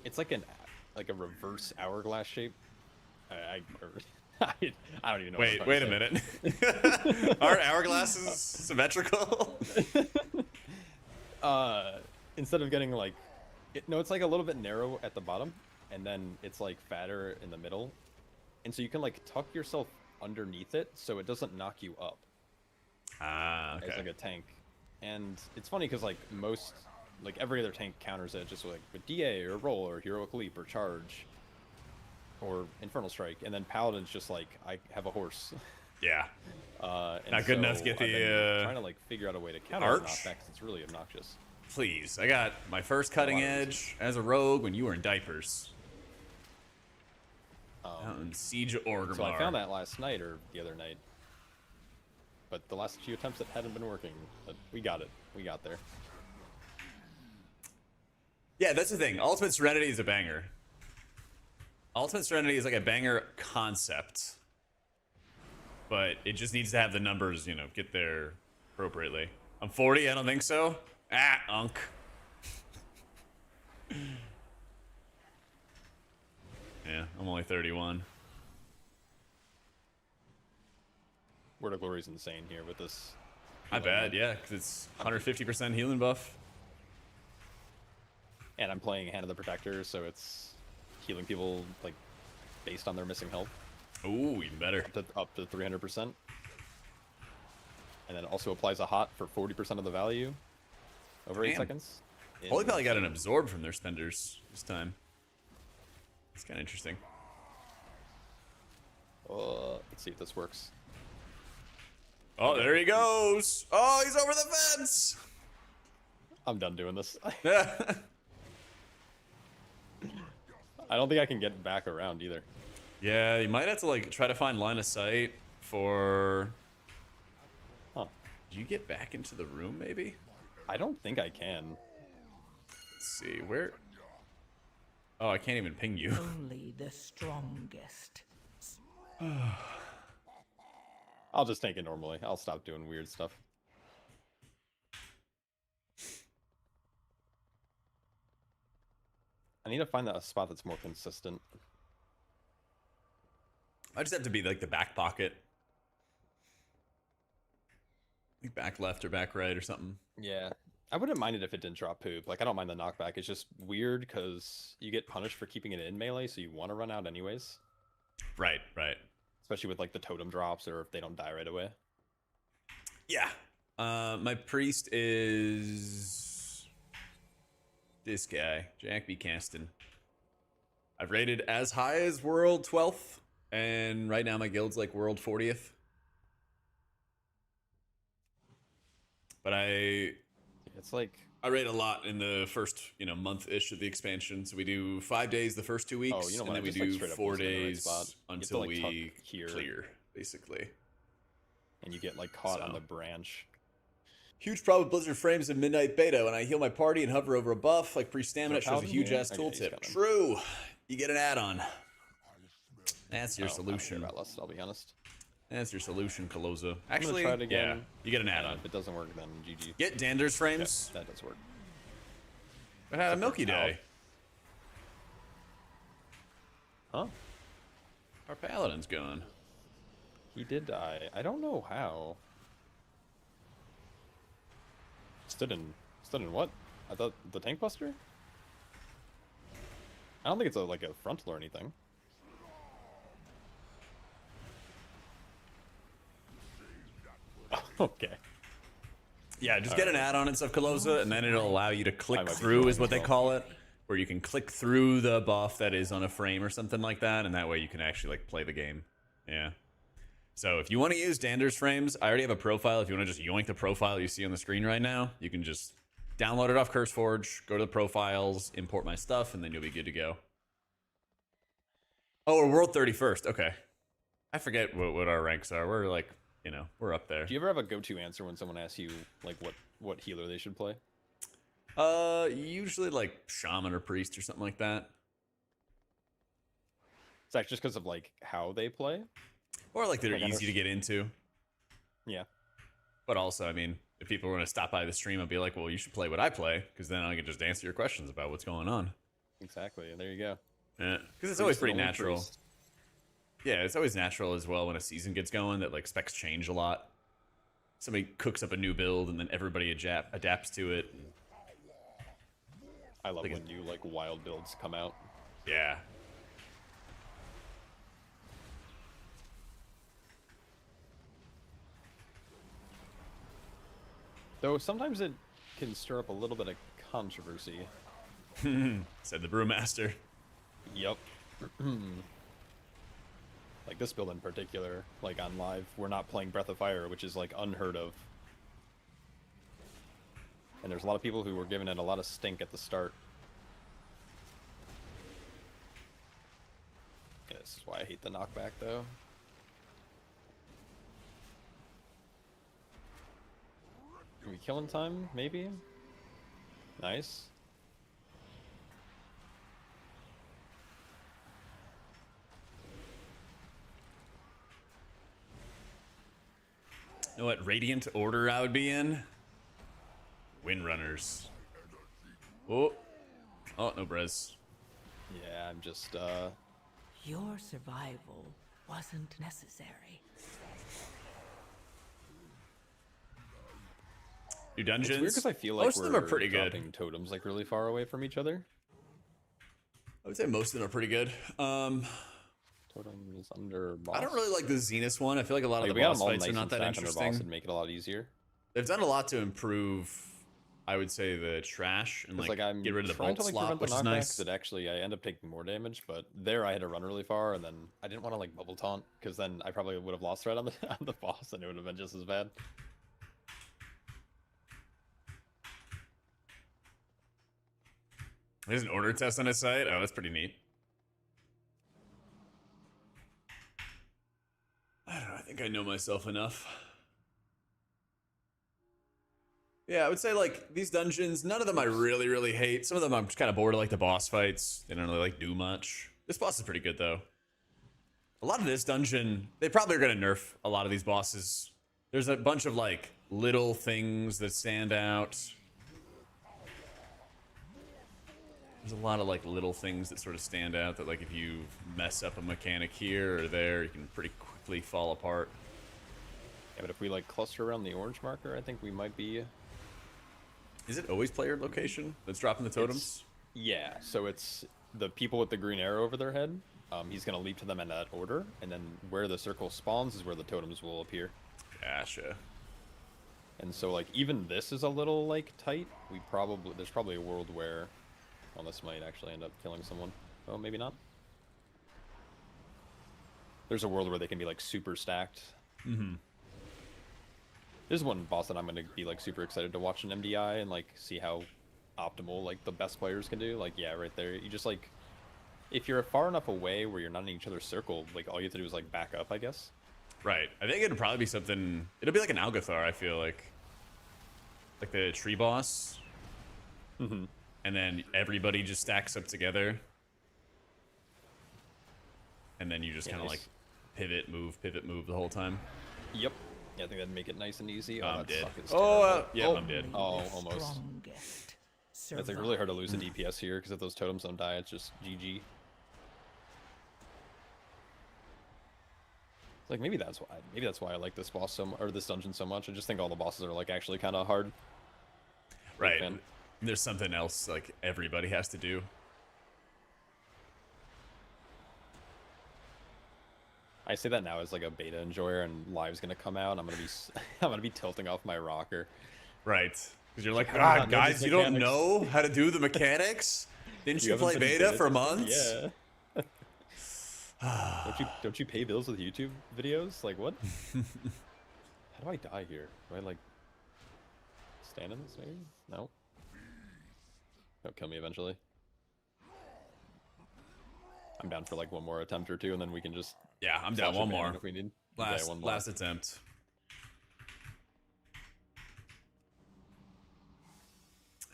It's like a reverse hourglass shape. I don't even know. Wait a minute. Aren't hourglasses symmetrical? Instead of getting like... No, it's like a little bit narrow at the bottom, and then it's like fatter in the middle. And so you can like tuck yourself underneath it so it doesn't knock you up. Ah, okay. As like a tank. And it's funny because like every other tank counters it just like with DA or roll or heroic leap or charge or infernal strike, and then paladin's just like I have a horse. Yeah. And Not good enough to so get I've been the trying to like figure out a way to counter arch? the knockbacks. It's really obnoxious. Please, I got my first cutting edge as a rogue when you were in diapers. Out in Siege of Orgrimmar. So I found that last night or the other night, but the last few attempts it hadn't been working. But we got it. We got there. Yeah, that's the thing. Ultimate Serenity is a banger. Ultimate Serenity is like a banger concept, but it just needs to have the numbers, you know, get there appropriately. I'm 40. I don't think so. Ah, unk. Yeah, I'm only 31. Word of Glory is insane here with this. Not bad, yeah, because it's 150% healing buff. And I'm playing Hand of the Protector, so it's healing people like based on their missing health. Ooh, even better. Up to 300%. And then it also applies a hot for 40% of the value over 8 Damn. seconds. Holy Pally got an absorb from their spenders this time. It's kind of interesting. Let's see if this works. Oh, there he goes. Oh, he's over the fence. I'm done doing this. I don't think I can get back around either. Yeah, you might have to like try to find line of sight for. Huh. Do you get back into the room, maybe? I don't think I can. Let's see where. Oh, I can't even ping you. Only the strongest. I'll just take it normally. I'll stop doing weird stuff. I need to find a spot that's more consistent. I just have to be like the back pocket. Like back left or back right or something. Yeah. I wouldn't mind it if it didn't drop poop. Like, I don't mind the knockback. It's just weird because you get punished for keeping it in melee, so you want to run out anyways. Right, right. especially with like the totem drops or if they don't die right away. Yeah. My priest is this guy, Jack B. Caston. I've rated as high as world 12th, and right now my guild's like world 40th. But It's like, I rate a lot in the first, month-ish of the expansion. So we do 5 days the first 2 weeks, you know and what, then I we just, like, do straight up 4 was in the right days spot. You have to, until like, we tuck here. clear, basically. and you get like caught on So. the branch. Huge problem with Blizzard frames in Midnight Beta. When I heal my party and hover over a buff, like pre-stamina, it shows a Paladin huge here? ass Okay, he's tooltip. got him. True. You get an add-on. That's your I don't care solution. about Lust, I'll be honest. That's your solution, Kaloza. I'm gonna Actually, try it again. yeah, you get an And add-on. if it doesn't work, then GG. Get Dander's frames. That does work. But had a Milky Ow. Day. Huh? Our Paladin's gone. He did die. I don't know how. Stood in what? I thought the tank buster? I don't think it's like a frontal or anything. Okay. Yeah, just get an add-on and stuff, Kaloza, and then it'll allow you to click might be through, wrong is what as they well. call it, where you can click through the buff that is on a frame or something like that, and that way you can actually like play the game. Yeah. So if you want to use Dander's frames, I already have a profile. If you want to just yoink the profile you see on the screen right now, you can just download it off CurseForge, go to the profiles, import my stuff, and then you'll be good to go. Oh, we're world 31st. Okay. I forget what our ranks are. We're like, we're up there. Do you ever have a go-to answer when someone asks you like what healer they should play? Usually like Shaman or Priest or something like that. Is that just because of like how they play? Or like they're Like, I easy to get into. Yeah. But also, I mean, if people were going to stop by the stream, I'd be like, well, you should play what I play, because then I can just answer your questions about what's going on. Exactly. There you go. Yeah, because it's always Priest pretty and only natural. priest. Yeah, it's always natural as well when a season gets going that like specs change a lot. Somebody cooks up a new build and then everybody adapts to it. I love Like when new like wild builds come out. Yeah. Though sometimes it can stir up a little bit of controversy. Said the brewmaster. Yep. Like this build in particular, like on live, we're not playing Breath of Fire, which is like unheard of. And there's a lot of people who were giving it a lot of stink at the start. Yeah, this is why I hate the knockback though. Are we killing time? Maybe? Nice. You know what Radiant order I would be in? Windrunners. Oh. Oh, no Brez. Yeah, I'm just, Your survival wasn't necessary. New dungeons. It's weird because I feel like most of them are pretty good. dropping totems like really far away from each other. I would say most of them are pretty good. Totems under boss. I don't really like the Zenith one. I feel like a lot of Like, the we got boss them all fights nice are not and that stacked under boss interesting. and make it a lot easier. They've done a lot to improve, I would say, the trash and It's like, like I'm get rid of the trying bolt to like slot, prevent the which is knockback nice. that actually I end up taking more damage, but there I had to run really far and then I didn't want to like bubble taunt because then I probably would have lost threat on the on the boss and it would have been just as bad. There's an order test on his site. Oh, that's pretty neat. I don't know. I think I know myself enough. Yeah, I would say like these dungeons, none of them I really, really hate. Some of them I'm just kind of bored of, like the boss fights. They don't really like do much. This boss is pretty good though. A lot of this dungeon, they probably are gonna nerf a lot of these bosses. There's a bunch of like little things that stand out. There's a lot of like little things that sort of stand out that like if you mess up a mechanic here or there, you can pretty quickly fall apart. Yeah, but if we like cluster around the orange marker, I think we might be. Is it always player location that's dropping the totems? Yeah, so it's the people with the green arrow over their head. he's going to leap to them in that order, and then where the circle spawns is where the totems will appear. Gotcha. And so, like, even this is a little, like, tight. There's probably a world where... Well, this might actually end up killing someone. Oh, maybe not. There's a world where they can be, like, super stacked. Mm-hmm. There's one boss that I'm going to be, like, super excited to watch in MDI and, like, see how optimal, like, the best players can do. Like, yeah, right there. You just, like... If you're far enough away where you're not in each other's circle, like, all you have to do is, like, back up, I guess. Right. I think it'd probably be something... It'll be like an Algathar, I feel like. Like the tree boss. Mm-hmm. And then everybody just stacks up together. And then you just kind of, like, pivot, move the whole time. Yep. Yeah, I think that'd make it nice and easy. I'm that dead. suck is Oh, terrible. yeah, I'm dead. Oh, almost. Strongest It's like really hard to lose a DPS here because if those totems don't die, it's just GG. Like maybe that's why I like this boss or this dungeon so much. I just think all the bosses are like actually kind of hard. Right. There's something else like everybody has to do. I say that now as like a beta enjoyer, and live's gonna come out. And I'm gonna be tilting off my rocker. Right. Because you're like, I don't God, know guys, these you don't mechanics." know how to do the mechanics? Didn't you haven't play finished beta for months? Yeah. don't you pay bills with YouTube videos? Like what? How do I die here? Do I like stand in this maybe? No. They'll kill me eventually. I'm down for like one more attempt or two, and then we can just Yeah, I'm down. One more. if we need. Last, one more. last attempt.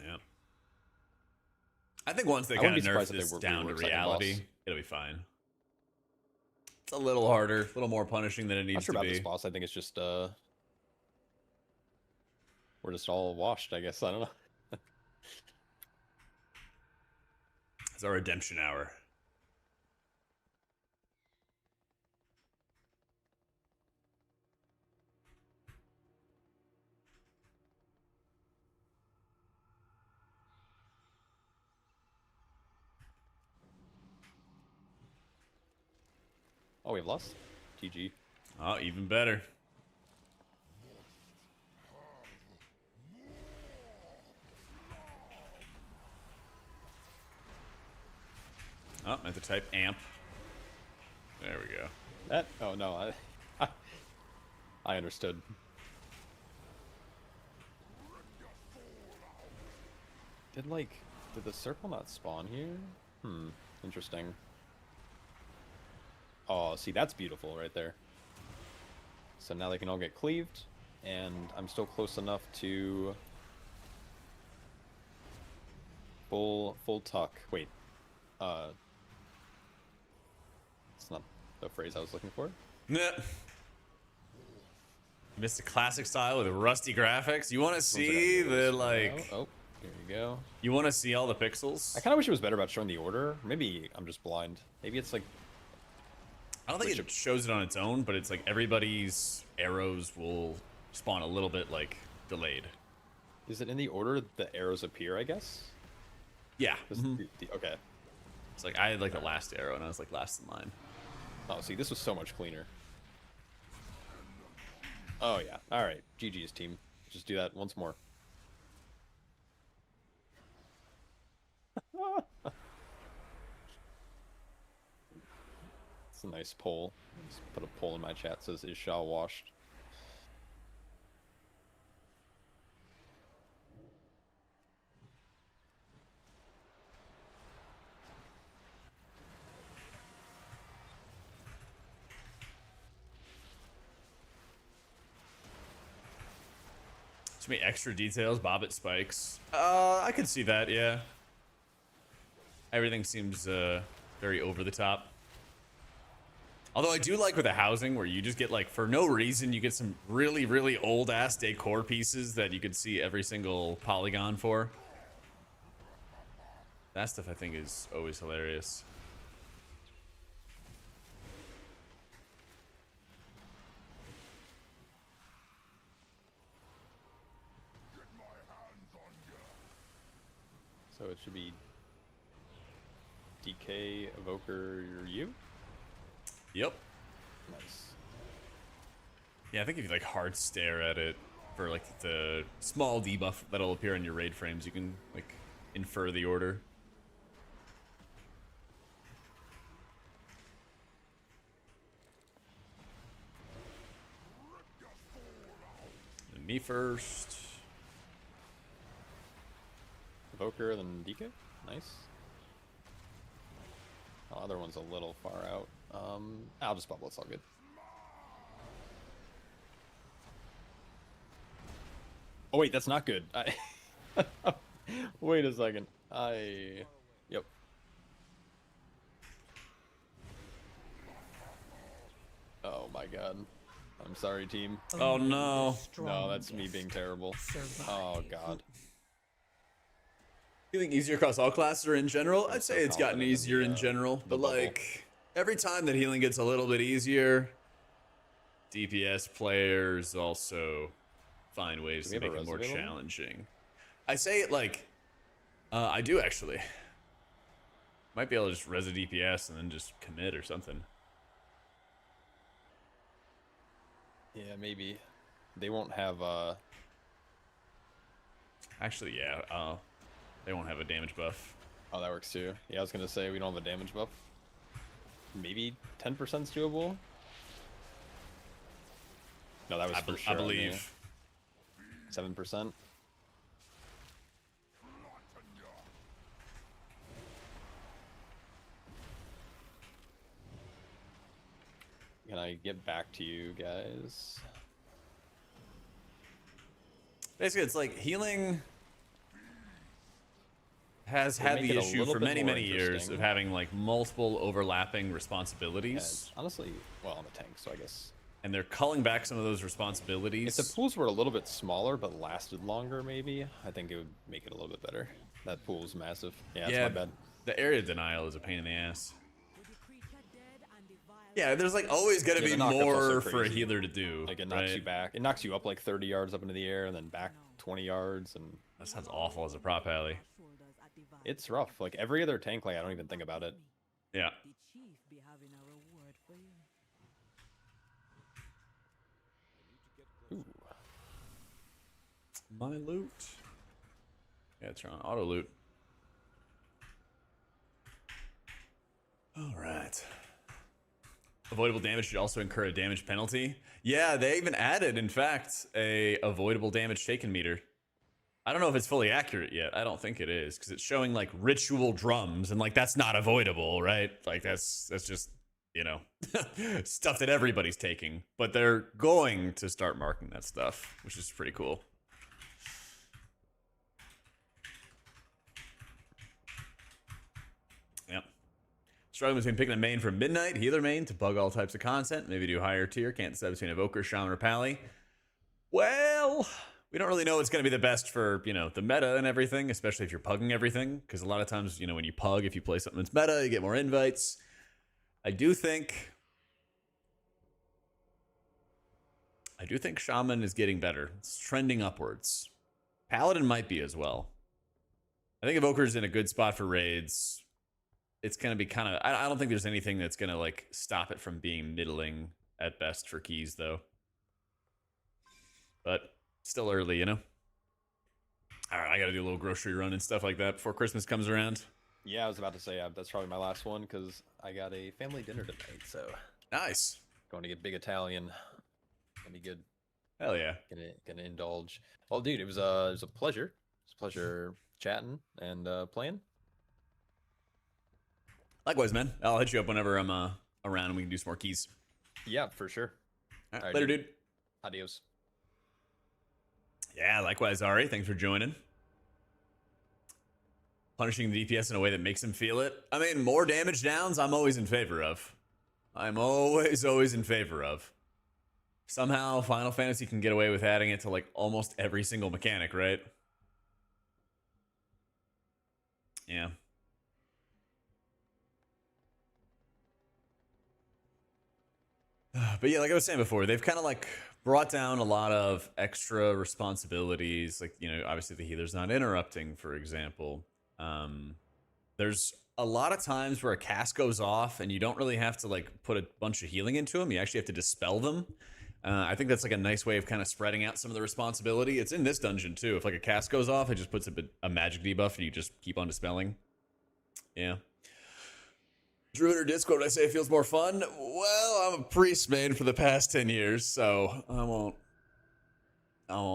Yeah. I think once they I kind wouldn't of be nerf surprised if this they down to rework second reality, boss. it'll be fine. It's a little harder, a little more punishing than it I'm needs not sure to about be. this boss. I think it's just we're just all washed. I guess I don't know. It's our redemption hour. Oh, we've lost. GG. Oh, even better. Oh, I have to type amp. There we go. That? Oh no, I understood. Did the circle not spawn here? Interesting. Oh, see, that's beautiful right there. So now they can all get cleaved, and I'm still close enough to full tuck. Wait, it's not the phrase I was looking for. Nah. Missed a classic style with rusty graphics. You want to see the like? Oh, here you go. You want to see all the pixels? I kind of wish it was better about showing the order. Maybe I'm just blind. Maybe it's like I don't think it shows it on its own, but it's like everybody's arrows will spawn a little bit like delayed. Is it in the order the arrows appear, I guess? Yeah. Okay. It's like I had like the last arrow and I was like last in line. Oh, see, this was so much cleaner. Oh, yeah. All right. GG's, team. Just do that once more. It's a nice poll. Just put a poll in my chat that says, is Shaw washed? Too many extra details, bobbit spikes. I could see that, yeah. Everything seems very over the top. Although I do like with the housing where you just get like, for no reason, you get some really, really old ass decor pieces that you could see every single polygon for. That stuff I think is always hilarious. So it should be DK Evoker, you? Yep. Nice. Yeah, I think if you like hard stare at it for like the small debuff that'll appear in your raid frames, you can like infer the order. And me first. Evoker, then DK. Nice. Oh, other one's a little far out. I'll just bubble. It's all good. Oh wait, that's not good. Wait a second. Yep. Oh my god. I'm sorry, team. Oh no. No, that's me being terrible. Oh god. Feeling easier across all classes or in general? I'd say it's gotten confident in easier the, in general, the but bubble. like every time that healing gets a little bit easier, DPS players also find ways Do we to have make a it more res available? challenging. I say it like, I do actually. Might be able to just res a DPS and then just commit or something. Yeah, maybe. They won't have Actually, yeah, they won't have a damage buff. Oh, that works too. Yeah, I was gonna say we don't have a damage buff. Maybe 10%'s doable. No, that was for sure. I believe. 7%. Can I get back to you guys? Basically, it's like healing has had make the it a issue little for bit many, more many years interesting. of having like multiple overlapping Yeah, responsibilities, it's honestly, well, on the tank, so I guess. and they're culling back some of those If responsibilities. the pools were a little bit smaller but lasted longer, maybe, I think it would make it a little bit better. That pool's massive. Yeah, that's Yeah, my bad. the area denial is a pain in the ass. With the creature dead and the vile Yeah, there's like always gonna Yeah, be the knockup's more also for a crazy. healer to do. Like, it knocks you right? back. It knocks you up like 30 yards up into the air and then back 20 yards, and That sounds awful as a prop alley. shoulders at the vile. it's rough. Like, every other tank, like, I don't even think about it. Yeah. The chief be having a reward for you. Ooh. My loot. Yeah, turn on auto loot. All right. Avoidable damage should also incur a damage penalty. Yeah, they even added, in fact, a avoidable damage taken meter. I don't know if it's fully accurate yet. I don't think it is, because it's showing like ritual drums, and like that's not avoidable, right? Like that's just, you know, stuff that everybody's taking. But they're going to start marking that stuff, which is pretty cool. Yep. Struggling between picking a main from midnight, healer main to bug all types of content. Maybe do higher tier. Can't decide between evoker, shaman, or pally. Well, we don't really know what's going to be the best for, you know, the meta and everything, especially if you're pugging everything. Because a lot of times, you know, when you pug, if you play something that's meta, you get more invites. I do think shaman is getting better. It's trending upwards. Paladin might be as well. I think evoker's in a good spot for raids. It's going to be kind of... I don't think there's anything that's going to, like, stop it from being middling at best for keys, though. But still early, you know? All right, I got to do a little grocery run and stuff like that before Christmas comes around. Yeah, I was about to say that's probably my last one because I got a family dinner tonight, so Nice. going to get big Italian. Gonna be good. Hell yeah. Gonna indulge. Well, dude, it was a pleasure. It's a pleasure chatting and playing. Likewise, man. I'll hit you up whenever I'm around and we can do some more keys. Yeah, for sure. All right, Alright, later, dude. Adios. Yeah, likewise, Ari. Thanks for joining. Punishing the DPS in a way that makes him feel it. I mean, more damage downs, I'm always in favor of. I'm always in favor of. Somehow, Final Fantasy can get away with adding it to, like, almost every single mechanic, right? Yeah. But yeah, like I was saying before, they've kind of, like, brought down a lot of extra responsibilities. Like, you know, obviously the healer's not interrupting, for example. There's a lot of times where a cast goes off and you don't really have to like put a bunch of healing into them. You actually have to dispel them. I think that's like a nice way of kind of spreading out some of the responsibility. It's in this dungeon too. If like a cast goes off, it just puts a magic debuff and you just keep on dispelling. Yeah. Druid or Discord, I say it feels more fun. Well, I'm a priest main for the past 10 years, so I won't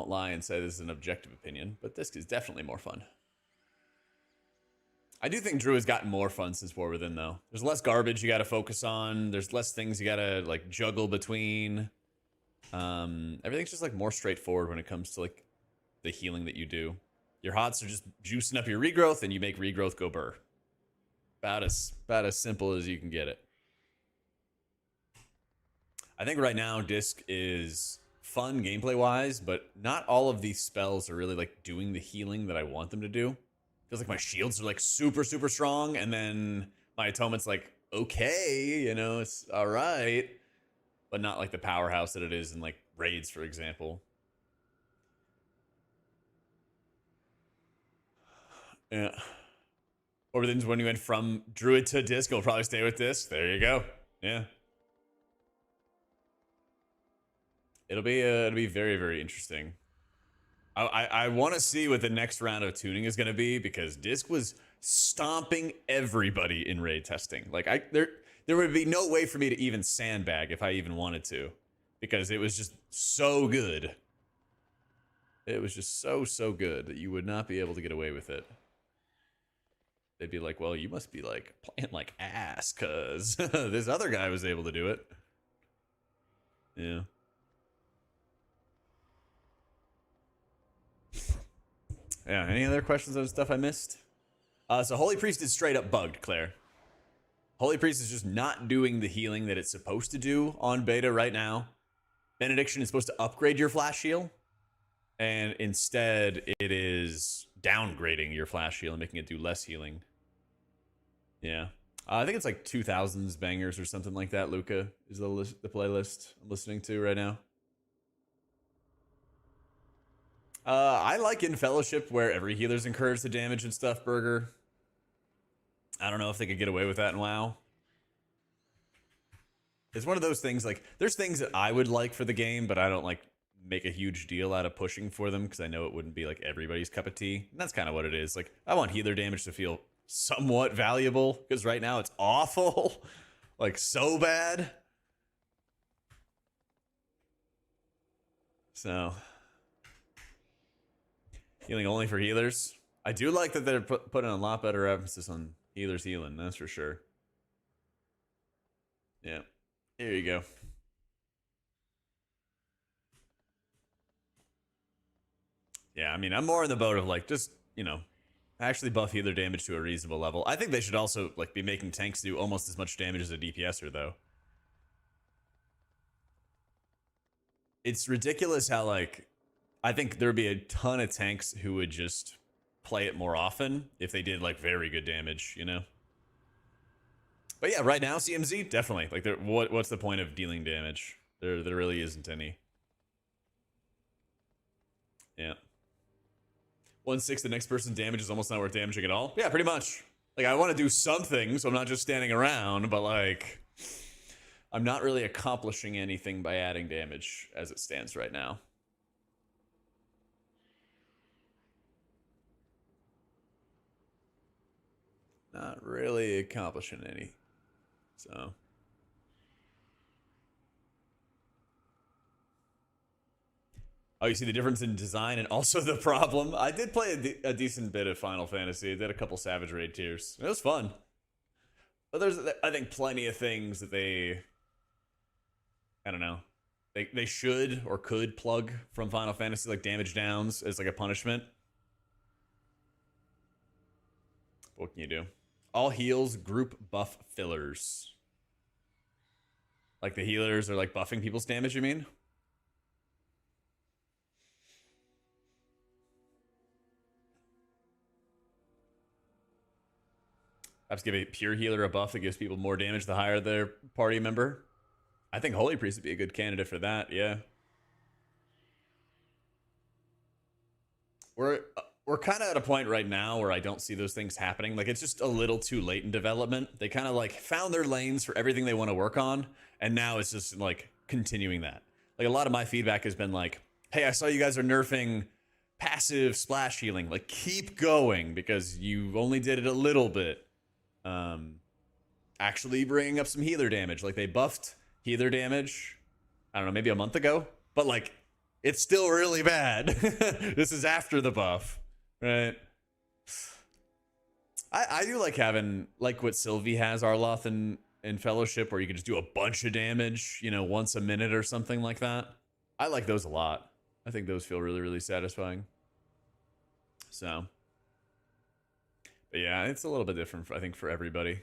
lie and say this is an objective opinion, but this is definitely more fun. I do think Druid's gotten more fun since War Within, though. There's less garbage you got to focus on. There's less things you got to like juggle between. Everything's just like more straightforward when it comes to like the healing that you do. Your hots are just juicing up your regrowth, and you make regrowth go burr. About as simple as you can get it. I think right now Disc is fun gameplay wise, but not all of these spells are really like doing the healing that I want them to do. Feels like my shields are like super strong, and then my atonement's like okay, you know, it's all right, but not like the powerhouse that it is in like raids, for example. Yeah. Or then when you went from Druid to Disc, you'll probably stay with Disc. There you go. Yeah. It'll be very interesting. I want to see what the next round of tuning is going to be, because Disc was stomping everybody in raid testing. Like there would be no way for me to even sandbag if I even wanted to, because it was just so good. It was just so good that you would not be able to get away with it. They'd be like, well, you must be like playing like ass because this other guy was able to do it. Yeah. Yeah, any other questions on stuff I missed? So Holy Priest is straight up bugged, Claire. Holy Priest is just not doing the healing that it's supposed to do on beta right now. Benediction is supposed to upgrade your flash heal, and instead it is downgrading your flash heal and making it do less healing. Yeah. I think it's like 2000s bangers or something like that, Luca, is the playlist I'm listening to right now. I like in Fellowship where every healer's encouraged to damage and stuff, Burger. I don't know if they could get away with that in WoW. It's one of those things, like, there's things that I would like for the game, but I don't, like, make a huge deal out of pushing for them, because I know it wouldn't be, like, everybody's cup of tea. And that's kind of what it is. Like, I want healer damage to feel somewhat valuable, because right now it's awful. Like, so bad. So... healing only for healers. I do like that they're putting a lot better emphasis on healers healing, that's for sure. Yeah. Here you go. Yeah, I mean, I'm more in the boat of like, just, you know, actually buff healer damage to a reasonable level. I think they should also like be making tanks do almost as much damage as a DPSer, though. It's ridiculous how, like, I think there would be a ton of tanks who would just play it more often if they did like very good damage, you know? But yeah, right now, CMZ, definitely. Like, what's the point of dealing damage? There really isn't any. Yeah. 1/6 the next person's damage is almost not worth damaging at all? Yeah, pretty much. Like, I want to do something, so I'm not just standing around, but like, I'm not really accomplishing anything by adding damage as it stands right now. Not really accomplishing any. So. Oh, you see the difference in design and also the problem? I did play a decent bit of Final Fantasy. I did a couple Savage Raid tiers. It was fun. But there's, I think, plenty of things that they... I don't know. They should or could plug from Final Fantasy, like damage downs as like a punishment. What can you do? All heals group buff fillers. Like the healers are like buffing people's damage, you mean? Perhaps give a pure healer a buff that gives people more damage the higher their party member. I think Holy Priest would be a good candidate for that, yeah. we're kind of at a point right now where I don't see those things happening. Like, it's just a little too late in development. They kind of like found their lanes for everything they want to work on, and now it's just like continuing that. Like, a lot of my feedback has been like, hey, I saw you guys are nerfing passive splash healing. Like, keep going, because you only did it a little bit. Actually bringing up some healer damage. Like, they buffed healer damage, I don't know, maybe a month ago, but like, it's still really bad. This is after the buff, right? I do like having, like what Sylvie has, Arloth in Fellowship, where you can just do a bunch of damage, you know, once a minute or something like that. I like those a lot. I think those feel really, really satisfying. So, but yeah, it's a little bit different, I think, for everybody.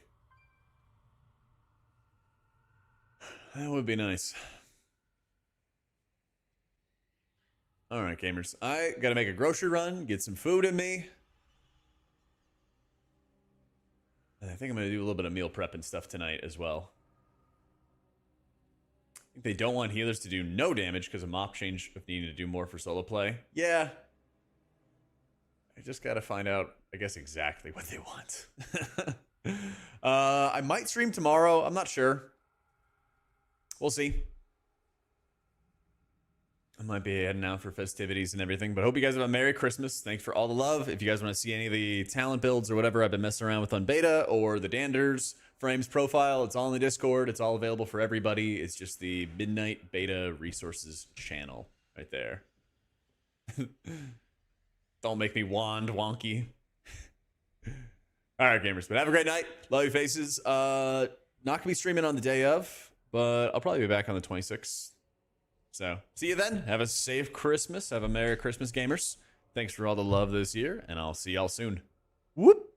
That would be nice. All right, gamers. I got to make a grocery run, get some food in me. And I think I'm going to do a little bit of meal prep and stuff tonight as well. I think they don't want healers to do no damage because of mop change of needing to do more for solo play. Yeah. I just got to find out, I guess, exactly what they want. I might stream tomorrow. I'm not sure. We'll see. I might be heading out for festivities and everything, but hope you guys have a Merry Christmas. Thanks for all the love. If you guys want to see any of the talent builds or whatever I've been messing around with on beta, or the Danders Frames profile, it's all in the Discord. It's all available for everybody. It's just the Midnight Beta Resources channel right there. Don't make me wand wonky. All right, gamers, but have a great night. Love you faces. Not gonna be streaming on the day of, but I'll probably be back on the 26th. So, see you then. Have a safe Christmas. Have a Merry Christmas, gamers. Thanks for all the love this year, and I'll see y'all soon. Whoop!